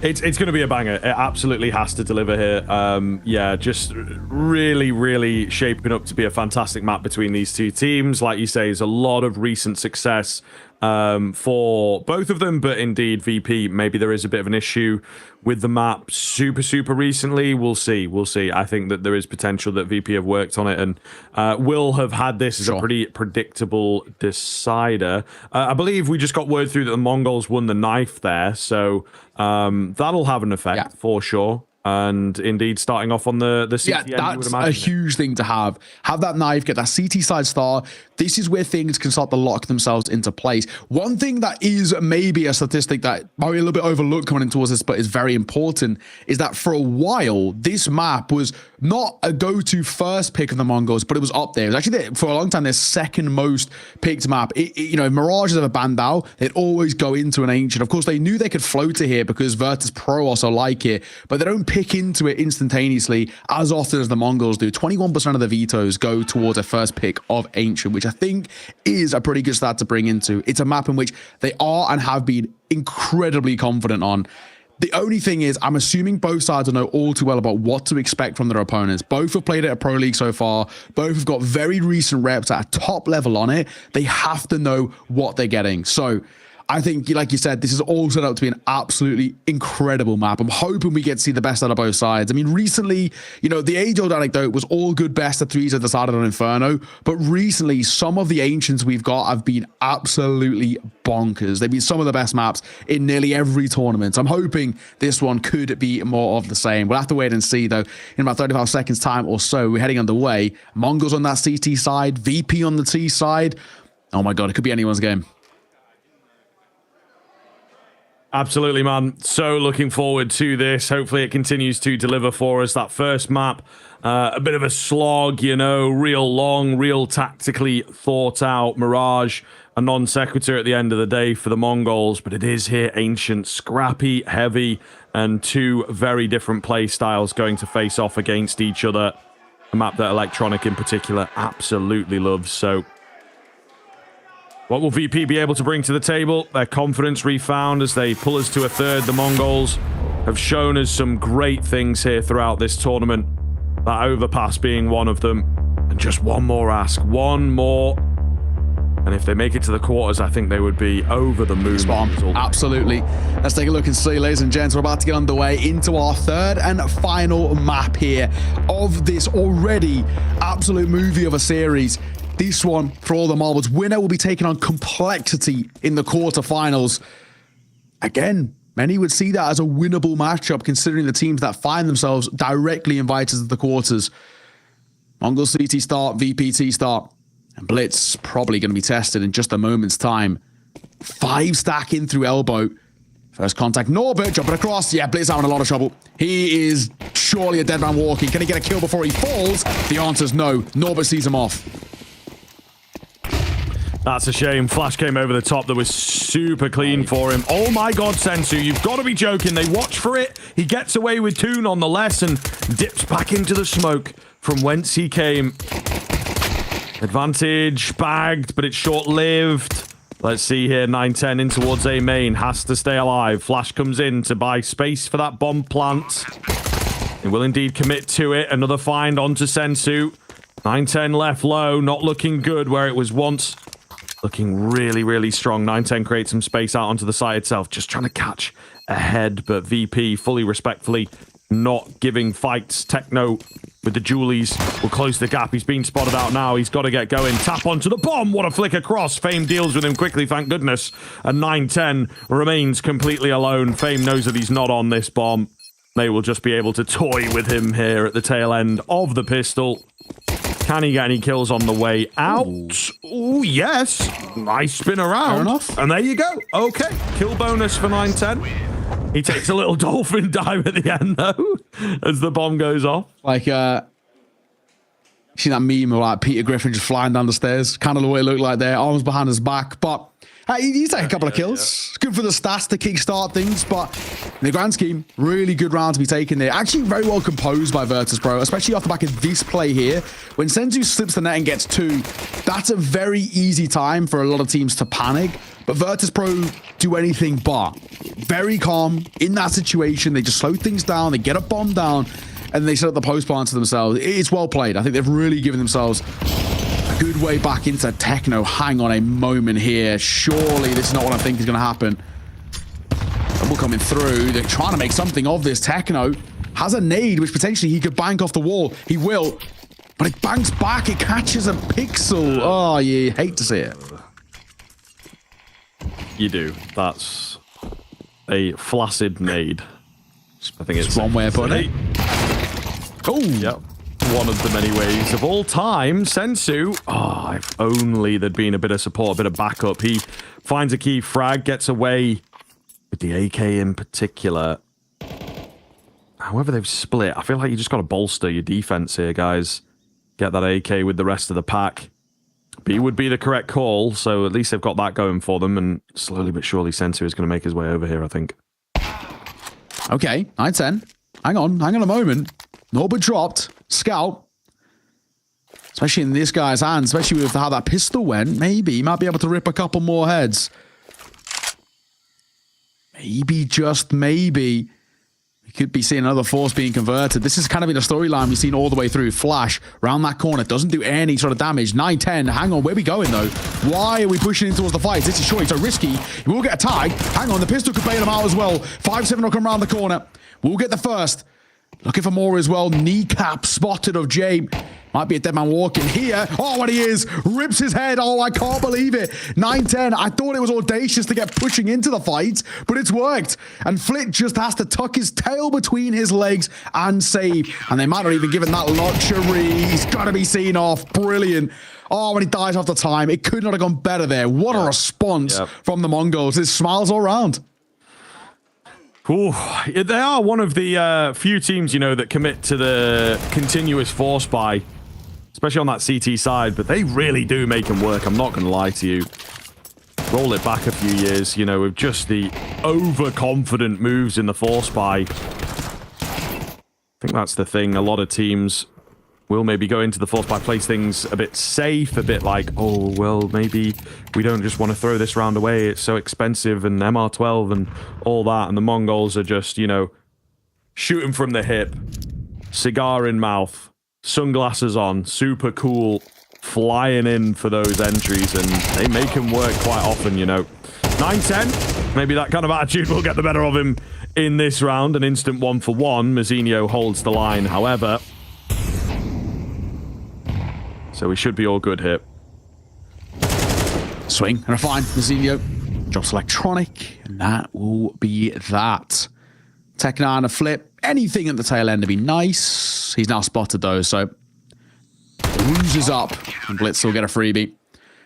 It's going to be a banger. It absolutely has to deliver here. Yeah, just really, really shaping up to be a fantastic map between these two teams. Like you say, there's a lot of recent success for both of them, but indeed VP, maybe there is a bit of an issue with the map super recently. We'll see. I think that there is potential that VP have worked on it and will have had this as a pretty predictable decider. I believe we just got word through that the Mongols won the knife there, so that'll have an effect for sure. And indeed, starting off on the CT end, that's a huge thing to have. Have that knife, get that CT side star. This is where things can start to lock themselves into place. One thing that is maybe a statistic that might be a little bit overlooked coming in towards this, but is very important, is that for a while, this map was not a go-to first pick of the Mongols, but it was up there. It was actually, for a long time, their second most picked map. You know, Mirage is ever banned out, they'd always go into an Ancient. Of course, they knew they could float to here because Virtus.pro also like it, but they don't pick into it instantaneously as often as the Mongols do. 21% of the vetoes go towards a first pick of Ancient, which I think is a pretty good stat to bring into. It's a map in which they are and have been incredibly confident on. The only thing is, I'm assuming both sides will know all too well about what to expect from their opponents. Both have played at a pro league so far. Both have got very recent reps at a top level on it. They have to know what they're getting. So I think, like you said, this is all set up to be an absolutely incredible map. I'm hoping we get to see the best out of both sides. I mean, recently, you know, the age-old anecdote was all good best of threes have decided on Inferno, but recently, some of the Ancients we've got have been absolutely bonkers. They've been some of the best maps in nearly every tournament. I'm hoping this one could be more of the same. We'll have to wait and see, though. In about 35 seconds time or so, we're heading underway. Mongols on that CT side, VP on the T side. Oh my God, it could be anyone's game. Absolutely, man. So looking forward to this. Hopefully it continues to deliver for us. That first map, a bit of a slog, you know, real long, real tactically thought out. Mirage, a non sequitur at the end of the day for the Mongols, but it is here ancient, scrappy, heavy, and two very different play styles going to face off against each other. A map that Electronic in particular absolutely loves. So what will VP be able to bring to the table? Their confidence refound as they pull us to a third. The Mongols have shown us some great things here throughout this tournament. That overpass being one of them. And just one more ask. One more. And if they make it to the quarters, I think they would be over the moon. Spot on. Absolutely. Let's take a look and see, ladies and gents. We're about to get underway into our third and final map here of this already absolute movie of a series. This one, for all the marbles, winner will be taking on Complexity in the quarterfinals. Again, many would see that as a winnable matchup, considering the teams that find themselves directly invited to the quarters. MongolZ CT start, VPT start, and Blitz probably going to be tested in just a moment's time. 5 stack in through elbow. First contact, Norbert jumping across. Yeah, Blitz out in a lot of trouble. He is surely a dead man walking. Can he get a kill before he falls? The answer is no. Norbert sees him off. That's a shame. Flash came over the top. That was super clean for him. Oh my God, Sensu, you've got to be joking. They watch for it. He gets away with two nonetheless and dips back into the smoke from whence he came. Advantage bagged, but it's short-lived. Let's see here. 9-10 in towards A main. Has to stay alive. Flash comes in to buy space for that bomb plant. He will indeed commit to it. Another find onto Sensu. 9-10 left low. Not looking good where it was once. Looking really, really strong. 9-10 creates some space out onto the site itself. Just trying to catch ahead, but VP fully respectfully not giving fights. Techno with the Julies will close the gap. He's been spotted out now. He's got to get going. Tap onto the bomb. What a flick across. Fame deals with him quickly, thank goodness. And 9-10 remains completely alone. Fame knows that he's not on this bomb. They will just be able to toy with him here at the tail end of the pistol. Can he get any kills on the way out? Oh, yes. Nice spin around. Fair enough. And there you go. Okay. Kill bonus for 9-10. He takes a little dolphin dive at the end, though, as the bomb goes off. Like, you see that meme of like Peter Griffin just flying down the stairs? Kind of the way it looked like there. Arms behind his back. But he's taking a couple of kills. Yeah. Good for the stats to kickstart things, but in the grand scheme, really good round to be taken there. Actually, very well composed by Virtus.pro, especially off the back of this play here. When Sensu slips the net and gets 2, that's a very easy time for a lot of teams to panic. But Virtus.pro do anything but. Very calm in that situation. They just slow things down. They get a bomb down, and they set up the post plant to themselves. It's well played. I think they've really given themselves a good way back into Techno. Hang on a moment here. Surely this is not what I think is going to happen. Double coming through. They're trying to make something of this. Techno has a nade, which potentially he could bank off the wall. He will. But it banks back. It catches a pixel. Oh, you hate to see it. You do. That's a flaccid nade. I think it's one way of putting it. Oh, yep. One of the many ways of all time. Sensu. Oh, if only there'd been a bit of support, a bit of backup. He finds a key frag, gets away with the AK in particular. However they've split, I feel like you just got to bolster your defense here, guys. Get that AK with the rest of the pack. B would be the correct call, so at least they've got that going for them, and slowly but surely Sensu is going to make his way over here, I think. Okay, 9-10. Hang on a moment. Norbert dropped. Scout. Especially in this guy's hands, especially with how that pistol went, maybe he might be able to rip a couple more heads. maybe, just maybe, we could be seeing another force being converted. This has kind of been a storyline we've seen all the way through. Flash around that corner, doesn't do any sort of damage. 9-10, hang on, where are we going though? Why are we pushing in towards the fight? This is surely so risky. He will get a tag. Hang on, the pistol could bail him out as well. 5-7 will come around the corner. We'll get the first. Looking for more as well. Kneecap spotted of Jay. Might be a dead man walking here. Oh, what he is. Rips his head. Oh, I can't believe it. 9-10. I thought it was audacious to get pushing into the fight, but it's worked. And Flit just has to tuck his tail between his legs and save. And they might not even give him that luxury. He's got to be seen off. Brilliant. Oh, when he dies after time, it could not have gone better there. What a response from the Mongols. It smiles all around. Ooh, they are one of the few teams, you know, that commit to the continuous force buy, especially on that CT side, but they really do make them work. I'm not going to lie to you. Roll it back a few years, you know, with just the overconfident moves in the force buy. I think that's the thing. A lot of teams will maybe go into the force buy, place things a bit safe, a bit like, oh, well, maybe we don't just want to throw this round away. It's so expensive, and MR12 and all that. And the Mongols are just, you know, shooting from the hip, cigar in mouth, sunglasses on, super cool, flying in for those entries, and they make him work quite often, you know. 9-10, maybe that kind of attitude will get the better of him in this round. An instant 1-for-1. Mazinho holds the line, however. So we should be all good here. Swing and a fine. Mazinho drops electronic, and that will be that. Tech9 a flip. Anything at the tail end to be nice. He's now spotted though, so loses up, and Blitz will get a freebie.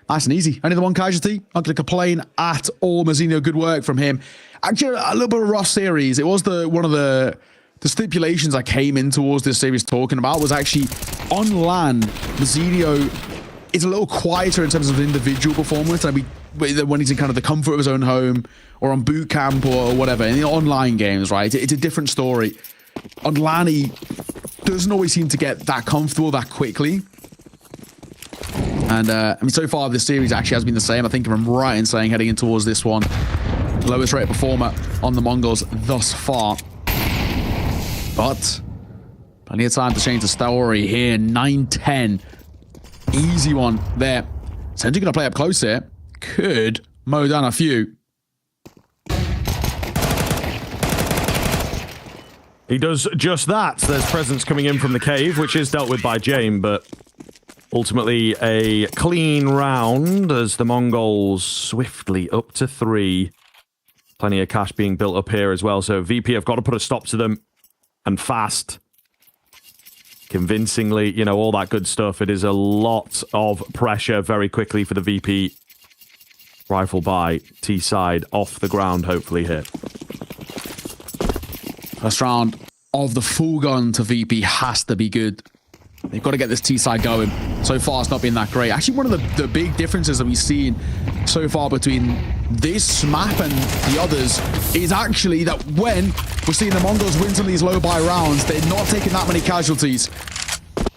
Nice and easy. Only the one casualty. Not going to complain at all. Mazinho, good work from him. Actually, a little bit of a rough series. It was one of the stipulations I came in towards this series talking about was actually on LAN, Mazinho is a little quieter in terms of individual performance. I mean, when he's in kind of the comfort of his own home or on boot camp or whatever. In the online games, right? It's a different story. On LAN, he doesn't always seem to get that comfortable that quickly. And I mean, so far this series actually has been the same. I think if I'm right in saying heading in towards this one, lowest rated performer on the Mongols thus far. But plenty of time to change the story here. 9-10. Easy one there. Senju going to play up close here. Could mow down a few. He does just that. There's presence coming in from the cave, which is dealt with by Jame, but ultimately a clean round as the Mongols swiftly up to 3. Plenty of cash being built up here as well, so VP have got to put a stop to them. And fast, convincingly, you know, all that good stuff. It is a lot of pressure very quickly for the VP. Rifle by T-side off the ground, hopefully here. First round of the full gun to VP has to be good. They've got to get this T-side going. So far, it's not been that great. Actually, one of the big differences that we've seen so far between this map and the others is actually that when we're seeing the Mongols win some of these low buy rounds, they're not taking that many casualties.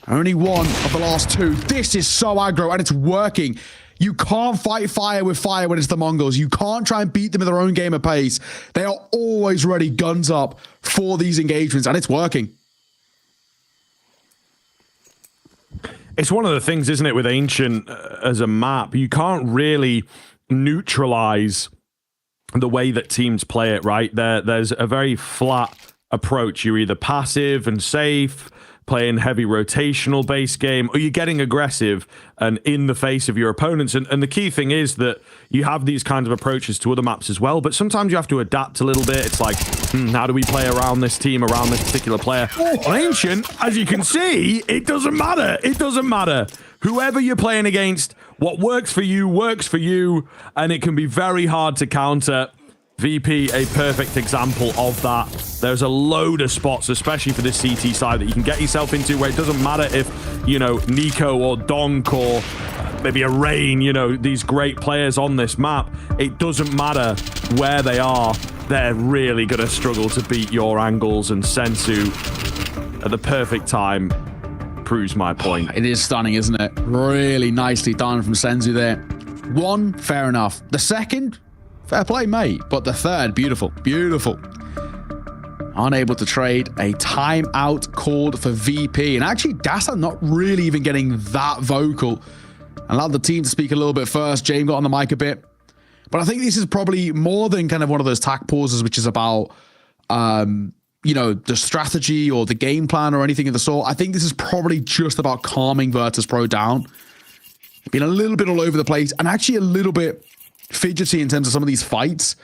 Only one of the last 2. This is so aggro, and it's working. You can't fight fire with fire when it's the Mongols. You can't try and beat them in their own game of pace. They are always ready, guns up, for these engagements, and it's working. It's one of the things, isn't it, with Ancient as a map? You can't really neutralize the way that teams play it, right? There's a very flat approach. You're either passive and safe, playing heavy rotational base game, or you're getting aggressive and in the face of your opponents. And the key thing is that you have these kinds of approaches to other maps as well, but sometimes you have to adapt a little bit. It's like, how do we play around this team, around this particular player? On Ancient, as you can see, it doesn't matter. It doesn't matter. Whoever you're playing against, what works for you, and it can be very hard to counter. VP, a perfect example of that. There's a load of spots, especially for this CT side, that you can get yourself into where it doesn't matter if, you know, Nico or Donk or maybe a Rain, you know, these great players on this map. It doesn't matter where they are. They're really going to struggle to beat your angles, and Sensu at the perfect time proves my point. It is stunning, isn't it? Really nicely done from Sensu there. 1, fair enough. The second, Fair play, mate. But the third, beautiful, beautiful. Unable to trade, a timeout called for VP. And actually, Dasa not really even getting that vocal. Allowed the team to speak a little bit first. James got on the mic a bit. But I think this is probably more than kind of one of those tack pauses, which is about, you know, the strategy or the game plan or anything of the sort. I think this is probably just about calming Virtus.pro down. Being a little bit all over the place and actually a little bit fidgety in terms of some of these fights.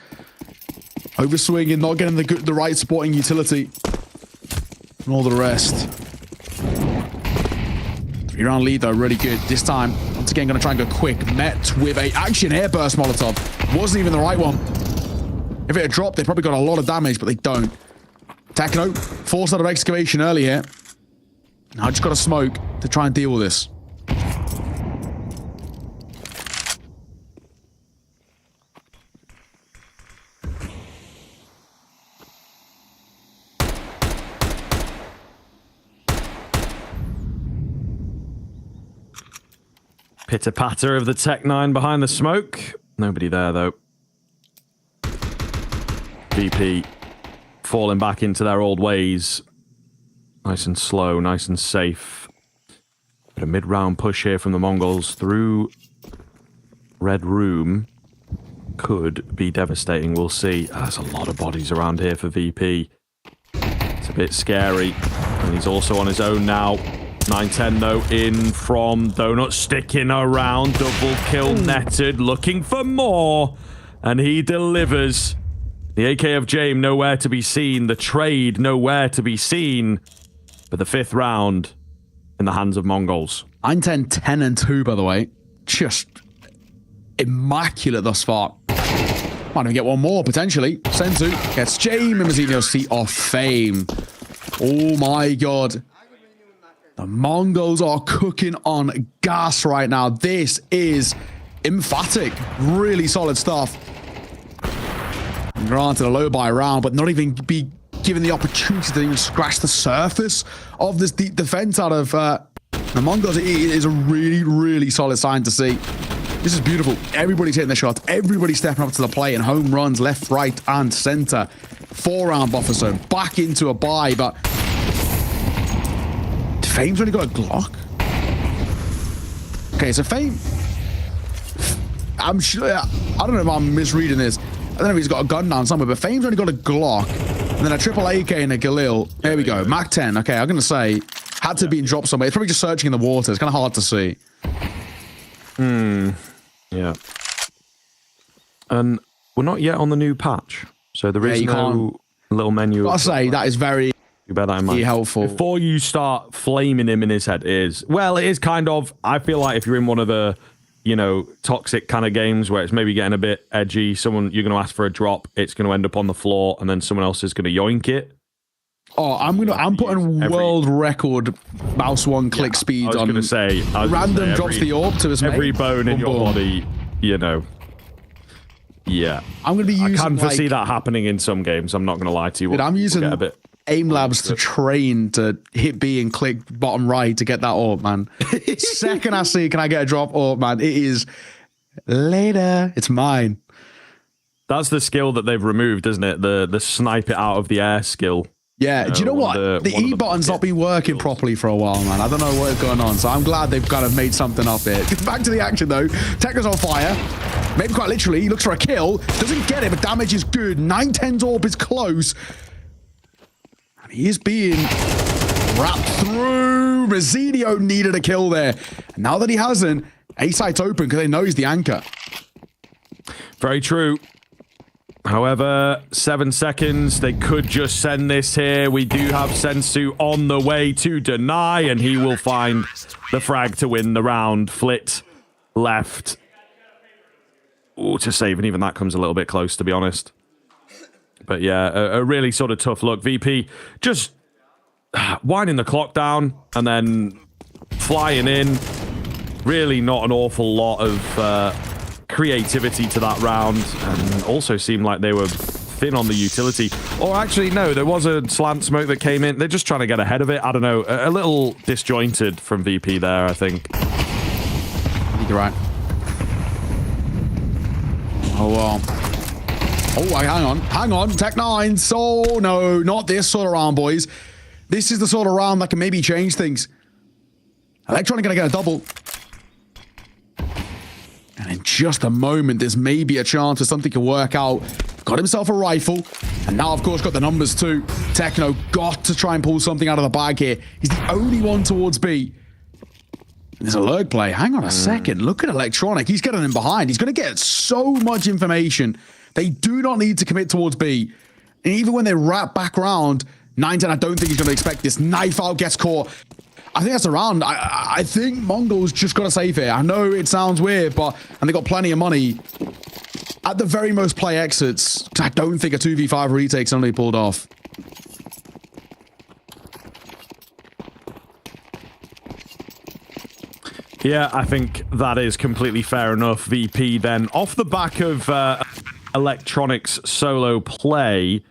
Overswinging, not getting the right supporting utility. And all the rest. 3-round lead though, really good. This time, once again, going to try and go quick. Met with a action airburst Molotov. Wasn't even the right one. If it had dropped, they probably got a lot of damage, but they don't. Techno, forced out of excavation earlier. Now I just got to smoke to try and deal with this. Pitter-patter of the Tech-9 behind the smoke. Nobody there, though. VP falling back into their old ways. Nice and slow, nice and safe. But a mid-round push here from the Mongols through Red Room could be devastating. We'll see. There's a lot of bodies around here for VP. It's a bit scary. And he's also on his own now. 9-10 though, in from Donut, sticking around, double kill netted, looking for more, and he delivers. The AK of James nowhere to be seen, the trade nowhere to be seen, but the 5th round in the hands of Mongols. 9-10, 10-2 by the way, just immaculate thus far. Might even get one more potentially. Sensu gets James and Mazzinio's seat of fame. Oh my god. The Mongols are cooking on gas right now. This is emphatic. Really solid stuff. Granted, a low buy round, but not even be given the opportunity to even scratch the surface of this deep defense out of the Mongols. It is a really, really solid sign to see. This is beautiful. Everybody's hitting the shots. Everybody's stepping up to the plate and home runs left, right, and center. 4-round buffer zone. Back into a buy, but Fame's only got a Glock? Okay, so Fame... I'm sure... I don't know if I'm misreading this. I don't know if he's got a gun down somewhere, but Fame's only got a Glock. And then a triple AK and a Galil. There we go. Mac 10. Okay, I'm going to say... Had to be dropped somewhere. It's probably just searching in the water. It's kind of hard to see. Yeah. And we're not yet on the new patch. So there is no little menu. I'll say that is very... You bear that in mind. Helpful. Before you start flaming him in his head, it is kind of, I feel like if you're in one of the, you know, toxic kind of games where it's maybe getting a bit edgy, you're going to ask for a drop, it's going to end up on the floor, and then someone else is going to yoink it. Oh, I'm putting world record mouse one click speed on. Random drops the orb to his mate. Every bone in your body, you know. Yeah. I'm going to be using, I can foresee that happening in some games, I'm not going to lie to you. I'm using a bit aim labs to train to hit B and click bottom right to get that orb, man. Second I see, can I get a drop orb, man? It is later. It's mine. That's the skill that they've removed, isn't it? The snipe it out of the air skill. Yeah, do you know what? The E button's not been working properly for a while, man. I don't know what is going on, so I'm glad they've kind of made something up here. Back to the action, though. Tekka's on fire. Maybe quite literally. He looks for a kill. Doesn't get it, but damage is good. 9-10's orb is close. And he is being wrapped through. Mazzinio needed a kill there. And now that he hasn't, A-site's open because they know he's the anchor. Very true. However, 7 seconds, they could just send this here. We do have Sensu on the way to deny, and he will find the frag to win the round. Flit left. Ooh, to save, and even that comes a little bit close, to be honest. But yeah, a really sort of tough look. VP just winding the clock down and then flying in. Really not an awful lot of creativity to that round, and also seemed like they were thin on the utility. Or actually, no, there was a slant smoke that came in. They're just trying to get ahead of it. I don't know. A little disjointed from VP there, I think. You're right. Oh, well. Oh, hang on. Tech9. So, no, not this sort of round, boys. This is the sort of round that can maybe change things. Electronic gonna get a double. And in just a moment, there's maybe a chance that something can work out. Got himself a rifle. And now, of course, got the numbers too. Techno got to try and pull something out of the bag here. He's the only one towards B. There's a lurk play. Hang on a second. Look at Electronic. He's getting in behind. He's going to get so much information. They do not need to commit towards B. And even when they wrap back around, 9-10, I don't think he's going to expect this. Knife out, gets caught. I think that's a round. I think Mongol's just got to save here. I know it sounds weird, and they got plenty of money. At the very most, play exits. I don't think a 2v5 retake's only pulled off. Yeah, I think that is completely fair enough. VP then, off the back of Electronic's solo play,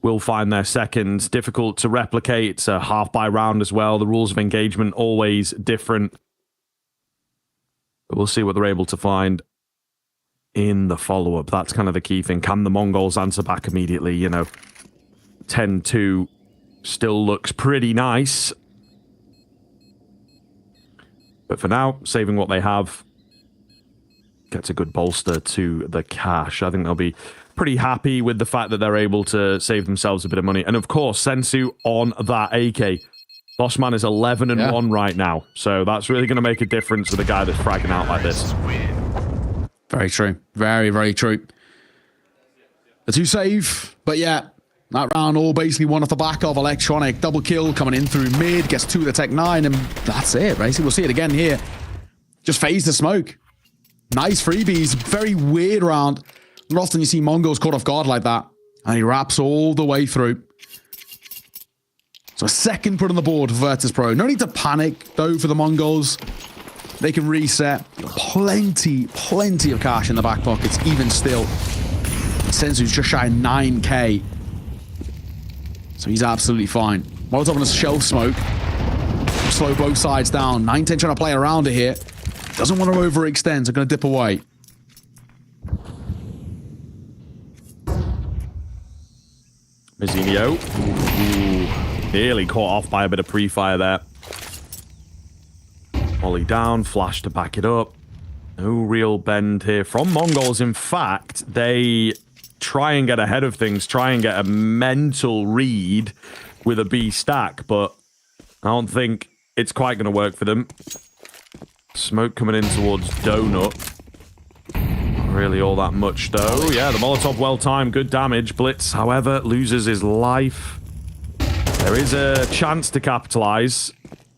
will find their second. Difficult to replicate. It's a half-by round as well. The rules of engagement always different. But we'll see what they're able to find in the follow-up. That's kind of the key thing. Can the Mongols answer back immediately? You know, 10-2 still looks pretty nice. But for now, saving what they have gets a good bolster to the cash. I think they'll be pretty happy with the fact that they're able to save themselves a bit of money. And of course, Sensu on that AK. Bossman is 11-1 right now. So that's really going to make a difference with a guy that's fragging out like this. Very true. Very, very true. The two save, but yeah, that round all basically one off the back of Electronic. Double kill coming in through mid, gets 2 with the Tech9, and that's it, basically. We'll see it again here. Just phase the smoke. Nice freebies. Very weird round. Not often you see Mongols caught off guard like that. And he wraps all the way through. So a second put on the board for Virtus.pro. No need to panic, though, for the Mongols. They can reset. Plenty of cash in the back pockets, even still. Sensu's just shy of 9k. So he's absolutely fine. Molotov on a shelf smoke. Slow both sides down. 9-10 trying to play around it here. Doesn't want to overextend, so going to dip away. Mizzinho. Nearly caught off by a bit of pre-fire there. Ollie down, flash to back it up. No real bend here from Mongols. In fact, they try and get ahead of things, try and get a mental read with a B stack, but I don't think it's quite going to work for them. Smoke coming in towards Donut. Not really all that much, though. Yeah, the Molotov well-timed, good damage. Blitz, however, loses his life. There is a chance to capitalize.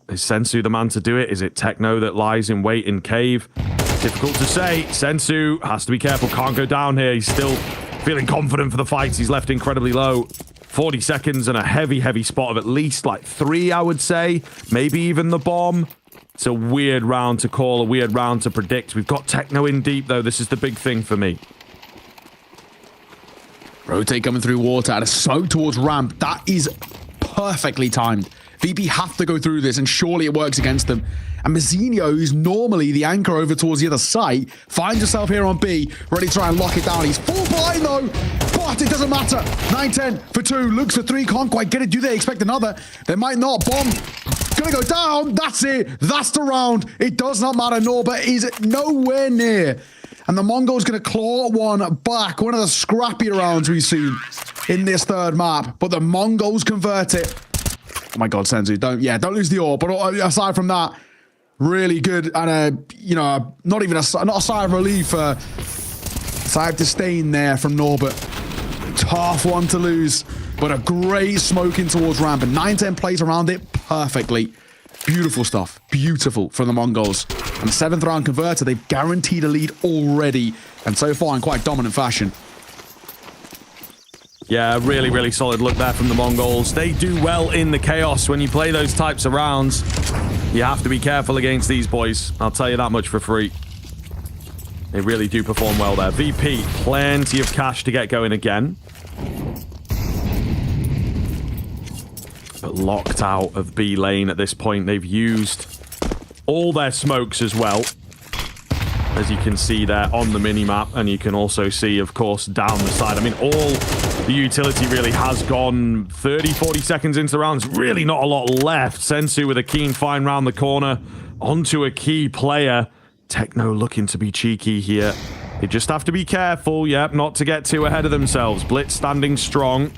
Is Sensu the man to do it? Is it Techno that lies in wait in cave? Difficult to say. Sensu has to be careful, can't go down here. He's still feeling confident for the fights. He's left incredibly low. 40 seconds and a heavy spot of at least like 3, I would say. Maybe even the bomb. It's a weird round to call, a weird round to predict. We've got Techno in deep, though. This is the big thing for me. Rotate coming through water and a smoke towards ramp. That is perfectly timed. VP have to go through this, and surely it works against them. And Mizzinho, who's normally the anchor over towards the other site, finds himself here on B, ready to try and lock it down. He's full blind, though, but it doesn't matter. 9-10 for 2, looks for 3, can't quite get it. Do they expect another? They might not. Bomb gonna go down. That's it. That's the round. It does not matter. Norbert is nowhere near. And the Mongols gonna claw one back. One of the scrappier rounds we've seen in this third map. But the Mongols convert it. Oh my God, Sensu, don't lose the ore. But aside from that, really good, and not a sigh of relief. Sigh of disdain there from Norbert. Tough one to lose, but a great smoke in towards ramp, and 9-10 plays around it perfectly. Beautiful stuff, beautiful from the Mongols. And the 7th round converter, they've guaranteed a lead already, and so far in quite dominant fashion. Yeah, really solid look there from the Mongols. They do well in the chaos. When you play those types of rounds, you have to be careful against these boys. I'll tell you that much for free. They really do perform well there. VP, plenty of cash to get going again. But locked out of B lane at this point. They've used all their smokes as well. as you can see there on the mini-map, and you can also see, of course, down the side. I mean, all the utility really has gone 30, 40 seconds into the round. There's really not a lot left. Sensu with a keen find round the corner onto a key player. Techno looking to be cheeky here. They just have to be careful, yep, not to get too ahead of themselves. Blitz standing strong.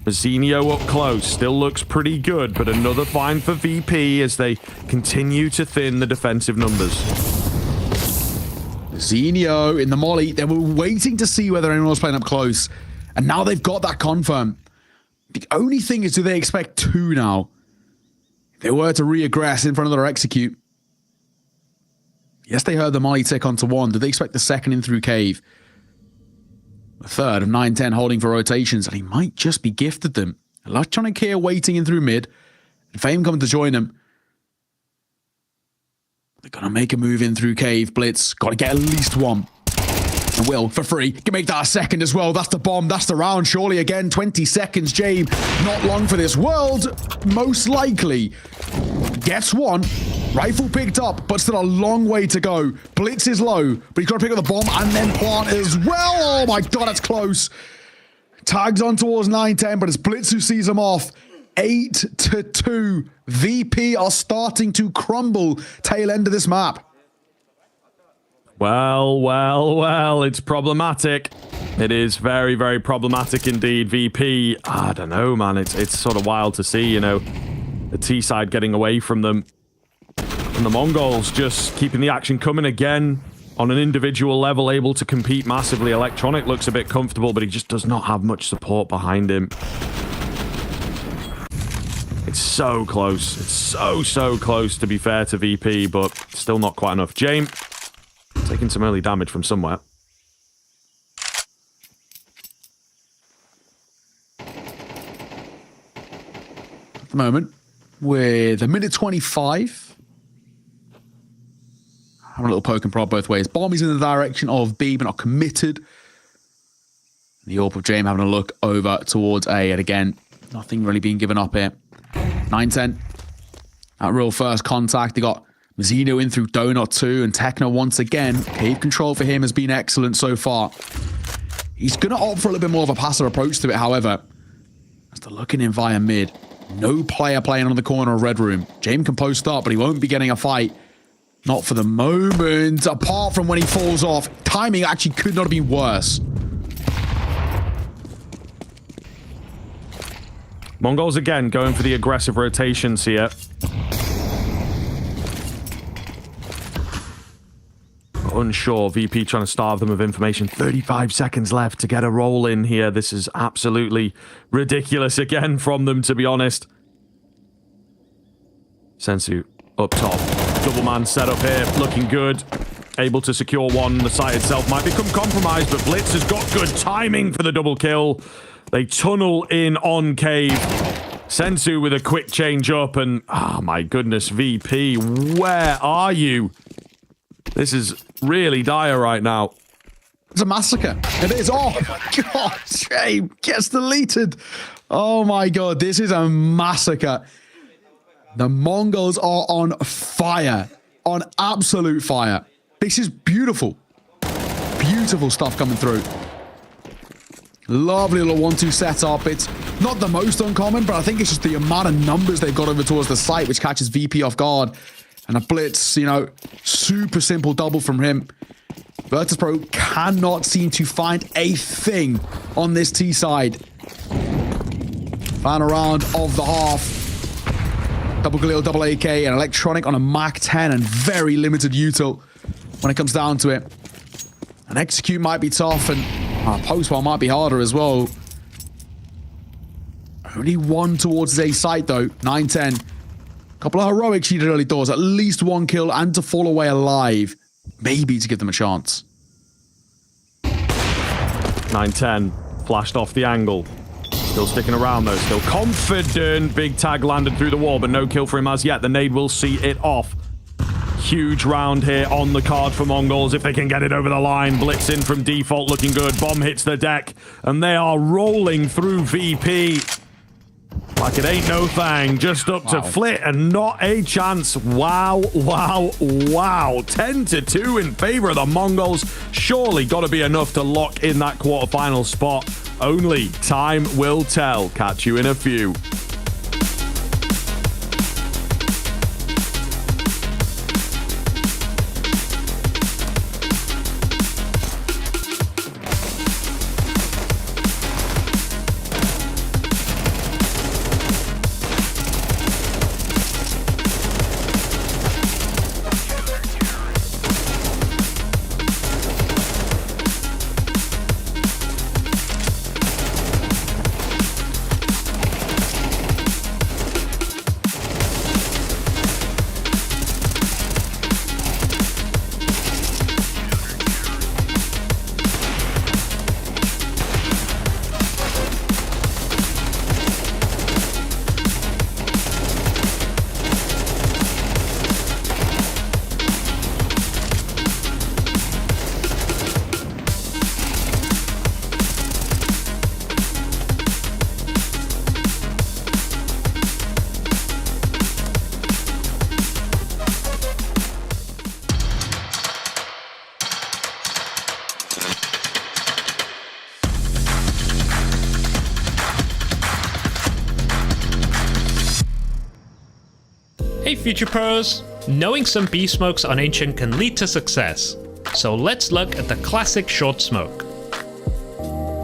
Zinio up close, still looks pretty good, but another find for VP as they continue to thin the defensive numbers. Zinio in the molly. They were waiting to see whether anyone was playing up close, and now they've got that confirmed. The only thing is, do they expect two now? If they were to re-aggress in front of their execute. Yes, they heard the molly tick onto one. Do they expect the second in through cave? The third of 9-10 holding for rotations, and he might just be gifted them. Electronic here waiting in through mid, and Fame coming to join him. They're going to make a move in through cave. Blitz, got to get at least one. Will, for free, can make that a second as well. That's the bomb, that's the round, surely again. 20 seconds, James. Not long for this world, most likely. Gets one. Rifle picked up, but still a long way to go. Blitz is low, but he's got to pick up the bomb and then plant as well. Oh my god, that's close. Tags on towards 9-10, but it's Blitz who sees him off. 8-2. VP are starting to crumble tail end of this map. Well, it's problematic. It is very, very problematic indeed. VP, I don't know, man. It's sort of wild to see, you know, the T side getting away from them. And the Mongols just keeping the action coming again on an individual level, able to compete massively. Electronic looks a bit comfortable, but he just does not have much support behind him. It's so close. It's so close, to be fair to VP, but still not quite enough. James taking some early damage from somewhere. At the moment, with a minute 25. Having a little poke and prod both ways. Bomb is in the direction of B, but not committed. The AWP of James having a look over towards A, and again, nothing really being given up here. 9-10. That real first contact. They got Mazzino in through Donut 2, and Techno once again. Cave control for him has been excellent so far. He's going to opt for a little bit more of a passive approach to it, however. As they're looking in via mid. No player playing on the corner of Red Room. James can post up, but he won't be getting a fight. Not for the moment, apart from when he falls off. Timing actually could not have been worse. Mongols again going for the aggressive rotations here. Unsure, VP trying to starve them of information. 35 seconds left to get a roll in here. This is absolutely ridiculous again from them, to be honest. Sensu up top. Double man setup here, looking good. Able to secure one. The site itself might become compromised, but Blitz has got good timing for the double kill. They tunnel in on cave. Sensu with a quick change up, and oh my goodness, VP, where are you? This is really dire right now. It's a massacre. It is. Oh my god, Shame gets deleted. Oh my god, this is a massacre. The Mongols are on fire. On absolute fire. This is beautiful. Beautiful stuff coming through. Lovely little 1-2 setup. It's not the most uncommon, but I think it's just the amount of numbers they've got over towards the site, which catches VP off guard. And a blitz, you know, super simple double from him. Virtus.pro cannot seem to find a thing on this T side. Final round of the half. Double Galil, double AK, and Electronic on a Mach 10 and very limited util when it comes down to it. An execute might be tough, and post-bar might be harder as well. Only one towards his A site though, 9-10. Couple of heroics she did early doors, at least one kill and to fall away alive. Maybe to give them a chance. 9-10, flashed off the angle. Still sticking around though, still confident. Big tag landed through the wall, but no kill for him as yet. The nade will see it off. Huge round here on the card for Mongols if they can get it over the line. Blitz in from default, looking good. Bomb hits the deck, and they are rolling through VP. like it ain't no thing. Just up to Flit and not a chance. Wow, wow, wow. 10-2 in favor of the Mongols. Surely got to be enough to lock in that quarterfinal spot. Only time will tell. Catch you in a few. Hey Future Pros! Knowing some B smokes on Ancient can lead to success, so let's look at the classic short smoke.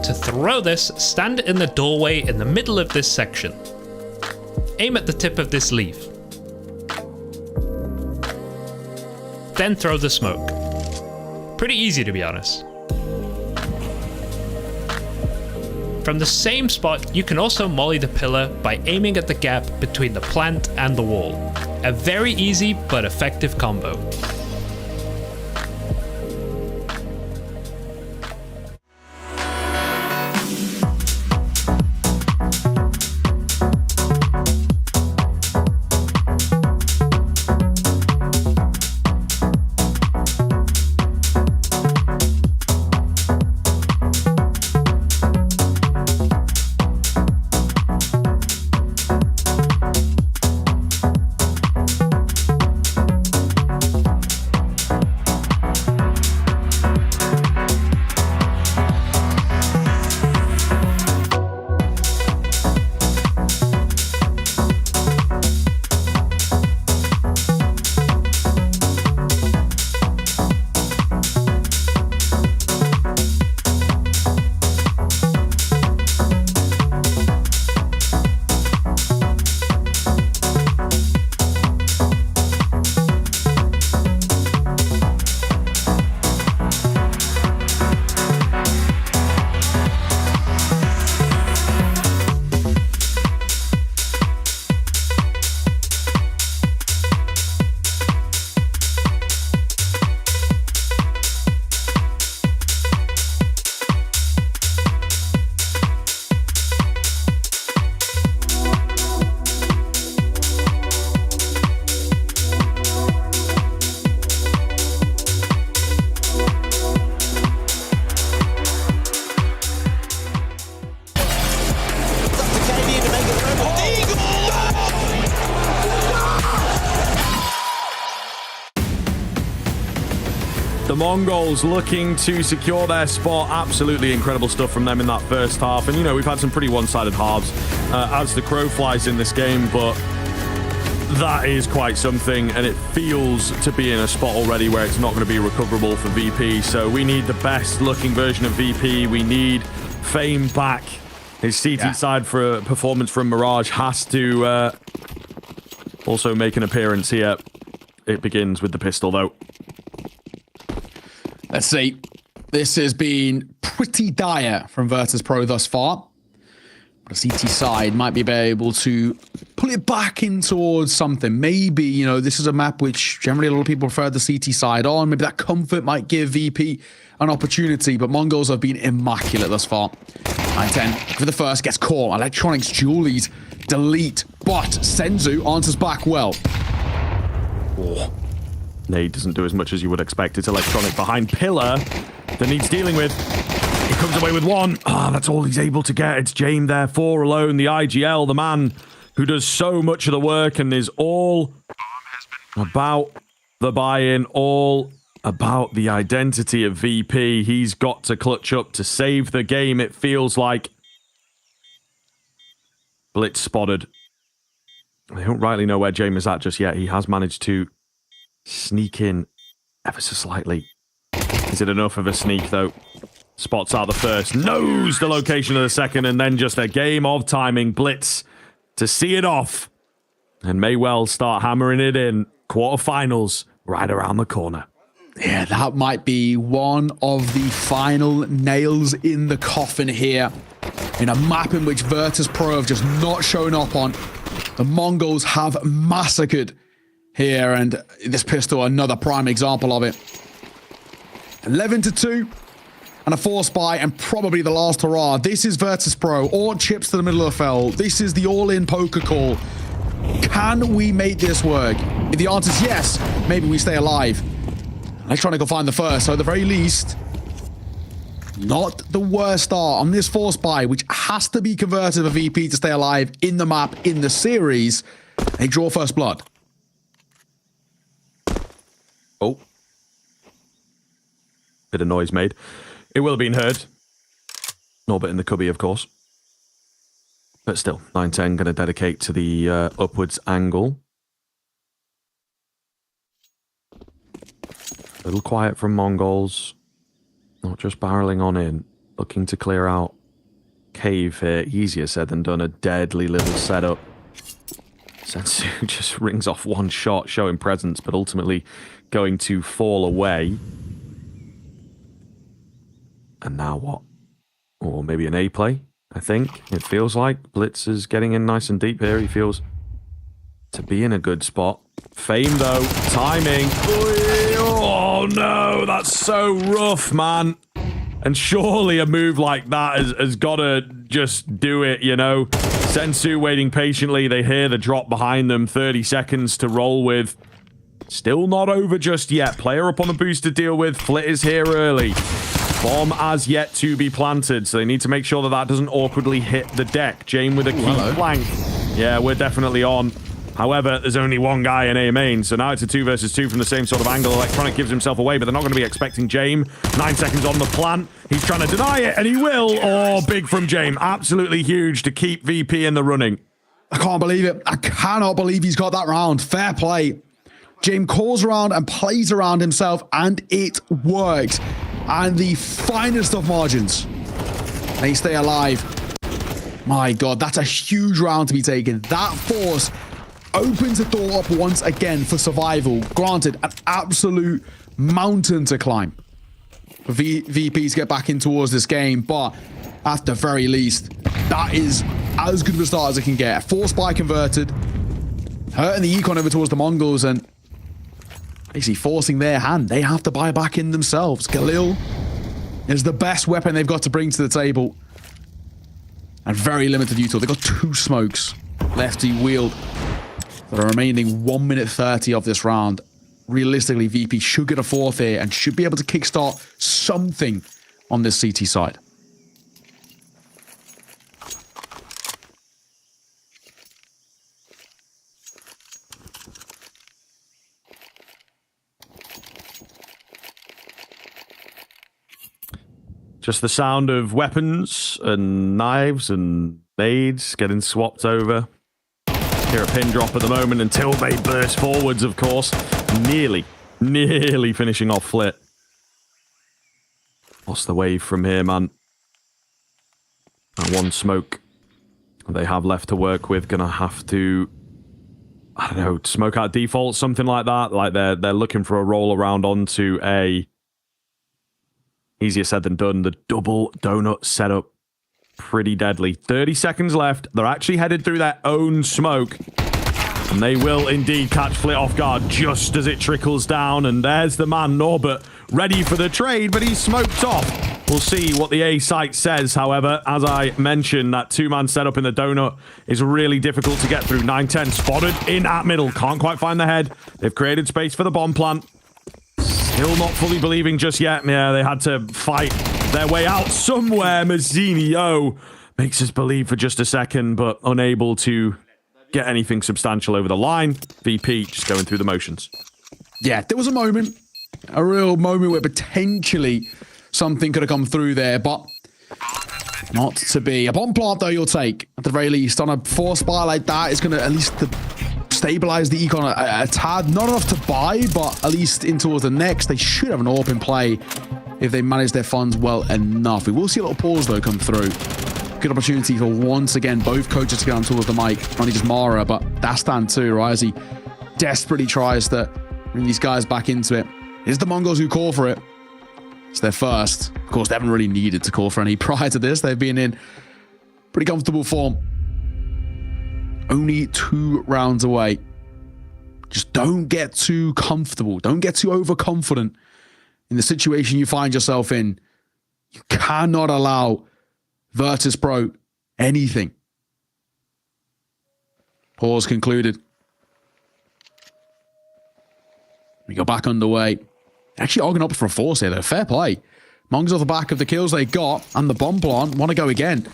To throw this, stand in the doorway in the middle of this section. Aim at the tip of this leaf. Then throw the smoke. Pretty easy to be honest. From the same spot, you can also molly the pillar by aiming at the gap between the plant and the wall. A very easy but effective combo. The Mongols looking to secure their spot. Absolutely incredible stuff from them in that first half. And, you know, we've had some pretty one-sided halves as the crow flies in this game, but that is quite something, and it feels to be in a spot already where it's not going to be recoverable for VP. So we need the best-looking version of VP. We need Fame back. His CT side for a performance from Mirage has to also make an appearance here. It begins with the pistol, though. Let's see. This has been pretty dire from Virtus.pro thus far. But the CT side might be able to pull it back in towards something. Maybe, you know, this is a map which generally a lot of people prefer the CT side on. Maybe that comfort might give VP an opportunity, but Mongols have been immaculate thus far. 9-10 for the first, gets caught. Electronics, Julies, delete, but Senzu answers back well. Oh. Nade doesn't do as much as you would expect. It's Electronic behind Pillar that needs dealing with. He comes away with one. Ah, that's all he's able to get. It's Jame there, 4 alone. The IGL, the man who does so much of the work and is all about the buy-in, all about the identity of VP. He's got to clutch up to save the game, it feels like. Blitz spotted. I don't rightly know where James is at just yet. He has managed to sneak in ever so slightly. Is it enough of a sneak, though? Spots out the first, knows the location of the second, and then just a game of timing. Blitz to see it off, and may well start hammering it in. Quarterfinals right around the corner. Yeah, that might be one of the final nails in the coffin here. In a map in which Virtus.pro have just not shown up on. The Mongols have massacred here, and this pistol, another prime example of it. 11-2, and a force buy, and probably the last hurrah. This is Virtus.pro, or chips to the middle of the field. This is the all-in poker call. Can we make this work? If the answer is yes, maybe we stay alive. Electronic will find the first, so at the very least, not the worst start on this force buy, which has to be converted for VP to stay alive in the map, in the series. They draw first blood. Oh. Bit of noise made. It will have been heard. Norbit in the cubby, of course. But still, 9-10 going to dedicate to the upwards angle. A little quiet from Mongols. Not just barreling on in. Looking to clear out cave here. Easier said than done. A deadly little setup. Sensu just rings off one shot, showing presence, but ultimately going to fall away. And now what? Or maybe an A play, I think. It feels like Blitz is getting in nice and deep here. He feels to be in a good spot. Fame, though. Timing. Oh, no. That's so rough, man. And surely a move like that has got to just do it, you know. Sensu waiting patiently. They hear the drop behind them. 30 seconds to roll with. Still not over just yet. Player up on the boost to deal with. Flit is here early. Bomb as yet to be planted, so they need to make sure that that doesn't awkwardly hit the deck. Jane with a key flank. Yeah, we're definitely on. However, there's only one guy in A main, so now it's a 2 versus 2 from the same sort of angle. Electronic gives himself away, but they're not going to be expecting Jame. 9 seconds on the plant. He's trying to deny it, and he will. Oh, big from Jame. Absolutely huge to keep VP in the running. I can't believe it. I cannot believe he's got that round. Fair play. Jame calls around and plays around himself, and it works. And the finest of margins. They stay alive. My God, that's a huge round to be taken. That force opens the door up once again for survival. Granted, an absolute mountain to climb for VP to get back in towards this game, but at the very least, that is as good of a start as it can get. Force buy converted, hurting the econ over towards the Mongols, and basically forcing their hand. They have to buy back in themselves. Galil is the best weapon they've got to bring to the table. And very limited util. They've got 2 smokes lefty wheeled. For the remaining 1 minute 30 of this round. Realistically, VP should get a 4th here and should be able to kickstart something on this CT side. Just the sound of weapons and knives and nades getting swapped over. Hear a pin drop at the moment until they burst forwards, of course. Nearly finishing off Flit. What's the wave from here, man? That one smoke they have left to work with. Gonna have to, I don't know, smoke out default, something like that. Like they're looking for a roll around onto a... Easier said than done. The double donut setup. Pretty deadly. 30 seconds left. They're actually headed through their own smoke. And they will indeed catch Flit off guard just as it trickles down. And there's the man, Norbert, ready for the trade, but he's smoked off. We'll see what the A site says, however. As I mentioned, that 2-man setup in the donut is really difficult to get through. 9-10 spotted in at middle. Can't quite find the head. They've created space for the bomb plant. Still not fully believing just yet. Yeah, they had to fight their way out somewhere. Mazzini makes us believe for just a second, but unable to get anything substantial over the line. VP just going through the motions. Yeah, there was a moment, a real moment where potentially something could have come through there, but not to be. A bomb plant, though, you'll take, at the very least. On a force buy like that, it's going to at least stabilize the econ a tad. Not enough to buy, but at least in towards the next. They should have an AWP in play if they manage their funds well enough. We will see a little pause, though, come through. Good opportunity for, once again, both coaches to get on towards the mic. Not only just Mara, but Dastan too, right? As he desperately tries to bring these guys back into it. It's the Mongols who call for it. It's their first. Of course, they haven't really needed to call for any prior to this. They've been in pretty comfortable form. Only 2 rounds away. Just don't get too comfortable. Don't get too overconfident in the situation you find yourself in. You cannot allow Virtus.pro anything. Pause concluded. We go back underway. Actually arguing up for a force here, though. Fair play. Mongols off the back of the kills they got and the bomb plant want to go again.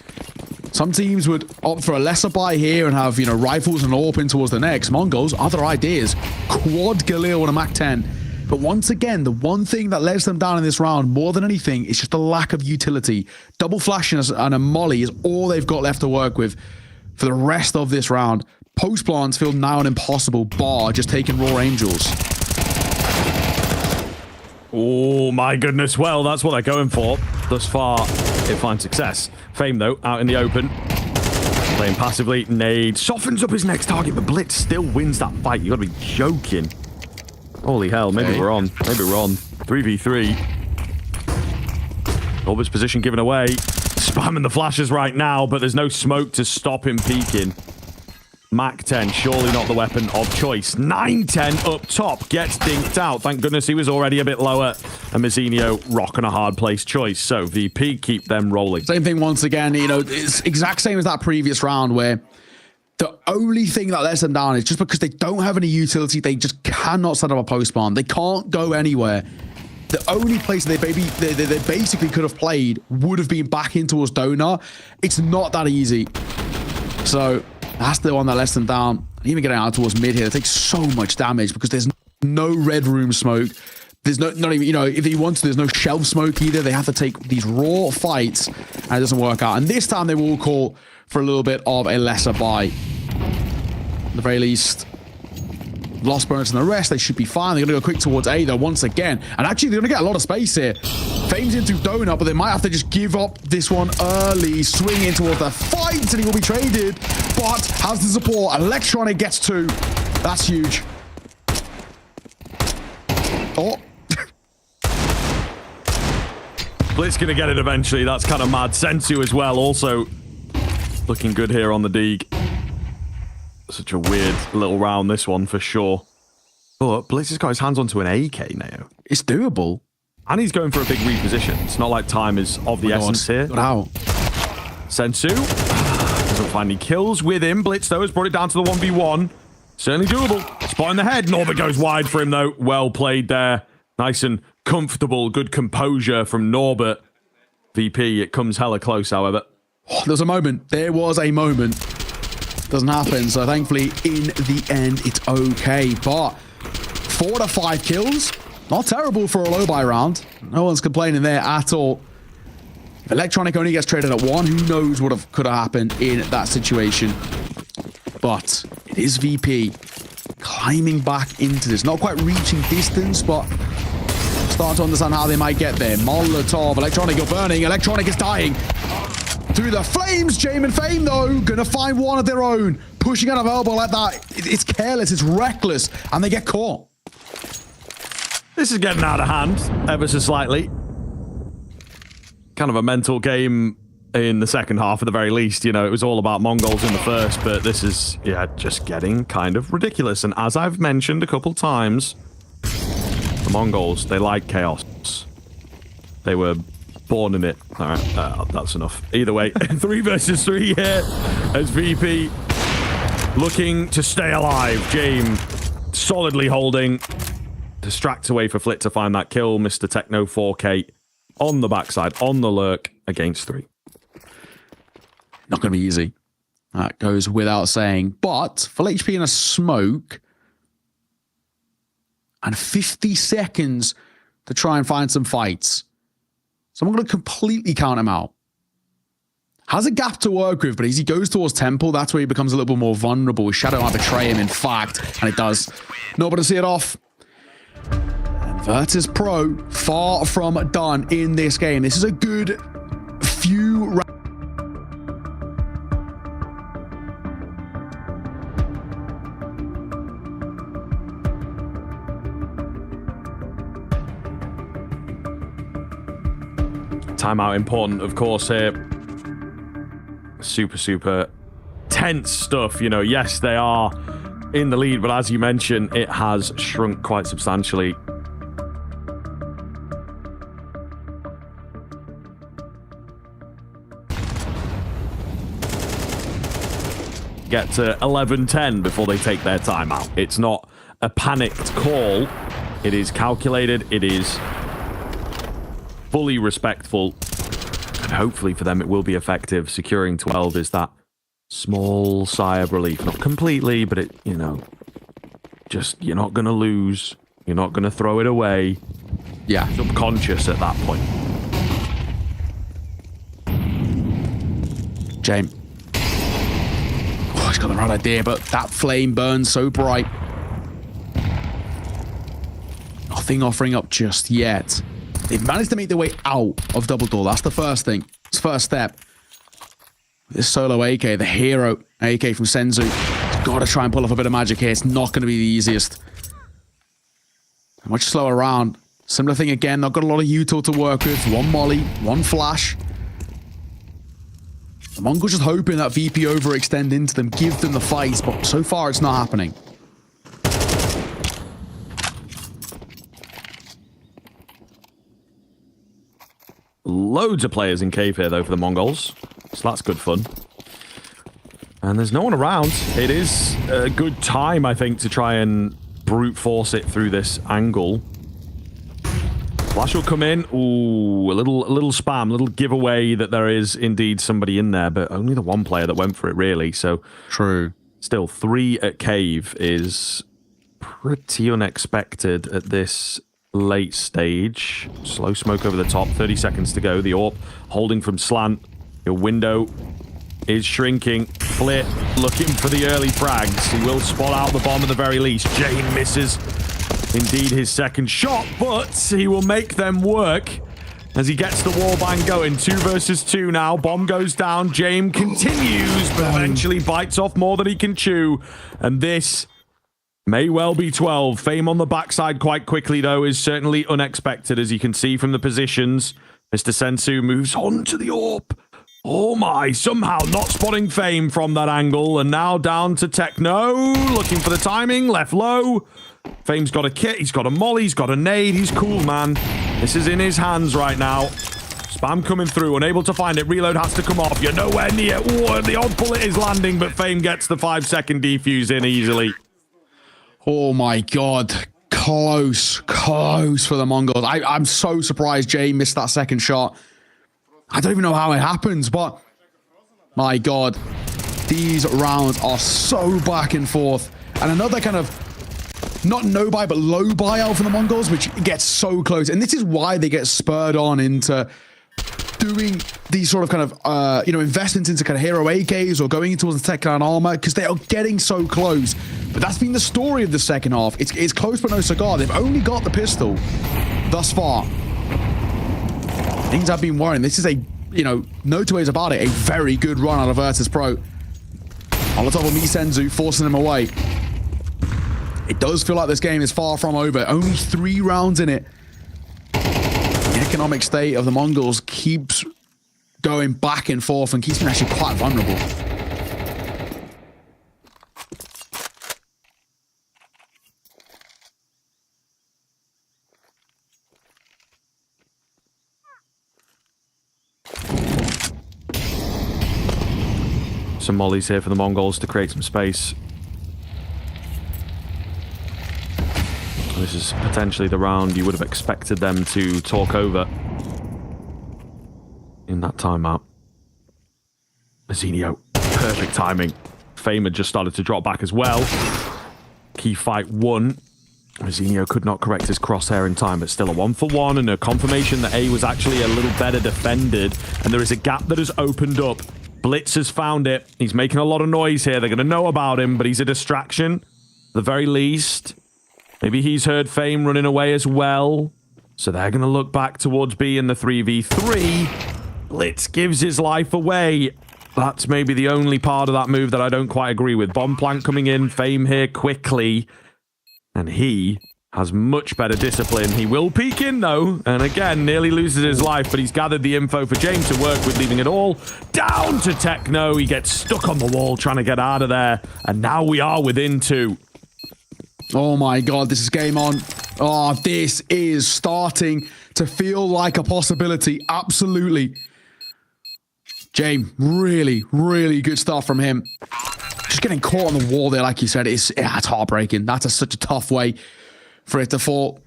Some teams would opt for a lesser buy here and have, rifles and AWP in towards the next. Mongols, other ideas. Quad Galil on a Mach 10. But once again, the one thing that lets them down in this round more than anything is just a lack of utility. Double flash and a molly is all they've got left to work with for the rest of this round. Post plants feel now an impossible bar, just taking raw angels. Oh my goodness, well, that's what they're going for. Thus far, it finds success. Fame, though, out in the open. Playing passively. Nade softens up his next target, but Blitz still wins that fight. You gotta be joking. Holy hell, maybe we're on. Maybe we're on. 3v3. Orbit's position given away. Spamming the flashes right now, but there's no smoke to stop him peeking. Mach 10, surely not the weapon of choice. 9-10 up top, gets dinked out. Thank goodness he was already a bit lower. And Mazzinho rocking a hard place choice. So VP keep them rolling. Same thing once again, it's exact same as that previous round where the only thing that lets them down is just because they don't have any utility, they just cannot set up a post bomb. They can't go anywhere. The only place they basically could have played would have been back in towards Donut. It's not that easy. So that's the one that lets them down. Even getting out towards mid here, it takes so much damage because there's no red room smoke. There's not even, if they want to, there's no shelf smoke either. They have to take these raw fights and it doesn't work out. And this time they will call for a little bit of a lesser buy. At the very least, lost bonus and the rest, they should be fine. They're going to go quick towards A though once again. And actually, they're going to get a lot of space here. Fame's into Donut, but they might have to just give up this one early. Swing in towards the fight, and he will be traded. But has the support. Electronic gets 2. That's huge. Oh. Blitz going to get it eventually. That's kind of mad. Sensu as well, also looking good here on the Deeg. Such a weird little round, this one, for sure. But Blitz has got his hands onto an AK now. It's doable. And he's going for a big reposition. It's not like time is of the essence here. Wow. Sensu doesn't find any kills with him. Blitz, though, has brought it down to the 1v1. Certainly doable. Spot in the head. Norbert goes wide for him, though. Well played there. Nice and comfortable. Good composure from Norbert. VP, it comes hella close, however. Oh, there was a moment. There was a moment. Doesn't happen, so thankfully, in the end, it's okay. But 4 to 5 kills, not terrible for a low buy round. No one's complaining there at all. If Electronic only gets traded at 1, who knows what could have happened in that situation. But it is VP climbing back into this. Not quite reaching distance, but starting to understand how they might get there. Molotov, Electronic, you're burning. Electronic is dying. Through the flames, Jame and Fame, though, gonna find one of their own. Pushing out of elbow like that. It's careless, it's reckless, and they get caught. This is getting out of hand, ever so slightly. Kind of a mental game in the second half, at the very least. It was all about Mongols in the first, but this is, just getting kind of ridiculous. And as I've mentioned a couple times, the Mongols, they like chaos. They were born in it. All right, that's enough. Either way, 3 versus 3 here as VP looking to stay alive. Jame solidly holding. Distracts away for Flit to find that kill. Mr. Techno 4K on the backside, on the lurk against 3. Not going to be easy. That goes without saying. But full HP in a smoke and 50 seconds to try and find some fights. So I'm going to completely count him out. Has a gap to work with, but as he goes towards Temple, that's where he becomes a little bit more vulnerable. Shadow might betray him, in fact, and it does. Nobody see it off. And Virtus.pro far from done in this game. This is a good few rounds. Timeout important, of course, here. Super tense stuff. You know, yes, they are in the lead, but as you mentioned, it has shrunk quite substantially. Get to 11-10 before they take their timeout. It's not a panicked call. It is calculated. It is fully respectful. And hopefully for them it will be effective. Securing 12 is that small sigh of relief. Not completely, but it, you know, just, you're not going to lose. You're not going to throw it away. Yeah. Subconscious at that point. James. Oh, he's got the right idea, but that flame burns so bright. Nothing offering up just yet. They've managed to make their way out of double door. That's the first thing. It's first step. This solo AK, the hero AK from Senzu, has got to try and pull off a bit of magic here. It's not going to be the easiest. Much slower round. Similar thing again. Not got a lot of util to work with. One molly, one flash. The Mongols just hoping that VP overextend into them, give them the fights, but so far it's not happening. Loads of players in cave here, though, for the Mongols. So that's good fun. And there's no one around. It is a good time, I think, to try and brute force it through this angle. Flash will come in. Ooh, a little spam, a little giveaway that there is indeed somebody in there, but only the one player that went for it, really. So true. Still, 3 at cave is pretty unexpected at this late stage. Slow smoke over the top, 30 seconds to go. The AWP holding from slant. Your window is shrinking. Flit looking for the early frags. He will spot out the bomb at the very least. Jane misses indeed his second shot, but he will make them work as he gets the wallbang going. 2 versus 2 now. Bomb goes down. Jane continues, but eventually bites off more than he can chew. And this may well be 12. Fame on the backside quite quickly, though, is certainly unexpected, as you can see from the positions. Mr. Sensu moves on to the AWP. Oh my, somehow not spotting Fame from that angle. And now down to Techno, looking for the timing, left low. Fame's got a kit, he's got a molly, he's got a nade. He's cool, man. This is in his hands right now. Spam coming through, unable to find it. Reload has to come off. You're nowhere near. Ooh, the odd bullet is landing, but Fame gets the 5-second defuse in easily. Oh my god. Close for the Mongols. I'm so surprised Jay missed that second shot. I don't even know how it happens, but my god, these rounds are so back and forth. And another kind of not no buy, but low buyout for the Mongols, which gets so close. And this is why they get spurred on into doing these sort of kind of, investments into kind of hero AKs or going towards the tech and armor, because they are getting so close. But that's been the story of the second half. It's close but no cigar. They've only got the pistol thus far. Things have been worrying. This is a, no two ways about it, a very good run out of Virtus.pro. On the top of Senzu, forcing them away. It does feel like this game is far from over. Only 3 rounds in it. The economic state of the Mongols keeps going back and forth and keeps them actually quite vulnerable. Some mollies here for the Mongols to create some space. This is potentially the round you would have expected them to talk over in that timeout. Mazinho Perfect timing. Fame had just started to drop back as well. Key fight won. Zinio could not correct his crosshair in time, but still a 1-for-1 and a confirmation that A was actually a little better defended. And there is a gap that has opened up. Blitz has found it. He's making a lot of noise here. They're going to know about him, but he's a distraction. At the very least. Maybe he's heard Fame running away as well. So they're going to look back towards B in the 3v3. Blitz gives his life away. That's maybe the only part of that move that I don't quite agree with. Bomb plant coming in. Fame here quickly. And he has much better discipline. He will peek in, though. And again, nearly loses his life, but he's gathered the info for James to work with, leaving it all down to Techno. He gets stuck on the wall trying to get out of there. And now we are within 2. Oh my god, this is game on. Oh, this is starting to feel like a possibility. Absolutely. James, really, really good stuff from him. Just getting caught on the wall there, like you said, it's heartbreaking. That's such a tough way for it to fall.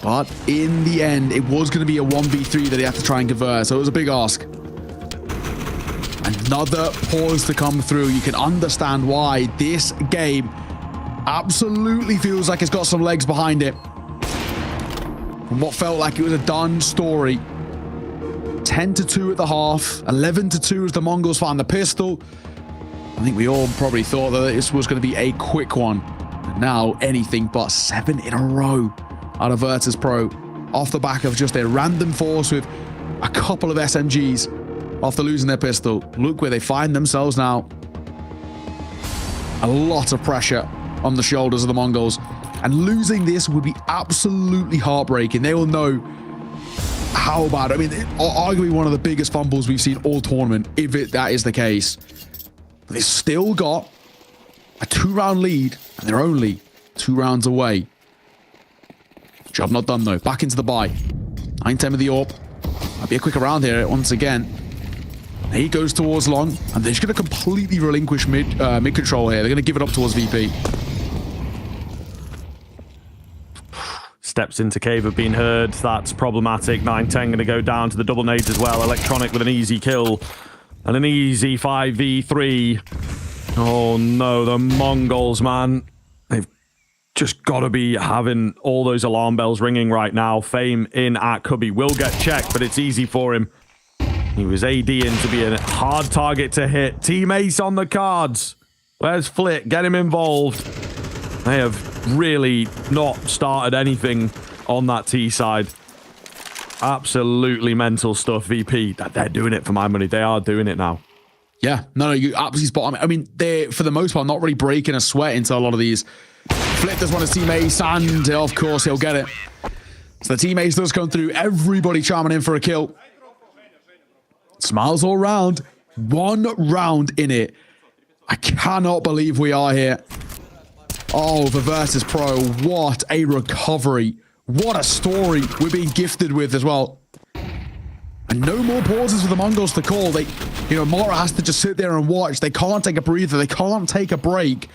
But in the end, it was going to be a 1v3 that they have to try and convert, so it was a big ask. Another pause to come through. You can understand why this game absolutely feels like it's got some legs behind it. From what felt like it was a done story. 10-2 at the half, 11-2 as the Mongols found the pistol. I think we all probably thought that this was going to be a quick one. And now anything but 7 in a row out of Virtus.pro off the back of just a random force with a couple of SMGs after losing their pistol. Look where they find themselves now. A lot of pressure on the shoulders of the Mongols. And losing this would be absolutely heartbreaking. They will know how bad. I mean, arguably one of the biggest fumbles we've seen all tournament, if that is the case. But they've still got a 2-round lead, and they're only 2 rounds away. Job not done, though. Back into the buy. 9-10 with the AWP. Might be a quick round here once again. He goes towards long, and they're just going to completely relinquish mid control here. They're going to give it up towards VP. Steps into cave have been heard. That's problematic. 9-10 going to go down to the double nades as well. Electronic with an easy kill. And an easy 5v3. Oh no, the Mongols, man. They've just got to be having all those alarm bells ringing right now. Fame in at Cubby will get checked, but it's easy for him. He was AD in to be a hard target to hit. Team Ace on the cards. Where's Flit? Get him involved. They have really not started anything on that T side. Absolutely mental stuff, VP. They're doing it for my money. They are doing it now. Yeah, no, you absolutely spot on. I mean, they're, for the most part, not really breaking a sweat into a lot of these. Flit does want to Team Ace, and of course, he'll get it. So the Team Ace does come through. Everybody charming in for a kill. Smiles all round. 1 round in it. I cannot believe we are here. Oh, the Virtus.pro. What a recovery. What a story we're being gifted with as well. And no more pauses for the Mongols to call. Mara has to just sit there and watch. They can't take a breather. They can't take a break.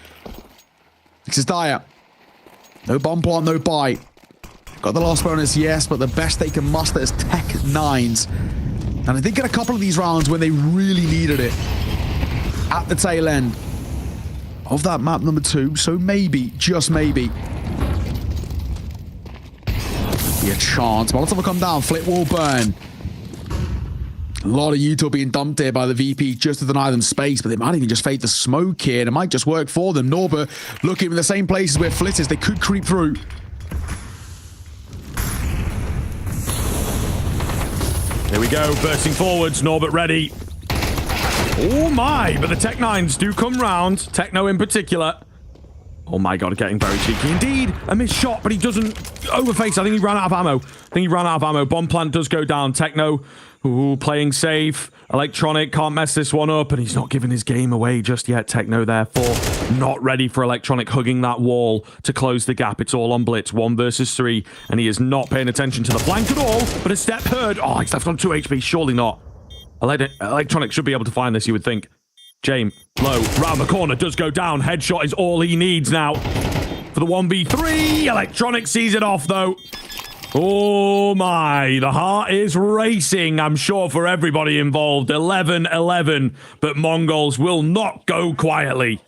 This is dire. No bomb plant, no buy. Got the last bonus, yes, but the best they can muster is Tech 9s. And I think in a couple of these rounds when they really needed it, at the tail end of that map number 2, so maybe, just maybe, be a chance. Molotov will come down. Flit will burn. A lot of util being dumped here by the VP just to deny them space, but they might even just fade the smoke here, and it might just work for them. Norba looking in the same places where Flit is. They could creep through. Here we go, bursting forwards. Norbert ready. Oh my, but the Tech 9s do come round. Techno in particular. Oh my god, getting very cheeky indeed. A missed shot, but he doesn't overface. I think he ran out of ammo. Bomb plant does go down. Techno, ooh, playing safe. Electronic can't mess this one up, and he's not giving his game away just yet. Techno, therefore, not ready for Electronic hugging that wall to close the gap. It's all on Blitz, 1 versus 3, and he is not paying attention to the flank at all, but a step heard. Oh, he's left on 2 HP. Surely not. Electronic should be able to find this, you would think. James, low, round the corner, does go down. Headshot is all he needs now for the 1v3. Electronic sees it off, though. Oh my, the heart is racing, I'm sure, for everybody involved. 11-11, but Mongols will not go quietly.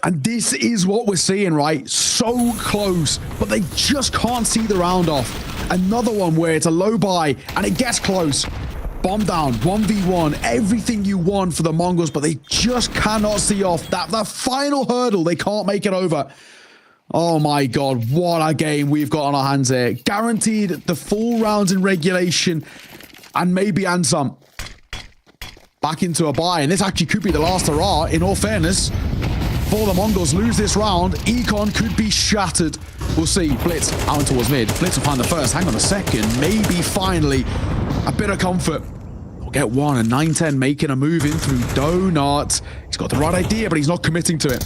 And this is what we're seeing, right? So close, but they just can't see the round off. Another one where it's a low buy, and it gets close. Bomb down, 1v1, everything you want for the Mongols, but they just cannot see off. That final hurdle, they can't make it over. Oh my God, what a game we've got on our hands here. Guaranteed the full rounds in regulation, and maybe and some. Back into a buy, and this actually could be the last hurrah, in all fairness. Before the Mongols lose this round, Econ could be shattered. We'll see. Blitz out towards mid. Blitz will find the first. Hang on a second. Maybe finally a bit of comfort. We'll get one, and 9-10 making a move in through Donut. He's got the right idea, but he's not committing to it.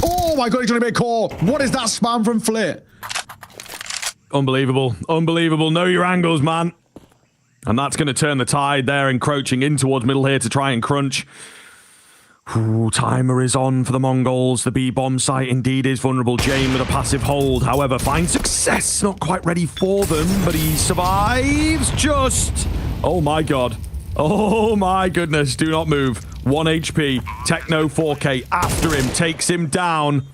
Oh my God, he's going to make a call. What is that spam from Flit? Unbelievable. Unbelievable. Know your angles, man. And that's going to turn the tide there, encroaching in towards middle here to try and crunch. Ooh, timer is on for the Mongols. The B-bomb site indeed is vulnerable. Jane with a passive hold, however, finds success. Not quite ready for them, but he survives just. Oh my God. Oh my goodness. Do not move. 1 HP. Techno 4K after him. Takes him down.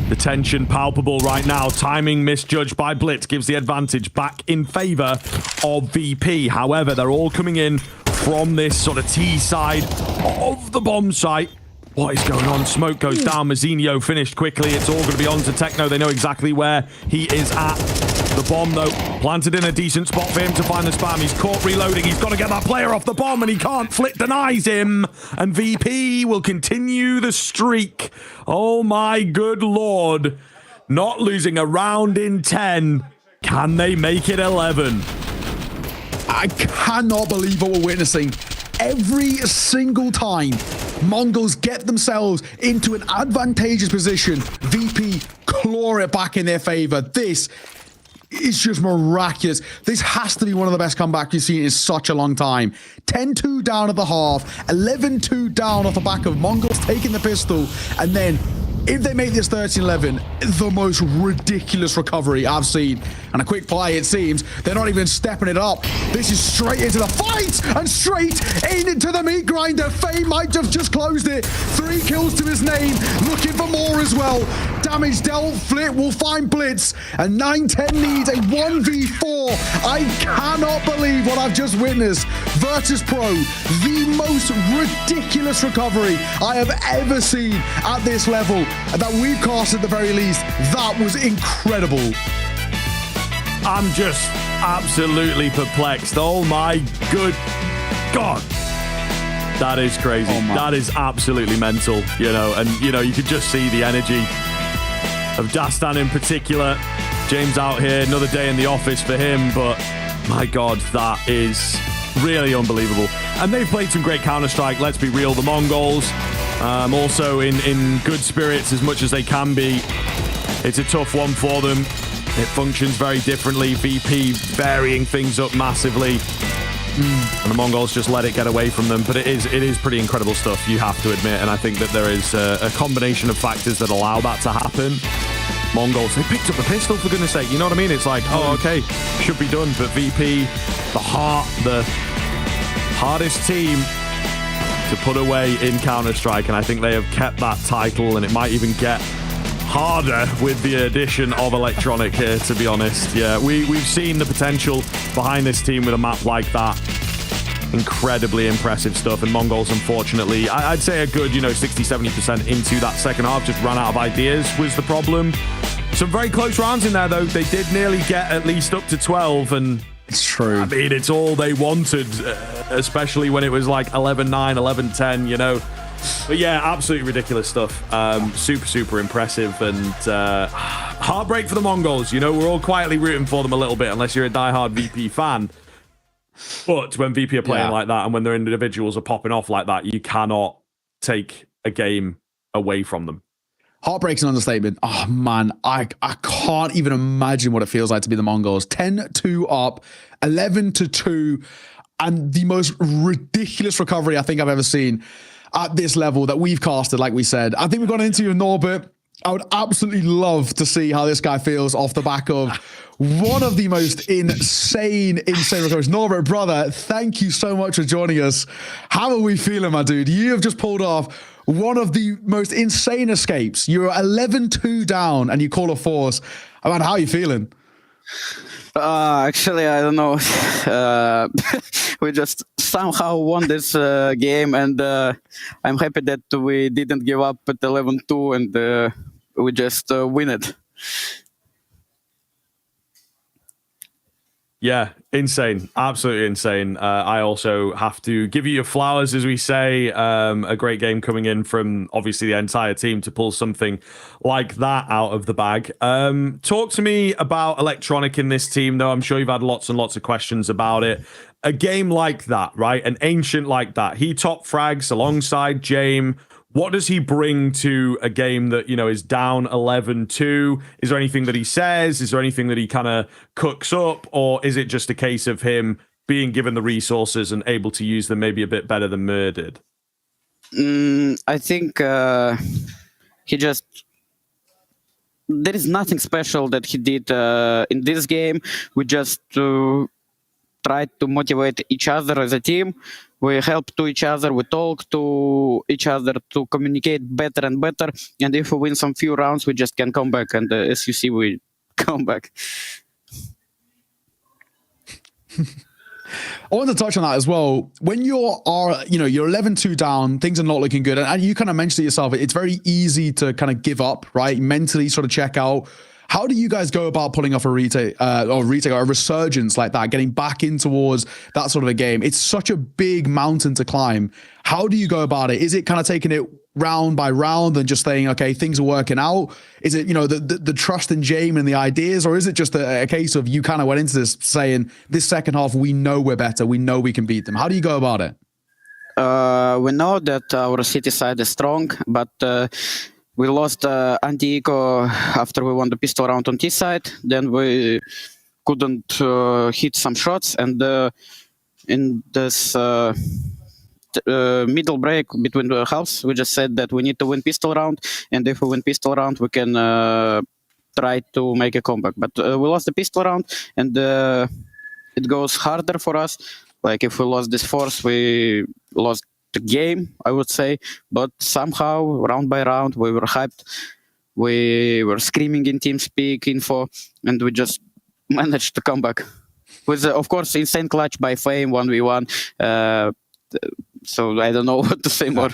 The tension palpable right now. Timing misjudged by Blitz gives the advantage back in favor of VP. However, they're all coming in from this sort of T side of the bomb site. What is going on? Smoke goes down. Mazzinho finished quickly. It's all going to be on to Techno. They know exactly where he is at. The bomb, though, planted in a decent spot for him to find the spam. He's caught reloading. He's got to get that player off the bomb, and he can't. Flit denies him. And VP will continue the streak. Oh, my good Lord. Not losing a round in 10. Can they make it 11? I cannot believe what we're witnessing. Every single time Mongols get themselves into an advantageous position, VP claw it back in their favor. This is just miraculous. This has to be one of the best comebacks we've seen in such a long time. 10-2 down at the half, 11-2 down off the back of Mongols taking the pistol, and then if they make this 13-11, the most ridiculous recovery I've seen. And a quick play, it seems. They're not even stepping it up. This is straight into the fight and straight into the meat grinder. Faye might have just closed it. 3 kills to his name. Looking for more as well. Damage dealt. Flit will find Blitz. And 9-10 needs a 1v4. I cannot believe what I've just witnessed. Virtus.pro, the most ridiculous recovery I have ever seen at this level. That we've cast at the very least. That was incredible. I'm just absolutely perplexed. Oh my good God. That is crazy. That is absolutely mental, you know, and you know, you could just see the energy of Dastan in particular. James out here, another day in the office for him, but my God, that is really unbelievable. And they've played some great Counter-Strike, let's be real, the Mongols. Also in good spirits as much as they can be. It's a tough one for them. It functions very differently. VP varying things up massively. And the Mongols just let it get away from them. But it is pretty incredible stuff, you have to admit. And I think that there is a combination of factors that allow that to happen. Mongols, they picked up the pistol, for goodness sake. You know what I mean? It's like, oh, okay, should be done. But VP, the hardest team to put away in Counter-Strike, and I think they have kept that title, and it might even get harder with the addition of Electronic here, to be honest. Yeah, we've seen the potential behind this team with a map like that. Incredibly impressive stuff, and Mongols, unfortunately, I'd say a good, 60-70% into that second half, just ran out of ideas was the problem. Some very close rounds in there, though. They did nearly get at least up to 12, and it's true. I mean, it's all they wanted, especially when it was like 11-9, 11-10, But yeah, absolutely ridiculous stuff. Super impressive, and heartbreak for the Mongols. We're all quietly rooting for them a little bit, unless you're a diehard VP fan. But when VP are playing like that, and when their individuals are popping off like that, you cannot take a game away from them. Heartbreak's an understatement. Oh, man, I can't even imagine what it feels like to be the Mongols. 10-2 up, 11-2, and the most ridiculous recovery I think I've ever seen at this level that we've casted, like we said. I think we've got an interview with Norbert. I would absolutely love to see how this guy feels off the back of one of the most insane recoveries. Norbert, brother, thank you so much for joining us. How are we feeling, my dude? You have just pulled off one of the most insane escapes. You're 11-2 down and you call a force. Man, how are you feeling? Actually, I don't know. We just somehow won this game, and I'm happy that we didn't give up at 11-2, and we just win it. Yeah, insane. Absolutely insane. I also have to give you your flowers, as we say. A great game coming in from, obviously, the entire team to pull something like that out of the bag. Talk to me about Electronic in this team, though. I'm sure you've had lots and lots of questions about it. A game like that, right? An Ancient like that. He top frags alongside James. What does he bring to a game that, you know, is down 11-2? Is there anything that he says? Is there anything that he kind of cooks up? Or is it just a case of him being given the resources and able to use them maybe a bit better than Mir did? I think he just... There is nothing special that he did in this game. We just tried to motivate each other as a team. We help to each other, we talk to each other to communicate better and better. And if we win some few rounds, we just can come back. And as you see, we come back. I want to touch on that as well. When you're 11-2 down, things are not looking good. And you kind of mentioned it yourself, it's very easy to kind of give up, right? Mentally sort of check out. How do you guys go about pulling off a retake or a resurgence like that, getting back in towards that sort of a game? It's such a big mountain to climb. How do you go about it? Is it kind of taking it round by round and just saying, okay, things are working out? Is it, the trust in James and the ideas, or is it just a case of you kind of went into this saying, this second half, we know we're better, we know we can beat them? How do you go about it? We know that our city side is strong, but we lost anti-eco after we won the pistol round on T side. Then we couldn't hit some shots, and in this middle break between the halves, we just said that we need to win pistol round, and if we win pistol round, we can try to make a comeback. But we lost the pistol round, and it goes harder for us. Like if we lost this force, we lost the game, I would say, but somehow round by round we were hyped, we were screaming in TeamSpeak info, and we just managed to come back with of course insane clutch by Fame 1v1. So I don't know what to say more.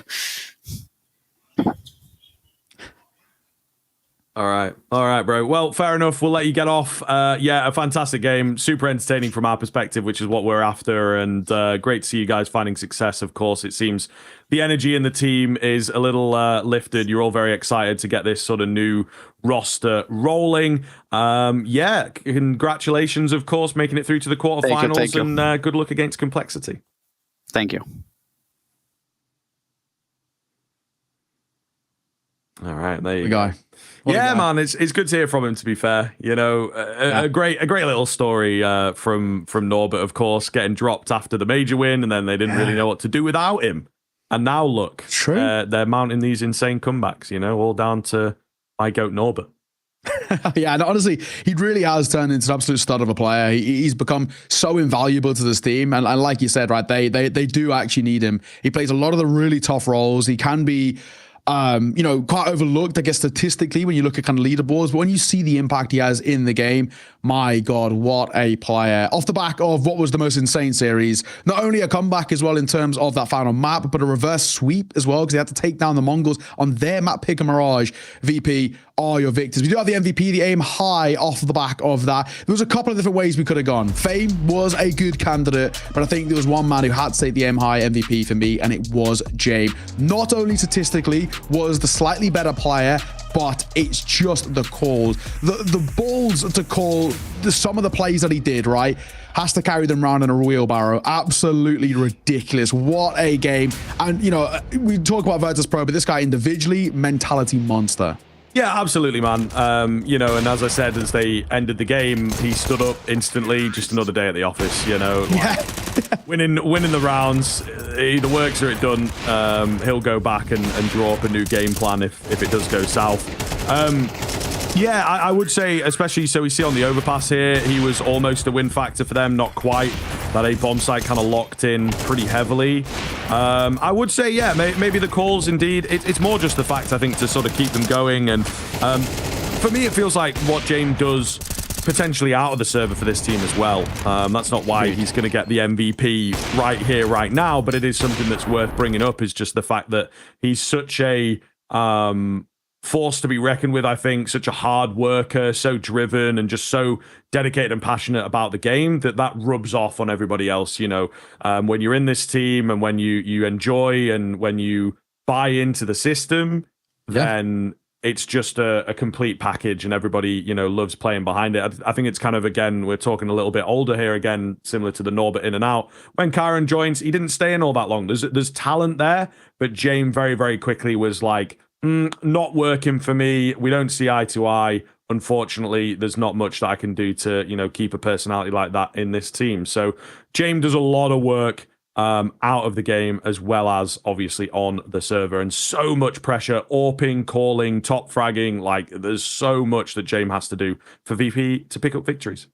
All right, bro. Well, fair enough. We'll let you get off. Yeah, a fantastic game. Super entertaining from our perspective, which is what we're after. And great to see you guys finding success, of course. It seems the energy in the team is a little lifted. You're all very excited to get this sort of new roster rolling. Yeah, congratulations, of course, making it through to the quarterfinals. Thank you. And good luck against Complexity. Thank you. All right, there you go. Yeah, man, it's good to hear from him. To be fair, a great little story from Norbert, of course, getting dropped after the major win, and then they didn't really know what to do without him. And now look, they're mounting these insane comebacks. All down to my goat Norbert. Yeah, and honestly, he really has turned into an absolute stud of a player. He's become so invaluable to this team, and like you said, right, they do actually need him. He plays a lot of the really tough roles. He can be quite overlooked, I guess, statistically when you look at kind of leaderboards. But when you see the impact he has in the game, my God, what a player. Off the back of what was the most insane series, not only a comeback as well in terms of that final map, but a reverse sweep as well, because they had to take down the Mongols on their map pick and Mirage. VP are your victors. We do have the MVP, the aim high off the back of that. There was a couple of different ways we could have gone. Fame was a good candidate, but I think there was one man who had to take the aim high MVP for me, and it was James. Not only statistically was the slightly better player, but it's just the calls. The balls to call some of the plays that he did, right? Has to carry them around in a wheelbarrow. Absolutely ridiculous. What a game. And, we talk about Virtus.pro, but this guy individually, mentality monster. Yeah, absolutely, man. And as I said, as they ended the game, he stood up instantly. Just another day at the office, winning the rounds. Either works or it doesn't. He'll go back and draw up a new game plan if it does go south. Yeah, I would say, especially, so we see on the overpass here, he was almost a win factor for them, not quite. That A bomb site kind of locked in pretty heavily. I would say, yeah, maybe the calls, indeed. It's more just the fact, I think, to sort of keep them going. And for me, it feels like what James does potentially out of the server for this team as well. That's not why he's going to get the MVP right here, right now, but it is something that's worth bringing up, is just the fact that he's such a force to be reckoned with, I think, such a hard worker, so driven and just so dedicated and passionate about the game that rubs off on everybody else. You know, when you're in this team and when you enjoy and when you buy into the system, then it's just a complete package and everybody, you know, loves playing behind it. I think it's kind of, again, we're talking a little bit older here, again, similar to the Norbert in and out. When Kyron joins, he didn't stay in all that long. There's talent there, but James very, very quickly was like, not working for me. We don't see eye to eye. Unfortunately, there's not much that I can do to, you know, keep a personality like that in this team. So James does a lot of work out of the game as well as obviously on the server, and so much pressure, AWPing, calling, top fragging. Like, there's so much that James has to do for VP to pick up victories.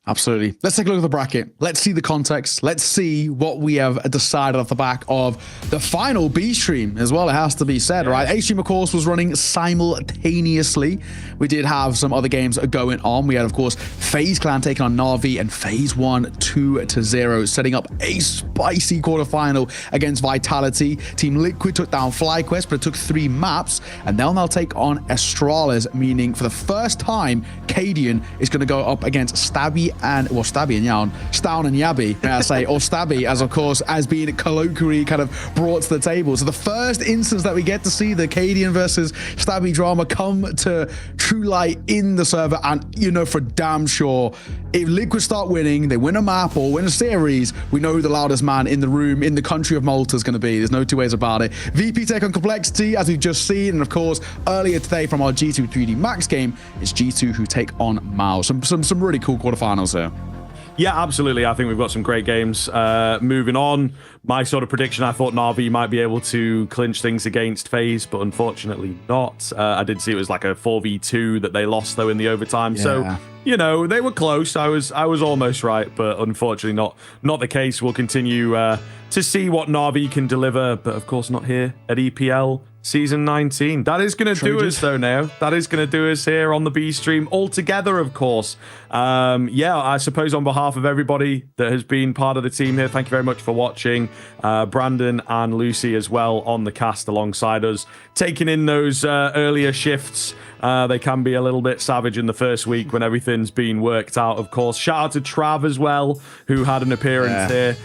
Absolutely. Let's take a look at the bracket. Let's see the context. Let's see what we have decided off the back of the final B stream as well. It has to be said, right? A stream, of course, was running simultaneously. We did have some other games going on. We had, of course, FaZe Clan taking on Na'Vi, and FaZe won 2-0, setting up a spicy quarterfinal against Vitality. Team Liquid took down FlyQuest, but it took 3 maps, and they'll now take on Astralis, meaning for the first time, Cadian is going to go up against Stabby and, well, Stabby and Yawn, Stown and Yabby, may I say, or Stabby, as of course, as being colloquially kind of brought to the table. So the first instance that we get to see the Cadian versus Stabby drama come to true light in the server, and, you know, for damn sure, if Liquid start winning, they win a map or win a series, we know who the loudest man in the room, in the country of Malta is going to be. There's no two ways about it. VP take on Complexity, as we've just seen, and of course, earlier today from our G2 3D Max game, it's G2 who take on Mao. Some really cool quarterfinals here. Yeah, absolutely. I think we've got some great games. Moving on, my sort of prediction, I thought Na'Vi might be able to clinch things against FaZe, but unfortunately not. I did see it was like a 4v2 that they lost, though, in the overtime. Yeah. So, you know, they were close. I was almost right, but unfortunately not the case. We'll continue to see what Na'Vi can deliver, but of course not here at EPL Season 19. That is going to do us, though, now. That is going to do us here on the B stream altogether, of course. Yeah, I suppose on behalf of everybody that has been part of the team here, thank you very much for watching. Brandon and Lucy as well on the cast alongside us, taking in those earlier shifts. They can be a little bit savage in the first week when everything's been worked out, of course. Shout out to Trav as well, who had an appearance here.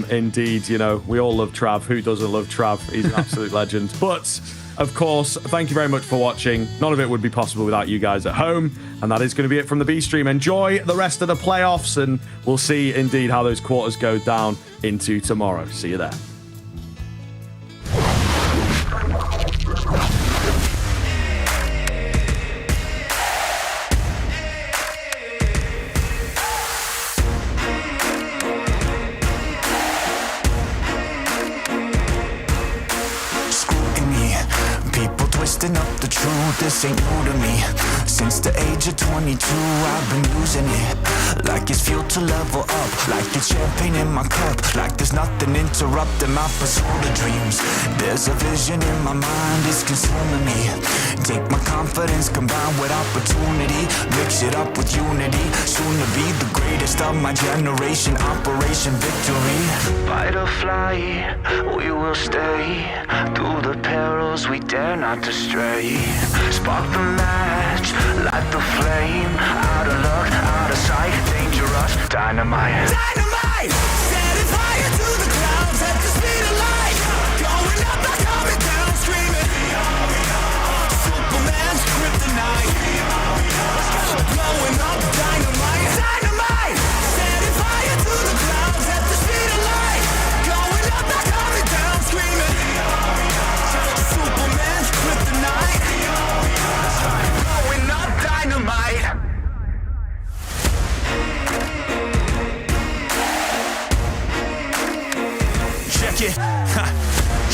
Indeed, you know, we all love Trav. Who doesn't love Trav? He's an absolute legend. But, of course, thank you very much for watching. None of it would be possible without you guys at home. And that is going to be it from the B stream. Enjoy the rest of the playoffs, and we'll see, indeed, how those quarters go down into tomorrow. See you there. Twisting up the truth, this ain't new to me. Since the age of 22, I've been using it like it's fuel to level up, like it's champagne in my cup, like there's nothing interrupting my pursuit of dreams. There's a vision in my mind, it's consuming me. Take my confidence combined with opportunity, mix it up with unity, soon to be the greatest of my generation. Operation Victory. Fight or fly, we will stay. Through the perils we dare not to stray. Spark the match, light the flame. Out of luck, out of sight, dangerous, dynamite. Dynamite! Setting fire to the clouds at the speed of light. Going up, not coming down, screaming. Superman's kryptonite. Blowing up, dynamite. Dynamite! Setting fire to the clouds at the speed of light. Going up, not coming down, screaming. Superman's kryptonite. Blowing up, dynamite.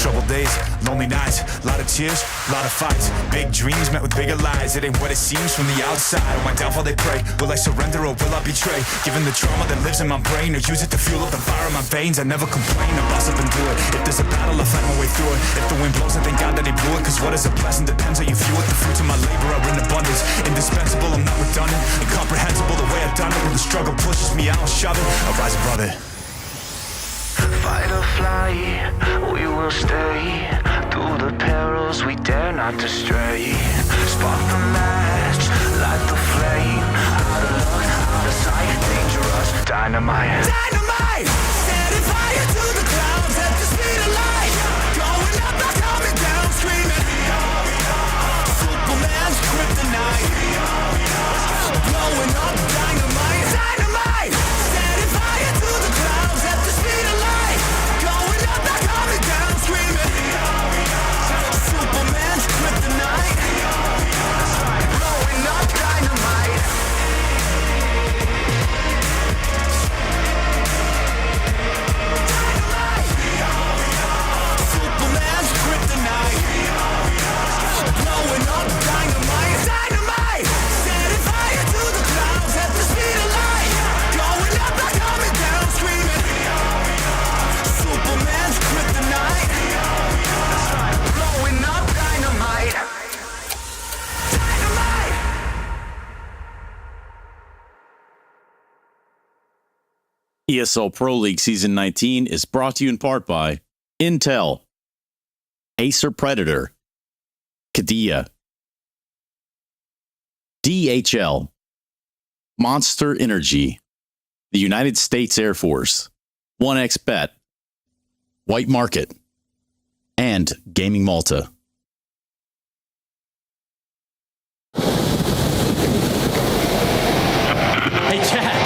Troubled days, lonely nights, lot of tears, lot of fights. Big dreams met with bigger lies. It ain't what it seems from the outside. On my downfall they pray. Will I surrender or will I betray? Given the trauma that lives in my brain, or use it to fuel up the fire in my veins. I never complain, I boss up and do it. If there's a battle, I fight my way through it. If the wind blows, I thank God that he blew it. Cause what is a blessing depends how you view it. The fruits of my labor are in abundance. Indispensable, I'm not redundant. Incomprehensible the way I've done it. When the struggle pushes me out, I'll shove it. I'll rise above it. Fight or flight, we will stay. Through the perils we dare not to stray. Spark the match, light the flame. Out of luck, out of sight, dangerous, dynamite. Dynamite! Setting fire to the clouds at the speed of light. Going up, not coming down, screaming. Superman's kryptonite. Blowing up, dynamite. Dynamite! Setting fire to the clouds at the speed of light. Going up, not coming down, screaming. Superman's kryptonite. Blowing up, dynamite. Superman's kryptonite. Blowing up, dynamite. Dynamite. Setting fire to the clouds at the speed of light. Going up, not coming down, screaming. Superman's kryptonite. Blowing up, dynamite. Dynamite. ESL Pro League Season 19 is brought to you in part by Intel, Acer Predator, Kadia, DHL, Monster Energy, the United States Air Force, 1xBet, White Market, and Gaming Malta. Hey, Chad.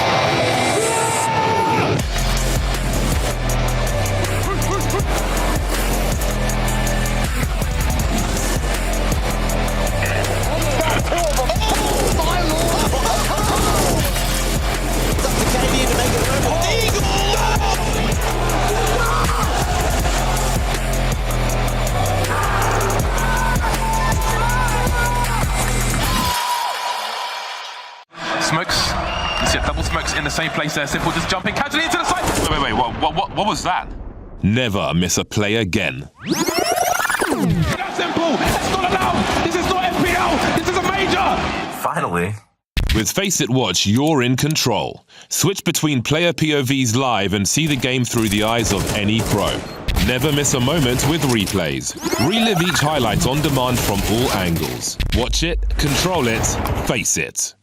Smokes. You see double smokes in the same place there. Simple just jumping casually into the side. Wait. What was that? Never miss a play again. That's simple. That's not allowed. This is not FPL. This is a major. Finally. With Face It Watch, you're in control. Switch between player POVs live and see the game through the eyes of any pro. Never miss a moment with replays. Relive each highlight on demand from all angles. Watch it, control it, face it.